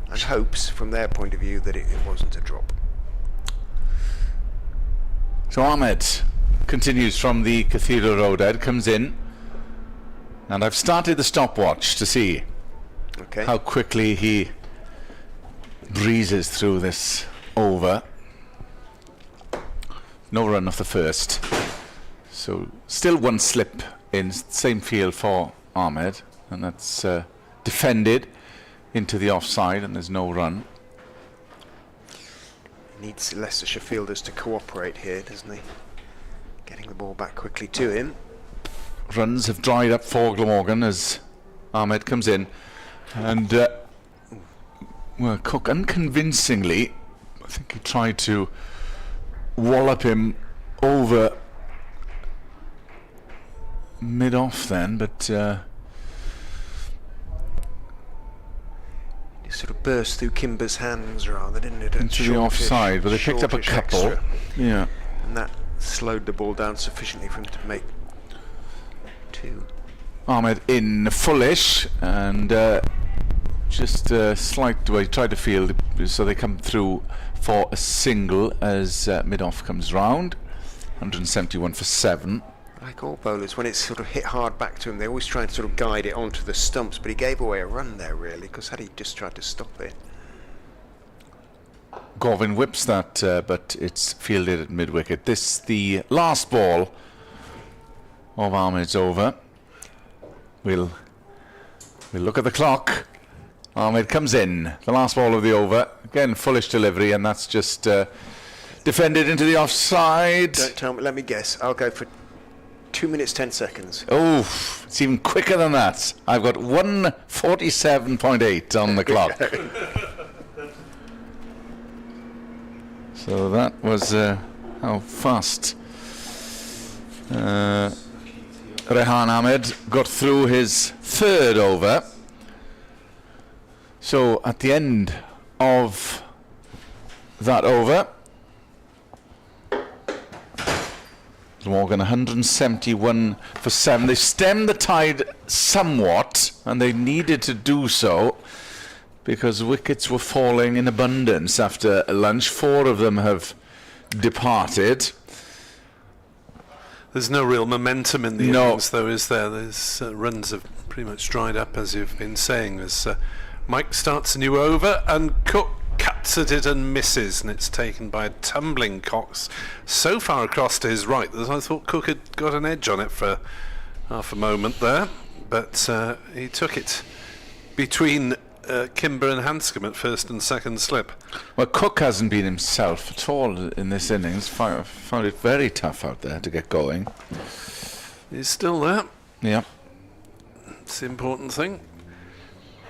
and hopes from their point of view that it wasn't a drop. So Ahmed continues from the Cathedral Road end, comes in, and I've started the stopwatch to see how quickly he breezes through this over. No run off the first, so still 1 slip in same field for Ahmed, and that's defended into the offside, and there's no run. Needs Leicestershire fielders to cooperate here, doesn't he? Getting the ball back quickly to him. Runs have dried up for Glamorgan as Ahmed comes in, and well, Cook unconvincingly, I think he tried to wallop him over mid-off then, but it sort of burst through Kimber's hands rather, didn't it? Into the offside, but they picked up a couple. Extra. Yeah. And that slowed the ball down sufficiently for him to make 2. Ahmed in fullish, and just slight way, tried to field, so they come through for a single as mid-off comes round. 171 for 7. Like all bowlers, when it's sort of hit hard back to him, they always try and sort of guide it onto the stumps, but he gave away a run there, really, because had he just tried to stop it. Gorvin whips that, but it's fielded at mid-wicket. This the last ball of Ahmed's over. We'll look at the clock. Ahmed comes in. The last ball of the over. Again, foolish delivery, and that's just defended into the offside. Don't tell me, let me guess. I'll go for 2 minutes 10 seconds. Oh, it's even quicker than that. I've got 1:47.8 on the clock. So that was how fast Rehan Ahmed got through his 3rd over. So at the end of that over, Glamorgan 171 for 7. They stemmed the tide somewhat, and they needed to do so because wickets were falling in abundance after lunch. 4 of them have departed. There's no real momentum in the innings, though, is there? There's runs have pretty much dried up, as you've been saying. As Mike starts a new over, and Cook cuts at it and misses, and it's taken by a tumbling Cox so far across to his right that I thought Cook had got an edge on it for half a moment there, but he took it between Kimber and Hanscom at first and second slip. Well, Cook hasn't been himself at all in this innings. Found it very tough out there to get going. He's still there. Yeah. It's the important thing.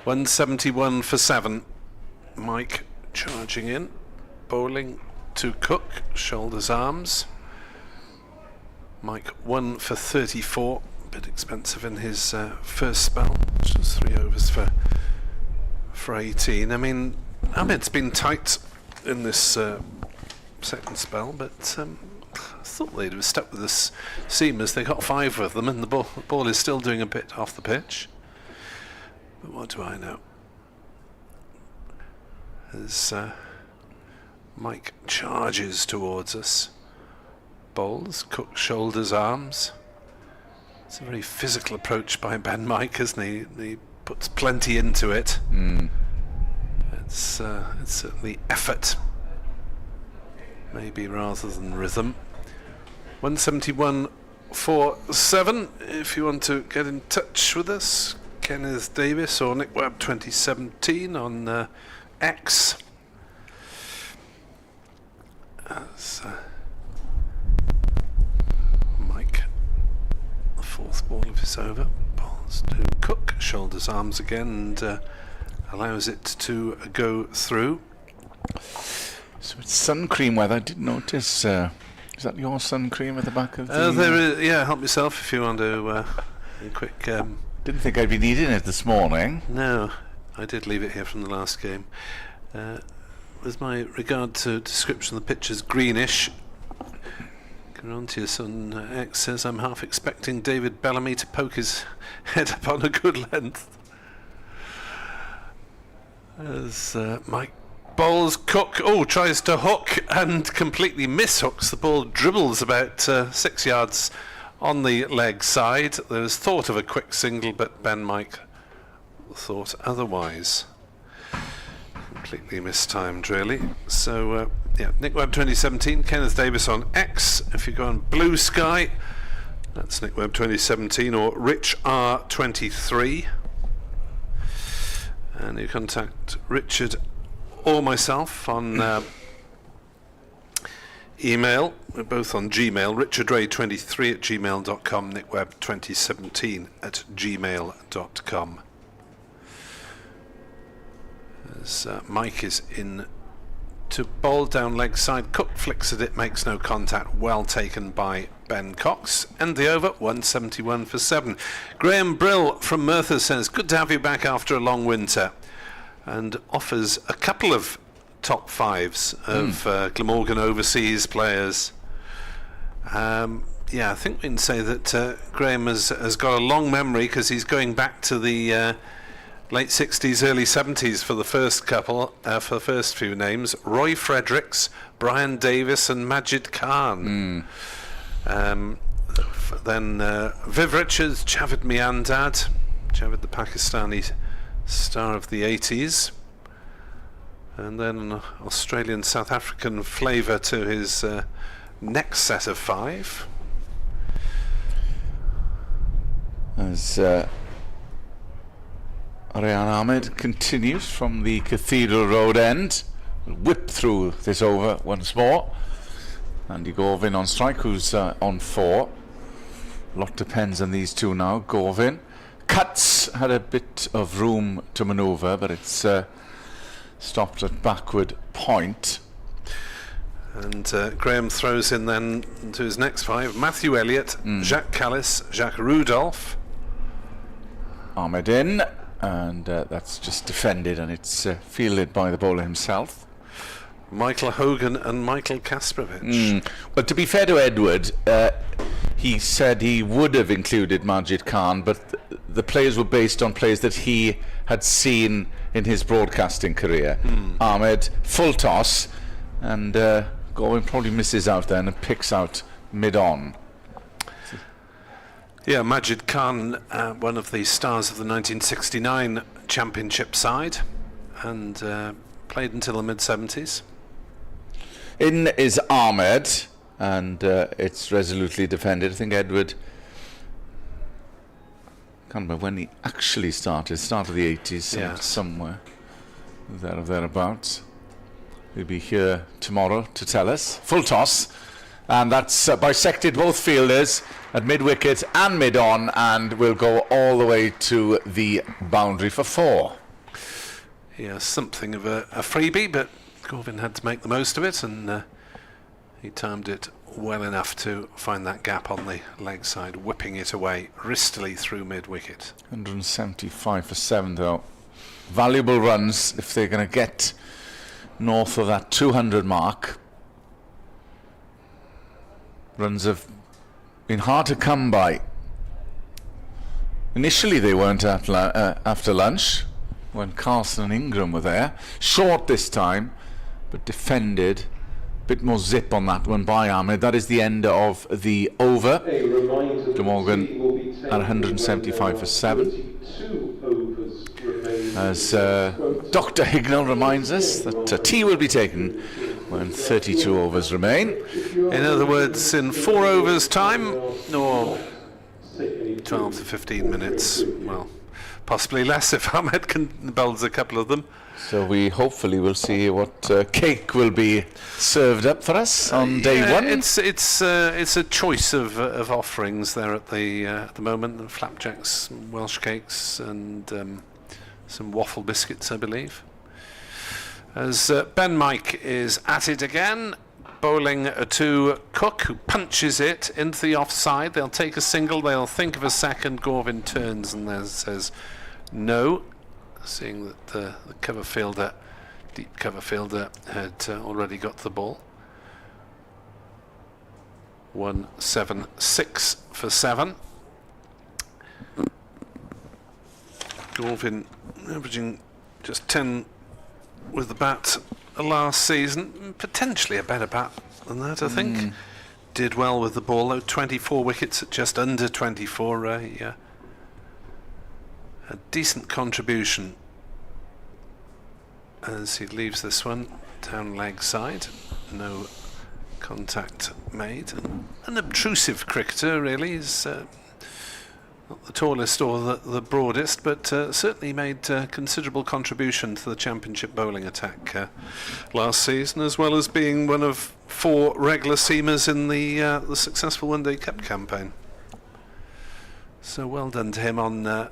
171 for 7. Mike charging in, bowling to Cook, shoulders, arms. Mike 1 for 34, a bit expensive in his first spell, which was 3 overs for 18. I mean, Ahmed's been tight in this second spell, but I thought they'd have stuck with this seamers. They got 5 of them, and the ball is still doing a bit off the pitch. But what do I know? As Mike charges towards us, bowls, Cook shoulders, arms. It's a very physical approach by Ben Mike, isn't he? He puts plenty into it. It's certainly effort, maybe, rather than rhythm. 171 for 7. If you want to get in touch with us, Kenneth Davis or Nick Webb 2017 on X. As Mike, the 4th ball of his over, balls to Cook, shoulders, arms again, and allows it to go through. So it's sun cream weather. I did notice. Is that your sun cream at the back of the... There is, yeah, help yourself if you want to a quick... Didn't think I'd be needing it this morning. No, I did leave it here from the last game. With my regard to description, the picture's greenish. Garantius on X says, I'm half expecting David Bellamy to poke his head up on a good length. As Mike bowls, Cook, tries to hook and completely mishooks. The ball dribbles about 6 yards on the leg side. There was thought of a quick single, but Ben Mike thought otherwise. Completely mistimed, really. So, Nick Webb 2017, Kenneth Davis on X. If you go on Blue Sky, that's Nick Webb 2017 or Rich R23. And you contact Richard or myself on email. We're both on Gmail, richardray23@gmail.com, nickweb2017@gmail.com. As Mike is in to bowl down leg side, Cook flicks at it, makes no contact, well taken by Ben Cox. And the over, 171 for 7. Graham Brill from Merthyr says, good to have you back after a long winter, and offers a couple of top 5s of Glamorgan overseas players. I think we can say that Graham has got a long memory, because he's going back to the late 60s, early 70s for the first couple, for the first few names. Roy Fredericks, Brian Davis and Majid Khan. Then Viv Richards, Javed Miandad, Javed the Pakistani star of the 80s. And then an Australian-South African flavour to his next set of 5. As Rayan Ahmed continues from the Cathedral Road end, will whip through this over once more. Andy Gorvin on strike, who's on 4. A lot depends on these two now. Gorvin cuts, had a bit of room to manoeuvre, but it's stopped at backward point. And Graham throws in then to his next 5. Matthew Elliott, Jacques Callis, Jacques Rudolph. Ahmed in, and that's just defended, and it's fielded by the bowler himself. Michael Hogan and Michael Kasparovich. But to be fair to Edward, he said he would have included Majid Khan, but the players were based on players that he had seen in his broadcasting career. Ahmed, full toss, and Gorvin probably misses out then and picks out mid-on. Yeah, Majid Khan, one of the stars of the 1969 championship side, and played until the mid-70s. In is Ahmed, and it's resolutely defended. I think Edward, can't remember when he actually started, start of the 80s, Yes. somewhere there or thereabouts. He'll be here tomorrow to tell us. Full toss, and that's bisected both fielders at mid-wicket and mid-on, and will go all the way to the boundary for 4. Yeah, something of a freebie, but Gorvin had to make the most of it, and he timed it well enough to find that gap on the leg side, whipping it away wristily through mid-wicket. 175 for 7 though. Valuable runs if they're going to get north of that 200 mark. Runs have been hard to come by. Initially they weren't after lunch, when Carlson and Ingram were there. Short this time, but defended. Bit more zip on that one by Ahmed. That is the end of the over. Glamorgan at 175 for 7. As Dr. Hignell reminds us that tea will be taken when 32 overs remain. In other words, in 4 overs time, or 12 to 15 minutes, well, possibly less if Ahmed bowls a couple of them. So we hopefully will see what cake will be served up for us on day 1. It's a choice of offerings there at the moment. Flapjacks, Welsh cakes, and some waffle biscuits, I believe. As Ben Mike is at it again, bowling to Cook, who punches it into the offside. They'll take a single, they'll think of a second. Gorvin turns and then says no, seeing that the cover fielder, deep cover fielder, had already got the ball. 176 for 7. Gorvin averaging just 10 with the bat last season, potentially a better bat than that, I think. Did well with the ball though, 24 wickets at just under 24. A decent contribution as he leaves this one down leg side. No contact made. An obtrusive cricketer, really. He's not the tallest or the broadest, but certainly made considerable contribution to the championship bowling attack last season, as well as being one of 4 regular seamers in the successful One Day Cup campaign. So well done to him on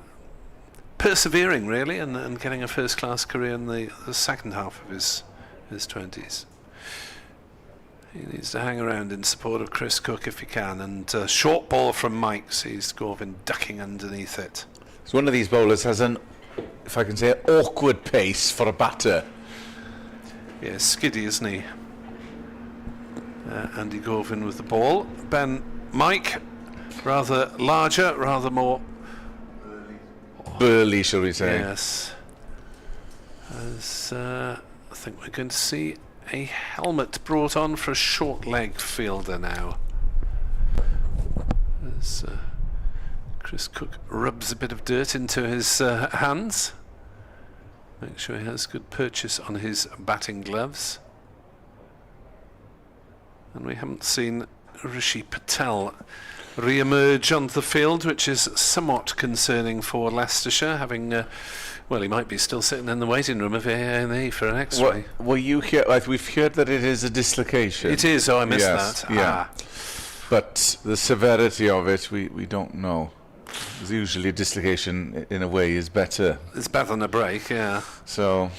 persevering, really, and getting a first-class career in the second half of his 20s. He needs to hang around in support of Chris Cook if he can, and short ball from Mike sees Gorvin ducking underneath it. So one of these bowlers has an, if I can say, awkward pace for a batter. Yeah, skiddy, isn't he? Andy Gorvin with the ball. Ben Mike, rather larger, rather more burly, shall we say. Yes. As I think we're going to see a helmet brought on for a short leg fielder now. As Chris Cook rubs a bit of dirt into his hands. Make sure he has good purchase on his batting gloves. And we haven't seen Rishi Patel re-emerge onto the field, which is somewhat concerning for Leicestershire, having, well, he might be still sitting in the waiting room of A&E for an X-ray. Well, you hear? We've heard that it is a dislocation. It is. Oh, I missed Yes, that. yeah. But the severity of it, we don't know. Because usually a dislocation, in a way, is better. It's better than a break, yeah. So,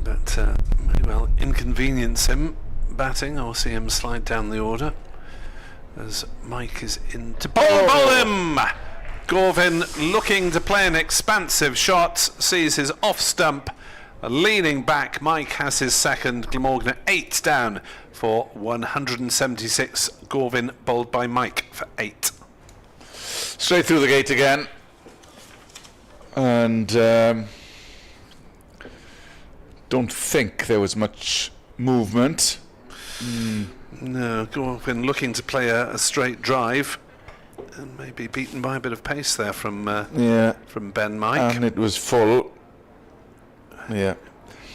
But may well inconvenience him batting, or see him slide down the order. As Mike is in to bowl him! Gorvin looking to play an expansive shot, sees his off stump, leaning back. Mike has his second. Glamorgan 8 down for 176. Gorvin bowled by Mike for 8. straight through the gate again. And don't think there was much movement. No, Gorvin looking to play a straight drive, and maybe beaten by a bit of pace there from Ben Mike. And it was full. Yeah.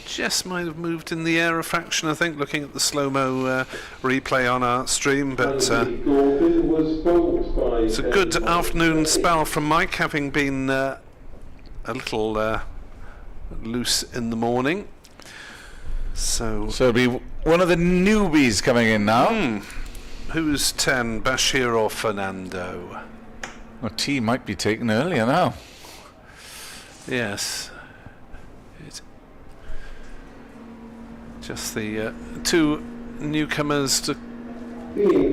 Just might have moved in the air a fraction, I think, looking at the slow-mo replay on our stream, but it's a good afternoon spell from Mike, having been a little loose in the morning. So it'll be one of the newbies coming in now. Who's 10, Bashir or Fernando? Well, tea might be taken earlier now. Yes. Just the two newcomers to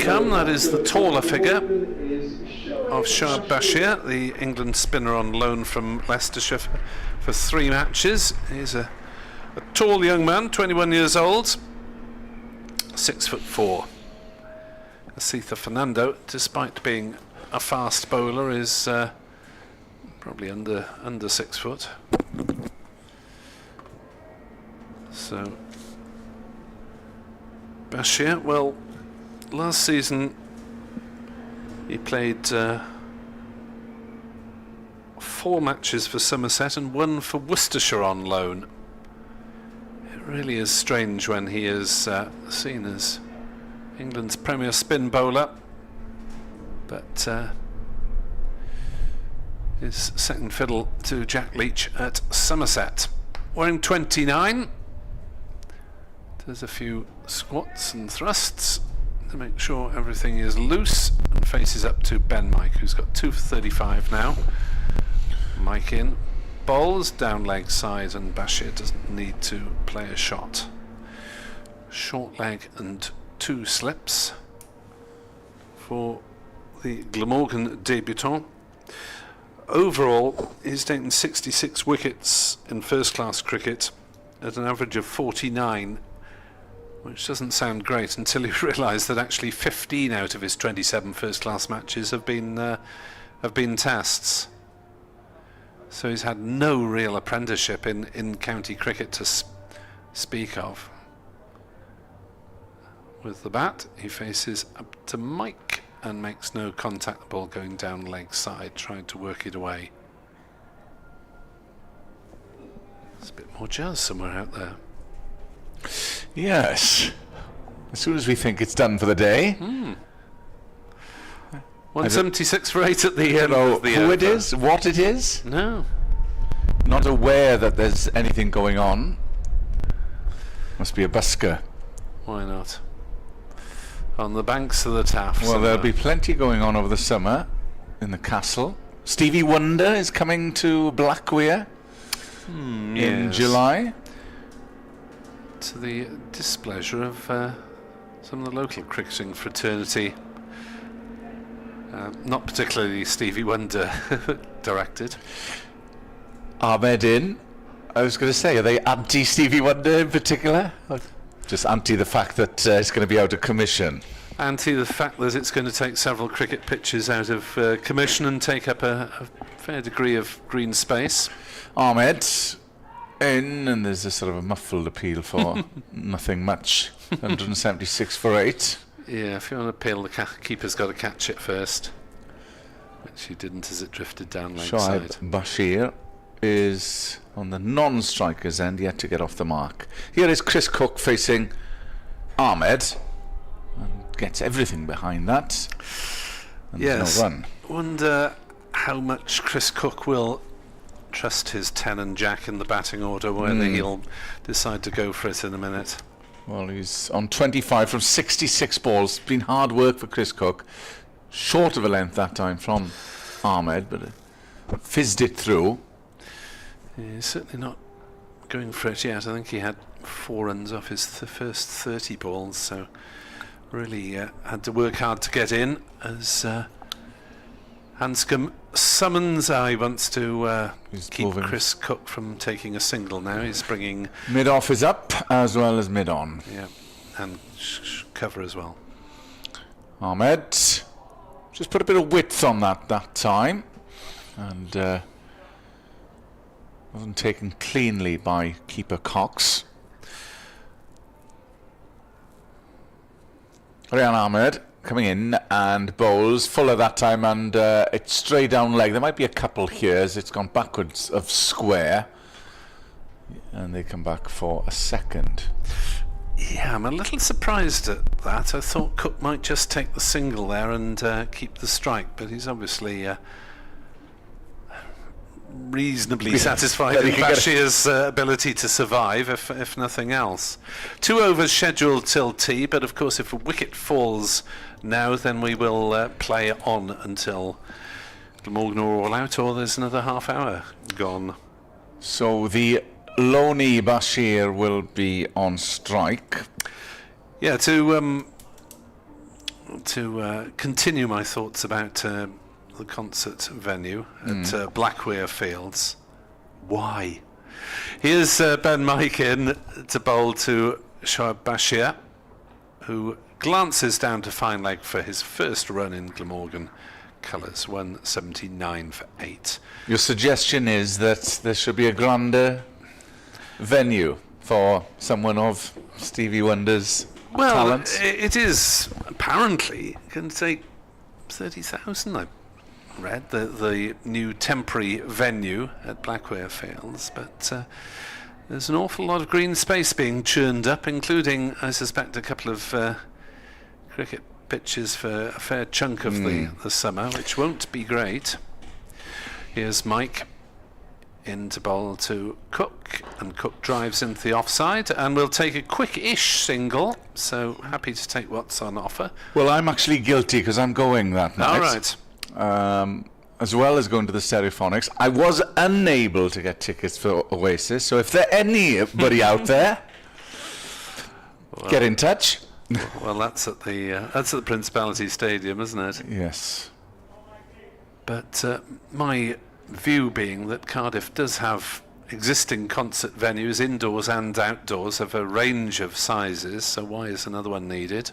come. That is the taller figure of Shoaib Bashir, the England spinner on loan from Leicestershire for 3 matches. He's a tall young man, 21 years old, 6'4". Asitha Fernando, despite being a fast bowler, is probably under 6 foot. So Bashir, well, last season he played 4 matches for Somerset and 1 for Worcestershire on loan. It really is strange when he is seen as England's premier spin bowler, but is second fiddle to Jack Leach at Somerset. Wearing 29, does a few squats and thrusts to make sure everything is loose, and faces up to Ben Mike, who's got 2 for 35 now. Mike in, bowls down leg side, and Bashir doesn't need to play a shot. Short leg and 2 slips for the Glamorgan debutant. Overall, he's taken 66 wickets in first class cricket at an average of 49, which doesn't sound great until you realise that actually 15 out of his 27 first class matches have been tests. So he's had no real apprenticeship in county cricket to speak of. With the bat, he faces up to Mike and makes no contact. The ball going down leg side, trying to work it away. There's a bit more jazz somewhere out there. Yes. As soon as we think it's done for the day. 176 for 8 at the end of the who over. it is, what it is. No. Not aware that there's anything going on. Must be a busker. Why not? On the banks of the Taff. Well, there'll be plenty going on over the summer in the castle. Stevie Wonder is coming to Blackweir in yes. July. To the displeasure of some of the local cricketing fraternity. Not particularly Stevie Wonder directed. Ahmed in. I was going to say, are they anti-Stevie Wonder in particular? Or just anti the fact that it's going to be out of commission. And to the fact that it's going to take several cricket pitches out of commission and take up a fair degree of green space. Ahmed in, and there's a sort of a muffled appeal for nothing much. 176 for 8. Yeah, if you want to appeal, the keeper's got to catch it first, which he didn't as it drifted down leg Shoaib side. Bashir is on the non-striker's end, yet to get off the mark. Here is Chris Cook facing Ahmed, and gets everything behind that. And Yes. there's no run. Wonder how much Chris Cook will trust his 10 and Jack in the batting order, whether he'll decide to go for it in a minute. Well, he's on 25 from 66 balls. Been hard work for Chris Cook. Short of a length that time from Ahmed, but fizzed it through. He's certainly not going for it yet. I think he had 4 runs off his first 30 balls, so really had to work hard to get in as Hanscom summons. He wants to keep moving. Chris Cook from taking a single now. He's bringing Mid-off is up as well as mid-on. and cover as well. Ahmed just put a bit of width on that time, and wasn't taken cleanly by keeper Cox. Ryan Ahmed coming in and bowls fuller that time, and it's straight down leg. There might be a couple here as it's gone backwards of square, and they come back for a second. Yeah, I'm a little surprised at that. I thought Cook might just take the single there and keep the strike, but he's obviously reasonably satisfied that he with can get Bashir's ability to survive, if nothing else. 2 overs scheduled till tea, but of course if a wicket falls now, then we will play on until Glamorgan are all out, or there's another half hour gone. So the Loney Bashir will be on strike. Yeah, to continue my thoughts about the concert venue at Blackware Fields. Why? Here's Ben Mike in to bowl to Shoaib Bashir, who glances down to fine leg for his first run in Glamorgan colours, 179 for 8. Your suggestion is that there should be a grander venue for someone of Stevie Wonder's talents? It is apparently going to take 30,000, I read, the new temporary venue at Blackware Fields, but there's an awful lot of green space being churned up, including, I suspect, a couple of cricket pitches for a fair chunk of the summer, which won't be great. Here's Mike in to bowl to Cook, and Cook drives into the offside, and we'll take a quick-ish single, so happy to take what's on offer. Well, I'm actually guilty because I'm going that night. All right. As well as going to the Stereophonics. I was unable to get tickets for Oasis, so if there anybody out there, get in touch. Well, that's at the Principality Stadium, isn't it? Yes. But my view being that Cardiff does have existing concert venues, indoors and outdoors, of a range of sizes, so why is another one needed?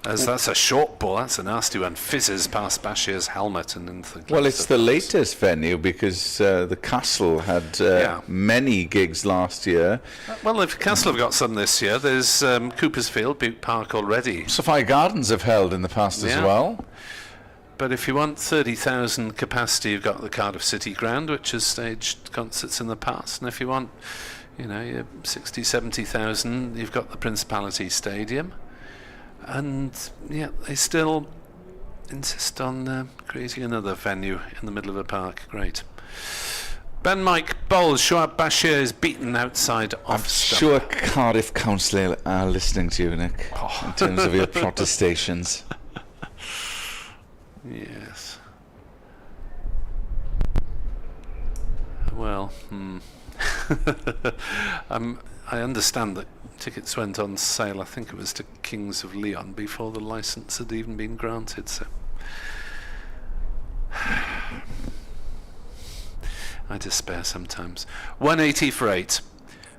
As that's a short ball, that's a nasty one, fizzes past Bashir's helmet and into the... Well, it's the latest venue because the Castle had many gigs last year. Well, if Castle have got some this year, there's Coopersfield, Butte Park already. Sophia Gardens have held in the past as well. But if you want 30,000 capacity, you've got the Cardiff City Ground, which has staged concerts in the past. And if you want, your 60, 70,000, you've got the Principality Stadium. And, they still insist on creating another venue in the middle of a park. Great. Ben Mike bowls. Shoaib Bashir is beaten outside off stump. Sure Cardiff Council are listening to you, Nick, in terms of your protestations. Yes. Well, I understand that tickets went on sale, I think it was to Kings of Leon, before the licence had even been granted, so I despair sometimes. 180 for 8.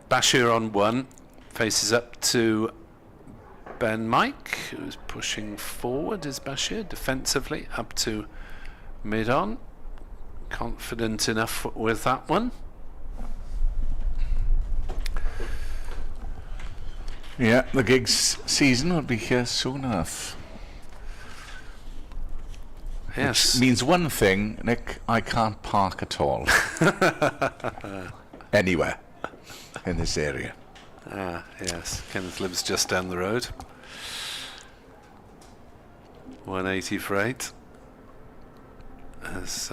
Bashir on 1, faces up to Ben Mike, who's pushing forward, is Bashir, defensively up to mid-on. Confident enough with that one. Yeah, the gigs season will be here soon enough. Yes. Which means one thing, Nick, I can't park at all. Anywhere in this area. Ah, yes. Kenneth lives just down the road. 180 for 8. As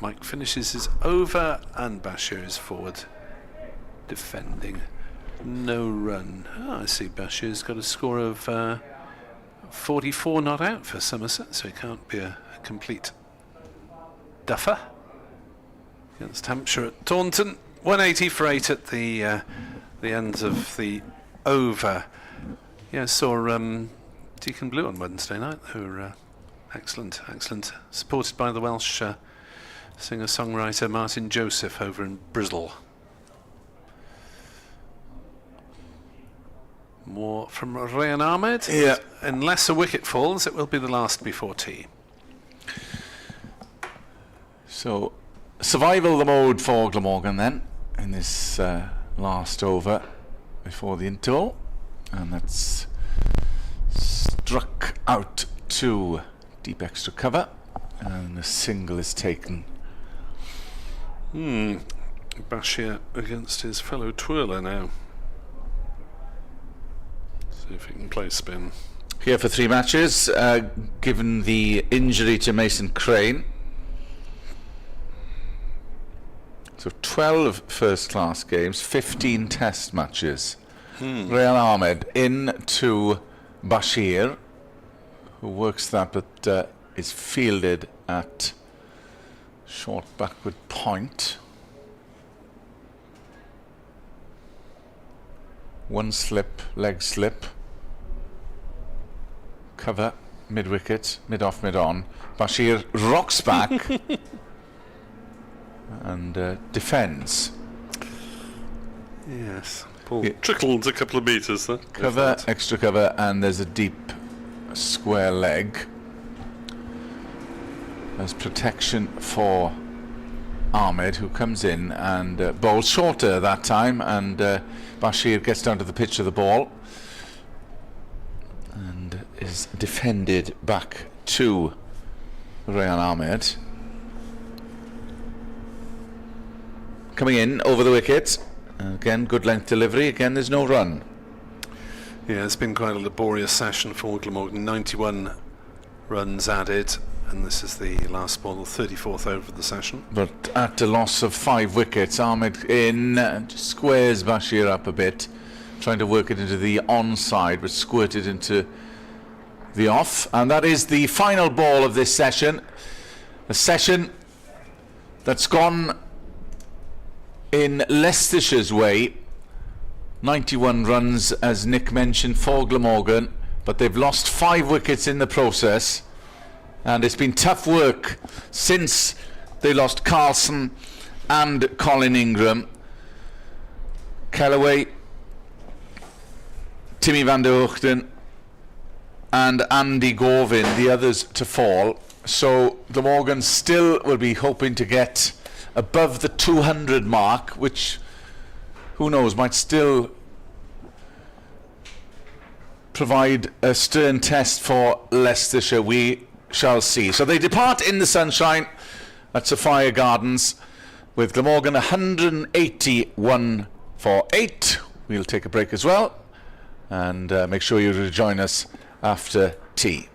Mike finishes his over and Bashir is forward defending. No run. Oh, I see Bashir's got a score of 44 not out for Somerset, so he can't be a complete duffer. Against Hampshire at Taunton. 180 for 8 at the end of the over. Yeah, I saw Deacon Blue on Wednesday night. They were excellent. Supported by the Welsh singer-songwriter Martin Joseph over in Bristol. More from Ryan Ahmed. Yeah. Unless a wicket falls, it will be the last before tea. So, survival the mode for Glamorgan then, in this last over before the interval. And that's struck out to deep extra cover. And a single is taken. Bashir against his fellow twirler now. See if he can play spin. Here for 3 matches, given the injury to Mason Crane. So 12 first-class games, 15 test matches. Real Ahmed in to Bashir, who works that but is fielded at short backward point. One slip, leg slip. Cover, mid-wicket, mid-off, mid-on. Bashir rocks back and defends. Yes. Paul trickled a couple of metres there. Cover, extra cover, and there's a deep square leg. There's protection for Ahmed, who comes in and bowls shorter that time, and Bashir gets down to the pitch of the ball and is defended back to Ryan Ahmed. Coming in over the wicket. Again, good length delivery. Again, there's no run. Yeah, it's been quite a laborious session for Glamorgan. 91 runs added, and this is the last ball, the 34th over the session. But at a loss of 5 wickets, Ahmed in, just squares Bashir up a bit, trying to work it into the onside, but squirted into the off. And that is the final ball of this session. A session that's gone in Leicestershire's way. 91 runs, as Nick mentioned, for Glamorgan, but they've lost 5 wickets in the process, and it's been tough work since they lost Carlson and Colin Ingram. Kellaway, Timmy van der Hoogten and Andy Gorvin, the others to fall. So Glamorgan still will be hoping to get above the 200 mark, which, who knows, might still provide a stern test for Leicestershire. We shall see. So they depart in the sunshine at Sophia Gardens with Glamorgan 181 for 8. We'll take a break as well, and make sure you rejoin us after tea.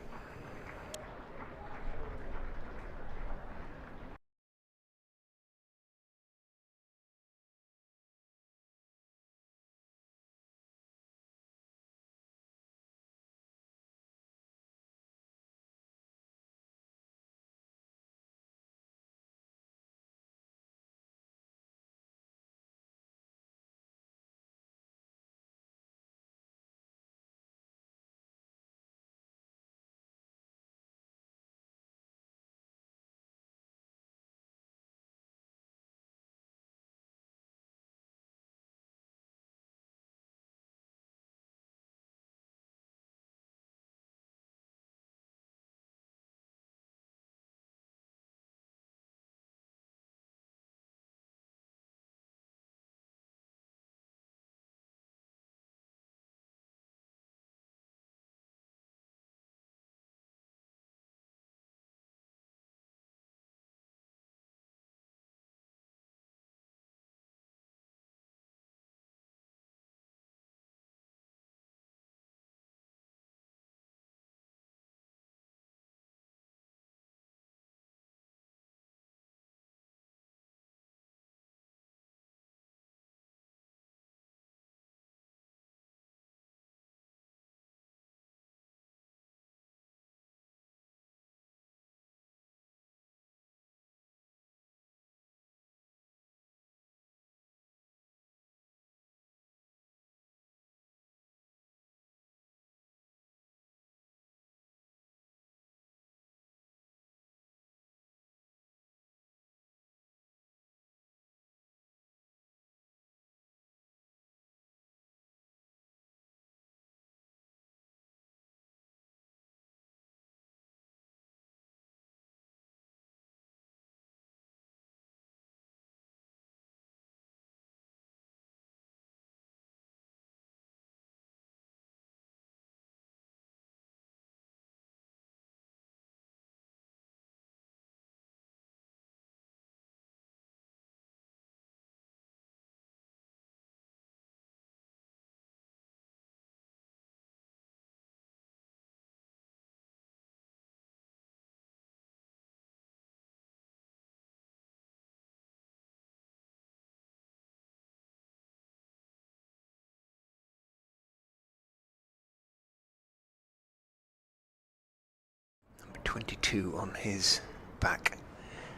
22 on his back.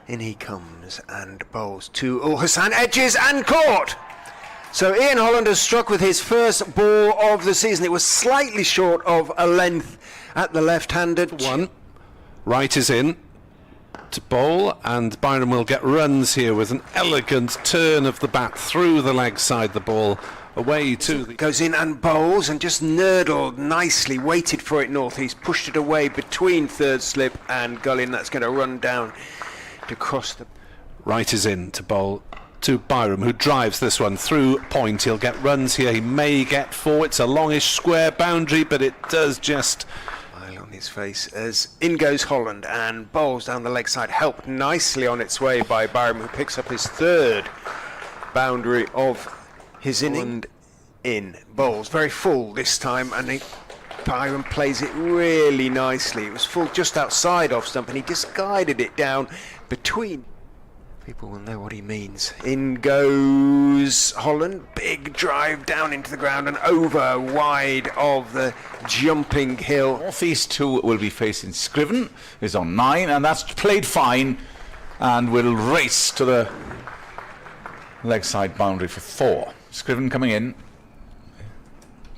In he comes and bowls to Hassan, edges and caught. So Ian Holland has struck with his first ball of the season. It was slightly short of a length at the left-handed. One. Right is in to bowl, and Byram will get runs here with an elegant turn of the bat through the leg side, the ball away to the... Goes in and bowls and just nurdled nicely, waited for it northeast, pushed it away between third slip and gully, and that's going to run down to cross the... Right is in to bowl to Byram, who drives this one through point. He'll get runs here, he may get four. It's a longish square boundary, but it does just... on his face as in goes Holland and bowls down the leg side, helped nicely on its way by Byram, who picks up his third boundary of his inning. In bowls very full this time, and Byram plays it really nicely. It was full just outside off stump, and he just guided it down between. People will know what he means. In goes Holland, big drive down into the ground and over wide of the jumping hill. Northeast 2 will be facing Scriven, is on 9, and that's played fine, and will race to the leg side boundary for 4. Scriven coming in.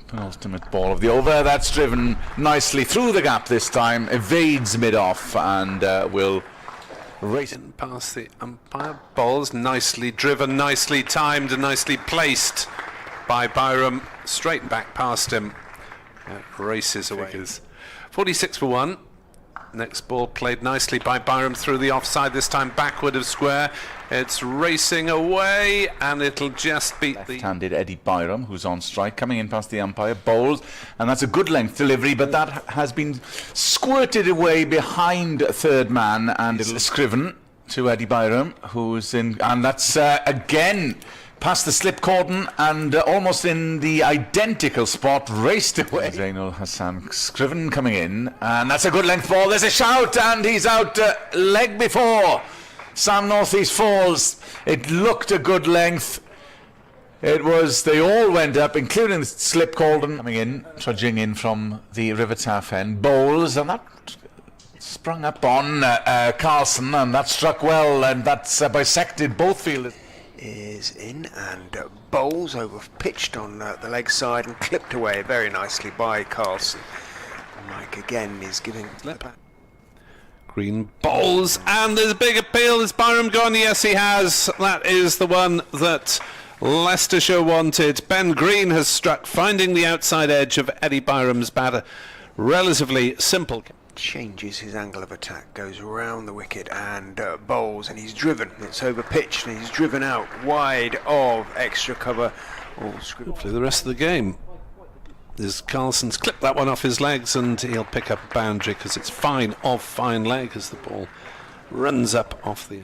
Penultimate ball of the over. That's driven nicely through the gap this time, evades mid-off, and will race in past the umpire. Balls nicely driven, nicely timed, and nicely placed by Byram. Straight back past him. Races away. 46 for 1. Next ball played nicely by Byram through the offside, this time backward of square. It's racing away, and it'll just beat the left-handed Eddie Byram, who's on strike, coming in past the umpire, bowls, and that's a good length delivery, but that has been squirted away behind third man, and it'll Scriven to Eddie Byram, who's in, and that's again past the slip cordon and almost in the identical spot, raced away. Zainul Hassan Scriven coming in, and that's a good length ball. There's a shout, and he's out leg before Sam Northeast falls. It looked a good length. It was, they all went up, including the slip cordon. Coming in, trudging in from the River Taff end, bowls, and that sprung up on Carlson, and that struck well, and that's bisected both fielders. Is in and bowls over pitched on the leg side and clipped away very nicely by Carlson. Mike again is giving Green bowls, and there's a big appeal. Has Byram gone? Yes, he has. That is the one that Leicestershire wanted. Ben Green has struck, finding the outside edge of Eddie Byram's batter. Relatively simple. Changes his angle of attack, goes around the wicket and bowls, and he's driven. It's over pitched and he's driven out wide of extra cover. Hopefully the rest of the game. There's Carlson's clipped that one off his legs, and he'll pick up a boundary because it's fine off fine leg as the ball runs up off the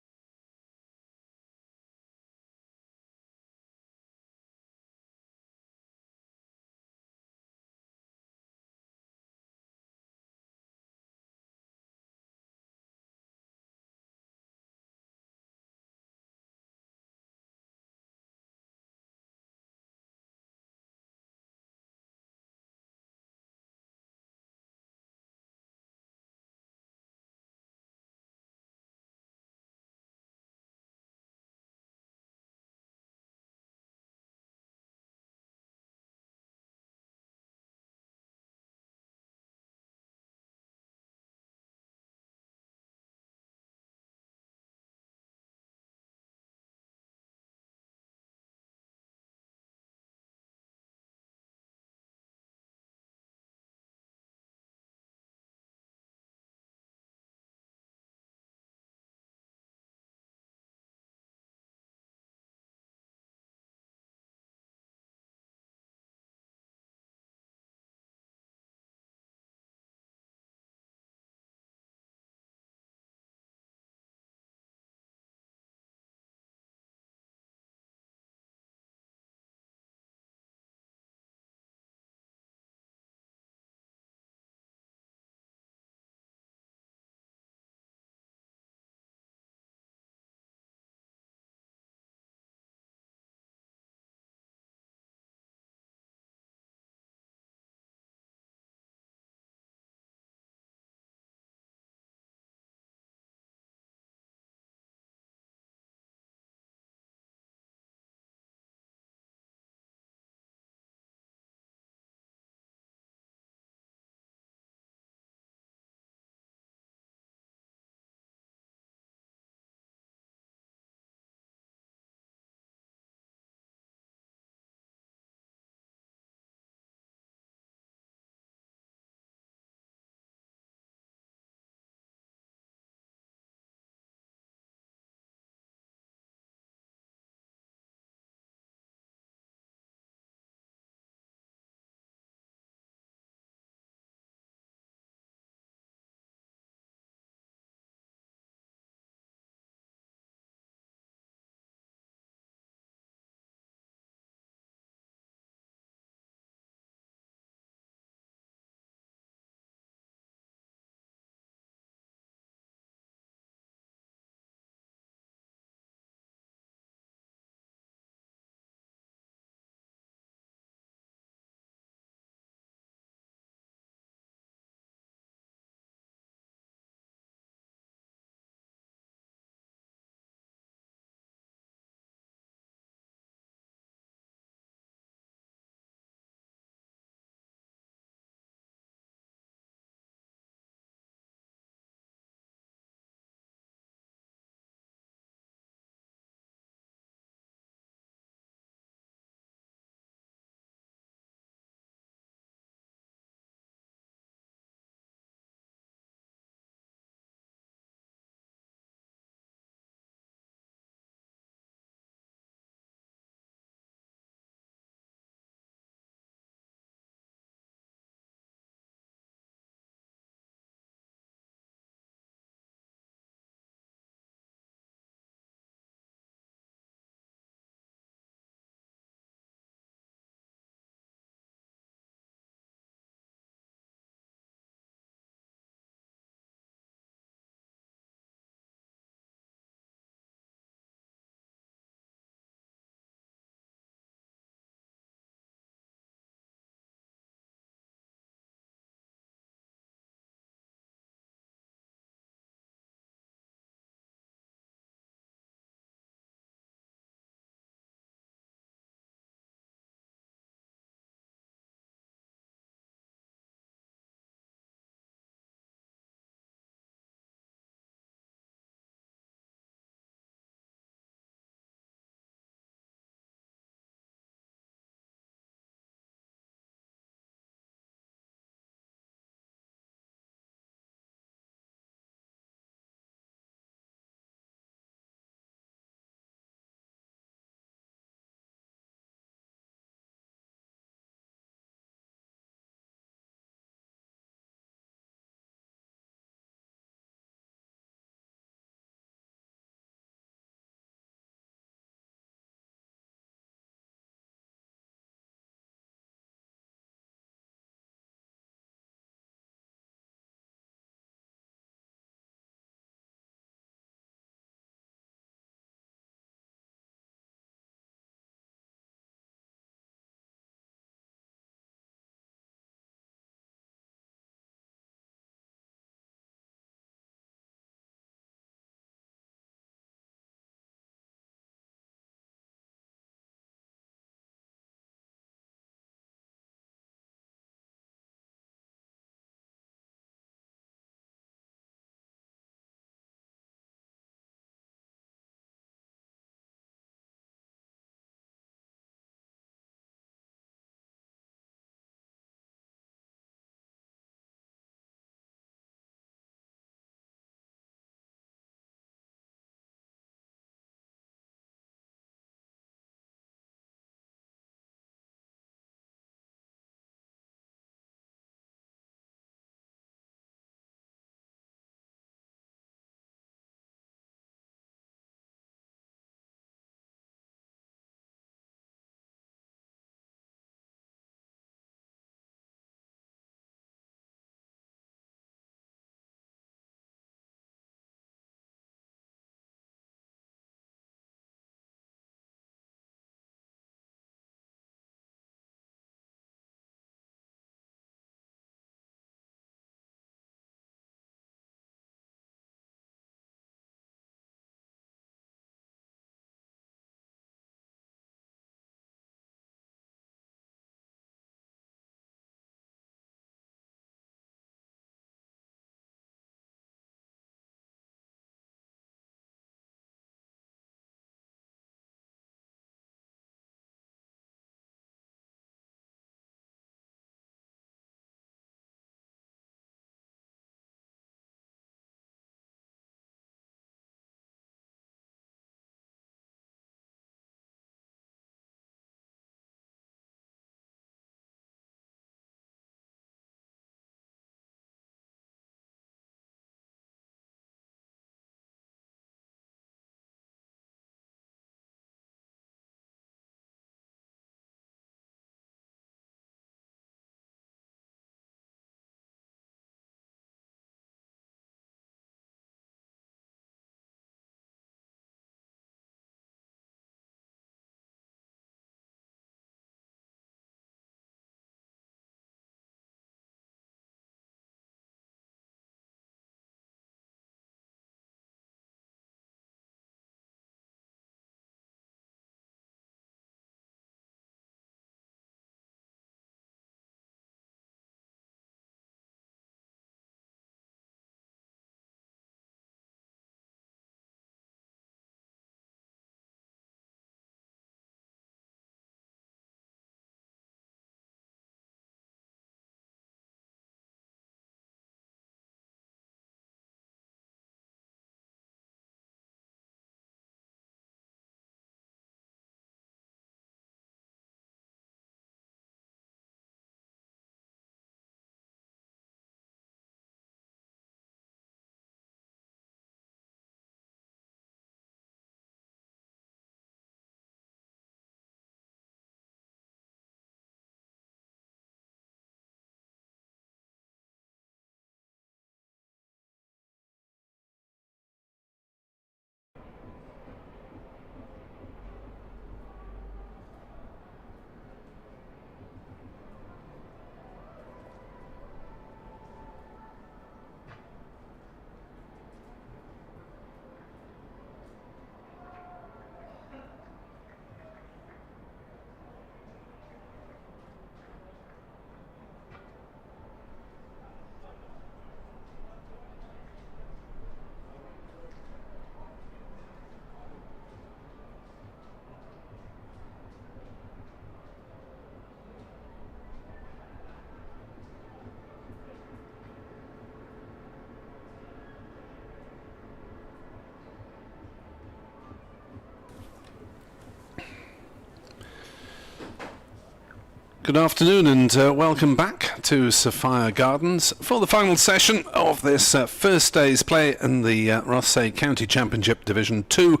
Good afternoon and welcome back to Sophia Gardens for the final session of this first day's play in the Rothesay County Championship Division 2,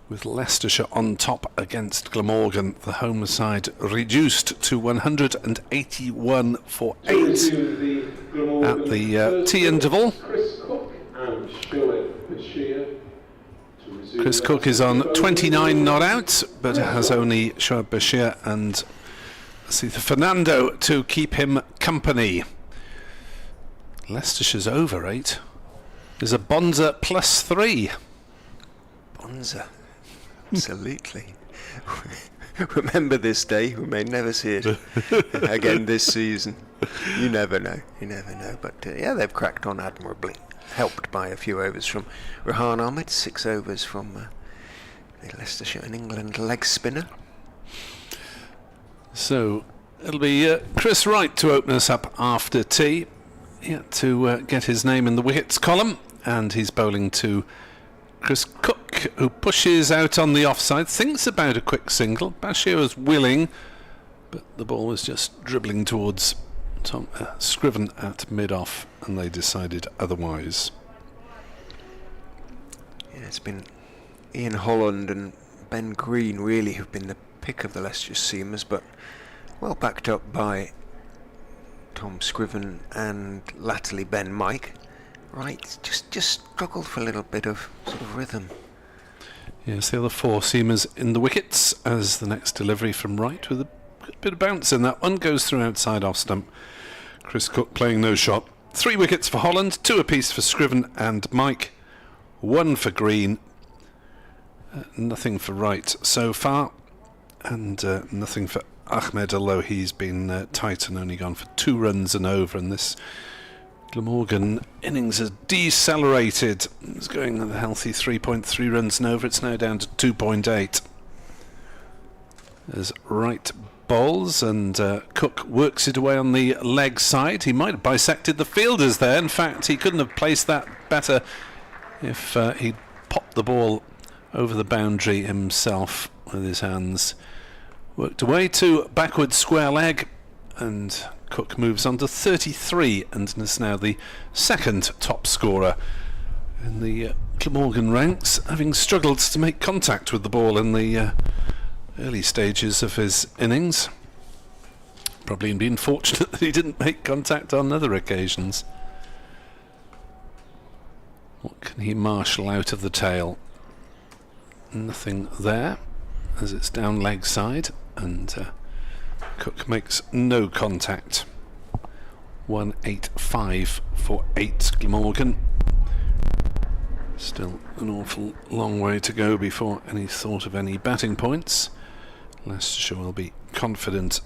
with Leicestershire on top against Glamorgan. The home side reduced to 181 for 8 at the tea interval. Chris Cook is on 29 not out, but has only Shoaib Bashir and Fernando to keep him company. Leicestershire's over 8. There's a Bonza +3. Bonza. Absolutely. Remember this day. We may never see it again this season. You never know. But yeah, they've cracked on admirably. Helped by a few overs from Rehan Ahmed, 6 overs from the Leicestershire and England leg spinner. So it'll be Chris Wright to open us up after tea. Yet to get his name in the wickets column, and he's bowling to Chris Cook, who pushes out on the offside, thinks about a quick single. Bashir was willing, but the ball was just dribbling towards Scriven at mid-off, and they decided otherwise. Yeah, it's been Ian Holland and Ben Green really who've been the pick of the Leicestershire seamers, but well backed up by Tom Scriven and latterly Ben Mike. Right, just struggled for a little bit of sort of rhythm. Yes, the other 4 seamers in the wickets as the next delivery from Wright with a bit of bounce in that one, goes through outside off stump. Chris Cook playing no shot. 3 wickets for Holland, 2 apiece for Scriven and Mike, 1 for Green. Nothing for Wright so far, and nothing for Ahmed, although he's been tight and only gone for 2 runs and over, and this Glamorgan innings has decelerated. It's going at a healthy 3.3 runs and over. It's now down to 2.8. As Wright bowls and Cook works it away on the leg side. He might have bisected the fielders there. In fact, he couldn't have placed that better if he'd popped the ball over the boundary himself with his hands. Worked away to backward square leg, and Cook moves on to 33 and is now the second top scorer in the Glamorgan ranks, having struggled to make contact with the ball in the early stages of his innings. Probably been fortunate that he didn't make contact on other occasions. What can he marshal out of the tail? Nothing there, as it's down leg side, and Cook makes no contact. 185 for 8 Glamorgan. Still an awful long way to go before any thought of any batting points. Leicestershire will be confident,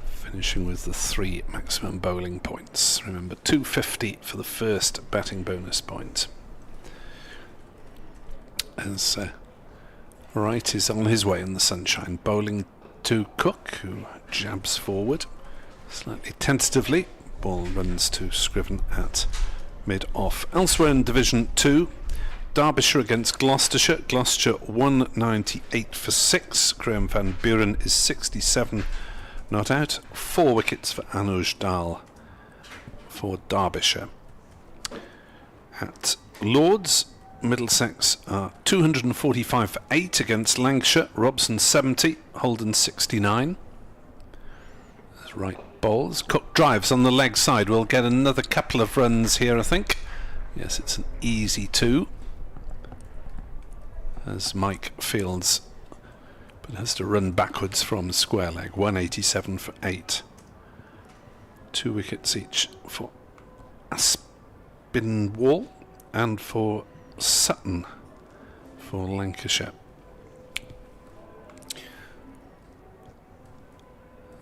finishing with the 3 maximum bowling points. Remember, 250 for the first batting bonus point. As Wright is on his way in the sunshine, bowling to Cook, who jabs forward slightly tentatively. Ball runs to Scriven at mid-off. Elsewhere in Division 2, Derbyshire against Gloucestershire. Gloucestershire 198 for 6. Graham van Buren is 67 not out. 4 wickets for Anuj Dal for Derbyshire. At Lords, Middlesex are 245 for 8 against Lancashire. Robson 70, Holden 69. That's right bowls. Cook drives on the leg side. We'll get another couple of runs here, I think. Yes, it's an easy 2. As Mike fields, but has to run backwards from square leg. 187 for 8. 2 wickets each for Aspinwall and for Sutton for Lancashire.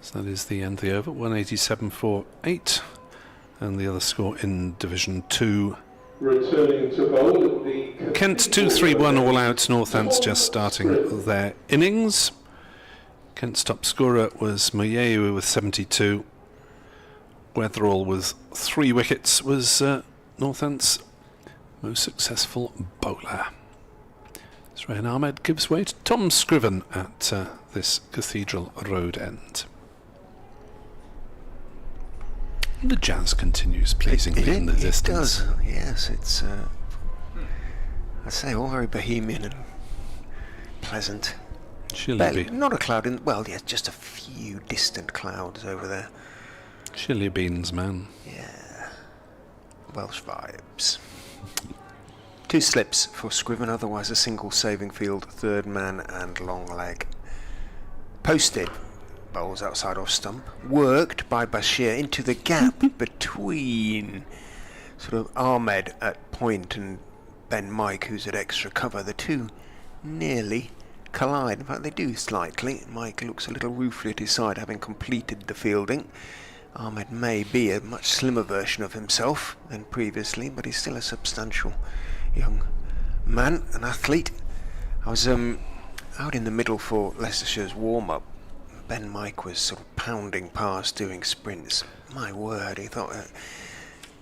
So that is the end of the over. 187 for 8, and the other score in Division 2. Returning to bowl, the Kent 2-3-1 all out. Northants just starting their innings. Kent's top scorer was Moyeu with 72. Weatherall with 3 wickets was Northants' most successful bowler. Rehan Ahmed gives way to Tom Scriven at this Cathedral Road end. The jazz continues pleasingly in the distance. It does, yes. It's, I say, all very bohemian and pleasant. Chilly, Not a cloud in, well, yes, just a few distant clouds over there. chilly beans, man. Yeah. Welsh vibes. 2 slips for Scriven, otherwise a single saving field, third man and long leg. Posted. Bowls outside off stump. Worked by Bashir into the gap between sort of Ahmed at point and Ben Mike, who's at extra cover. The two nearly collide. In fact, they do slightly. Mike looks a little ruefully at his side, having completed the fielding. Ahmed may be a much slimmer version of himself than previously, but he's still a substantial young man, an athlete. I was out in the middle for Leicestershire's warm-up. Ben Mike was sort of pounding past, doing sprints. My word, he thought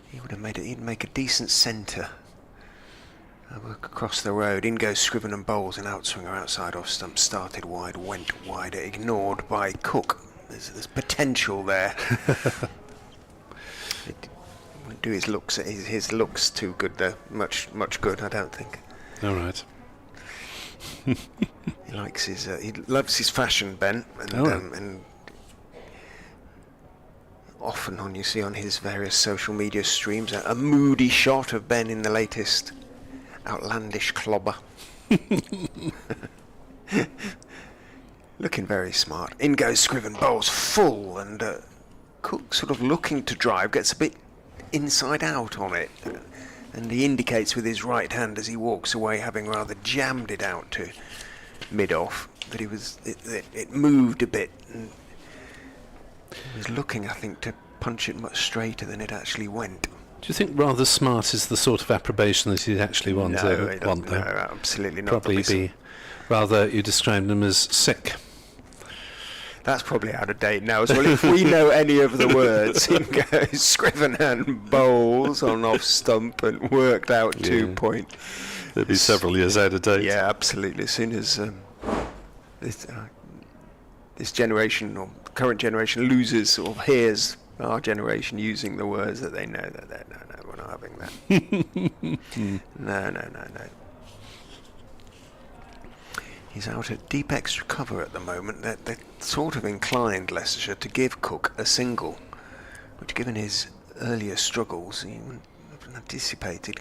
he would have made it. He'd make a decent centre. Across the road, in goes Scriven and Bowles, an outswinger outside off stump, started wide, went wider, ignored by Cook. There's potential there. It won't do his looks. His looks too good though. Much good, I don't think. All right. He likes his. He loves his fashion, Ben, and and often on you see on his various social media streams a moody shot of Ben in the latest outlandish clobber. Looking very smart. In goes Scriven, Bowles full, and Cook sort of looking to drive, gets a bit inside out on it, and he indicates with his right hand as he walks away, having rather jammed it out to mid-off, that it moved a bit, and he was looking, I think, to punch it much straighter than it actually went. Do you think rather smart is the sort of approbation that he'd actually want? No, absolutely not. Probably be rather, you described him as sick. That's probably out of date now as well. If we know any of the words, in goes Scriven and Bowles on off stump and worked out 2 point. They'd be several years out of date. Yeah, absolutely. As soon as this generation or current generation loses or hears our generation using the words that they know, that no, we're not having that. No. He's out at deep extra cover at the moment. They're sort of inclined, Leicestershire, to give Cook a single, which, given his earlier struggles, he wouldn't have anticipated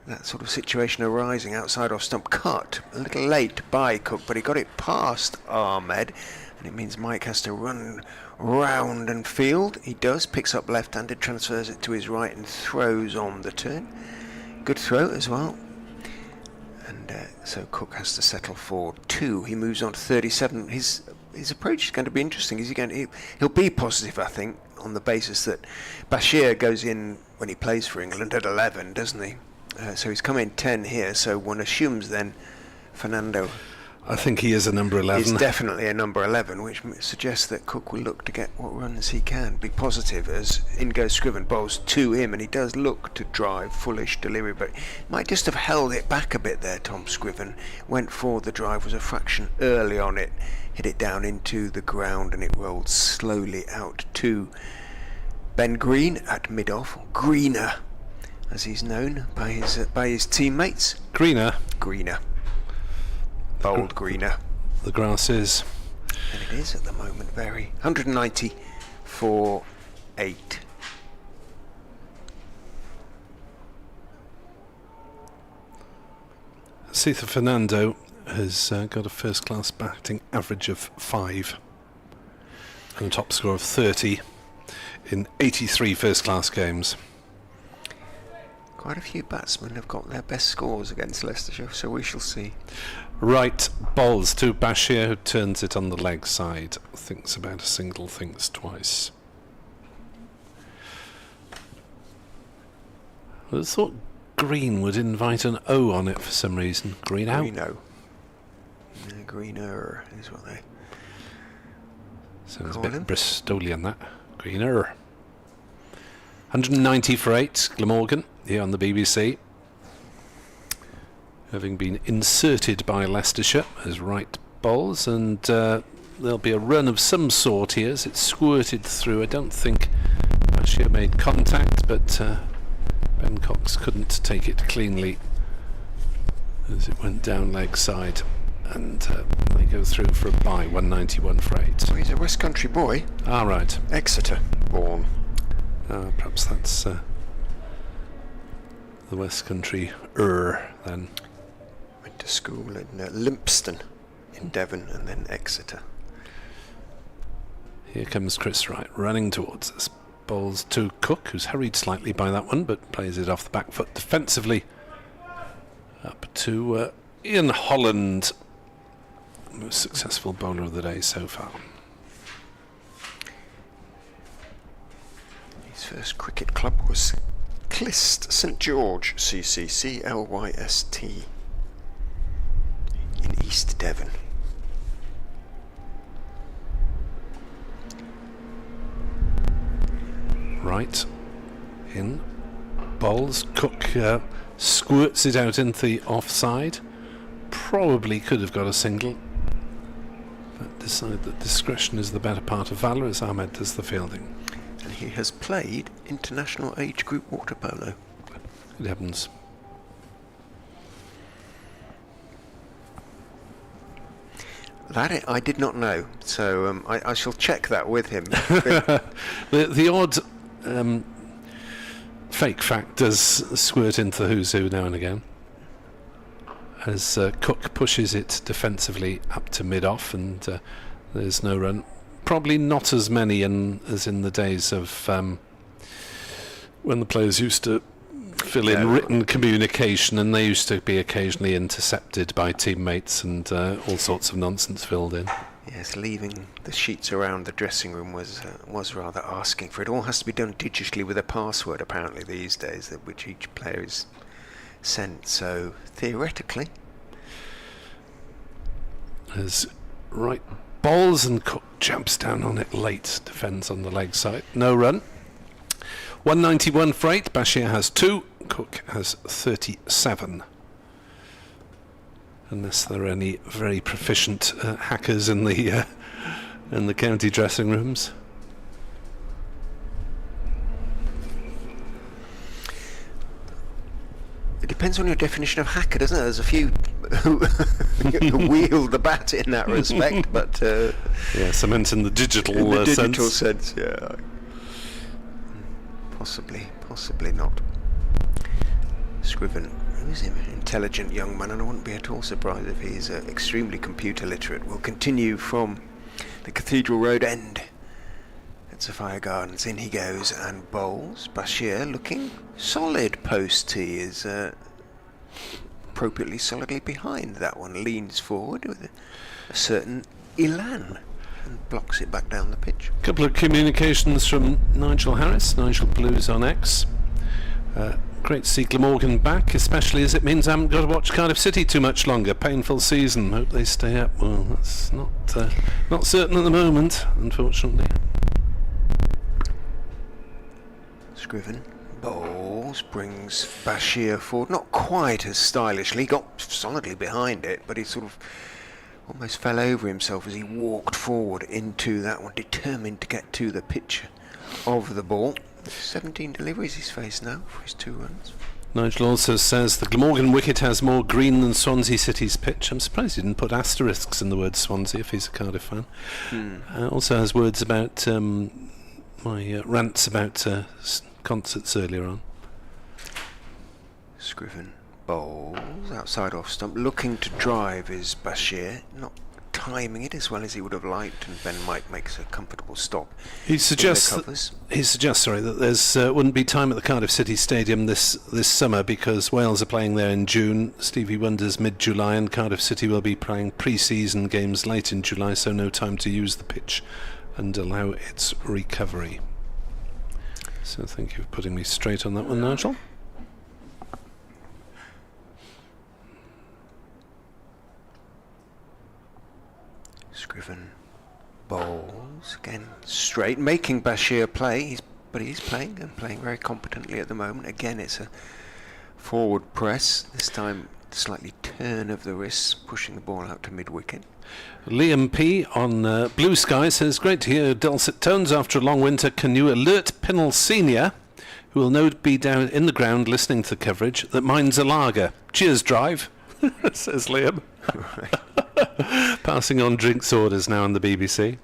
that sort of situation arising outside off stump. Cut a little late by Cook, but he got it past Ahmed, and it means Mike has to run round and field. He does, picks up left-handed, transfers it to his right and throws on the turn. Good throw as well. And so Cook has to settle for 2. He moves on to 37. His approach is going to be interesting. He'll be positive, I think, on the basis that Bashir goes in when he plays for England at 11, doesn't he? So he's come in 10 here. So one assumes then Fernando. I think he is a number 11. He's definitely a number 11, which suggests that Cook will look to get what runs he can. Be positive as in goes Scriven, Bowles to him, and he does look to drive foolish delivery, but might just have held it back a bit there. Tom Scriven went for the drive, was a fraction early on it, hit it down into the ground, and it rolled slowly out to Ben Green at mid-off, Greener, as he's known by his teammates. Greener. Bold Greener. The grass is. And it is at the moment very 190 for 8. Cetha Fernando has got a first-class batting average of 5 and a top score of 30 in 83 first-class games. Quite a few batsmen have got their best scores against Leicestershire, so we shall see. Right, Bowles to Bashir, who turns it on the leg side. Thinks about a single, thinks twice. I would have thought Green would invite an O on it for some reason. Greeno? Greeno. Yeah, Greener is what they Sounds a call bit him. Bristolian, that. Greener. 190 for 8, Glamorgan, here on the BBC. Having been inserted by Leicestershire as right Bowles, and there'll be a run of some sort here as it squirted through. I don't think Bashir made contact, but Ben Cox couldn't take it cleanly as it went down leg side, and they go through for a bye, 191 for 8. Well, he's a West Country boy. Ah, right. Exeter born. Perhaps that's the West Country then. Went to school in Lympston in Devon and then Exeter. Here comes Chris Wright running towards us. Bowls to Cook, who's hurried slightly by that one, but plays it off the back foot defensively. Up to Ian Holland, most successful bowler of the day so far. His first cricket club was Clyst St George, CCCLYST, in East Devon. Right in bowls. Cook squirts it out into the offside. Probably could have got a single, but decide that discretion is the better part of valour as Ahmed does the fielding. And he has played international age group water polo. Good heavens. That I did not know, so I shall check that with him. The odd fake fact does squirt into the who's who now and again, as Cook pushes it defensively up to mid-off, and there's no run. Probably not as many as in the days of when the players used to fill in written communication, and they used to be occasionally intercepted by teammates and all sorts of nonsense filled in. Yes, leaving the sheets around the dressing room was rather asking for it. All has to be done digitally with a password, apparently, these days, which each player is sent. So, theoretically... As Wright bowls and Cook jumps down on it late, defends on the leg side. No run. 191 for 8. Bashir has 2. Cook has 37. Unless there are any very proficient hackers in the county dressing rooms. It depends on your definition of hacker, doesn't it? There's a few who wield the bat in that respect, but yes, I meant in the digital in the digital sense. sense, yeah. Possibly not. Scriven, who is him? Intelligent young man, and I wouldn't be at all surprised if he's extremely computer literate. We'll continue from the Cathedral Road end at Sophia Gardens. In he goes and bowls. Bashir looking solid post tee, is appropriately solidly behind that one. Leans forward with a certain elan and blocks it back down the pitch. A couple of communications from Nigel Harris. Nigel Blues on X. Great to see Glamorgan back, especially as it means I haven't got to watch Cardiff City too much longer. Painful season. Hope they stay up. Well, that's not certain at the moment, unfortunately. Scriven bowls, brings Bashir forward. Not quite as stylishly. Got solidly behind it, but he sort of almost fell over himself as he walked forward into that one, determined to get to the pitch of the ball. 17 deliveries he's faced now for his 2 runs. Nigel also says the Glamorgan wicket has more green than Swansea City's pitch. I'm surprised he didn't put asterisks in the word Swansea if he's a Cardiff fan. Also has words about my rants about concerts earlier on. Scriven bowls outside off stump, looking to drive is Bashir, not timing it as well as he would have liked, and Ben Mike makes a comfortable stop. He suggests that there's wouldn't be time at the Cardiff City Stadium this summer because Wales are playing there in June, Stevie Wonder's mid-July, and Cardiff City will be playing pre-season games late in July, so no time to use the pitch and allow its recovery. So thank you for putting me straight on that one, Nigel. Scriven bowls again straight, making Bashir play. But he's playing and playing very competently at the moment. Again, it's a forward press. This time slightly turn of the wrists, pushing the ball out to mid-wicket. Liam P. on Blue Sky says, great to hear dulcet tones after a long winter. Can you alert Pinnell Senior, who will now be down in the ground listening to the coverage, that mine's a lager? Cheers, Drive, says Liam. Passing on drinks orders now on the BBC.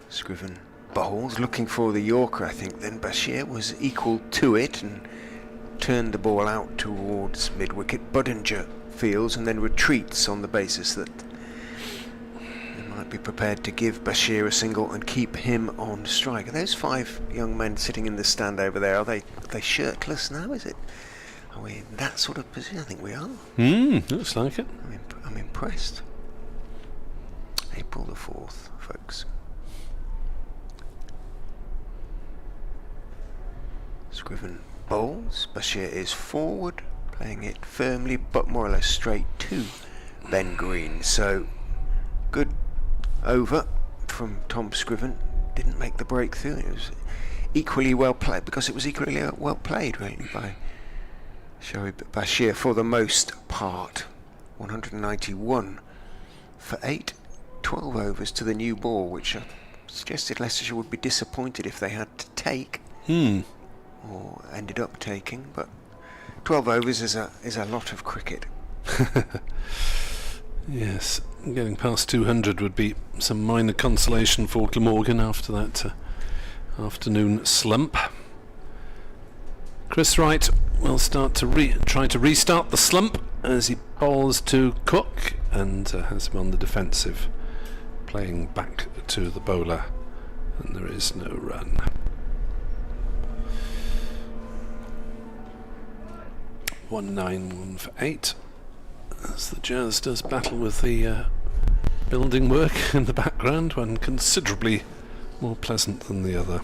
Scriven bowls, looking for the Yorker, I think. Then Bashir was equal to it and turned the ball out towards mid-wicket. Budinger fields and then retreats on the basis that they might be prepared to give Bashir a single and keep him on strike. Are those 5 young men sitting in the stand over there, are they shirtless now? Are we in that sort of position? I think we are. Looks like it. I'm impressed. April the 4th, folks. Scriven bowls. Bashir is forward, playing it firmly but more or less straight to Ben Green. So good over from Tom Scriven. Didn't make the breakthrough. It was equally well played, because it was equally well played really by Shoaib Bashir for the most part. 191 for 8, 12 overs to the new ball, which suggested Leicestershire would be disappointed if they had to take. Or ended up taking, but 12 overs is a lot of cricket. Yes, getting past 200 would be some minor consolation for Glamorgan after that afternoon slump. Chris Wright will start to try to restart the slump as he bowls to Cook and has him on the defensive, playing back to the bowler, and there is no run. $191 for 8 as the Jazz does battle with the building work in the background, one considerably more pleasant than the other.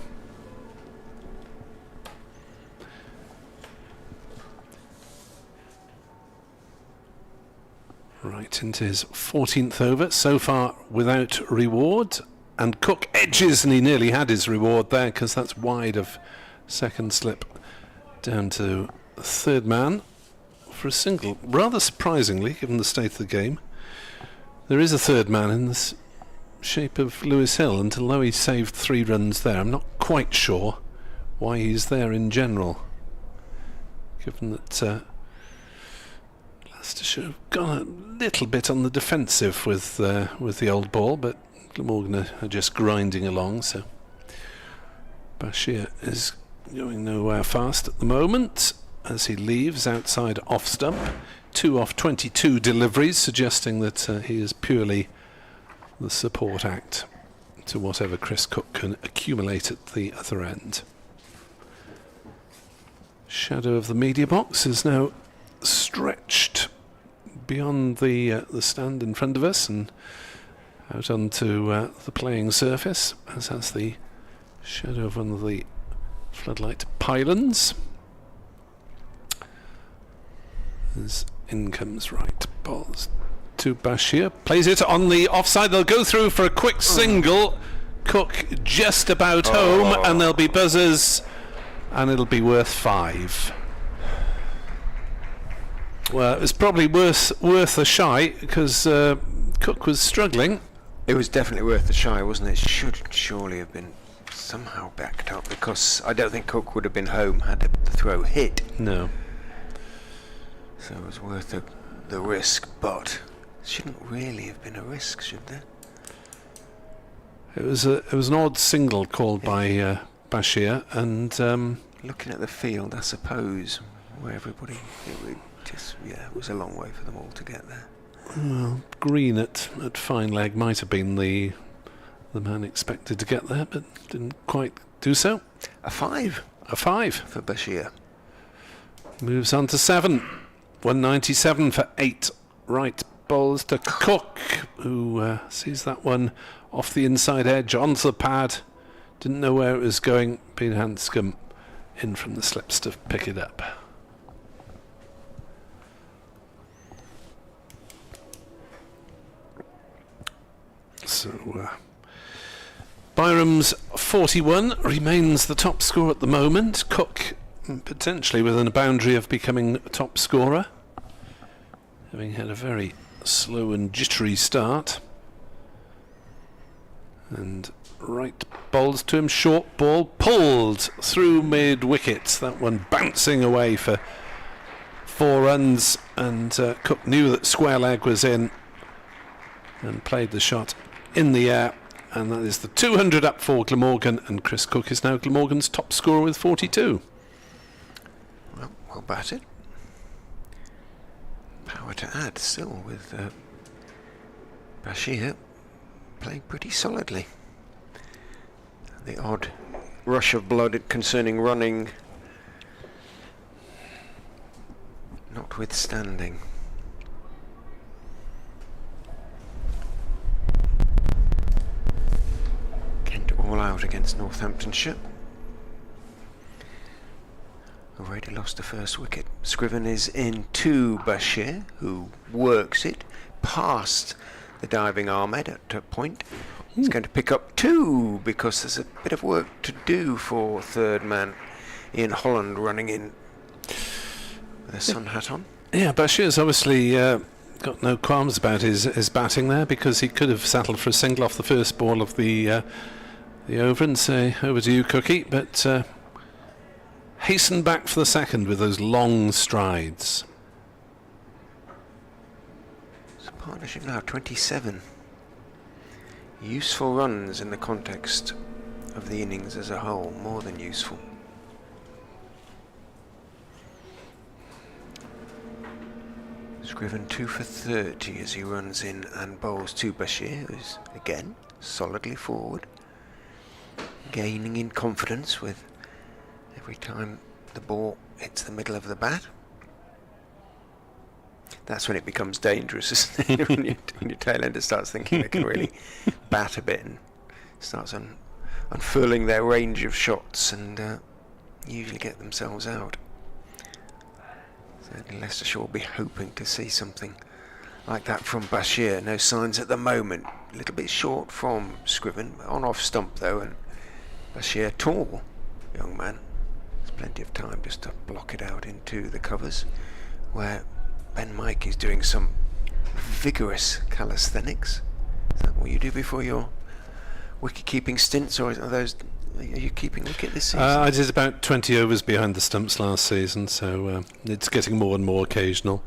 Right into his 14th over, so far without reward, and Cook edges, and he nearly had his reward there because that's wide of second slip down to third man for a single. Rather surprisingly, given the state of the game, there is a third man in the shape of Lewis Hill, and although he saved 3 runs there, I'm not quite sure why he's there in general, given that Leicestershire have gone a little bit on the defensive with the old ball, but Glamorgan are just grinding along, so Bashir is going nowhere fast at the moment as he leaves outside off stump. 2 off 22 deliveries, suggesting that he is purely the support act to whatever Chris Cook can accumulate at the other end. Shadow of the media box is now stretched beyond the stand in front of us and out onto the playing surface, as has the shadow of one of the floodlight pylons. As in comes Wright, balls to Bashir, plays it on the offside. They'll go through for a quick single. Cook just about home, and there'll be buzzers, and it'll be worth 5. Well, it was probably worth a shy because Cook was struggling. It was definitely worth the shy, wasn't it? Should surely have been somehow backed up, because I don't think Cook would have been home had the throw hit. No. So it was worth the risk, but it shouldn't really have been a risk, should there? It was an odd single called by Bashir, and looking at the field, I suppose, where everybody, it was a long way for them all to get there. Well, Green at fine leg might have been the man expected to get there, but didn't quite do so. A 5 for Bashir. Moves on to 7. 197 for 8. Right, bowls to Cook, who sees that one off the inside edge onto the pad. Didn't know where it was going. Peter Hanscom in from the slips to pick it up. So Byram's 41 remains the top score at the moment. Cook potentially within a boundary of becoming a top scorer, having had a very slow and jittery start. And Wright bowls to him, short ball, pulled through mid-wicket. That one bouncing away for 4 runs, and Cook knew that square leg was in and played the shot in the air, and that is the 200 up for Glamorgan, and Chris Cook is now Glamorgan's top scorer with 42. Well batted. Power to add still with Bashir playing pretty solidly. The odd rush of blood concerning running notwithstanding. Kent all out against Northamptonshire. Already lost the first wicket. Scriven is in to Bashir, who works it past the diving Ahmed at a point. He's going to pick up 2 because there's a bit of work to do for third man Ian Holland running in with a sun hat on. Yeah, Bashir's obviously got no qualms about his batting there, because he could have settled for a single off the first ball of the over and say over to you, Cookie, but hastened back for the second with those long strides. So partnership now 27. Useful runs in the context of the innings as a whole, more than useful. Scriven 2 for 30 as he runs in and bowls to Bashir, who's again solidly forward, gaining in confidence with every time the ball hits the middle of the bat. That's when it becomes dangerous, isn't it? when your tail ender starts thinking they can really bat a bit and starts unfurling their range of shots and usually get themselves out. Certainly Leicestershire will be hoping to see something like that from Bashir. No signs at the moment. A little bit short from Scriven, on off stump though, and Bashir, tall young man, there's plenty of time just to block it out into the covers, where Ben Mike is doing some vigorous calisthenics. Is that what you do before your wicket-keeping stints, or are you keeping wicket this season? I did about 20 overs behind the stumps last season, so it's getting more and more occasional.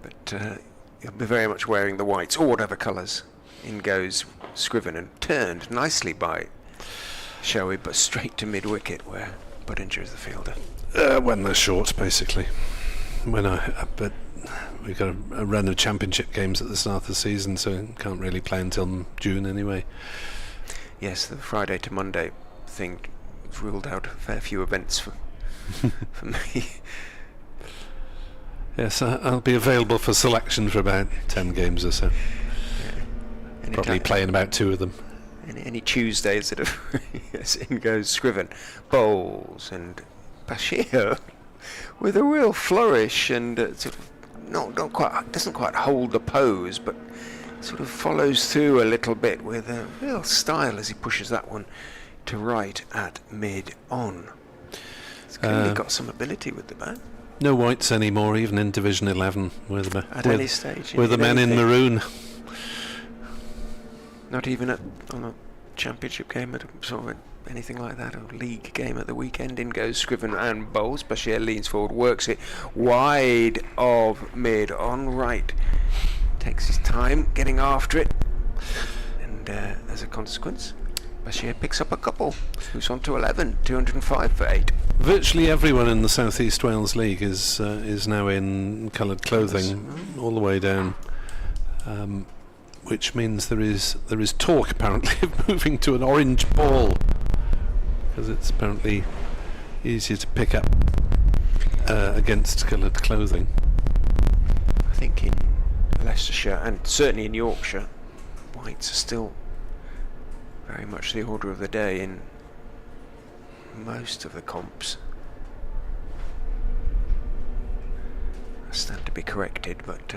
But you'll be very much wearing the whites, or whatever colours. In goes Scriven, and turned nicely by Shoaib, but straight to mid-wicket where Budinger is the fielder. When they're short, basically. But we've got a run of championship games at the start of the season, so can't really play until June anyway. Yes, the Friday to Monday thing ruled out a fair few events for me. Yes, I'll be available for selection for about 10 games or so. Yeah. Probably playing about 2 of them. Any Tuesdays that are yes, in goes Scriven, bowls, and Bashir with a real flourish and sort of doesn't quite hold the pose, but sort of follows through a little bit with a real style as he pushes that one to right at mid-on. He's clearly got some ability with the bat. No whites anymore, even in Division 11, At any stage. With the men in maroon. Not even on a championship game, at sort of anything like that, a league game at the weekend. In goes Scriven and bowls. Bashir leans forward, works it wide of mid on right. Takes his time getting after it, and as a consequence, Bashir picks up a couple. Moves on to 11, 205 for 8. Virtually everyone in the South East Wales League is now in coloured clothing, all the way down. Which means there is talk apparently of moving to an orange ball, because it's apparently easier to pick up against coloured clothing. I think in Leicestershire and certainly in Yorkshire, whites are still very much the order of the day in most of the comps. I stand to be corrected, but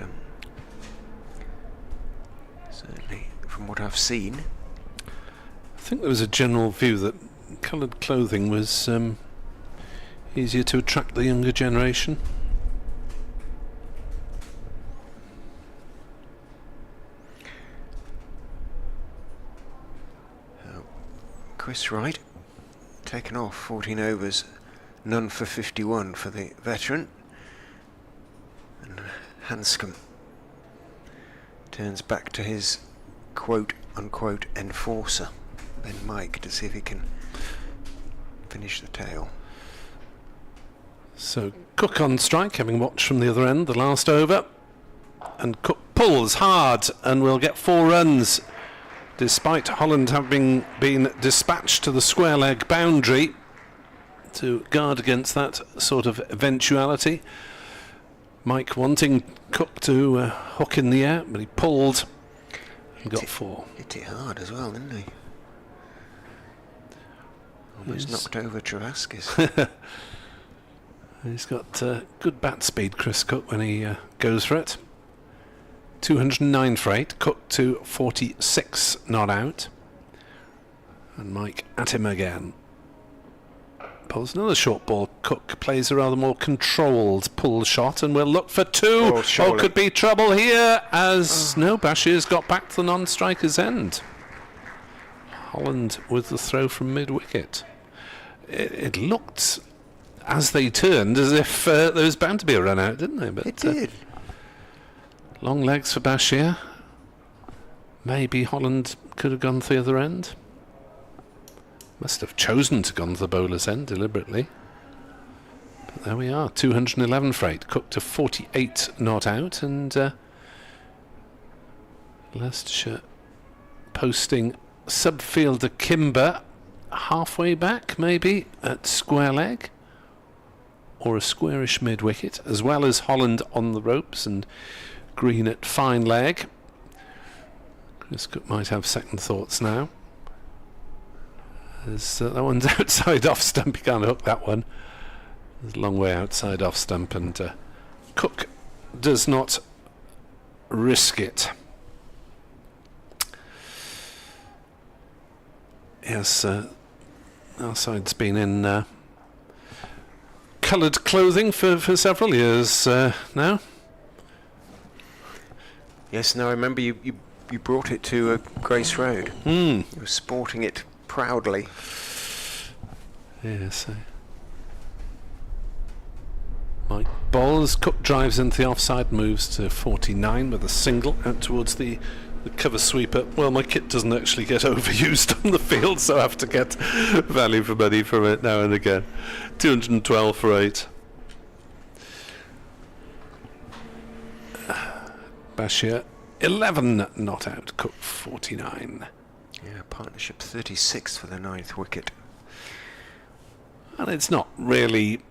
certainly from what I've seen. I think there was a general view that coloured clothing was easier to attract the younger generation. Chris Wright taken off 14 overs, none for 51 for the veteran. And Hanscom turns back to his quote-unquote enforcer, Ben Mike, to see if he can finish the tail. So Cook on strike, having watched from the other end the last over. And Cook pulls hard and will get 4 runs, despite Holland having been dispatched to the square leg boundary to guard against that sort of eventuality. Mike wanting Cook to hook in the air, but he pulled and got 4. Hit it hard as well, didn't he? Almost knocked over Travaskis. He's got good bat speed, Chris Cook, when he goes for it. 209 for 8, Cook to 46 not out. And Mike at him again. Pulls another short ball. Cook plays a rather more controlled pull shot and will look for 2. Oh, could be trouble here as no, Bashir's got back to the non-striker's end. Holland with the throw from mid-wicket. It looked, as they turned, as if there was bound to be a run out, didn't they? But it did. Long legs for Bashir. Maybe Holland could have gone to the other end. Must have chosen to go to the bowler's end deliberately. But there we are, 211 for 8. Cook to 48 not out, and Leicestershire posting subfielder Kimber halfway back, maybe, at square leg. Or a squarish mid-wicket, as well as Holland on the ropes and Green at fine leg. Chris Cook might have second thoughts now. As that one's outside off stump, he can't hook that one. There's a long way outside off stump, and Cook does not risk it. Yes, our side's been in coloured clothing for several years now. Yes, no, I remember you brought it to Grace Road. You were sporting it proudly. Yes. Mike bowls. Cook drives into the offside, moves to 49 with a single out towards the cover sweeper. Well, my kit doesn't actually get overused on the field, so I have to get value for money from it now and again. 212 for 8. Bashir 11 not out, Cook 49. Yeah, partnership 36 for the 9th wicket. And it's not really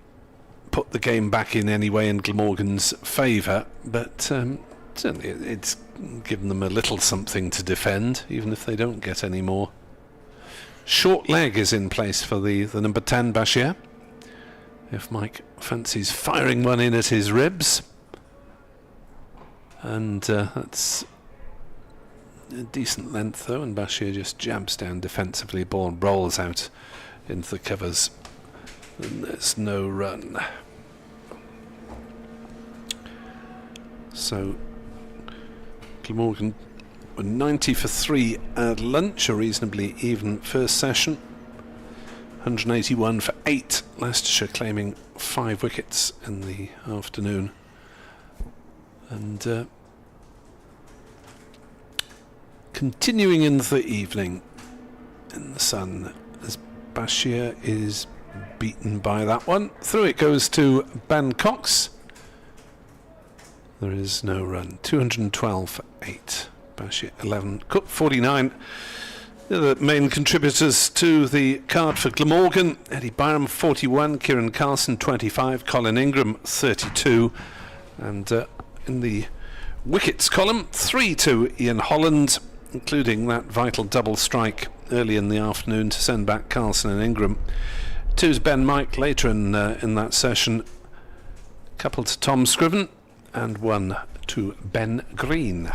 put the game back in any way in Glamorgan's favour, but certainly it's given them a little something to defend, even if they don't get any more. Short leg is in place for the number 10 Bashir. If Mike fancies firing one in at his ribs. And that's a decent length though, and Bashir just jabs down defensively, ball rolls out into the covers, and there's no run. So Glamorgan were 90 for 3 at lunch, a reasonably even first session. 181 for 8, Leicestershire claiming 5 wickets in the afternoon. And continuing into the evening in the sun, as Bashir is beaten by that one. Through it goes to Ben Cox. There is no run. 212 for 8. Bashir 11. Cook 49. The main contributors to the card for Glamorgan: Eddie Byram 41, Kieran Carlson 25, Colin Ingram 32, and in the wickets column, 3 to Ian Holland, including that vital double strike early in the afternoon to send back Carlson and Ingram. 2's Ben Mike later in that session, couple to Tom Scriven, and 1 to Ben Green.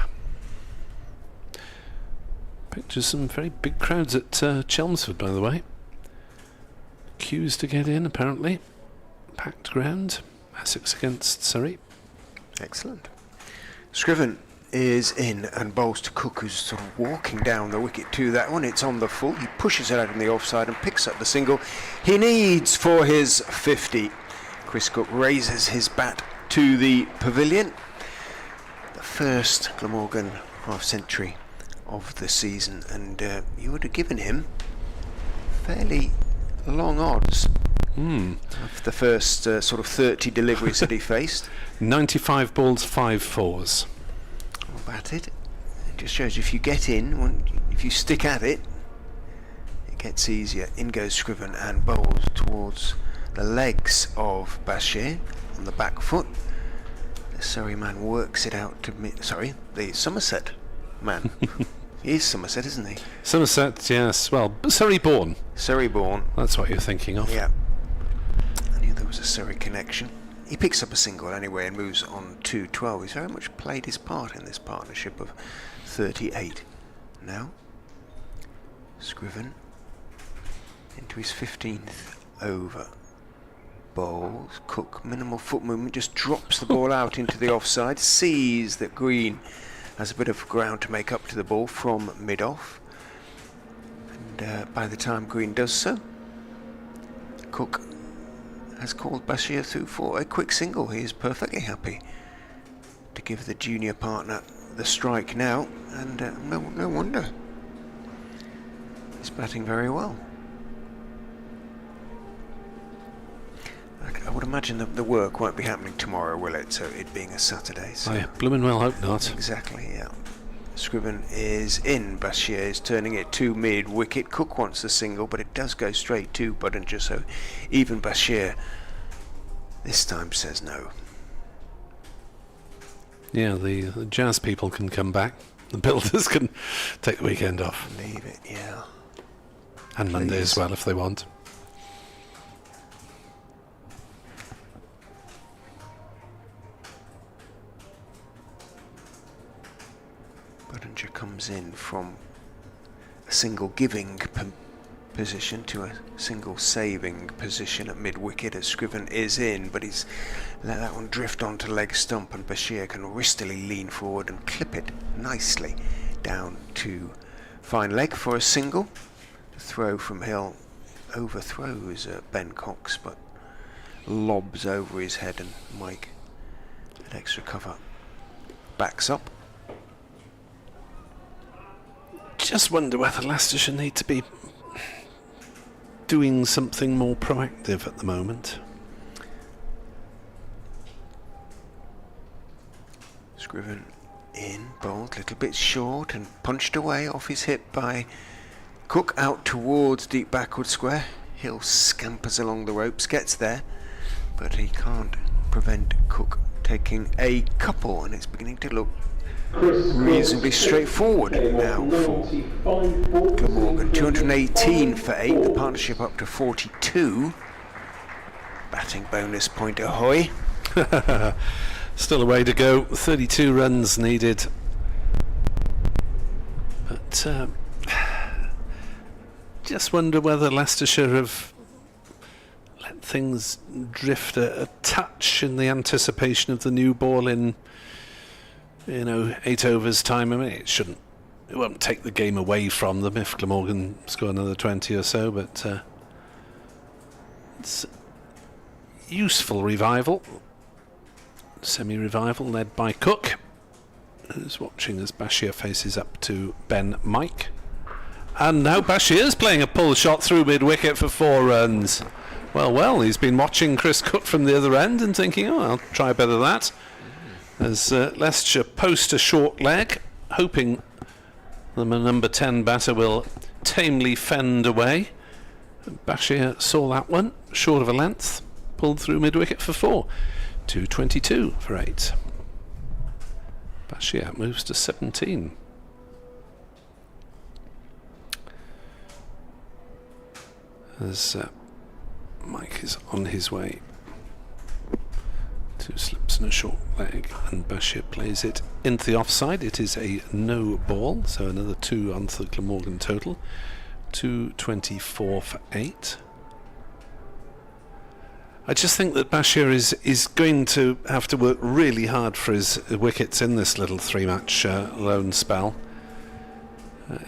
Pictures some very big crowds at Chelmsford, by the way. queues to get in, apparently. Packed ground. Essex against Surrey. Excellent. Scriven is in and bowls to Cook, who's sort of walking down the wicket to that one. It's on the full. He pushes it out in the offside and picks up the single he needs for his 50. Chris Cook raises his bat to the pavilion. The first Glamorgan half-century of the season, and you would have given him fairly long odds of the first sort of 30 deliveries that he faced. 95 balls, 5 fours. Well batted. It just shows if you get in, if you stick at it, it gets easier. In goes Scriven and bowls towards the legs of Bashir on the back foot. The Surrey man works it out to the Somerset man. He is Somerset, isn't he? Somerset, yes. Well, Surrey born. Surrey born. That's what you're thinking of. Yeah. I knew there was a Surrey connection. He picks up a single anyway and moves on to 12. He's very much played his part in this partnership of 38. Now, Scriven into his 15th over. Bowls. Cook, minimal foot movement, just drops the ball out into the offside, sees that Green has a bit of ground to make up to the ball from mid-off. And by the time Green does so, Cook has called Bashir through for a quick single. He is perfectly happy to give the junior partner the strike now, and no wonder. He's batting very well. I would imagine that the work won't be happening tomorrow, will it? So it being a Saturday. So I blooming well hope not. exactly, yeah. Scriven is in. Bashir is turning it to mid-wicket. Cook wants the single, but it does go straight to Budinger, so even Bashir this time says no. Yeah, the jazz people can come back. The builders can take the weekend off. Leave it, yeah. And Monday as Please. well, if they want. Budinger comes in from a single giving position to a single saving position at mid-wicket as Scriven is in, but he's let that one drift onto leg stump, and Bashir can wristily lean forward and clip it nicely down to fine leg for a single. The throw from Hill overthrows Ben Cox, but lobs over his head, and Mike at extra cover backs up. Just wonder whether Leicestershire need to be doing something more proactive at the moment. Scriven in, bowled, little bit short and punched away off his hip by Cook out towards deep backward square. Hill scampers along the ropes, gets there, but he can't prevent Cook taking a couple, and it's beginning to look reasonably straightforward now for Glamorgan. 218 for 8, the partnership up to 42. Batting bonus point ahoy. Still a way to go. 32 runs needed. But just wonder whether Leicestershire have let things drift a touch in the anticipation of the new ball in 8 overs time. I mean, it won't take the game away from them if Glamorgan score another 20 or so, but it's useful revival, semi-revival led by Cook, who's watching as Bashir faces up to Ben Mike. And now Bashir's playing a pull shot through mid-wicket for 4 runs. Well, he's been watching Chris Cook from the other end and thinking, I'll try a bit of that. As Leicestershire post a short leg, hoping the number 10 batter will tamely fend away. Bashir saw that one, short of a length, pulled through mid-wicket for 4. 222 for 8. Bashir moves to 17. As Mike is on his way. 2 slips and a short leg, and Bashir plays it into the offside. It is a no ball, so another 2 onto the Glamorgan total. 224 for 8. I just think that Bashir is going to have to work really hard for his wickets in this little 3-match loan spell.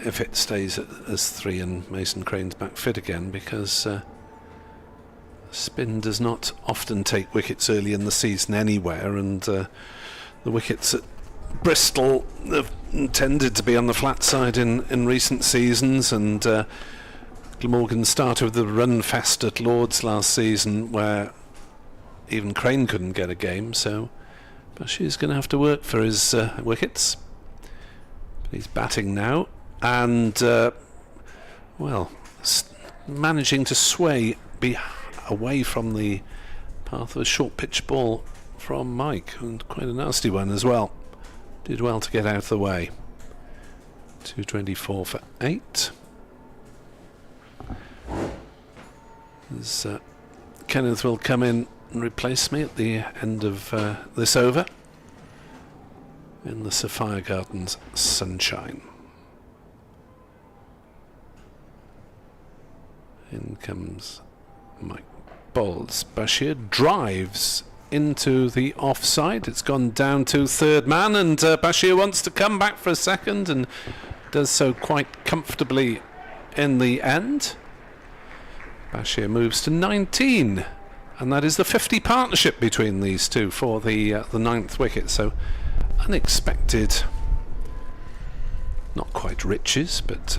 If it stays as 3 and Mason Crane's back fit again, because spin does not often take wickets early in the season anywhere, and the wickets at Bristol have tended to be on the flat side in recent seasons, and Glamorgan started with the run fest at Lord's last season where even Crane couldn't get a game, so Bashir's going to have to work for his wickets. But he's batting now, and managing to sway away from the path of a short pitch ball from Mike, and quite a nasty one as well. Did well to get out of the way. 224 for 8. As Kenneth will come in and replace me at the end of this over in the Sapphire Gardens sunshine. In comes Mike Bowles. Bashir drives into the offside. It's gone down to third man, and Bashir wants to come back for a second and does so quite comfortably in the end. Bashir moves to 19, and that is the 50 partnership between these two for the 9th wicket. So unexpected, not quite riches, but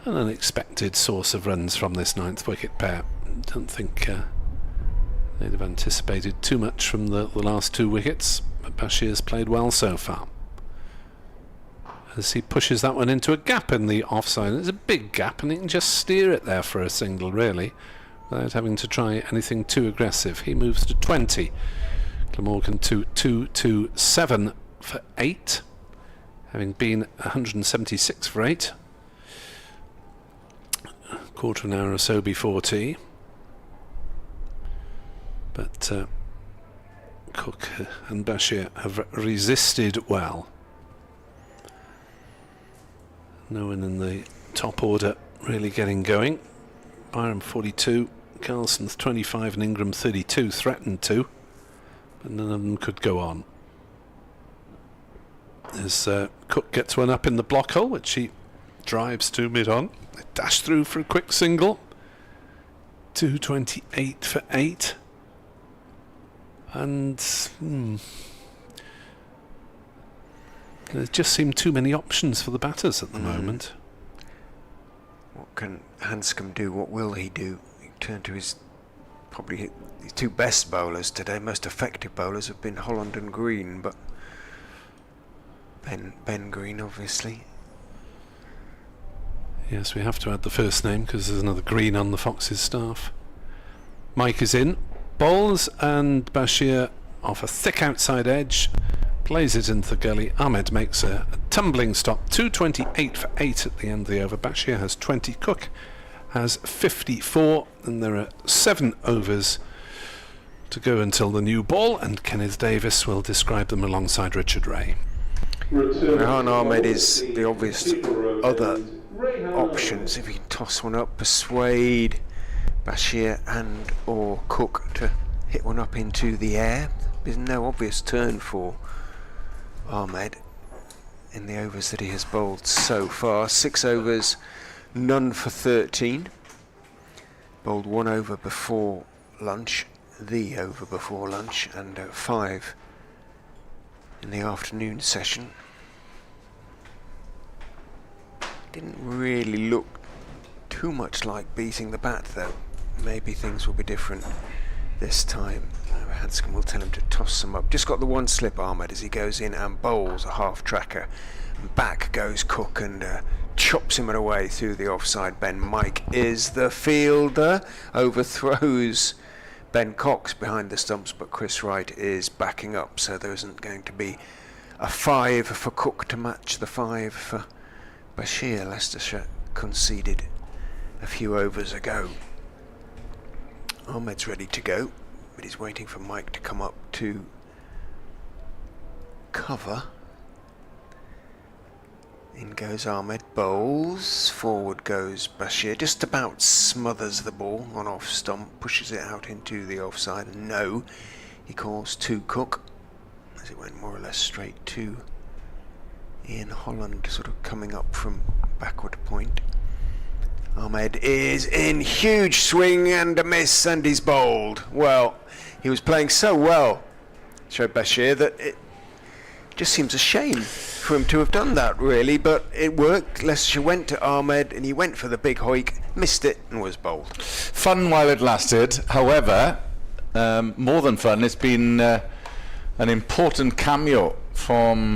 an unexpected source of runs from this 9th wicket pair. Don't think they'd have anticipated too much from the last 2 wickets, but Bashir's played well so far. As he pushes that one into a gap in the offside. There's a big gap, and he can just steer it there for a single, really, without having to try anything too aggressive. He moves to 20. Glamorgan to 227 for 8, having been 176 for 8. Quarter of an hour or so before tea. But Cook and Bashir have resisted well. No one in the top order really getting going. Byram 42, Carlson 25 and Ingram 32 threatened to, but none of them could go on. As Cook gets one up in the block hole, which he drives to mid-on. They dash through for a quick single. 228 for 8. And there just seem too many options for the batters at the moment. What can Hanscom do? What will he do? He turned to his probably his 2 best bowlers today. Most effective bowlers have been Holland and Green, but Ben Green, obviously. Yes, we have to add the first name because there's another Green on the Foxes staff. Mike is in. Bowles and Bashir off a thick outside edge. Plays it into the gully. Ahmed makes a tumbling stop. 228 for 8 at the end of the over. Bashir has 20. Cook has 54. And there are 7 overs to go until the new ball. And Kenneth Davis will describe them alongside Richard Ray. Rehan Ahmed is the obvious other options. If he can toss one up, persuade Bashir and or Cook to hit one up into the air. There's no obvious turn for Ahmed in the overs that he has bowled so far. 6 overs, none for 13. Bowled 1 over before lunch, the over before lunch, and 5 in the afternoon session. Didn't really look too much like beating the bat, though. Maybe things will be different this time. Hanscom will tell him to toss them up. Just got the 1 slip, Ahmed, as he goes in and bowls a half tracker. And back goes Cook and chops him away through the offside. Ben Mike is the fielder. Overthrows Ben Cox behind the stumps, but Chris Wright is backing up, so there isn't going to be a 5 for Cook to match the 5 for Bashir. Leicestershire conceded a few overs ago. Ahmed's ready to go, but he's waiting for Mike to come up to cover. In goes Ahmed, bowls. Forward goes Bashir. Just about smothers the ball on off stump, pushes it out into the offside. And no, he calls to Cook, as it went more or less straight to Ian Holland, sort of coming up from backward point. Ahmed is in, huge swing and a miss, and he's bowled. Well, he was playing so well, showed Bashir, that it just seems a shame for him to have done that, really, but it worked. Leicestershire went to Ahmed and he went for the big hoik, missed it and was bowled. Fun while it lasted. However, more than fun, it's been an important cameo from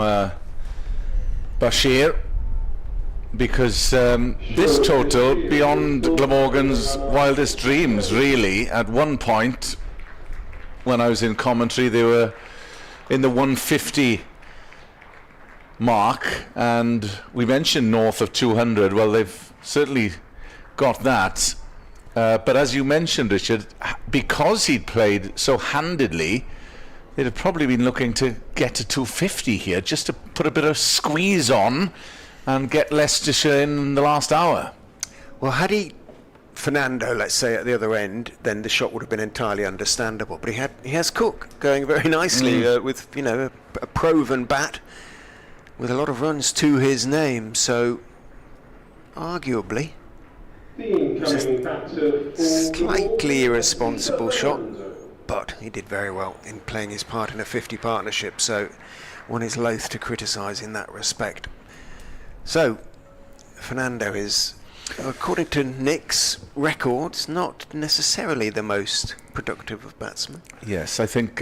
Bashir, because this total beyond Glamorgan's wildest dreams, really. At one point when I was in commentary, they were in the 150 mark, and we mentioned north of 200. Well, they've certainly got that, but as you mentioned, Richard, because he'd played so handedly, they'd have probably been looking to get to 250 here, just to put a bit of squeeze on and get Leicestershire in the last hour. Well, had he Fernando, let's say, at the other end, then the shot would have been entirely understandable. But he has Cook going very nicely with, you know, a proven bat with a lot of runs to his name. So, arguably, slightly irresponsible shot, but he did very well in playing his part in a 50 partnership. So, one is loath to criticise in that respect. So, Fernando is, according to Nick's records, not necessarily the most productive of batsmen. Yes, I think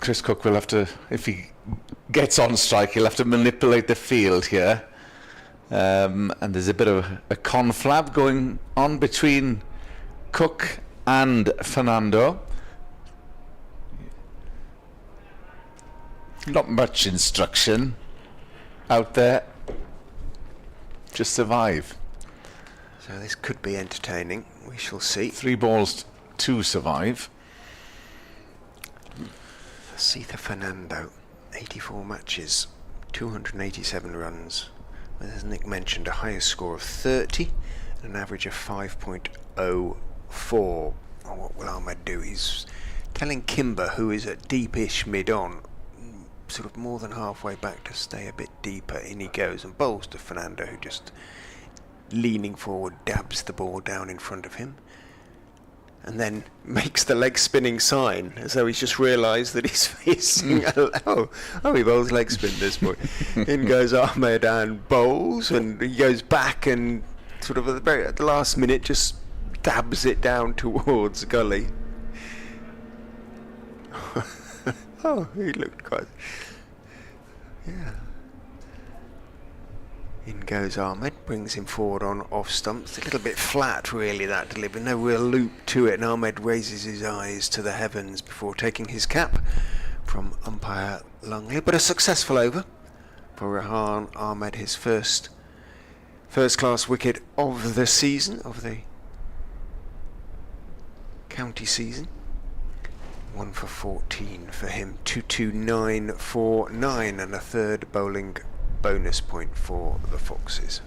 Chris Cook will have to, if he gets on strike, he'll have to manipulate the field here. And there's a bit of a conflab going on between Cook and Fernando. Not much instruction out there. Just survive. So this could be entertaining. We shall see. 3 balls to survive. Sitha Fernando, 84 matches, 287 runs. As Nick mentioned, a highest score of 30 and an average of 5.04. Well, what will Ahmed do? He's telling Kimber, who is at deepish mid-on, sort of more than halfway back, to stay a bit deeper. In he goes and bowls to Fernando, who just leaning forward dabs the ball down in front of him and then makes the leg spinning sign as though he's just realised that he's facing he bowls leg spin this boy. In goes Ahmed and bowls, and he goes back and sort of at the last minute just dabs it down towards gully. Oh, he looked quite... Yeah. In goes Ahmed, brings him forward on off stumps. A little bit flat, really, that delivery. No real loop to it, and Ahmed raises his eyes to the heavens before taking his cap from umpire Lungley. But a successful over for Rehan Ahmed, his first-class wicket of the season, of the county season. 1 for 14 for him, 22949, and a third bowling bonus point for the Foxes.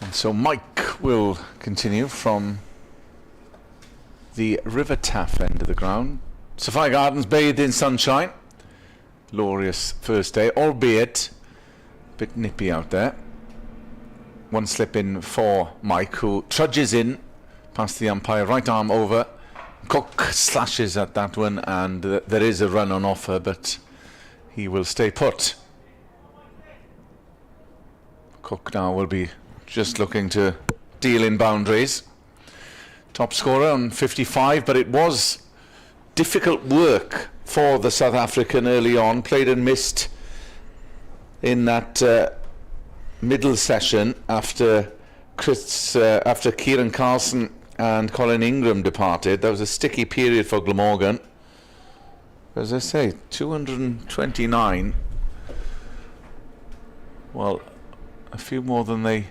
And so Mike will continue from the River Taff end of the ground. Sophia Gardens bathed in sunshine. Glorious first day, albeit a bit nippy out there. One slip in for Mike, who trudges in past the umpire, right arm over. Cook slashes at that one, and there is a run on offer, but he will stay put. Cook now will be just looking to deal in boundaries. Top scorer on 55, but it was difficult work for the South African early on. Played and missed in that middle session after Kieran Carlson and Colin Ingram departed. That was a sticky period for Glamorgan. As I say, 229. Well, a few more than they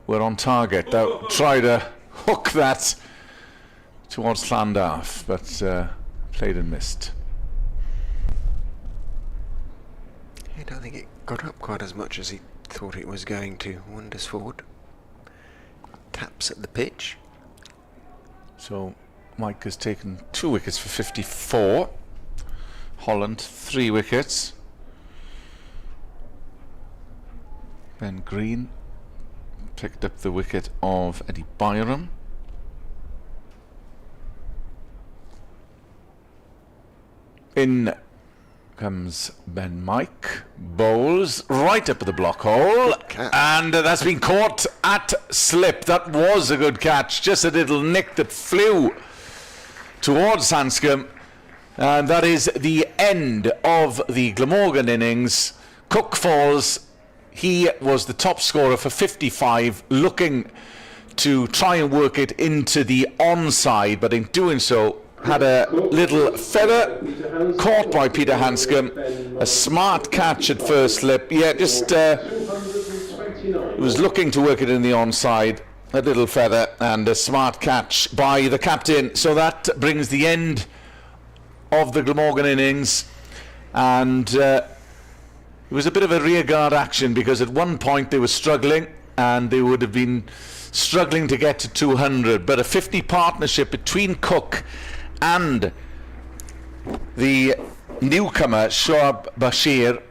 were on target. They'll try to hook that towards Llandaff, but played and missed. I don't think it got up quite as much as he thought it was going to. Wanders forward. Taps at the pitch. So Mike has taken 2 wickets for 54. Holland 3 wickets. Ben Green picked up the wicket of Eddie Byram. In comes Ben Mike, bowls right up at the block hole, and that's been caught at slip. That was a good catch, just a little nick that flew towards Hanscom, and that is the end of the Glamorgan innings. Cook falls. He was the top scorer for 55, looking to try and work it into the onside, but in doing so had a little feather caught by Peter Hanscom. A smart catch at first slip. Yeah, just was looking to work it in the onside. A little feather and a smart catch by the captain. So that brings the end of the Glamorgan innings. And it was a bit of a rearguard action, because at one point they were struggling and they would have been struggling to get to 200. But a 50 partnership between Cook and the newcomer Shoaib Bashir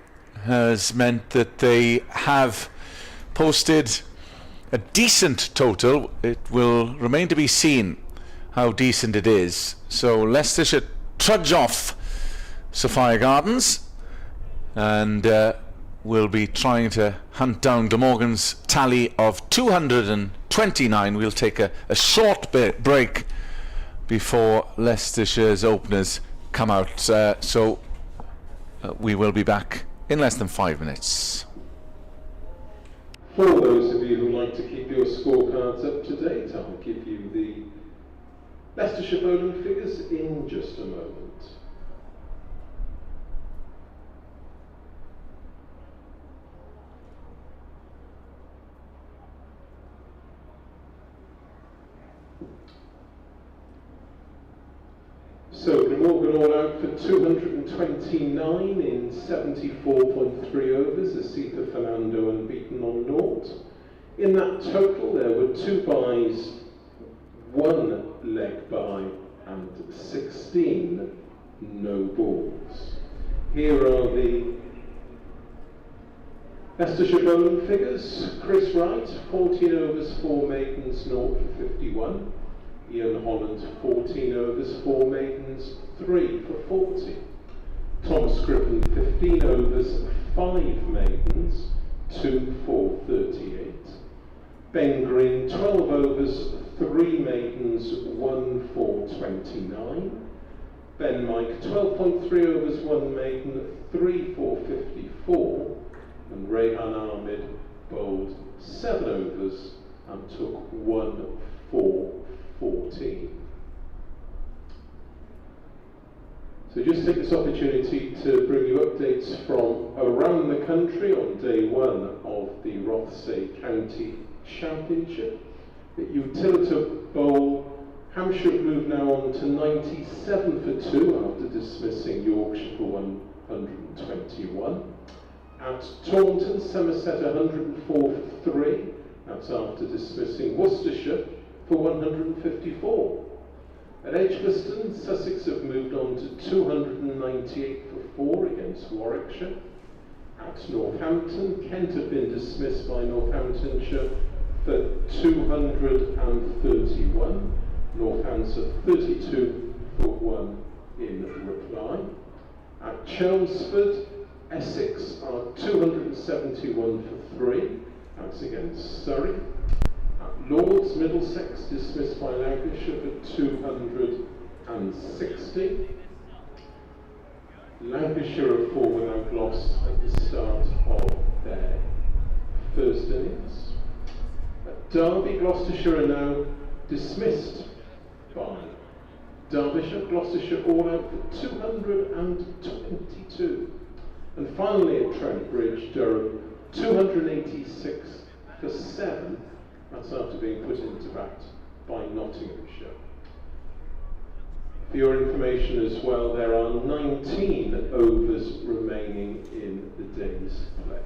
has meant that they have posted a decent total. It will remain to be seen how decent it is. So Leicestershire trudge off Sophia Gardens, and will be trying to hunt down Glamorgan's tally of 229. We'll take a short break before Leicestershire's openers come out, so we will be back in less than 5 minutes. For those of you who like to keep your scorecards up to date, I'll give you the Leicestershire bowling figures in just a moment. So Glamorgan all out for 229 in 74.3 overs, Asitha Fernando unbeaten on naught. In that total there were 2 byes, 1 leg bye and 16 no balls. Here are the Leicestershire bowling figures. Chris Wright, 14 overs, 4 maidens, 0 for 51. Ian Holland, 14 overs, 4 maidens, 3 for 40. Tom Scriven, 15 overs, 5 maidens, 2 for 38. Ben Green, 12 overs, 3 maidens, 1 for 29. Ben Mike, 12.3 overs, 1 maiden, 3 for 54. And Rehan Ahmed bowled 7 overs and took 1 for 14. So just take this opportunity to bring you updates from around the country on day 1 of the Rothesay County Championship. At Utilita Bowl, Hampshire have moved now on to 97 for 2 after dismissing Yorkshire for 121. At Taunton, Somerset 104 for 3. That's after dismissing Worcestershire for 154. At Edgbaston, Sussex have moved on to 298 for 4 against Warwickshire. At Northampton, Kent have been dismissed by Northamptonshire for 231. Northampton 32 for 1 in reply. At Chelmsford, Essex are 271 for 3. That's against Surrey. Lords, Middlesex dismissed by Lancashire for 260. Lancashire are 4 without loss at the start of their first innings. At Derby, Gloucestershire are now dismissed by Derbyshire. Gloucestershire all out for 222. And finally at Trent Bridge, Durham, 286 for 7. That's after being put into bat by Nottinghamshire. For your information as well, there are 19 overs remaining in the day's play.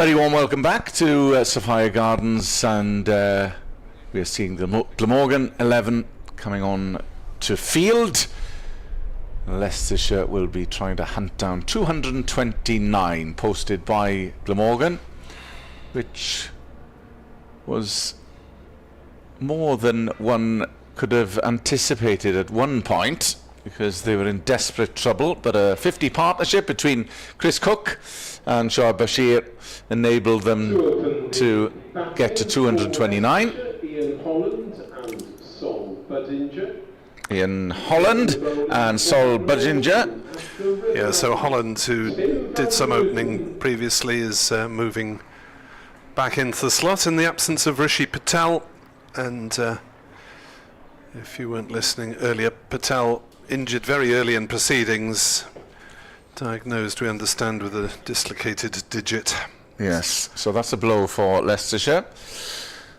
Very warm welcome back to Sophia Gardens, and we are seeing the Glamorgan 11 coming on to field. Leicestershire will be trying to hunt down 229 posted by Glamorgan, which was more than one could have anticipated at one point, because they were in desperate trouble. But a 50 partnership between Chris Cook and Shah Bashir enabled them to get to 229. Ian Holland and Sol Budinger. Ian Holland and Sol Budinger. Yeah, so Holland, who did some opening previously, is moving back into the slot in the absence of Rishi Patel. And if you weren't listening earlier, Patel injured very early in proceedings, diagnosed, we understand, with a dislocated digit. Yes, so that's a blow for Leicestershire.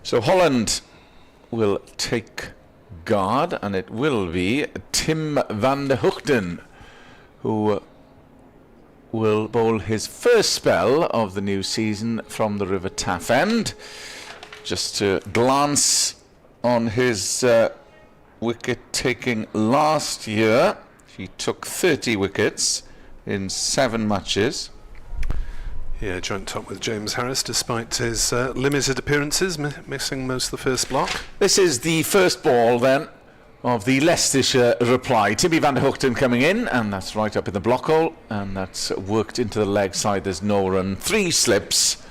So Holland will take guard, and it will be Tim van der Hoogten who will bowl his first spell of the new season from the River Taff End. Just to glance on his wicket taking last year, he took 30 wickets in 7 matches. Yeah, joint top with James Harris despite his limited appearances, missing most of the first block. This is the first ball then of the Leicestershire reply. Timmy van der Hoogten coming in, and that's right up in the block hole, and that's worked into the leg side. There's no run, 3 slips,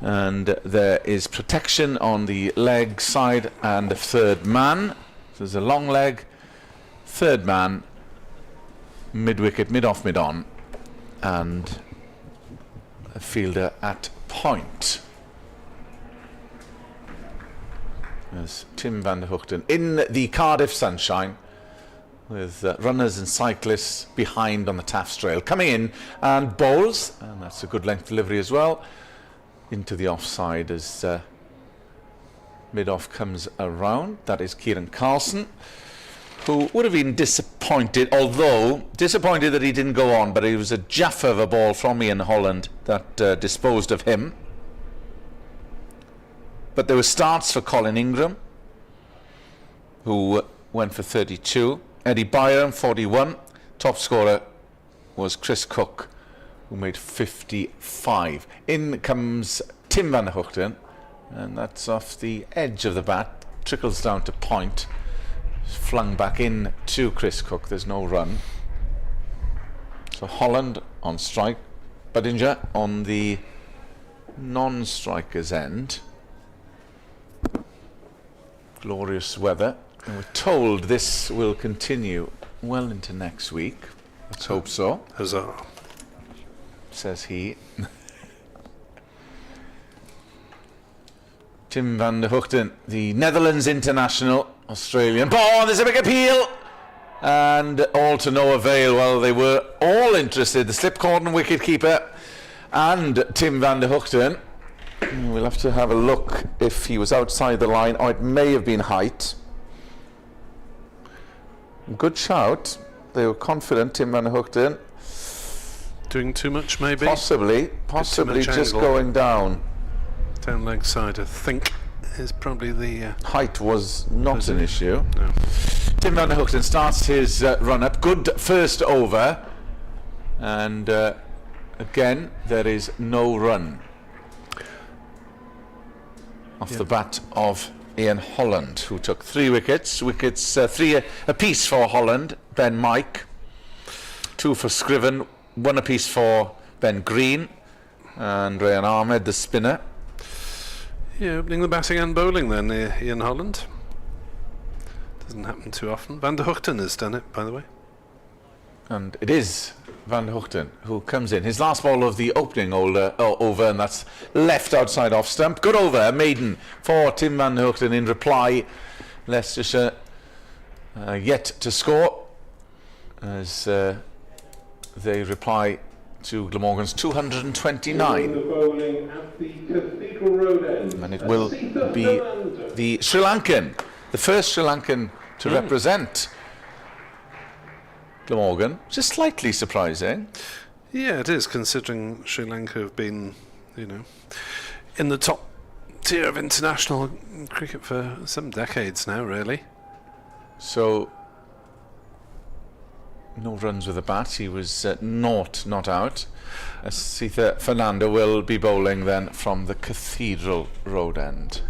and there is protection on the leg side and a third man. So there's a long leg, third man, mid wicket, mid off, mid on, and a fielder at point. There's Tim van der Hoogten in the Cardiff sunshine, with runners and cyclists behind on the Taff trail, coming in and bowls, and that's a good length delivery as well, into the offside as mid-off comes around. That is Kieran Carlson, who would have been disappointed, although disappointed that he didn't go on, but it was a jaffa of a ball from Ian Holland that disposed of him. But there were starts for Colin Ingram, who went for 32. Eddie Byram, 41. Top scorer was Chris Cook, who made 55. In comes Tim van der Hoogten, and that's off the edge of the bat, trickles down to point, flung back in to Chris Cook. There's no run. So Holland on strike, Budinger on the non-striker's end. Glorious weather, and we're told this will continue well into next week. Let's hope so. Huzzah. Says he. Tim van der Hoogten, the Netherlands international, Australian. Oh, there's a big appeal! And all to no avail. Well, they were all interested. The slip-cordon wicketkeeper and Tim van der Hoogten. We'll have to have a look if he was outside the line, or it may have been height. Good shout. They were confident, Tim van der Hoogten. Doing too much, maybe? Possibly just angle. Going down. Down leg side, I think, is probably the... Height was not an issue. No. Tim van der Hoogten starts his run-up. Good first over. And again, there is no run off the bat of Ian Holland, who took 3 wickets. 3 apiece for Holland, then Mike, 2 for Scriven, 1 apiece for Ben Green, and Rayan Ahmed, the spinner. Yeah, opening the batting and bowling then, Ian Holland. Doesn't happen too often. Van der Hoogten has done it, by the way. And it is van der Hoogten who comes in. His last ball of the opening over, and that's left outside off stump. Good over, maiden for Tim van der Hoogten in reply. Leicestershire yet to score as they reply to Glamorgan's 229. And it will be the Sri Lankan, the first Sri Lankan to represent Glamorgan, which is slightly surprising. Yeah, it is, considering Sri Lanka have been you know, in the top tier of international cricket for some decades now, really. So, no runs with the bat. He was not out. Sitha Fernando will be bowling then from the Cathedral Road end.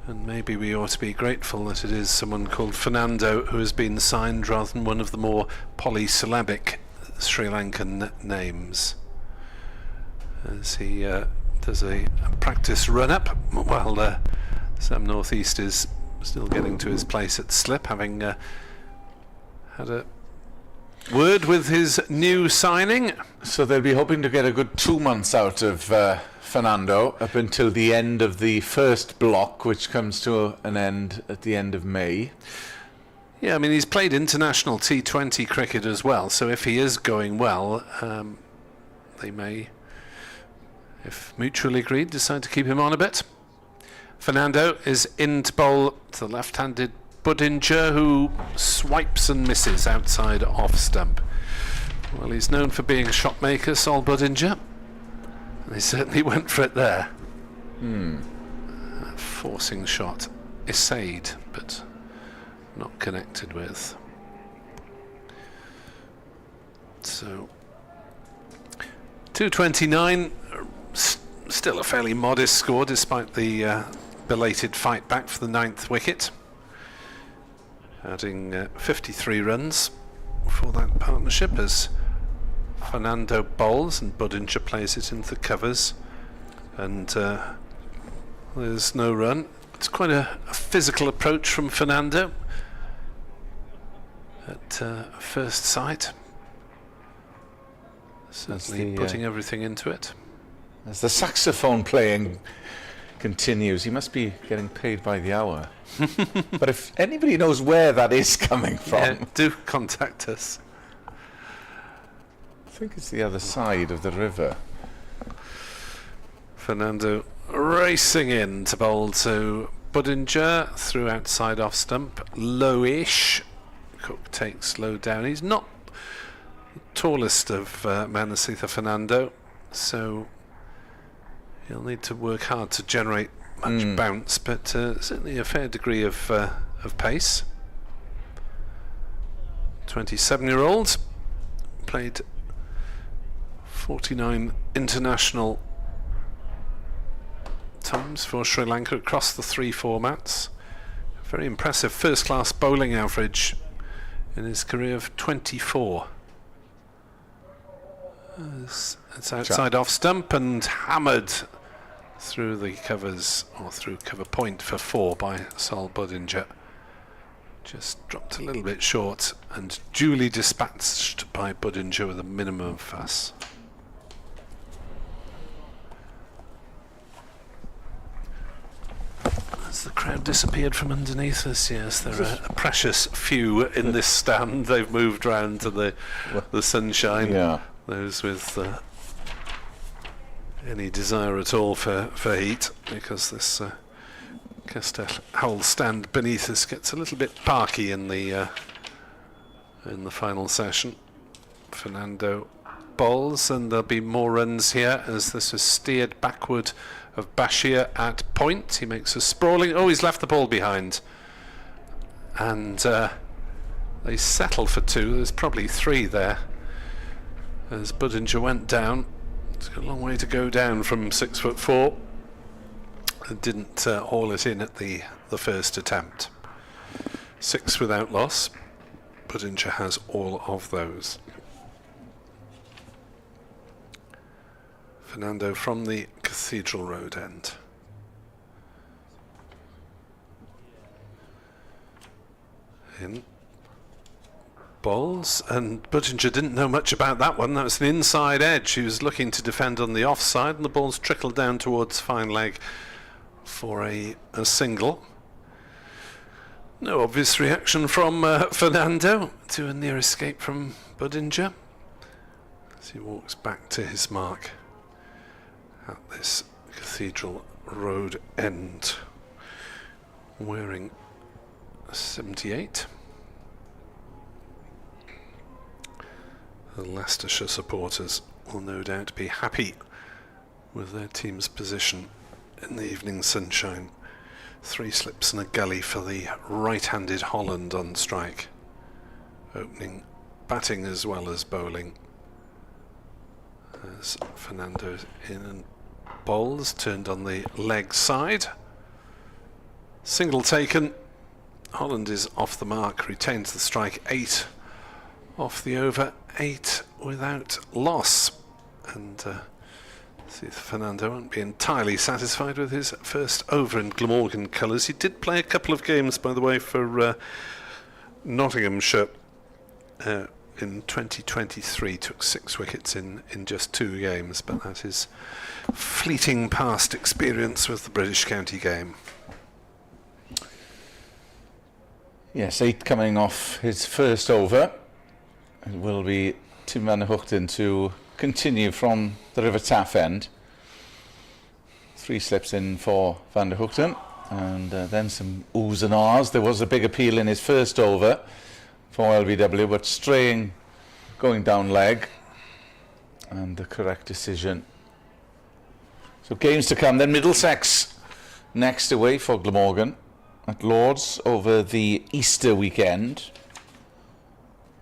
And maybe we ought to be grateful that it is someone called Fernando who has been signed rather than one of the more polysyllabic Sri Lankan names. As he does a practice run-up while Sam Northeast is still getting to his place at slip, having had a word with his new signing. So they'll be hoping to get a good 2 months out of Fernando up until the end of the first block, which comes to an end at the end of May. Yeah, I mean, he's played international T20 cricket as well, so if he is going well, they may, if mutually agreed, decide to keep him on a bit. Fernando is in to bowl to the left-handed Budinger, who swipes and misses outside off stump. Well, he's known for being a shot maker, Sol Budinger. And he certainly went for it there. Forcing shot. Essayed, but not connected with. So, 229, still a fairly modest score despite the belated fight back for the 9th wicket. Adding 53 runs for that partnership as Fernando bowls and Budinger plays it into the covers, and there's no run. It's quite a physical approach from Fernando at first sight. Certainly putting everything into it. As the saxophone playing continues, he must be getting paid by the hour. But if anybody knows where that is coming from, do contact us. I think it's the other side of the river. Fernando racing in to bowl to Budinger through outside off stump, lowish. Cook takes low down. He's not the tallest of Manasitha Fernando, so he'll need to work hard to generate much bounce, but certainly a fair degree of pace. 27-year-old, played 49 international times for Sri Lanka across the 3 formats. Very impressive first-class bowling average in his career of 24. It's outside off stump and hammered through the covers, or through cover point for 4 by Sol Budinger. Just dropped a little bit short and duly dispatched by Budinger with a minimum of fuss. As the crowd disappeared from underneath us, yes, there are a precious few in this stand. They've moved round to the sunshine. Yeah. Those with any desire at all for heat, because this whole stand beneath us gets a little bit parky in the final session. Fernando bowls, and there'll be more runs here as this is steered backward of Bashir at point. He makes a sprawling. Oh, he's left the ball behind, and they settle for 2. There's probably 3 there as Budinger went down. It's got a long way to go down from 6'4". It didn't haul it in at the first attempt. 6 without loss. Budinger has all of those. Fernando from the Cathedral Road end. In bowls, and Budinger didn't know much about that one. That was an inside edge. He was looking to defend on the offside, and the ball's trickled down towards fine leg for a single. No obvious reaction from Fernando to a near escape from Budinger as he walks back to his mark at this Cathedral Road end, wearing 78. The Leicestershire supporters will no doubt be happy with their team's position in the evening sunshine. 3 slips and a gully for the right-handed Holland on strike, opening batting as well as bowling. As Fernando in and bowls, turned on the leg side. Single taken. Holland is off the mark, retains the strike. 8 off the over, 8 without loss. And see if Fernando won't be entirely satisfied with his first over in Glamorgan colours. He did play a couple of games, by the way, for Nottinghamshire in 2023. Took 6 wickets in just 2 games, but that is fleeting past experience with the British county game. Yes, 8 coming off his first over. It will be Tim van der Hoogten to continue from the River Taff end. 3 slips in for van der Hoogten, and then some oohs and ahs. There was a big appeal in his first over for LBW, but straying, going down leg, and the correct decision. So games to come then. Middlesex next away for Glamorgan at Lord's over the Easter weekend,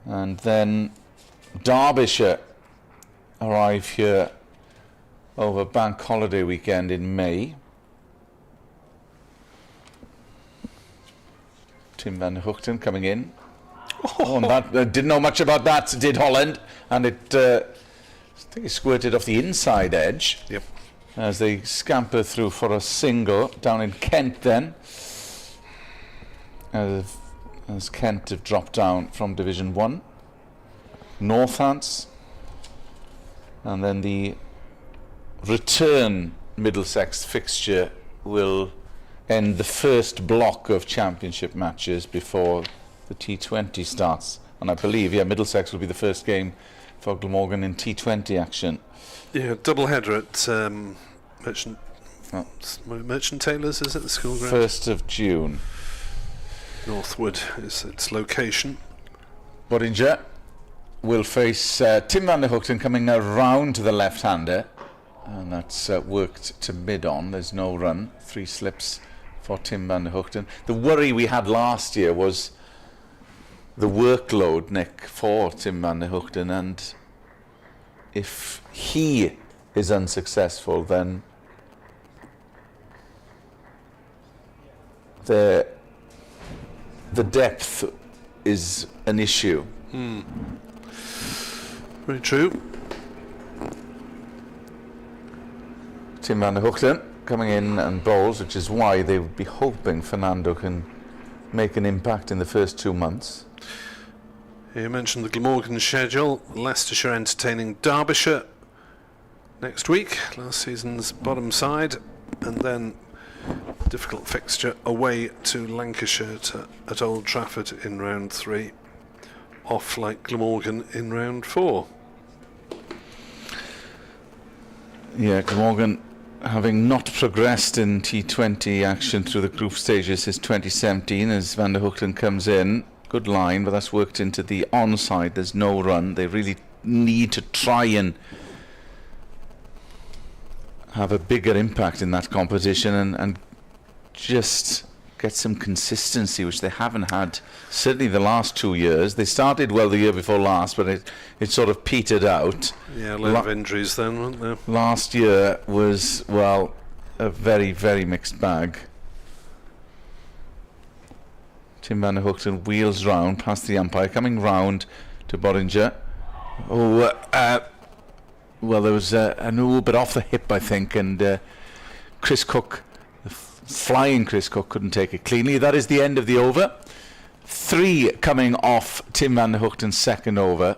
and then Derbyshire arrive here over Bank Holiday weekend in May. Tim van der Hoogten coming in. Oh, and that didn't know much about that, did Holland, and it I think it squirted off the inside edge. Yep. As they scamper through for a single down in Kent then. As Kent have dropped down from Division 1. Northants. And then the return Middlesex fixture will end the first block of championship matches before the T20 starts. And I believe, Middlesex will be the first game for Glamorgan in T20 action. Yeah, double header at Merchant Taylors, is it, the school ground? 1st of June. Northwood is its location. Bodinger will face Tim van der Hoogten coming around to the left-hander, and that's worked to mid-on. There's no run. 3 slips for Tim van der Hoogten. The worry we had last year was the workload, Nick, for Tim van der Hoogten, and if he is unsuccessful, then the depth is an issue. Very true. Tim van der Hoogten coming in and bowls, which is why they would be hoping Fernando can make an impact in the first 2 months. You mentioned the Glamorgan schedule. Leicestershire entertaining Derbyshire next week, last season's bottom side, and then difficult fixture away to Lancashire at Old Trafford in round 3, off like Glamorgan in round 4. Yeah, Glamorgan having not progressed in T20 action through the group stages since 2017, as van der Hoogten comes in. Good line, but that's worked into the onside. There's no run. They really need to try and have a bigger impact in that competition and just get some consistency, which they haven't had certainly the last 2 years. They started well the year before last, but it sort of petered out. Yeah, a lot of injuries then, weren't there? Last year was, well, a very, very mixed bag. Tim van der Hoogten wheels round past the umpire, coming round to Bodinger. Well, there was an ooh bit off the hip, I think, and Chris Cook, the flying Chris Cook, couldn't take it cleanly. That is the end of the over. 3 coming off Tim van der Hoogten's second over,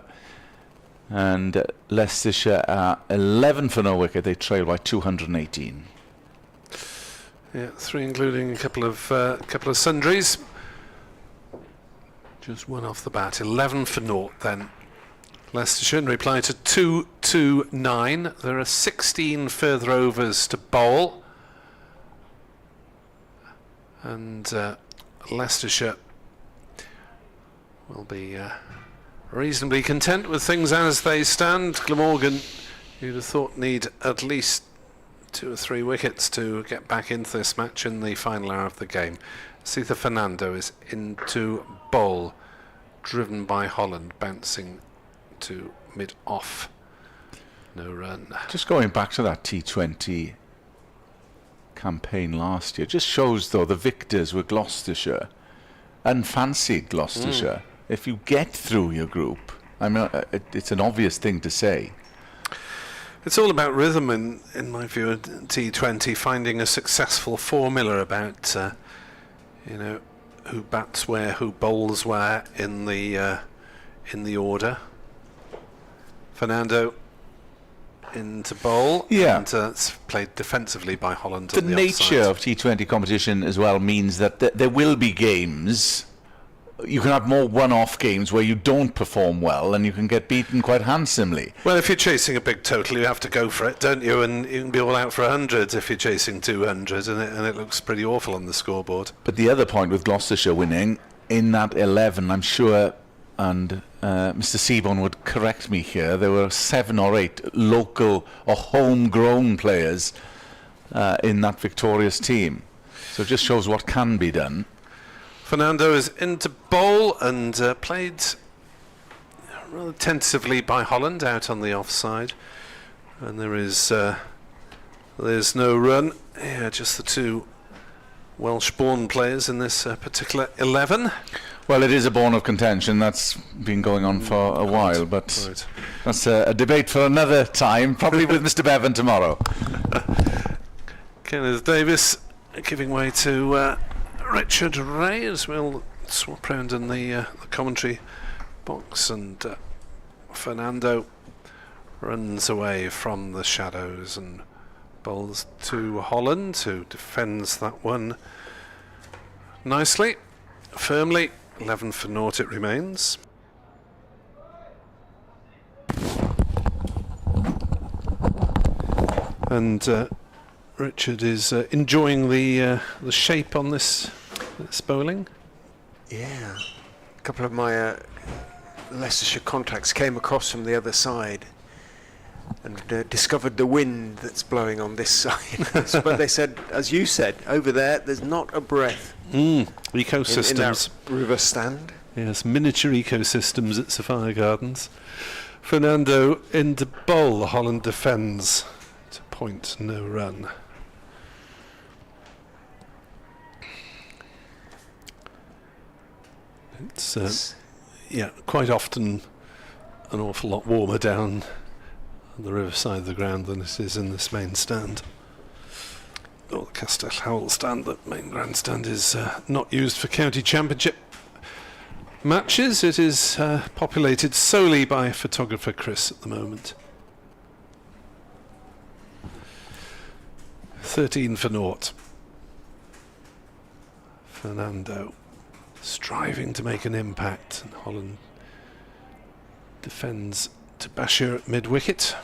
and Leicestershire are 11 for no wicket. They trail by 218. Yeah, 3 including a couple of sundries. Just 1 off the bat. 11 for naught then. Leicestershire in reply to 2-2-9. There are 16 further overs to bowl, and Leicestershire will be reasonably content with things as they stand. Glamorgan, you'd have thought, need at least 2 or 3 wickets to get back into this match in the final hour of the game. Sitha Fernando is into bowl, driven by Holland, bouncing to mid-off. No run. Just going back to that T20 campaign last year, just shows though the victors were Gloucestershire, unfancied Gloucestershire. If you get through your group, I mean, it's an obvious thing to say. It's all about rhythm in my view at T20, finding a successful formula about who bats where, who bowls where in the order. Fernando into bowl, and it's played defensively by Holland. The nature of T20 competition as well means that there will be games. You can have more one-off games where you don't perform well and you can get beaten quite handsomely. Well, if you're chasing a big total, you have to go for it, don't you? And you can be all out for 100 if you're chasing 200, and it looks pretty awful on the scoreboard. But the other point with Gloucestershire winning, in that 11, I'm sure, and Mr. Seaborn would correct me here, there were 7 or 8 local or homegrown players in that victorious team. So it just shows what can be done. Fernando is into bowl and played rather tentatively by Holland out on the offside, and there's no run. Yeah, just the 2 Welsh-born players in this particular 11. Well, it is a bone of contention that's been going on for a while, but that's a debate for another time, probably with Mr. Bevan tomorrow. Kenneth Davis giving way to Richard Ray, as we'll swap round in the commentary box, and Fernando runs away from the shadows and bowls to Holland, who defends that one nicely, firmly. 11 for naught it remains. And Richard is enjoying the shape on this bowling. Yeah, a couple of my Leicestershire contacts came across from the other side and discovered the wind that's blowing on this side. But they said, as you said, over there's not a breath. Ecosystems. In that river stand. Yes, miniature ecosystems at Sophia Gardens. Fernando into bowl. Holland defends to point, no run. It's quite often an awful lot warmer down on the riverside of the ground than it is in this main stand. Or the Castell Howell stand. The main grandstand is not used for county championship matches. It is populated solely by photographer Chris at the moment. 13 for naught. Fernando striving to make an impact, and Holland defends to Bashir at mid-wicket.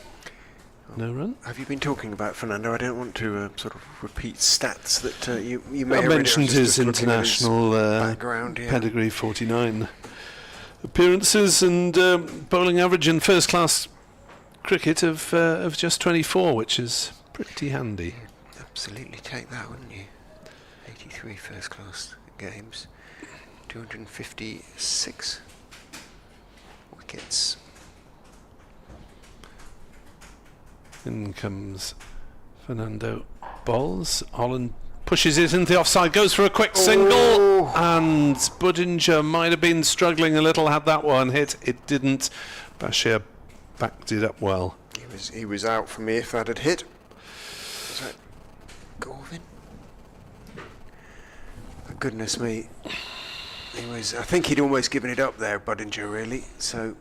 No run. Have you been talking about Fernando? I don't want to sort of repeat stats that you may have mentioned his international background, pedigree, 49 appearances and bowling average in first-class cricket of just 24, which is pretty handy. Absolutely take that, wouldn't you? 83 first-class games, 256 wickets. In comes Fernando, bowls. Holland pushes it into the offside, goes for a quick single, and Budinger might have been struggling a little had that one hit. It didn't. Bashir backed it up well. He was out for me if that had hit. Was that Gorvin? For goodness me. I think he'd almost given it up there, Budinger, really. So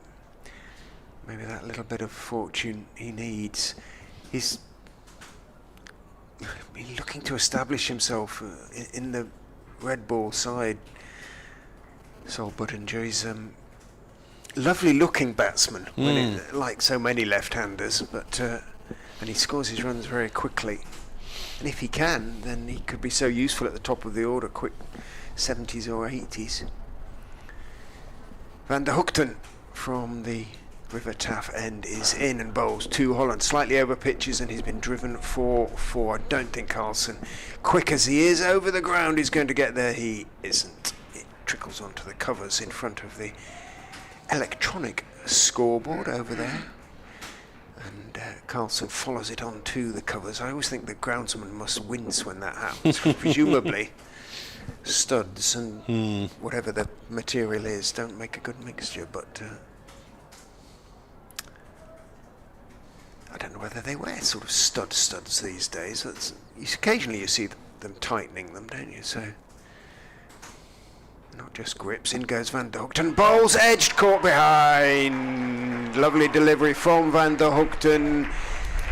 maybe that little bit of fortune he needs. He's been looking to establish himself in the red ball side. Sol Budinger, he's a lovely looking batsman, like so many left-handers, but and he scores his runs very quickly. And if he can, then he could be so useful at the top of the order, quick 70s or 80s. Van der Hoekten from the River Taff End is in and bowls to Holland, slightly over pitches, and he's been driven 4-4. I don't think Carlson, quick as he is over the ground, is going to get there. He isn't. It trickles onto the covers in front of the electronic scoreboard over there, and Carlson follows it onto the covers. I always think the groundsman must wince when that happens. Presumably studs and whatever the material is don't make a good mixture, but I don't know whether they wear sort of studs these days. Occasionally you see them tightening them, don't you? So not just grips. In goes Van der Hoogten. Bowls edged, caught behind. Lovely delivery from Van der Hoogten.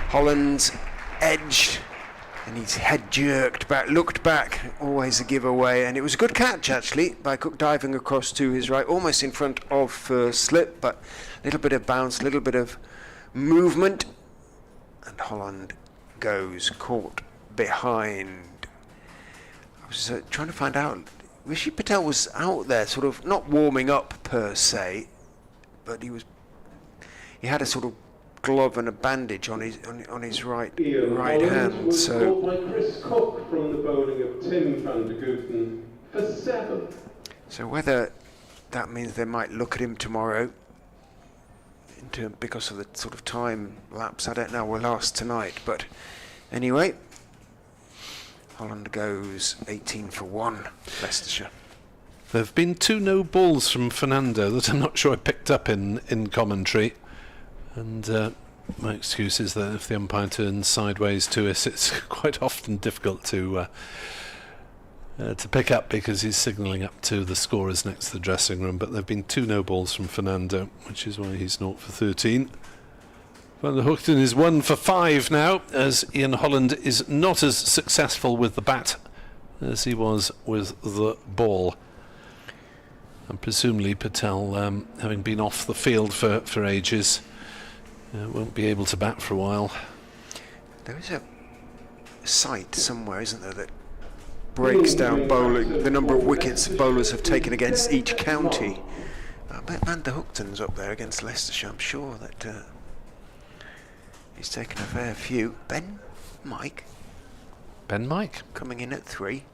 Holland's edged, and his head jerked back, looked back, always a giveaway. And it was a good catch, actually, by Cook diving across to his right, almost in front of slip, but a little bit of bounce, a little bit of movement. And Holland goes caught behind. I was trying to find out. Rishi Patel was out there, sort of not warming up per se, but he had a sort of glove and a bandage on his right hand. So by Chris Cook from the bowling of Tim van der Gooten for 7. So whether that means they might look at him tomorrow, because of the sort of time lapse, I don't know. We'll ask tonight, but anyway. Holland goes 18 for 1, Leicestershire. There have been 2 no balls from Fernando that I'm not sure I picked up in commentary. And my excuse is that if the umpire turns sideways to us, it's quite often difficult to pick up because he's signalling up to the scorers next to the dressing room. But there have been 2 no balls from Fernando, which is why he's 0 for 13. Van der Hoogten is 1 for 5 now, as Ian Holland is not as successful with the bat as he was with the ball. And presumably Patel, having been off the field for ages, won't be able to bat for a while. There is a site somewhere, isn't there, that breaks down bowling, the number of wickets bowlers have taken against each county. I bet Van der Hoogten's up there against Leicestershire. I'm sure that he's taken a fair few. Ben Mike coming in at 3.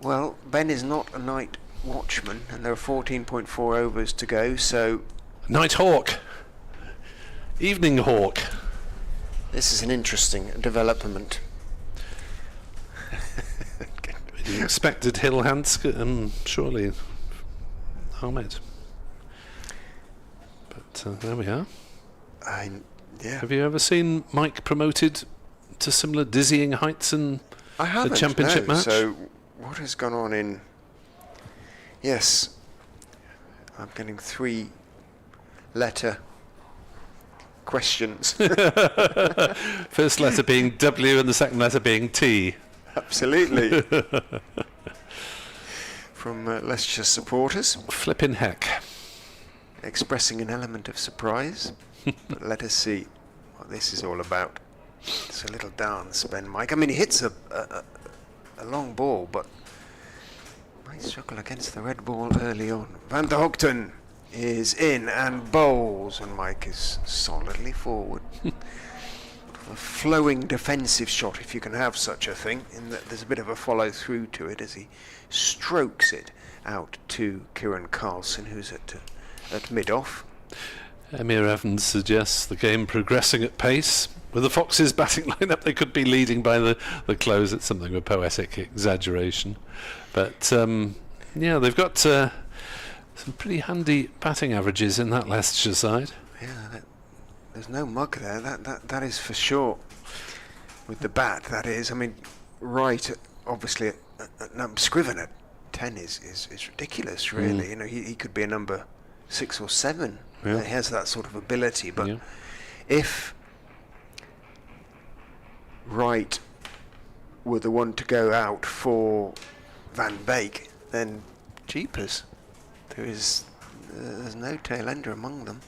Well, Ben is not a night watchman, and there are 14.4 overs to go, so Night hawk, evening hawk. this is an interesting development. You expected Hill Hanscom, surely, Ahmed. But there we are. Yeah. Have you ever seen Mike promoted to similar dizzying heights in the championship match? So what has gone on in... Yes, I'm getting 3 letter questions. First letter being W and the second letter being T. Absolutely. From Leicestershire supporters. Flippin' heck. Expressing an element of surprise. But let us see what this is all about. It's a little dance, Ben Mike. I mean, he hits a long ball, but might struggle against the red ball early on. Van der Hoogten is in and bowls, and Mike is solidly forward. A flowing defensive shot, if you can have such a thing, in that there's a bit of a follow through to it as he strokes it out to Kieran Carlson, who's at mid-off. Emir Evans suggests the game progressing at pace. With the Foxes' batting lineup, they could be leading by the close. It's something of a poetic exaggeration. But, yeah, they've got some pretty handy batting averages in that Leicestershire side. Yeah, there's no mug there, that is for sure. With the bat, that is. I mean, Wright, obviously, Scriven at 10 is ridiculous, really. You know, he could be a number 6 or 7. Yeah. He has that sort of ability, but if Wright were the one to go out for Van Beek, then jeepers, there's no tail ender among them.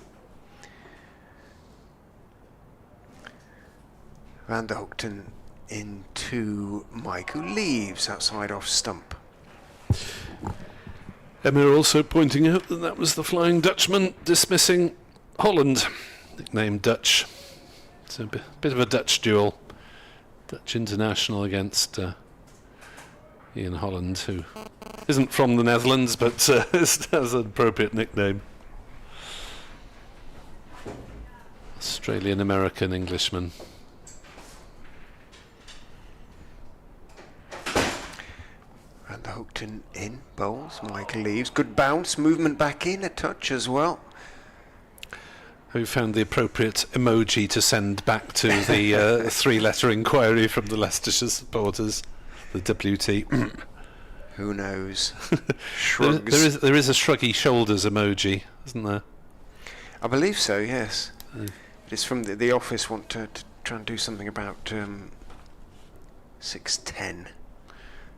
Van der Hoogten into Mike, who leaves outside off stump. Emir also pointing out that was the Flying Dutchman dismissing Holland, nicknamed Dutch. It's a bit of a Dutch duel. Dutch international against Ian Holland, who isn't from the Netherlands but has an appropriate nickname. Australian American Englishman. And the Hookton in, bowls, Michael leaves. Good bounce, movement back in, a touch as well. Who found the appropriate emoji to send back to the three-letter inquiry from the Leicestershire supporters, the WT? Who knows? Shrugs. There is a shruggy shoulders emoji, isn't there? I believe so, yes. It's from the office want to try and do something about 6:10.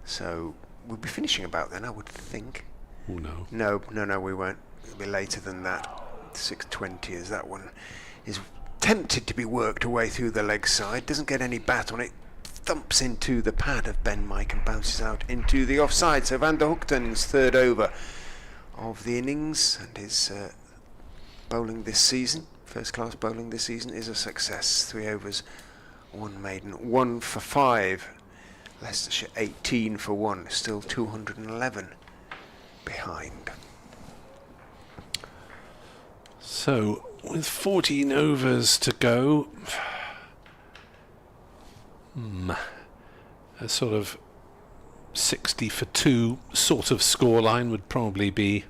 So we'll be finishing about then, I would think. Oh no. No, we won't. It'll be later than that. 6:20 as that one is tempted to be worked away through the leg side. Doesn't get any bat on it. Thumps into the pad of Ben Mike and bounces out into the offside. So Van der Hoogten's third over of the innings, and his bowling this season, first class bowling this season, is a success. 3 overs, 1 maiden, 1 for 5. Leicestershire 18 for 1, still 211 behind. So, with 14 overs to go, a sort of 60 for 2 sort of scoreline would probably be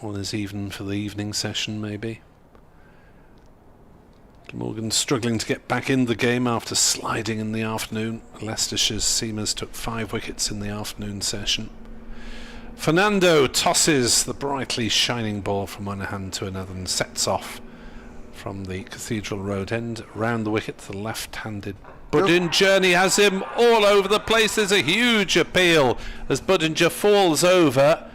on as even for the evening session, maybe. Glamorgan struggling to get back in the game after sliding in the afternoon. Leicestershire's seamers took 5 wickets in the afternoon session. Fernando tosses the brightly shining ball from one hand to another and sets off from the Cathedral Road end round the wicket. The left-handed Budinger, and he has him all over the place. There's a huge appeal as Budinger falls over.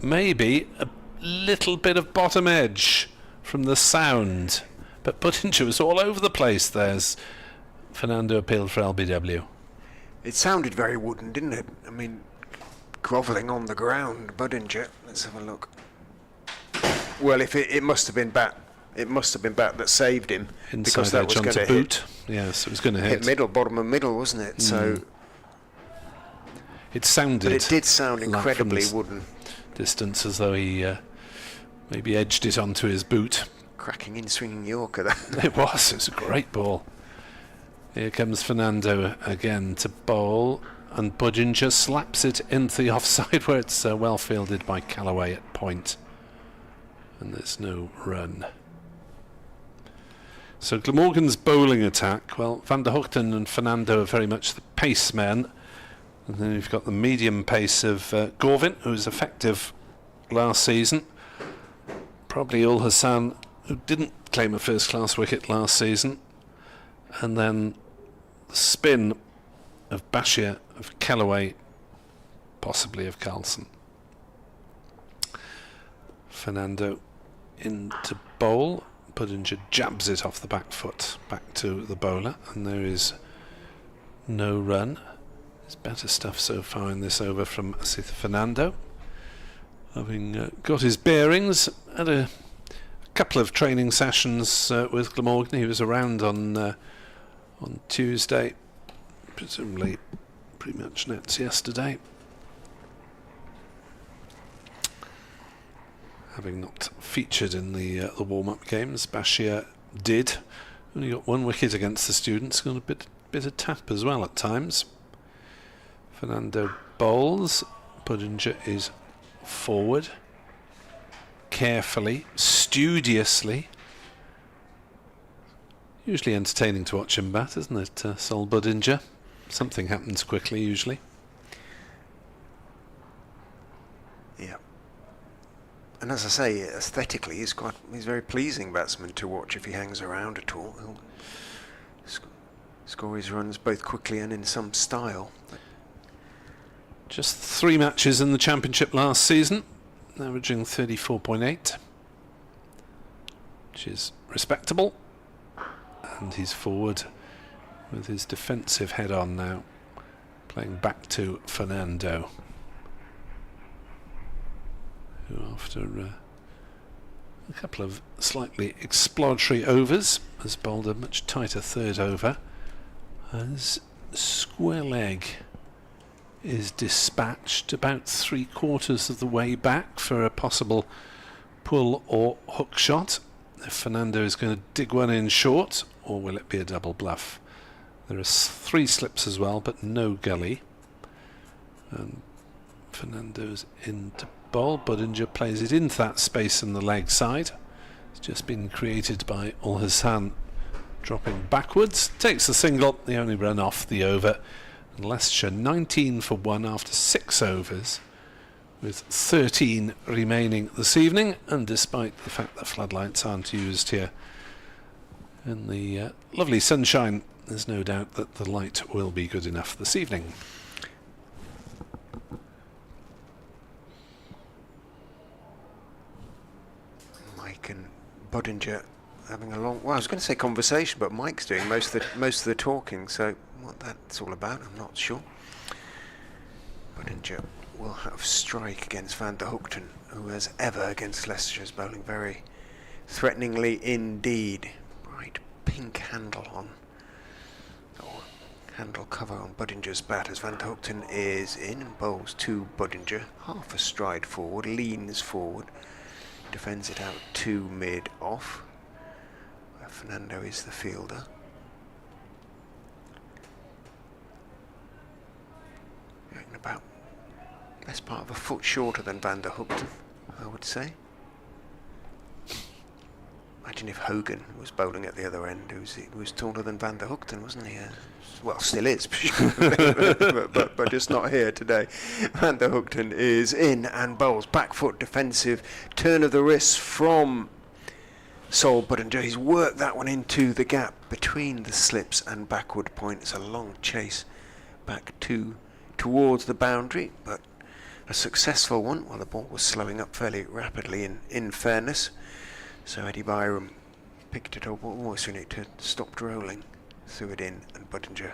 Maybe a little bit of bottom edge from the sound, but Budinger was all over the place. There's Fernando appealed for LBW. It sounded very wooden, didn't it? I mean, grovelling on the ground, Budinger. Let's have a look. Well, if it must have been bat. It must have been bat that saved him. Inside because that was going to boot. Yes, it was going to hit middle, bottom of middle, wasn't it? So it sounded. But it did sound incredibly like wooden. Distance, as though he maybe edged it onto his boot. Cracking in, swinging Yorker. That. It was a great ball. Here comes Fernando again to bowl, and Budinger slaps it into the offside where it's well fielded by Callaway at point. And there's no run. So Glamorgan's bowling attack, well, Van der Hoogten and Fernando are very much the pace men. And then you've got the medium pace of Gorvin, who was effective last season. Probably Ul Hassan, who didn't claim a first-class wicket last season. And then the spin of Bashir, of Callaway, possibly of Carlson. Fernando into bowl. Budinger jabs it off the back foot back to the bowler, and there is no run. There's better stuff so far in this over from Asith Fernando. Having got his bearings, had a couple of training sessions with Glamorgan. He was around on Tuesday, presumably pretty much nets yesterday. Having not featured in the warm-up games, Bashir did. Only got 1 wicket against the students. Got a bit of tap as well at times. Fernando bowls. Budinger is forward, carefully, studiously. Usually entertaining to watch him bat, isn't it, Sol Budinger? Something happens quickly, usually. Yeah. And as I say, aesthetically, he's very pleasing batsman to watch if he hangs around at all. He'll score his runs both quickly and in some style. Just 3 matches in the Championship last season, averaging 34.8, which is respectable. And he's forward with his defensive head on now, playing back to Fernando, who after A couple of slightly exploratory overs as bowled a much tighter third over as square leg is dispatched about 3/4 of the way back for a possible pull or hook shot. If Fernando is going to dig one in short, or will it be a double bluff? There are 3 slips as well, but no gully. And Fernando's into bowl. Budinger plays it into that space in the leg side. It's just been created by Ul Hassan dropping backwards. Takes the single, the only run off the over. And Leicestershire 19 for 1 after 6 overs, with 13 remaining this evening. And despite the fact that floodlights aren't used here in the lovely sunshine, there's no doubt that the light will be good enough this evening. Mike and Budinger having a long, well, I was going to say conversation, but Mike's doing most of the talking, so what that's all about, I'm not sure. Budinger will have strike against Van der Hoogten, who as ever against Leicestershire is bowling very threateningly indeed. Bright pink handle on, or handle cover on Budinger's bat as Van der Hoogten is in and bowls to Budinger, half a stride forward, leans forward, defends it out to mid off, where Fernando is the fielder. About best part of a foot shorter than Van der Hoogten, I would say. Imagine if Hogan was bowling at the other end, who was taller than Van der Hoogten, wasn't he? Well, still is, but just not here today. Van der Hoogten is in and bowls back foot defensive, turn of the wrist from Sol Budinger. He's worked that one into the gap between the slips and backward point. It's a long chase back towards the boundary, but a successful one while the ball was slowing up fairly rapidly in fairness. So Eddie Byram picked it up almost when it had stopped rolling, threw it in, and Budinger,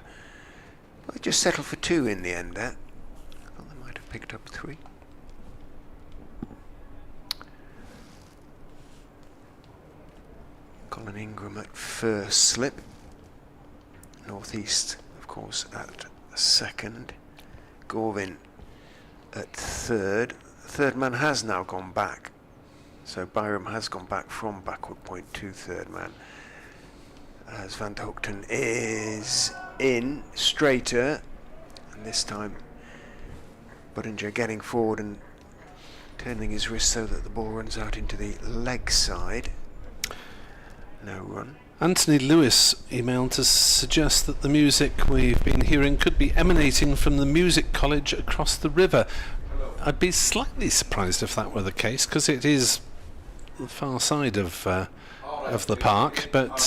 well, just settled for 2 in the end there. I thought they might have picked up 3. Colin Ingram at first slip. Northeast, of course, at second. Gorvin at third. Third man has now gone back, so Byram has gone back from backward point to third man, as Van der Hoogten is in straighter, and this time Budinger getting forward and turning his wrist so that the ball runs out into the leg side. No run. Anthony Lewis emailed to suggest that the music we've been hearing could be emanating from the music college across the river. I'd be slightly surprised if that were the case, because it is the far side of the park, but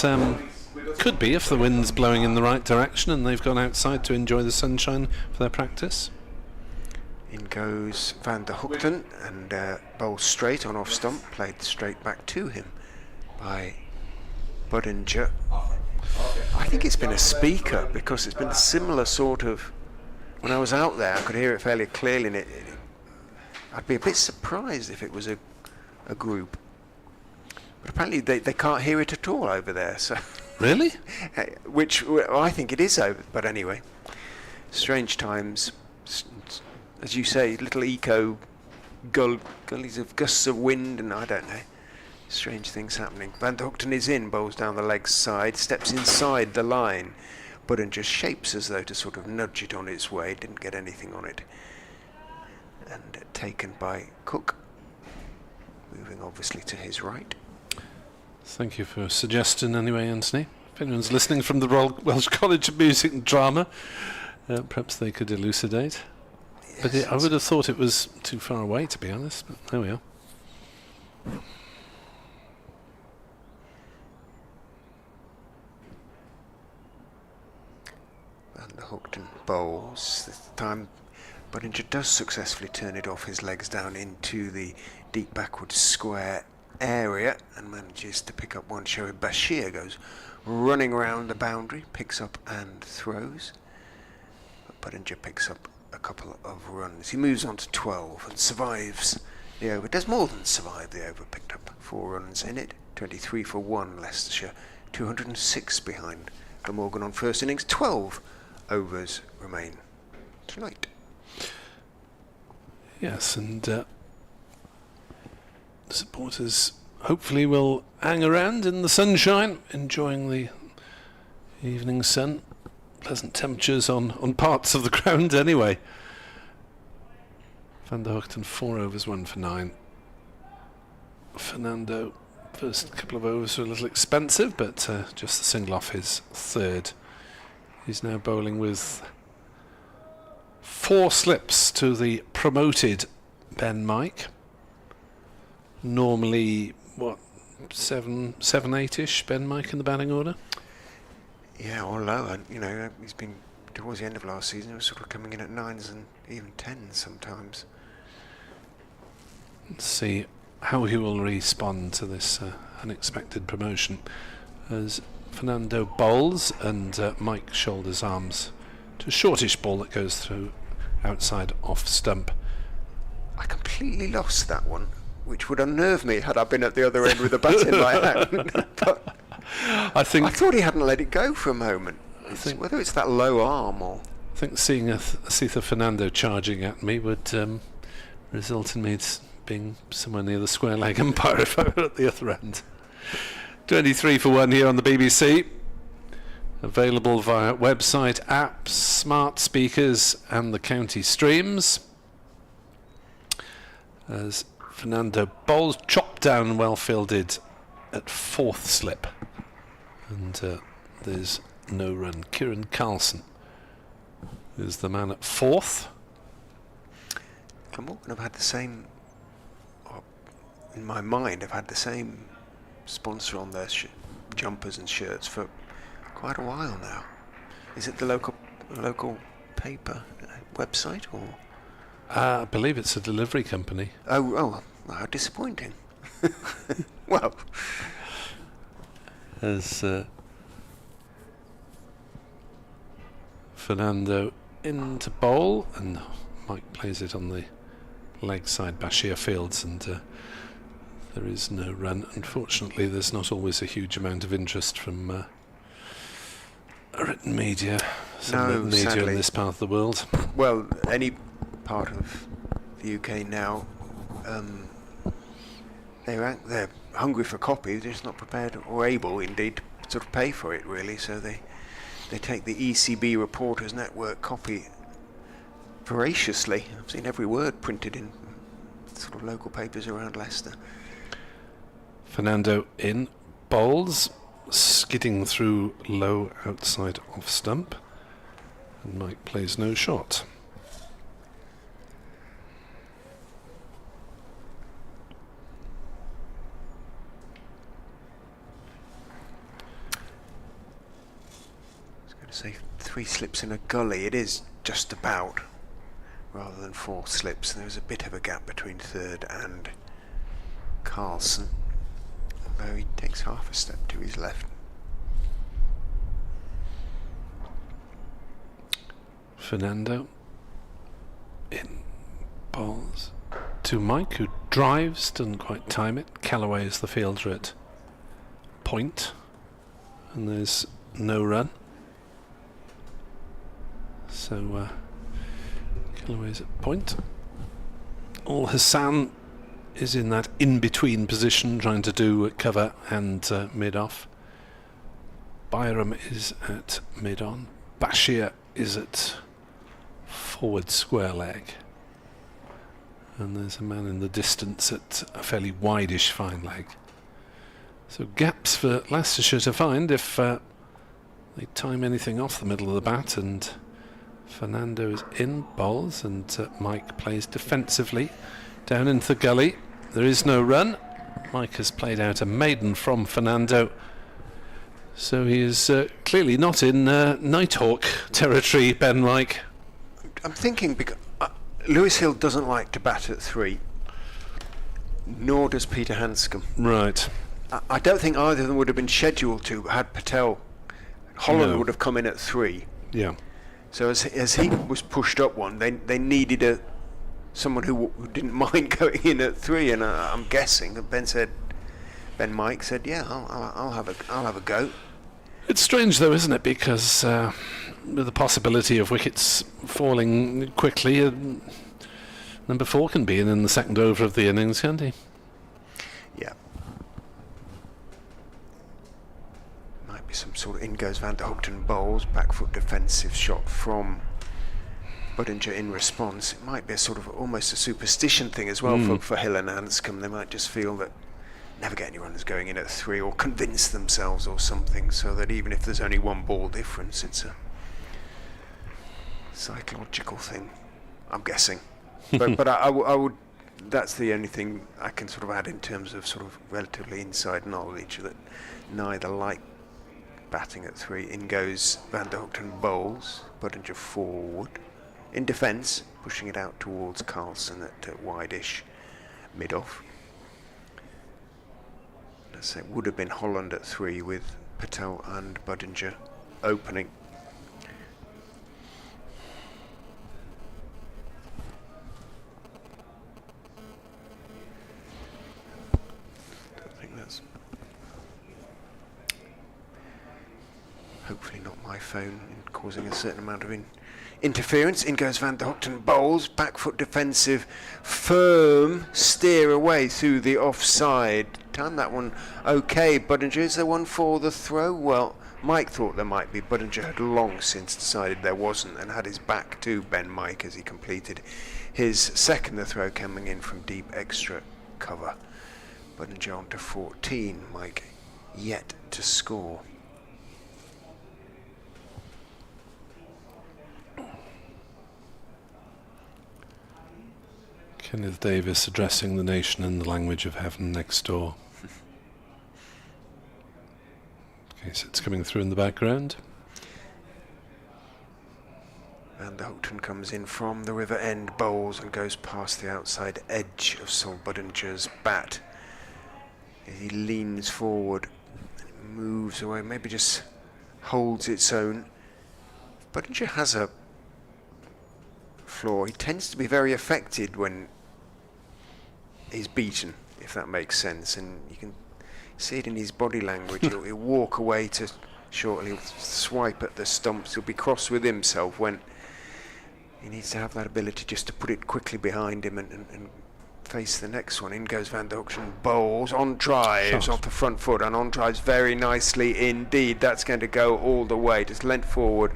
could be if the wind's blowing in the right direction and they've gone outside to enjoy the sunshine for their practice. In goes Van der Hoogten and bowls straight on off stump, played straight back to him by Budinger. I think it's been a speaker, because it's been a similar sort of, when I was out there I could hear it fairly clearly, and I'd be a bit surprised if it was a group, but apparently they can't hear it at all over there, so Really? which I think it is over, but anyway, strange times, as you say, little echo gullies of gusts of wind, and I don't know, strange things happening. Van der Hoogten is in, bowls down the leg side, steps inside the line, Budinger shapes as though to sort of nudge it on its way, didn't get anything on it, and taken by Cook, moving obviously to his right. Thank you for suggesting anyway, Anthony. If anyone's listening from the Royal Welsh College of Music and Drama, perhaps they could elucidate. Yes, But I would have thought it was too far away, to be honest, but there we are. Van der Hoogten bowls. This time Budinger does successfully turn it off his legs down into the deep backward square area and manages to pick up one. Shoaib Bashir goes running round the boundary, picks up and throws. But Budinger picks up a couple of runs. He moves on to 12 and survives the over. Does more than survive the over. Picked up 4 runs in it. 23 for 1 Leicestershire. 206 behind Glamorgan on first innings. 12 overs remain tonight. Yes, and the supporters hopefully will hang around in the sunshine, enjoying the evening sun. Pleasant temperatures on parts of the ground anyway. Van der Hoogten 4 overs, 1 for 9. Fernando, first couple of overs were a little expensive, but just the single off his third. He's now bowling with 4 slips to the promoted Ben Mike. Normally, 7-8-ish Ben Mike in the batting order? Yeah, or lower. He's been, towards the end of last season, he was sort of coming in at 9s and even 10s sometimes. Let's see how he will respond to this unexpected promotion as Fernando bowls and Mike shoulders arms to a shortish ball that goes through outside off stump. I completely lost that one, which would unnerve me had I been at the other end with the bat in my hand. But I thought he hadn't let it go for a moment. Whether it's that low arm or... I think seeing Asitha Fernando charging at me would result in me being somewhere near the square leg umpire if I were at the other end. 23 for 1 here on the BBC. Available via website, apps, smart speakers and the county streams. As Fernando bowls, chopped down, well fielded at 4th slip. And there's no run. Kieran Carlson is the man at 4th. Glamorgan have had the same, in my mind, have had the same sponsor on their jumpers and shirts for quite a while now. Is it the local paper website or? I believe it's a delivery company. Oh, how disappointing. Well, as Fernando into bowl and Mike plays it on the leg side, Bashir fields, and there is no run. Unfortunately, there's not always a huge amount of interest from written media, written media sadly. in this part of the world. Well, any part of the UK now, they're hungry for copy. They're just not prepared or able, indeed, to sort of pay for it, really. So they take the ECB Reporters Network copy voraciously. I've seen every word printed in sort of local papers around Leicester. Fernando in bowls, skidding through low outside off stump, and Mike plays no shot. Say 3 slips in a gully. It is just about, rather than 4 slips. There's a bit of a gap between 3rd and Carlson, although he takes half a step to his left. Fernando in balls to Mike, who drives, doesn't quite time it. Callaway is the fielder at point, and there's no run. So Callaway's at point. Al Hassan is in that in-between position, trying to do cover and mid-off. Byram is at mid-on. Bashir is at forward square leg. And there's a man in the distance at a fairly wide-ish fine leg. So gaps for Leicestershire to find if they time anything off the middle of the bat, and Fernando is in bowls and Mike plays defensively down into the gully. There is no run. Mike has played out a maiden from Fernando, so he is clearly not in Nighthawk territory, Ben Mike. I'm thinking because Lewis Hill doesn't like to bat at 3, nor does Peter Hanscom. Right. I don't think either of them would have been scheduled to had Patel. Holland would have come in at 3. Yeah. So as he was pushed up one, they needed someone who didn't mind going in at 3, and I'm guessing that Ben Mike said, yeah, I'll have a go. It's strange though, isn't it? Because with the possibility of wickets falling quickly, number 4 can be in the second over of the innings, can't he? Yeah. Might be some sort of in goes Van der Hoogten bowls, back foot defensive shot from Budinger in response. It might be a sort of almost a superstition thing as well for Hill and Anscombe. They might just feel that never get any runners going in at 3, or convince themselves or something, so that even if there's only 1 ball difference, it's a psychological thing, I'm guessing. but I would, that's the only thing I can sort of add in terms of sort of relatively inside knowledge, that neither like batting at 3. In goes Van der Hoogten bowls, Budinger forward. In defence, pushing it out towards Carlson at wide-ish mid-off. Let's say it would have been Holland at 3 with Patel and Budinger opening. Don't think that's hopefully not my phone causing a certain amount of interference. In goes Van der Hoogten bowls, back foot defensive, firm steer away through the offside. Timed that one okay. Budinger, is there one for the throw? Well, Mike thought there might be. Budinger had long since decided there wasn't, and had his back to Ben Mike as he completed his second. The throw coming in from deep extra cover. Budinger on to 14. Mike yet to score. Kenneth Davis addressing the nation in the language of heaven next door. Okay, so it's coming through in the background. Van der Hoogten comes in from the river end, bowls and goes past the outside edge of Sol Budinger's bat. He leans forward and moves away, maybe just holds its own. Budinger has a flaw. He tends to be very affected when he's beaten, if that makes sense, and you can see it in his body language. He'll walk away to shortly, he'll swipe at the stumps, he'll be cross with himself when he needs to have that ability just to put it quickly behind him and face the next one. In goes Van der Hoogten bowls, on drives off the front foot, and on drives very nicely indeed. That's going to go all the way, just leant forward,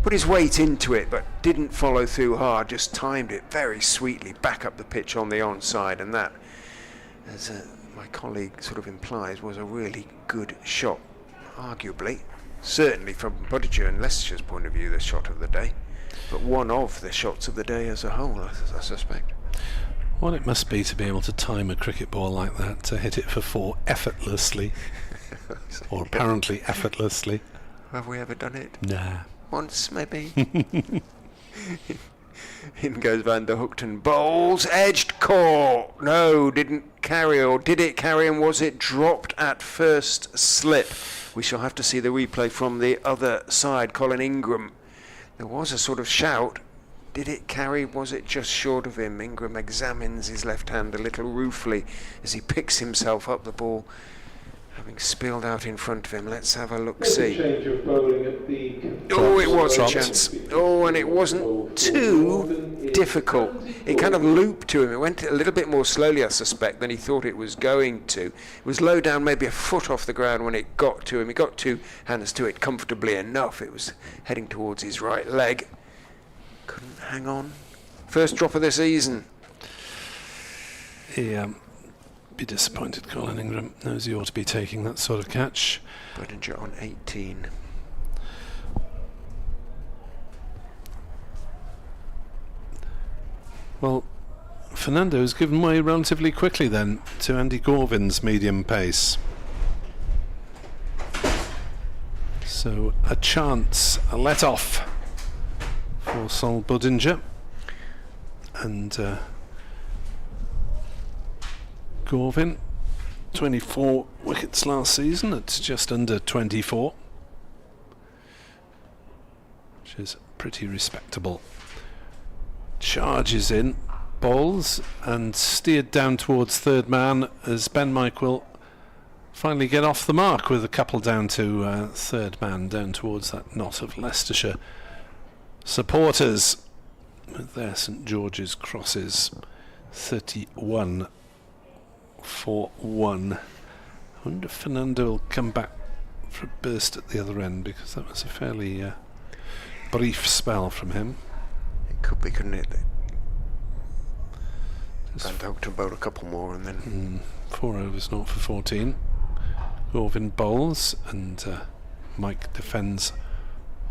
put his weight into it, but didn't follow through hard, just timed it very sweetly back up the pitch on the onside, and that, as my colleague sort of implies, was a really good shot. Arguably, certainly from Budinger and Leicestershire's point of view, the shot of the day, but one of the shots of the day as a whole, I suspect. What it must be to be able to time a cricket ball like that, to hit it for 4 effortlessly, or apparently effortlessly. Have we ever done it? Nah. Once, maybe. In goes Van der Hoogten bowls, edged, caught. No, didn't carry, or did it carry, and was it dropped at first slip? We shall have to see the replay from the other side. Colin Ingram, there was a sort of shout. Did it carry? Was it just short of him? Ingram examines his left hand a little ruefully as he picks himself up the ball, having spilled out in front of him. Let's have a look-see. Oh, it was a chance. Oh, and it wasn't too difficult. It kind of looped to him. It went a little bit more slowly, I suspect, than he thought it was going to. It was low down, maybe a foot off the ground when it got to him. He got 2 hands to it comfortably enough. It was heading towards his right leg. Couldn't hang on. First drop of the season. Yeah. Be disappointed. Colin Ingram knows he ought to be taking that sort of catch. Budinger on 18. Well, Fernando's given way relatively quickly then to Andy Gorvin's medium pace. So a chance, a let off for Sol Budinger, and Gorvin, 24 wickets last season at just under 24, which is pretty respectable. Charges in, bowls and steered down towards third man as Ben Mike will finally get off the mark with a couple down to third man, down towards that knot of Leicestershire supporters with their St George's crosses. 31 for 1. I wonder if Fernando will come back for a burst at the other end, because that was a fairly brief spell from him. It could be, couldn't it? Van Hoogten bowled a couple more and then 4 overs, 0 for 14. Gorvin bowls and Mike defends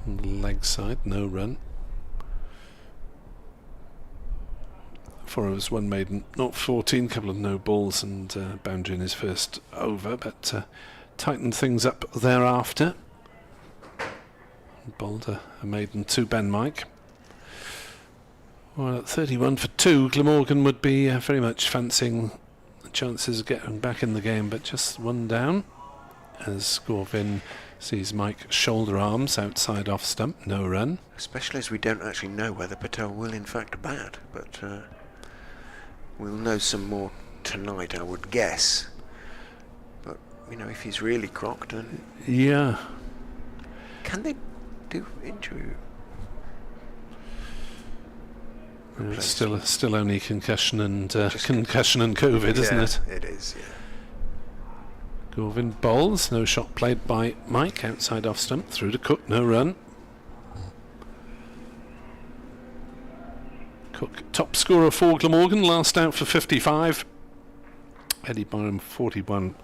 on the leg side, no run. 4 overs, 1 maiden, 0 for 14, couple of no balls and boundary in his first over, but tightened things up thereafter. Bowled a maiden to Ben Mike. Well, at 31 for 2, Glamorgan would be very much fancying the chances of getting back in the game, but just 1 down as Gorvin sees Mike shoulder arms outside off stump, no run. Especially as we don't actually know whether Patel will in fact bat, but we'll know some more tonight, I would guess. But, you know, if he's really crocked, then... Yeah. Can they do injury? It's still only concussion and COVID, isn't it? It is, yeah. Gorvin bowls, no shot played by Mike, outside off stump, through to Cook, no run. Cook, top scorer for Glamorgan, last out for 55. Eddie Byram 41.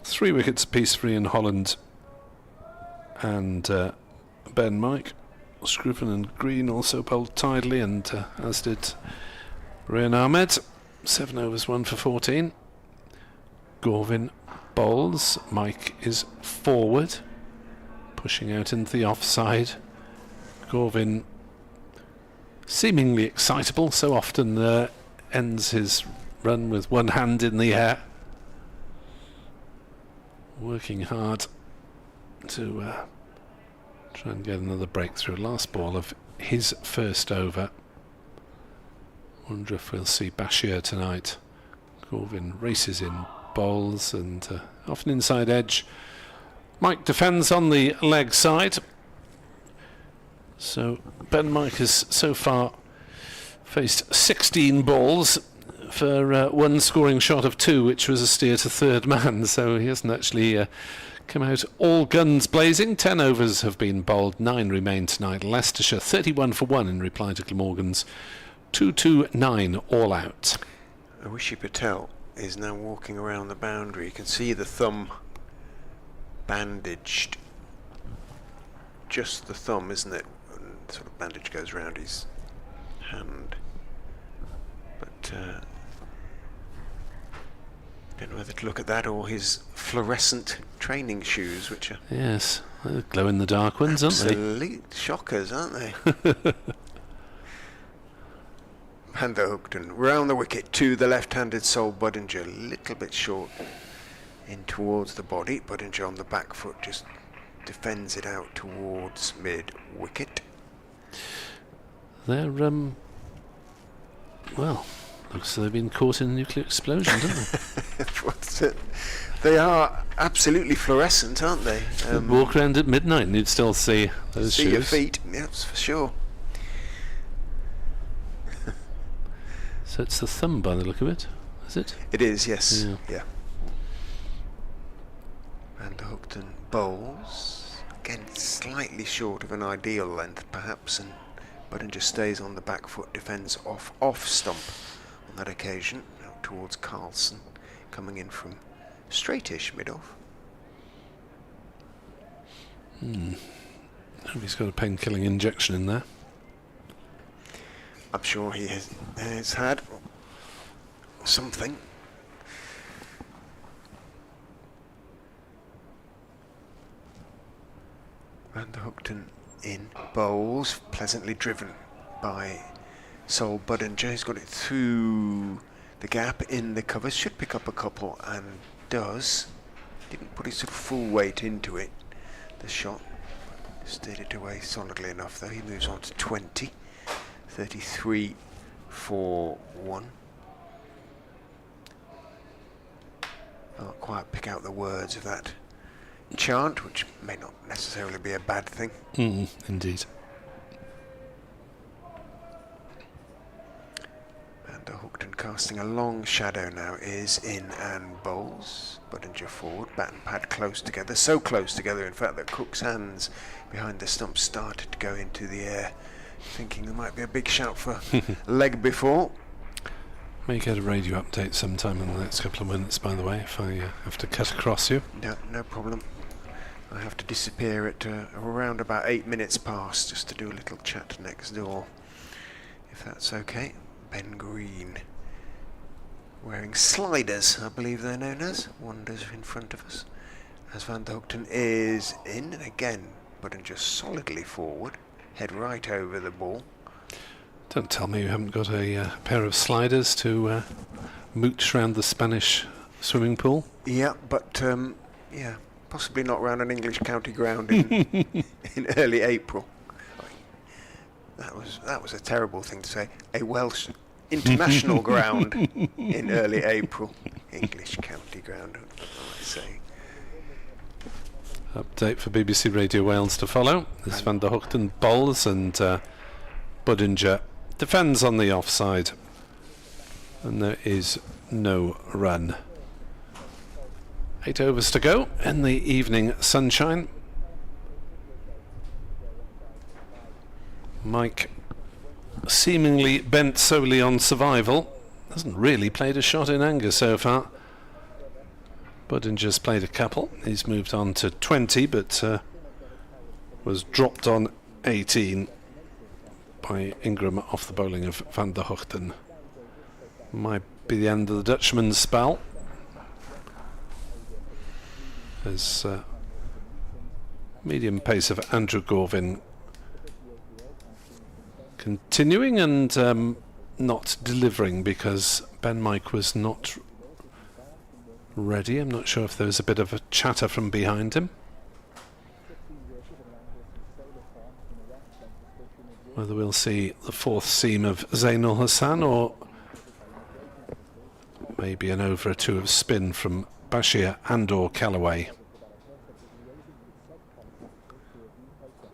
3 wickets apiece for Ian Holland and Ben Mike. Scriven and Green also bowled tidily, and as did Ryan Ahmed. 7 overs, 1 for 14. Gorvin bowls. Mike is forward, pushing out into the offside. Gorvin seemingly excitable, so often ends his run with one hand in the air, working hard to try and get another breakthrough. Last ball of his first over. Wonder if we'll see Bashir tonight. Gorvin races in, bowls, and off an inside edge. Mike defends on the leg side. So Ben Mike has so far faced 16 balls for 1 scoring shot of 2, which was a steer to third man. So he hasn't actually come out all guns blazing. 10 overs have been bowled, 9 remain tonight. Leicestershire 31 for 1 in reply to Glamorgan's 2-2-9 all out. Awishi Patel is now walking around the boundary. You can see the thumb bandaged. Just the thumb, isn't it? And sort of bandage goes around his hand. But don't know whether to look at that or his fluorescent training shoes, which are Yes, they're glow-in-the-dark ones, aren't they? absolute shockers, aren't they? Van Hoogten round the wicket to the left-handed Sol Budinger, a little bit short in towards the body. Budinger on the back foot just defends it out towards mid-wicket. They're well, looks like they've been caught in a nuclear explosion, don't they? What's it? They are absolutely fluorescent, aren't they? You'd walk around at midnight and you'd still see those See shoes. your feet, yes, for sure. So it's the thumb by the look of it, is it? It is, yes. Yeah. Van Hoogten bowls. Again, slightly short of an ideal length, perhaps, and Budinger stays on the back foot, defends off stump on that occasion, out towards Carlson, coming in from straightish mid-off. Hope he's got a pain-killing injection in there. I'm sure he has had something. Van Hoogten in bowls, pleasantly driven by Sol Budinger. He's got it through the gap in the covers, should pick up a couple and does. Didn't put his sort of full weight into it, the shot. Steered it away solidly enough though. He moves on to 20. 33 4-1. Can't quite pick out the words of that chant, which may not necessarily be a bad thing. Indeed. And Houghton casting a long shadow now is in and bowls. Budinger forward, bat and pad close together, so close together in fact that Cook's hands behind the stump started to go into the air, thinking there might be a big shout for leg before. May get a radio update sometime in the next couple of minutes, by the way, if I have to cut across you. No problem. I have to disappear at around about 8 minutes past just to do a little chat next door, if that's okay. Ben Green wearing sliders, I believe they're known as, wanders in front of us as Van der Hoogten is in, and again Budinger solidly forward, head right over the ball. Don't tell me you haven't got a pair of sliders to mooch round the Spanish swimming pool. Yeah, but possibly not round an English county ground in in early April. That was a terrible thing to say. A Welsh international ground in early April. English county ground, I say. Update for BBC Radio Wales to follow. This Van der Hoogten bowls and Budinger defends on the offside. And there is no run. 8 overs to go in the evening sunshine. Mike seemingly bent solely on survival. Hasn't really played a shot in anger so far. Budinger's played a couple. He's moved on to 20, but was dropped on 18 by Ingram off the bowling of Van der Hoogten. Might be the end of the Dutchman's spell. There's medium pace of Andrew Gorvin continuing and not delivering because Ben Mike was not ready. I'm not sure if there was a bit of a chatter from behind him. Whether we'll see the fourth seam of Zainul Hassan or maybe an over or two of spin from Bashir and or Callaway.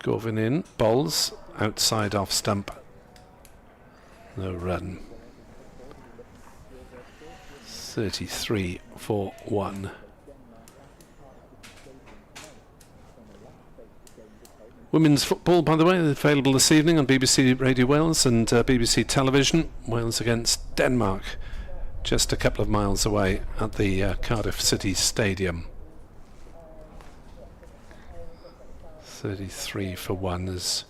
Gorvin in, bowls, outside off stump. No run. 33 for 1. Women's football, by the way, is available this evening on BBC Radio Wales and BBC Television. Wales against Denmark, just a couple of miles away at the Cardiff City Stadium. 33 for 1 as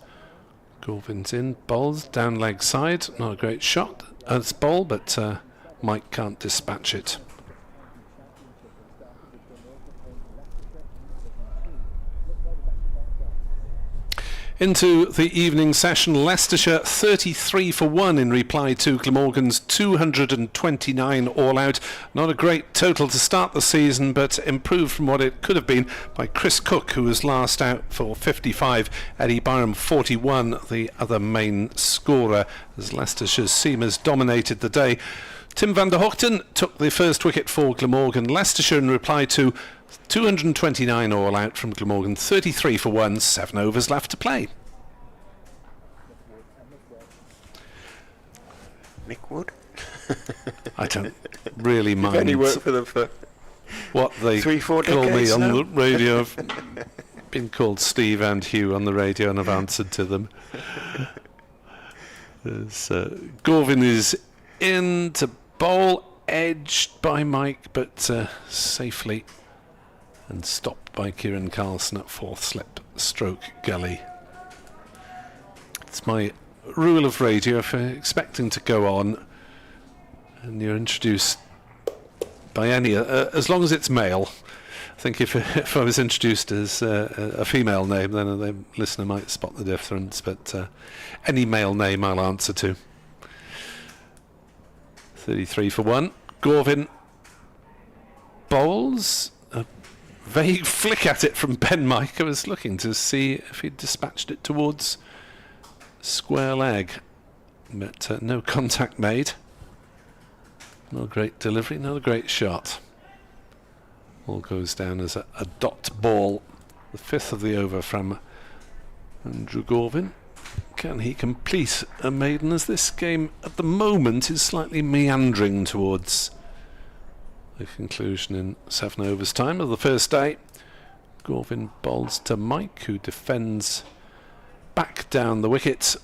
Gorvin's in, bowls, down leg side, not a great shot as bowl, but Mike can't dispatch it. Into the evening session, Leicestershire 33 for 1 in reply to Glamorgan's 229 all-out. Not a great total to start the season, but improved from what it could have been by Chris Cook, who was last out for 55. Eddie Byram 41, the other main scorer, as Leicestershire's seamers dominated the day. Tim van der Hoogten took the first wicket for Glamorgan. Leicestershire in reply to 229 all out from Glamorgan, 33 for 1, 7 overs left to play. Nick Wood? I don't really mind You've only worked for them for what they 3-4 call me decades on now. the radio. I've been called Steve and Hugh on the radio and I've answered to them. Gorvin is in to bowl, edged by Mike, but safely and stopped by Kieran Carlson at fourth slip, stroke gully. It's my rule of radio, if you're expecting to go on and you're introduced by any, as long as it's male. I think if I was introduced as a female name, then the listener might spot the difference, but any male name I'll answer to. 33 for 1. Gorvin bowls. A vague flick at it from Ben Mike. I was looking to see if he'd dispatched it towards square leg. but no contact made. Not a great delivery, not a great shot. All goes down as a dot ball. The 5th of the over from Andrew Gorvin. Can he complete a maiden, as this game at the moment is slightly meandering towards the conclusion in 7 overs time of the first day. Gorvin bowls to Mike, who defends back down the wicket.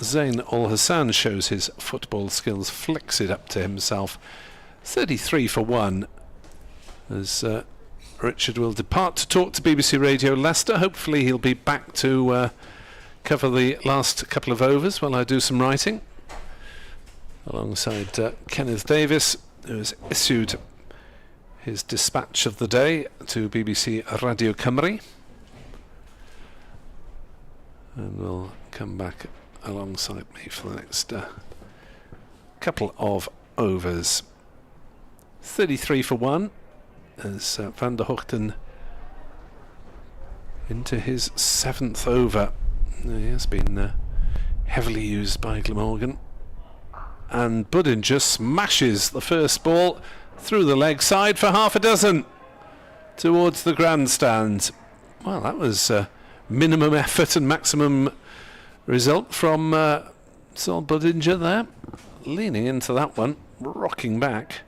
Zain Ul Hassan shows his football skills, flicks it up to himself. 33 for 1 as Richard will depart to talk to BBC Radio Leicester. Hopefully he'll be back to cover the last couple of overs while I do some writing, alongside Kenneth Davis, who has issued his dispatch of the day to BBC Radio Cymru, and will come back alongside me for the next couple of overs. 33 for 1 as Van der Hoogten into his 7th over. He has been heavily used by Glamorgan, and Budinger smashes the first ball through the leg side for half a dozen towards the grandstand. Well, that was minimum effort and maximum result from Sol Budinger there, leaning into that one, rocking back,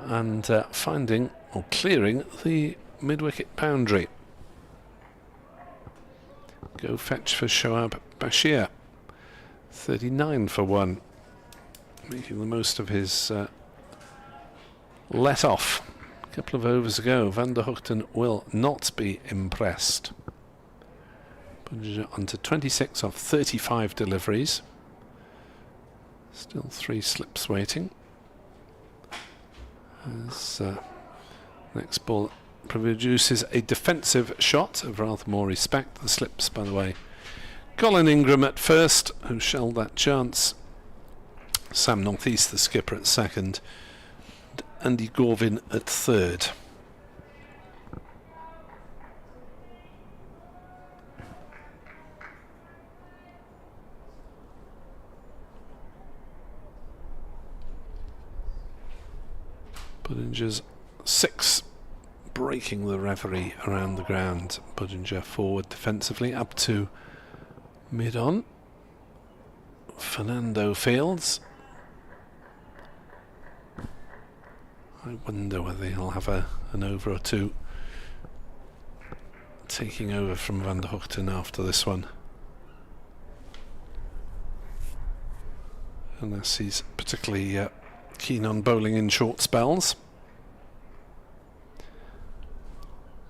and finding or clearing the mid-wicket boundary. Go fetch for Shoaib Bashir. 39 for 1, making the most of his let off a couple of overs ago. Van der Hoogten will not be impressed. Onto 26 off 35 deliveries. Still 3 slips waiting. As next ball produces a defensive shot of rather more respect. The slips, by the way, Colin Ingram at first, who shelled that chance. Sam Northeast, the skipper, at second. And Andy Gorvin at third. Budinger's 6, breaking the reverie around the ground. Budinger forward defensively up to mid-on. Fernando Fields. I wonder whether he'll have an over or two taking over from Van der Hoogten after this one, unless he's particularly keen on bowling in short spells.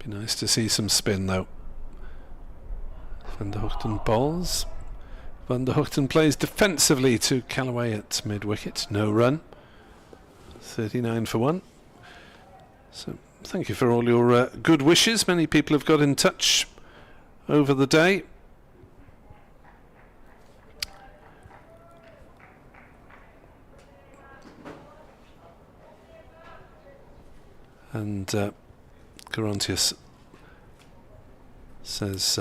Be nice to see some spin though. Van der Hoogten bowls. Van der Hoogten plays defensively to Callaway at mid-wicket. No run. 39 for 1. So thank you for all your good wishes. Many people have got in touch over the day. And Garantius says,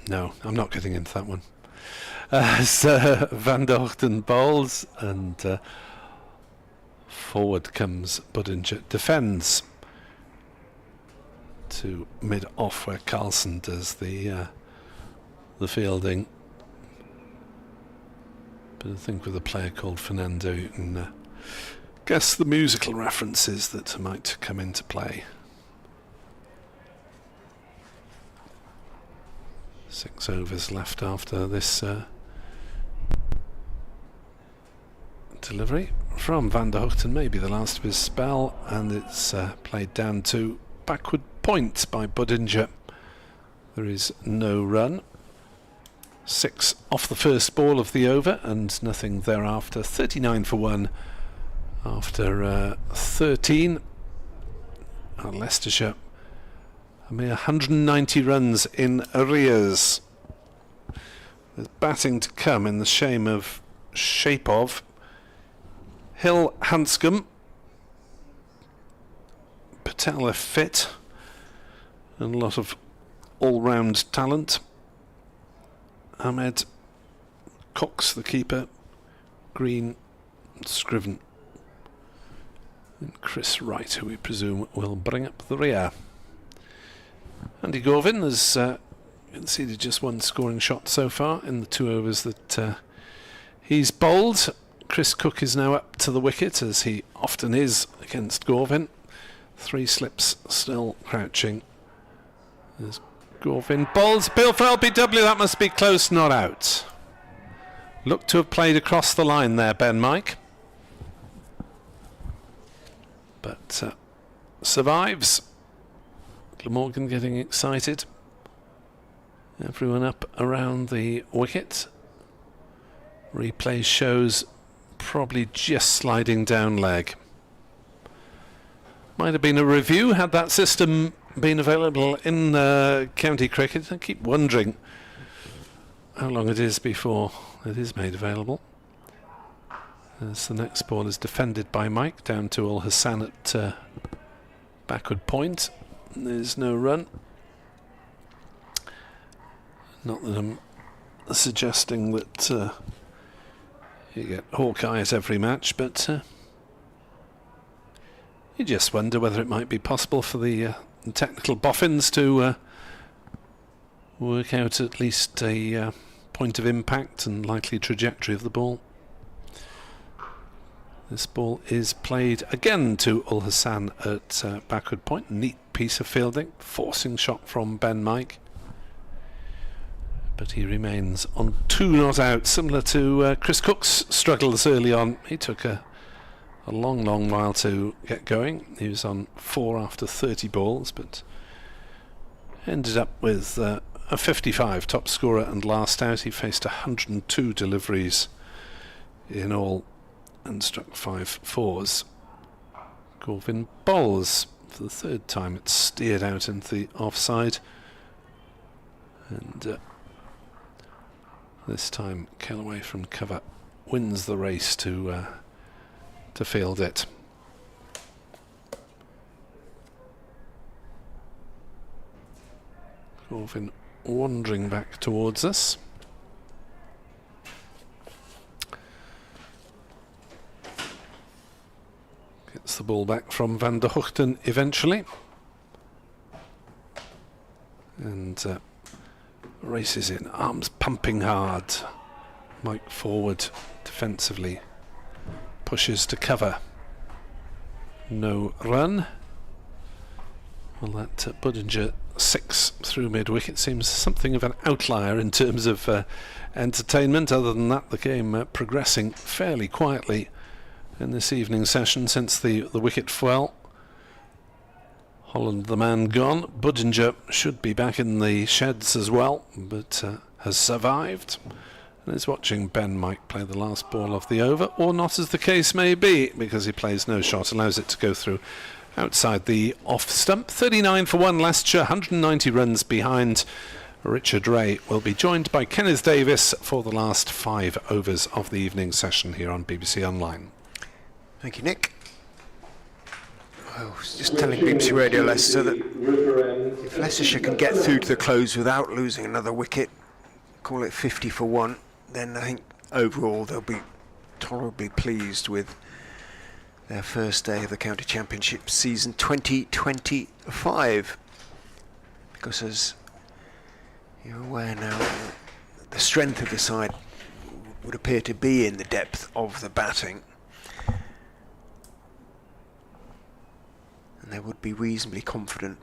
no, I'm not getting into that one. Van der Hoogten bowls, and forward comes Budinger, defends to mid-off where Carlson does the fielding. But I think with a player called Fernando, you can guess the musical references that might come into play. 6 overs left after this delivery from Van der Hoogten, maybe the last of his spell, and it's played down to backward point by Budinger. There is no run. 6 off the first ball of the over and nothing thereafter. 39 for 1 after 13. Leicestershire a mere 190 runs in arrears. There's batting to come in the shape of Hill Hanscom, Patel if fit, and a lot of all-round talent. Ahmed Cox, the keeper, Green, Scriven, and Chris Wright, who we presume will bring up the rear. Andy Gorvin has conceded just one scoring shot so far in the 2 overs that he's bowled. Chris Cook is now up to the wicket, as he often is against Gorvin. 3 slips still crouching. There's Gorvin bowls. Bill for LBW, that must be close, not out. Looked to have played across the line there, Ben Mike. But survives. Glamorgan getting excited. Everyone up around the wicket. Replay shows probably just sliding down leg. Might have been a review had that system been available in county cricket. I keep wondering how long it is before it is made available. As the next ball is defended by Mike down to Ul Hassan at backward point. There's no run. Not that I'm suggesting that you get Hawkeye at every match, but you just wonder whether it might be possible for the technical boffins to work out at least a point of impact and likely trajectory of the ball. This ball is played again to Ul Hassan at backward point. Neat piece of fielding, forcing shot from Ben Mike. But he remains on 2 not out, similar to Chris Cook's struggles early on. He took a long while to get going. He was on 4 after 30 balls, but ended up with a 55, top scorer and last out. He faced 102 deliveries in all and struck 5 fours. Gorvin bowls for the 3rd time. It's steered out into the offside, and this time Kellaway from cover wins the race to field it. Gorvin wandering back towards us. Gets the ball back from Van der Hoogten eventually. And races in, arms pumping hard. Mike forward defensively. Pushes to cover. No run. Well, that Budinger 6 through mid-wicket seems something of an outlier in terms of entertainment. Other than that, the game progressing fairly quietly in this evening session since the wicket fell. Holland, the man, gone. Budinger should be back in the sheds as well, but has survived and is watching Ben Mike play the last ball of the over, or not, as the case may be, because he plays no shot, allows it to go through outside the off stump. 39 for 1 Leicestershire, 190 runs behind. Richard Ray will be joined by Kenneth Davis for the last 5 overs of the evening session here on BBC Online. Thank you, Nick. I was just telling BBC Radio Leicester that if Leicestershire can get through to the close without losing another wicket, call it 50 for 1, then I think overall they'll be tolerably pleased with their first day of the County Championship season 2025. Because as you're aware now, the strength of the side would appear to be in the depth of the batting. And they would be reasonably confident,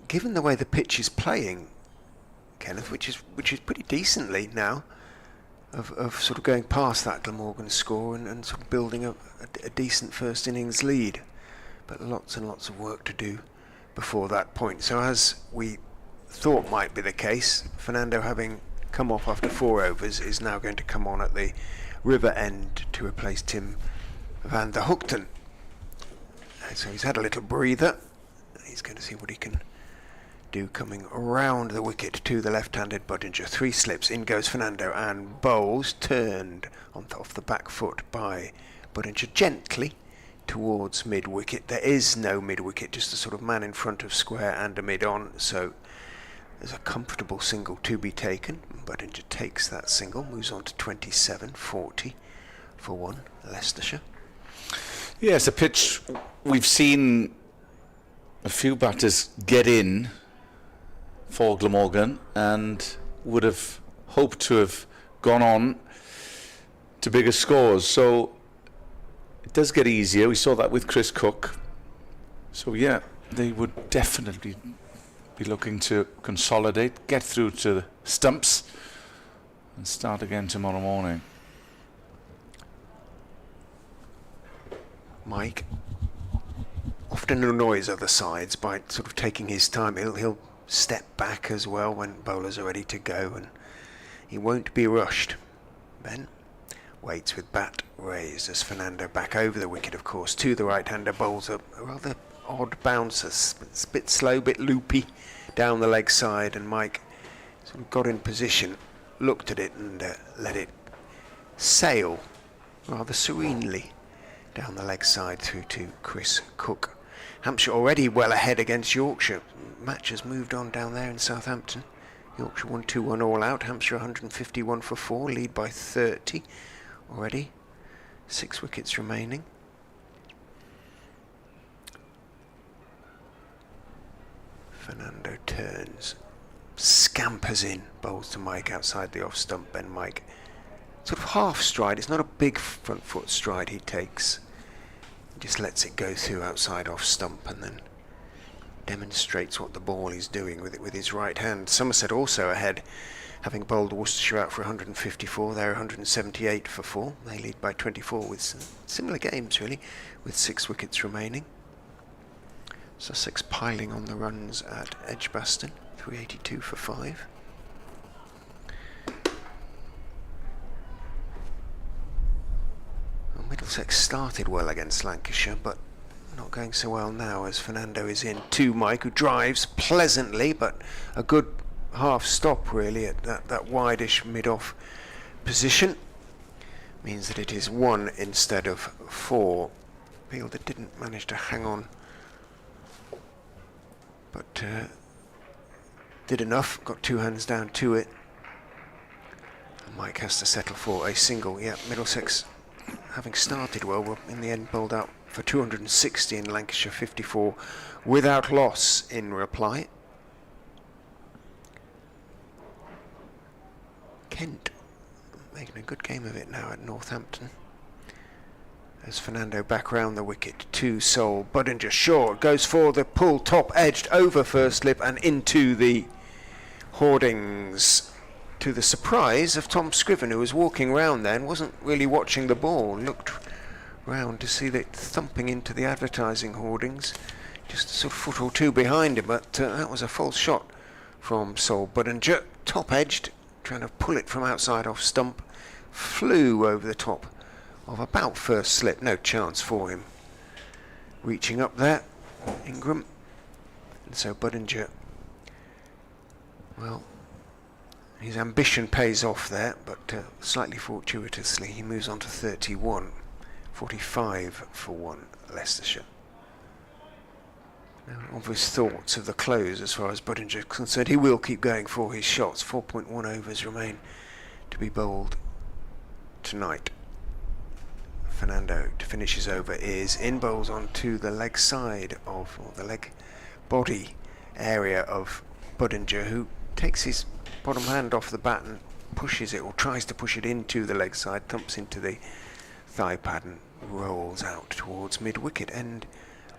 given the way the pitch is playing, Kenneth, which is pretty decently now, of sort of going past that Glamorgan score and sort of building a decent first innings lead. But lots and lots of work to do before that point. So as we thought might be the case, Fernando, having come off after 4 overs, is now going to come on at the river end to replace Tim Van der Hoogten. So he's had a little breather. He's going to see what he can do coming around the wicket to the left-handed Budinger. 3 slips, in goes Fernando, and bowls turned off the back foot by Budinger gently towards mid-wicket. There is no mid-wicket, just a sort of man in front of square and a mid-on, so There's a comfortable single to be taken. Budinger takes that single, moves on to 27-40 for 1, Leicestershire. Yes, a pitch we've seen a few batters get in for Glamorgan and would have hoped to have gone on to bigger scores. So it does get easier. We saw that with Chris Cook. So yeah, they would definitely be looking to consolidate, get through to the stumps and start again tomorrow morning. Mike often annoys other sides by sort of taking his time. He'll step back as well when bowlers are ready to go, and he won't be rushed. Ben waits with bat raised as Fernando back over the wicket, of course, to the right-hander. Bowls a rather odd bouncer, it's a bit slow, bit loopy down the leg side, and Mike sort of got in position, looked at it and let it sail rather serenely down the leg side through to Chris Cook. Hampshire already well ahead against Yorkshire. Match has moved on down there in Southampton. Yorkshire 1-2-1 all out. Hampshire 151 for 4, lead by 30 already. 6 wickets remaining. Fernando turns, scampers in, bowls to Mike outside the off stump. Ben Mike sort of half stride. It's not a big front foot stride he takes. He just lets it go through outside off stump and then demonstrates what the ball is doing with it with his right hand. Somerset also ahead, having bowled Worcestershire out for 154. They're 178 for 4. They lead by 24 with similar games really, with 6 wickets remaining. Sussex piling on the runs at Edgbaston, 382 for 5. Well, Middlesex started well against Lancashire, but not going so well now as Fernando is in to Mike, who drives pleasantly, but a good half stop really at that wide-ish mid-off position. Means that it is 1 instead of 4. Fielder didn't manage to hang on, but did enough, got 2 hands down to it. And Mike has to settle for a single. Yeah, Middlesex, having started well, were in the end bowled out for 260 in Lancashire 54 without loss in reply. Kent making a good game of it now at Northampton. As Fernando back round the wicket to Sol. Budinger short, goes for the pull, top edged over first slip and into the hoardings, to the surprise of Tom Scriven, who was walking round there and wasn't really watching the ball. Looked round to see it thumping into the advertising hoardings, just a sort of foot or two behind him, but that was a false shot from Sol. Budinger, top edged, trying to pull it from outside off stump, flew over the top of about first slip. No chance for him reaching up there, Ingram. And so Budinger, well, his ambition pays off there, but slightly fortuitously he moves on to 31, 45 for 1, Leicestershire. Now, obvious thoughts of the close as far as Budinger is concerned. He will keep going for his shots. 4.1 overs remain to be bowled tonight. Fernando, to finish his over, is in, bowls onto the leg side of, or the leg body area of Budinger, who takes his bottom hand off the bat and pushes it, or tries to push it into the leg side, thumps into the thigh pad and rolls out towards mid-wicket. End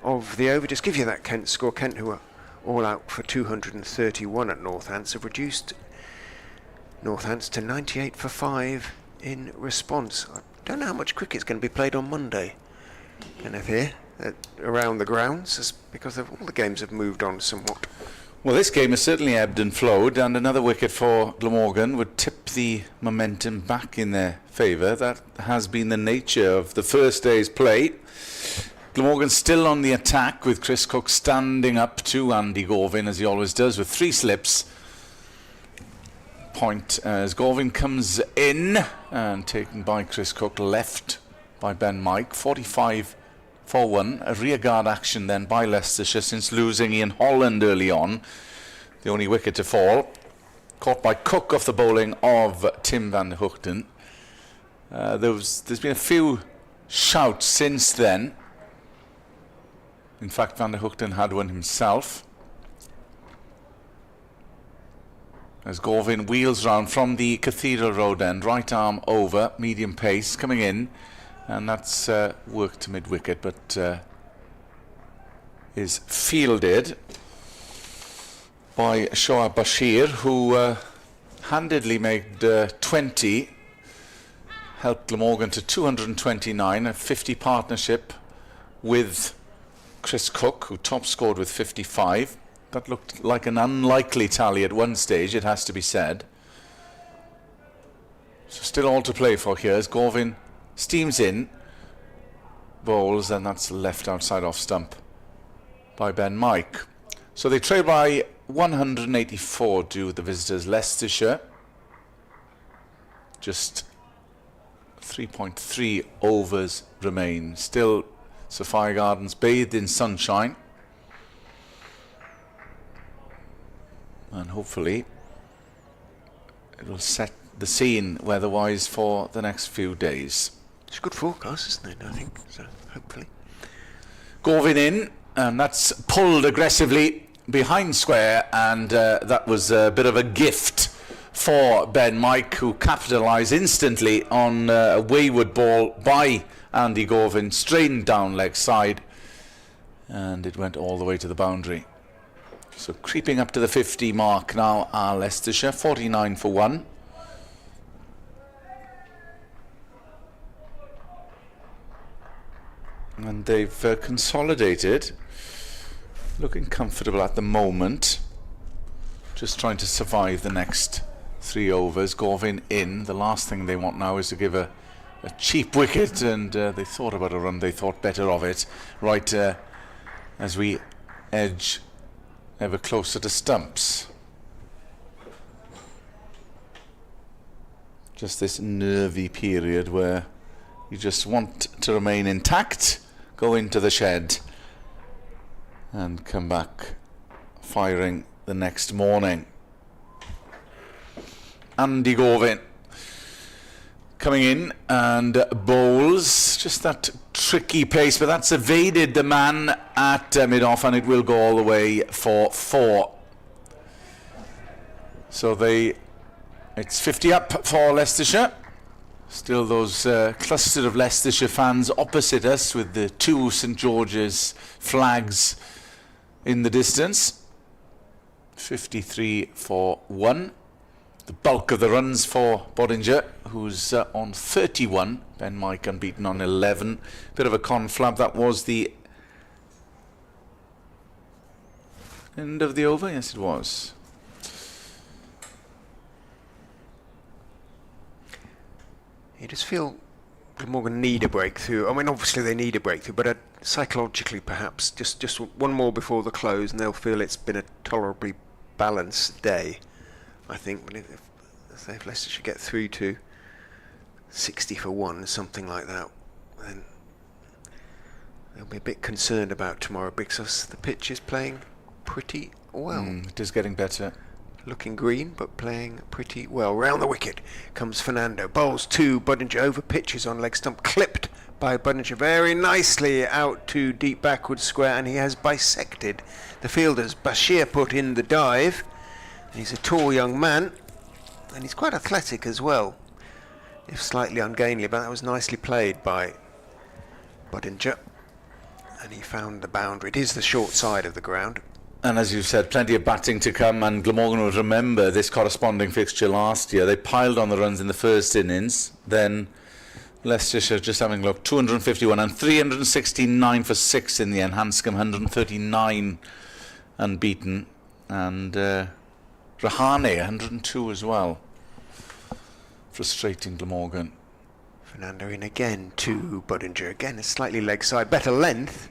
of the over. Just give you that Kent score. Kent, who are all out for 231 at Northants, have reduced Northants to 98 for 5 in response. I don't know how much cricket's going to be played on Monday, Kenneth, here around the grounds, because all the games have moved on somewhat. Well, this game has certainly ebbed and flowed, and another wicket for Glamorgan would tip the momentum back in their favour. That has been the nature of the first day's play. Glamorgan still on the attack, with Chris Cook standing up to Andy Gorvin, as he always does, with 3 slips. Point as Gorvin comes in and taken by Chris Cook, left by Ben Mike. 45 for 1. A rearguard action then by Leicestershire, since losing Ian Holland early on. the only wicket to fall. Caught by Cook off the bowling of Tim van der Hoogten. There's been a few shouts since then. In fact, van der Hoogten had one himself. As Gorvin wheels round from the Cathedral Road end, right arm over, medium pace, coming in. And that's worked to mid-wicket, but is fielded by Shoaib Bashir, who handedly made 20, helped Glamorgan to 229, a 50 partnership with Chris Cook, who top scored with 55. That looked like an unlikely tally at one stage, it has to be said. So still all to play for here as Gorvin steams in, bowls, and that's left outside off stump by Ben Mike. So they trail by 184 to the visitors Leicestershire. Just 3.3 overs remain. Still Sophia Gardens bathed in sunshine. And hopefully it will set the scene weather-wise for the next few days. It's a good forecast, isn't it, I think, so hopefully. Gorvin in, and that's pulled aggressively behind square, and that was a bit of a gift for Ben Mike, who capitalised instantly on a wayward ball by Andy Gorvin, strained down leg side, and it went all the way to the boundary. So creeping up to the 50 mark now are Leicestershire, 49 for 1. And they've consolidated, looking comfortable at the moment, just trying to survive the next 3 overs. Gorvin in, the last thing they want now is to give a cheap wicket, and they thought about a run, they thought better of it, right as we edge ever closer to stumps. Just this nervy period where you just want to remain intact, go into the shed and come back firing the next morning. Andy Gorvin coming in and bowls, just that tricky pace, but that's evaded the man at mid-off, and it will go all the way for 4. So it's 50 up for Leicestershire. Still those cluster of Leicestershire fans opposite us with the 2 St George's flags in the distance. 53 for 1. The bulk of the runs for Bodinger, who's on 31. Ben Mike unbeaten on 11. Bit of a conflab. That was the end of the over. Yes, it was. You just feel Glamorgan need a breakthrough. I mean, obviously they need a breakthrough, but psychologically perhaps just one more before the close and they'll feel it's been a tolerably balanced day. I think if Leicestershire get through to 60 for 1, something like that, then they'll be a bit concerned about tomorrow because the pitch is playing pretty well. It is getting better. Looking green, but playing pretty well. Round the wicket comes Fernando. Bowls 2, Bodinger over pitches on leg stump. Clipped by Bodinger very nicely out to deep backward square, and he has bisected the fielders. Bashir put in the dive. He's a tall young man, and he's quite athletic as well, if slightly ungainly, but that was nicely played by Bodinger, and he found the boundary. It is the short side of the ground. And as you said, plenty of batting to come, and Glamorgan would remember this corresponding fixture last year. They piled on the runs in the first innings, then Leicestershire just having a look, 251 and 369 for 6 in the end. Hanscom 139 unbeaten, and Rahane 102 as well. Frustrating Glamorgan. Fernando in again to Bodinger. Again, a slightly leg side, better length,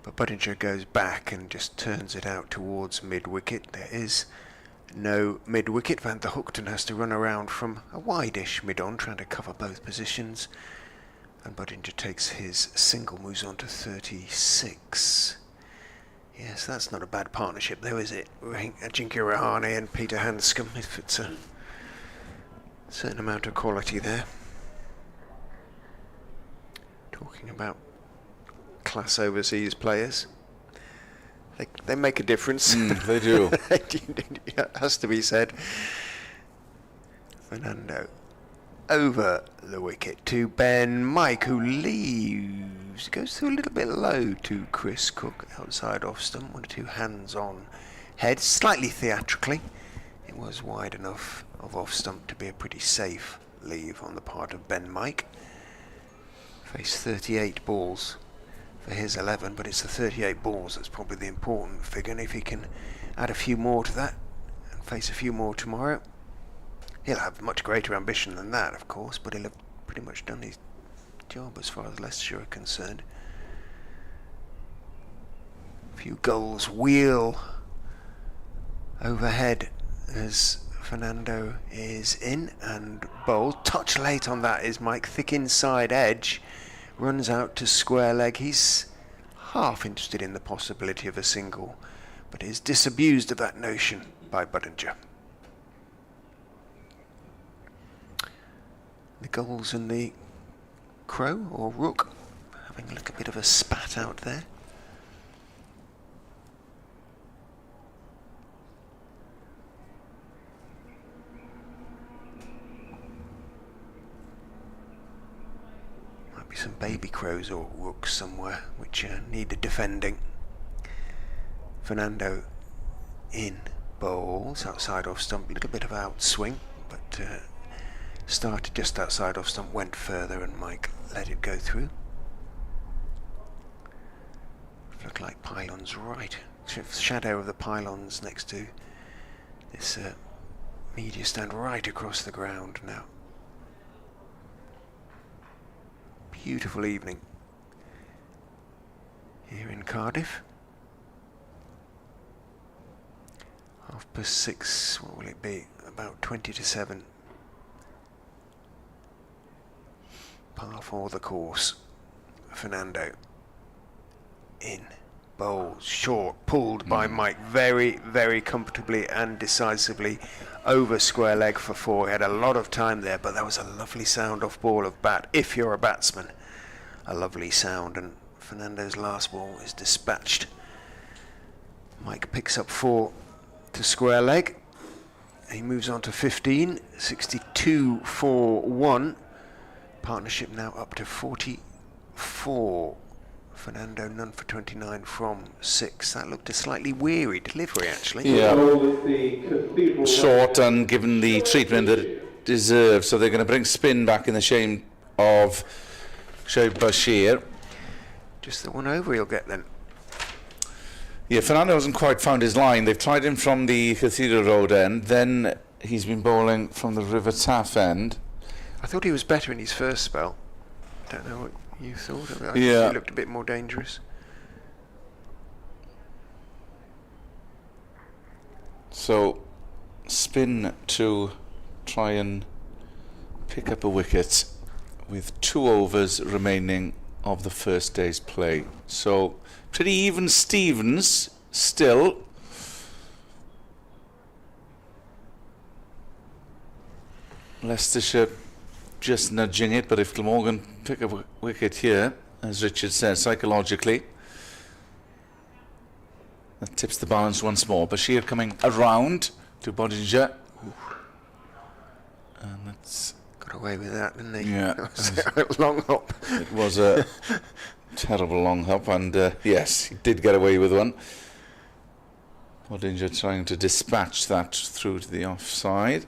but Bodinger goes back and just turns it out towards mid-wicket. There is no mid-wicket. Van der Hoogten has to run around from a wide-ish mid-on, trying to cover both positions. And Bodinger takes his single, moves on to 36. Yes, that's not a bad partnership though, is it? Ajinki Rahane and Peter Hanscom, if it's a certain amount of quality there. Talking about class overseas players. They make a difference. They do. It has to be said. Fernando over the wicket to Ben Mike, who leaves. Goes through a little bit low to Chris Cook outside off stump. 1 or 2 hands on head, slightly theatrically. It was wide enough of off stump to be a pretty safe leave on the part of Ben Mike. Faced 38 balls for his 11, but it's the 38 balls that's probably the important figure, and if he can add a few more to that and face a few more tomorrow, he'll have much greater ambition than that, of course, but he'll have pretty much done his job as far as Leicestershire are concerned. A few gulls wheel overhead as Fernando is in and bowled. Touch late on that is Mike, thick inside edge, runs out to square leg. He's half interested in the possibility of a single, but is disabused of that notion by Budinger. The gulls and the crow or rook having a little bit of a spat out there. Might be some baby crows or rooks somewhere which need a defending. Fernando in bowls outside off stump, a little bit of outswing, but started just outside off stump, went further, and Mike let it go through. Look like pylons right, shadow of the pylons next to this media stand right across the ground now. Beautiful evening here in Cardiff. 6:30, what will it be? About 20 to 7. Par for the course. Fernando in bowls, short, pulled by Mike very, very comfortably and decisively over square leg for 4. He had a lot of time there, but that was a lovely sound off ball of bat. If you're a batsman, a lovely sound, and Fernando's last ball is dispatched. Mike picks up 4 to square leg. He moves on to 15, 62 for 1. Partnership now up to 44. Fernando none for 29 from 6. That looked a slightly weary delivery, actually. Yeah, short and given the treatment that it deserves. So they're going to bring spin back in the shape of Shoaib Bashir. Just the one over he'll get then. Yeah, Fernando hasn't quite found his line. They've tried him from the Cathedral Road end, then he's been bowling from the River Taff end. I thought he was better in his first spell. Don't know what you thought of it. I Yeah, he looked a bit more dangerous. so spin to try and pick up a wicket with 2 overs remaining of the first day's play. So pretty even Stevens still. Leicestershire just nudging it, but if Glamorgan pick a wicket here, as Richard says, psychologically, that tips the balance once more. Bashir coming around to Budinger. And that's Got away with that, didn't he? Yeah. That was a long hop. It was a terrible long hop, and yes, he did get away with one. Budinger trying to dispatch that through to the offside.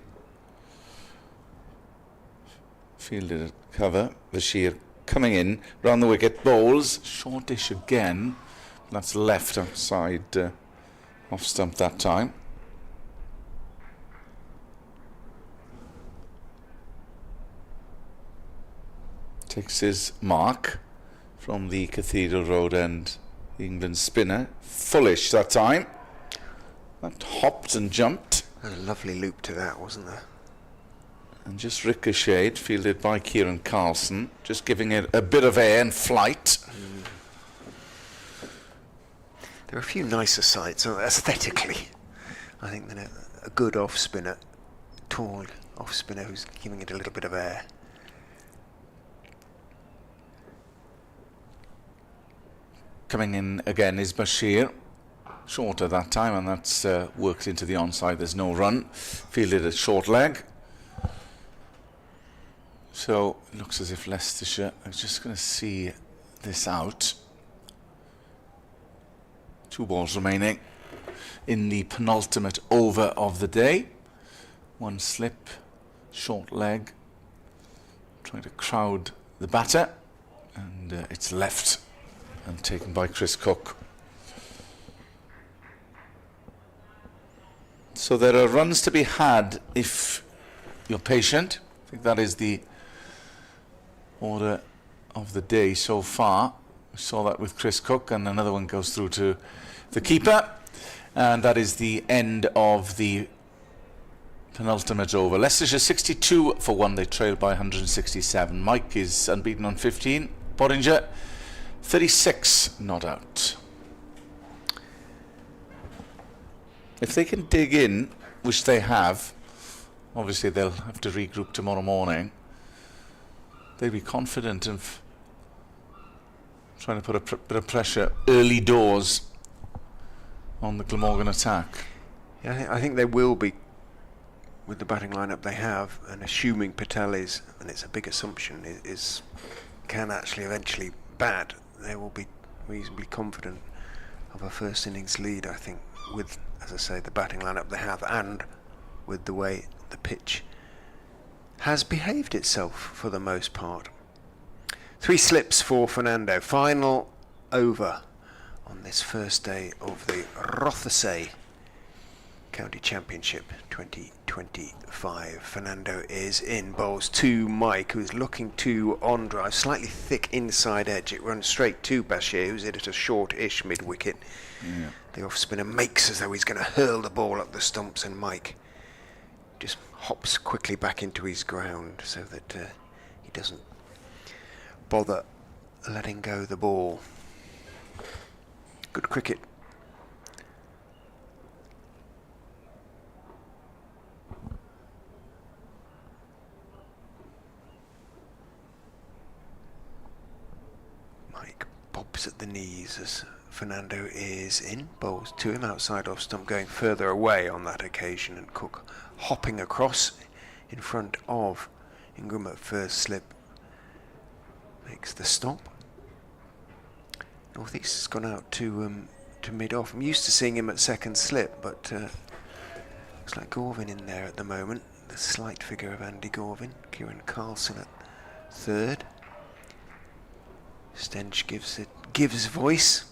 Fielded at cover. Bashir coming in, round the wicket, bowls, shortish again. That's left outside off stump that time. Takes his mark from the Cathedral Road end. The England spinner, fullish that time. That hopped and jumped. There's a lovely loop to that, wasn't there? And just ricocheted, fielded by Kieran Carlson, just giving it a bit of air and flight. There are a few nicer sights aesthetically, I think, than a good off-spinner, tall off-spinner who's giving it a little bit of air. Coming in again is Bashir. Shorter that time, and that's worked into the onside. There's no run. Fielded at short leg. So it looks as if Leicestershire are just going to see this out. 2 balls remaining in the penultimate over of the day. 1 slip, short leg, trying to crowd the batter, and it's left and taken by Chris Cook. So there are runs to be had if you're patient. I think that is the order of the day so far. We saw that with Chris Cook, and another one goes through to the keeper, and that is the end of the penultimate over. Leicestershire 62 for 1. They trail by 167. Mike is unbeaten on 15. Bodinger 36 not out. If they can dig in, which they have, obviously they'll have to regroup tomorrow morning. They'd be confident of trying to put a bit of pressure early doors on the Glamorgan attack. Yeah, I think they will be with the batting lineup they have, and assuming Patel is, and it's a big assumption, can actually eventually bat, they will be reasonably confident of a first innings lead, I think, with, as I say, the batting lineup they have, and with the way the pitch has behaved itself for the most part. 3 slips for Fernando. Final over on this first day of the Rothesay County Championship 2025. Fernando is in, bowls to Mike, who's looking to on drive, slightly thick inside edge. It runs straight to Bashir, who's in at a short-ish mid-wicket. Yeah. The off-spinner makes as though he's going to hurl the ball up the stumps, and Mike just hops quickly back into his ground so that he doesn't bother letting go the ball. Good cricket. Mike bobs at the knees as Fernando is in, bowls to him outside off stump, going further away on that occasion, and Cook hopping across in front of Ingram at first slip makes the stop. Northeast has gone out to mid-off. I'm used to seeing him at second slip, but looks like Gorvin in there at the moment. The slight figure of Andy Gorvin. Kieran Carlson at third. Stench gives voice.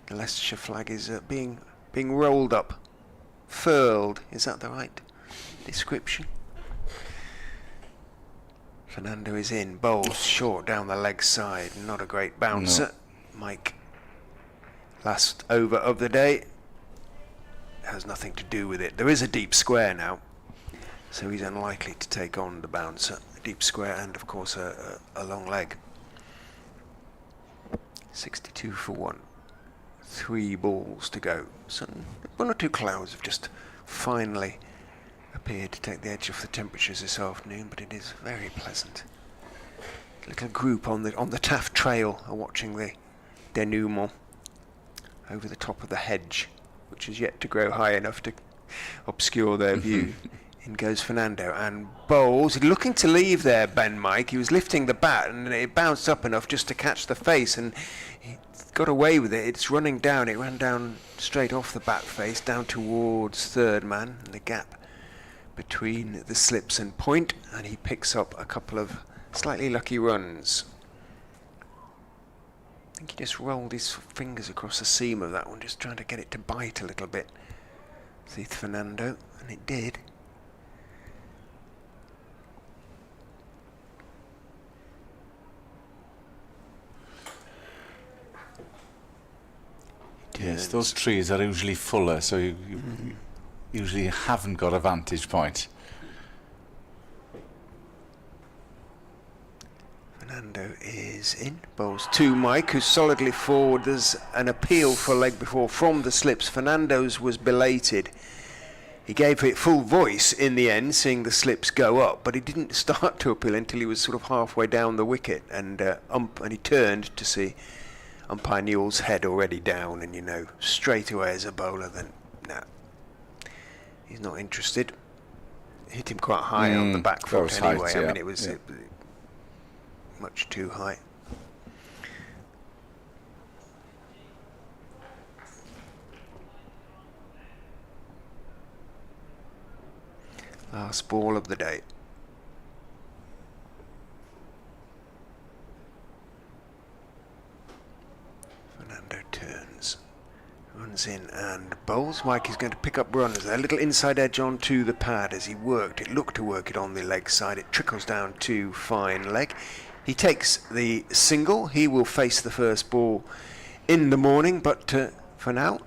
The Leicestershire flag is being rolled up, furled. Is that the right description? Fernando is in, bowls short down the leg side. Not a great bouncer. No. Mike, last over of the day, has nothing to do with it. There is a deep square now, so he's unlikely to take on the bouncer. A deep square and, of course, a long leg. 62 for 1. 3 balls to go. So 1 or 2 clouds have just finally appeared to take the edge off the temperatures this afternoon, but it is very pleasant. A little group on the Taft Trail are watching the denouement over the top of the hedge, which is yet to grow high enough to obscure their view. In goes Fernando and bowls. Looking to leave there, Ben Mike. He was lifting the bat and it bounced up enough just to catch the face, and he got away with it. It's running down. It ran down straight off the bat face, down towards third man, and the gap between the slips and point, and he picks up a couple of slightly lucky runs. I think he just rolled his fingers across the seam of that one, just trying to get it to bite a little bit. Seth Fernando, and it did. Yes, those trees are usually fuller, so you usually haven't got a vantage point. Fernando is in. Bowls 2, Mike, who's solidly forward. There's an appeal for leg before from the slips. Fernando's was belated. He gave it full voice in the end, seeing the slips go up, but he didn't start to appeal until he was sort of halfway down the wicket, and he turned to see umpire Newell's head already down, and you know straight away as a bowler then, no, he's not interested. Hit him quite high on the back foot anyway. I mean, it was much too high. Last ball of the day. Fernando turns, runs in and bowls. Mike is going to pick up runners there. A little inside edge onto the pad as he worked. It looked to work it on the leg side. It trickles down to fine leg. He takes the single. He will face the first ball in the morning, but for now,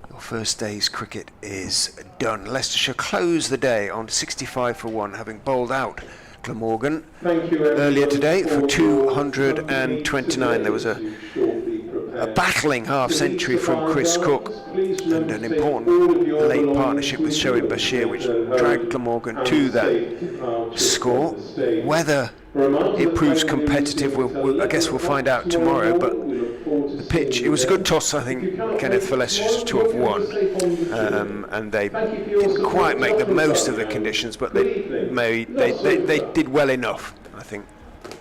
your first day's cricket is done. Leicestershire close the day on 65 for 1, having bowled out Glamorgan earlier today for 229. There was a battling half-century from Chris Cook and an important late partnership with Shoaib Bashir, which dragged Glamorgan to that score. Whether it proves competitive, I guess we'll find out tomorrow, but the pitch, it was a good toss, I think, Kenneth, for Leicestershire to have won, and they didn't quite make the most of the conditions, but they did well enough, I think.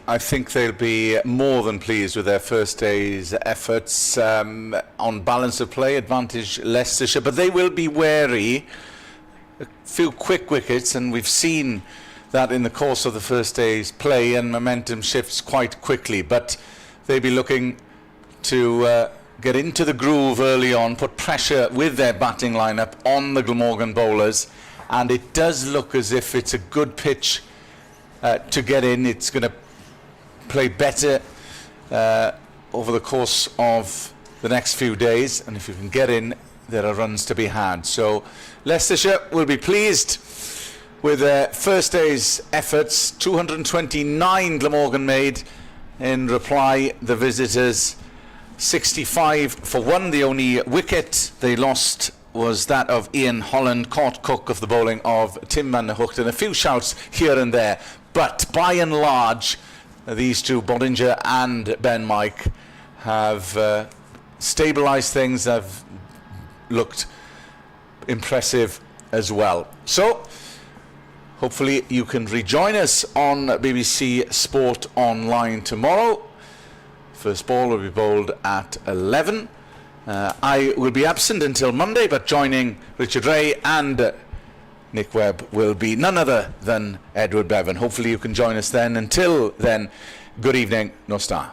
I think they'll be more than pleased with their first day's efforts. On balance of play, advantage Leicestershire, but they will be wary. A few quick wickets, and we've seen that in the course of the first day's play, and momentum shifts quite quickly, but they'll be looking to get into the groove early on, put pressure with their batting lineup on the Glamorgan bowlers, and it does look as if it's a good pitch to get in. It's going to play better over the course of the next few days, and if you can get in, there are runs to be had. So Leicestershire will be pleased with their first day's efforts. 229 Glamorgan made. In reply, the visitors 65 for 1. The only wicket they lost was that of Ian Holland, caught cook of the bowling of Tim van der Hoogte, and a few shouts here and there. But by and large, these two, Bollinger and Ben Mike, have stabilised things, have looked impressive as well. So, hopefully you can rejoin us on BBC Sport Online tomorrow. First ball will be bowled at 11. I will be absent until Monday, but joining Richard Ray and Nick Webb will be none other than Edward Bevan. Hopefully you can join us then. Until then, good evening, no star.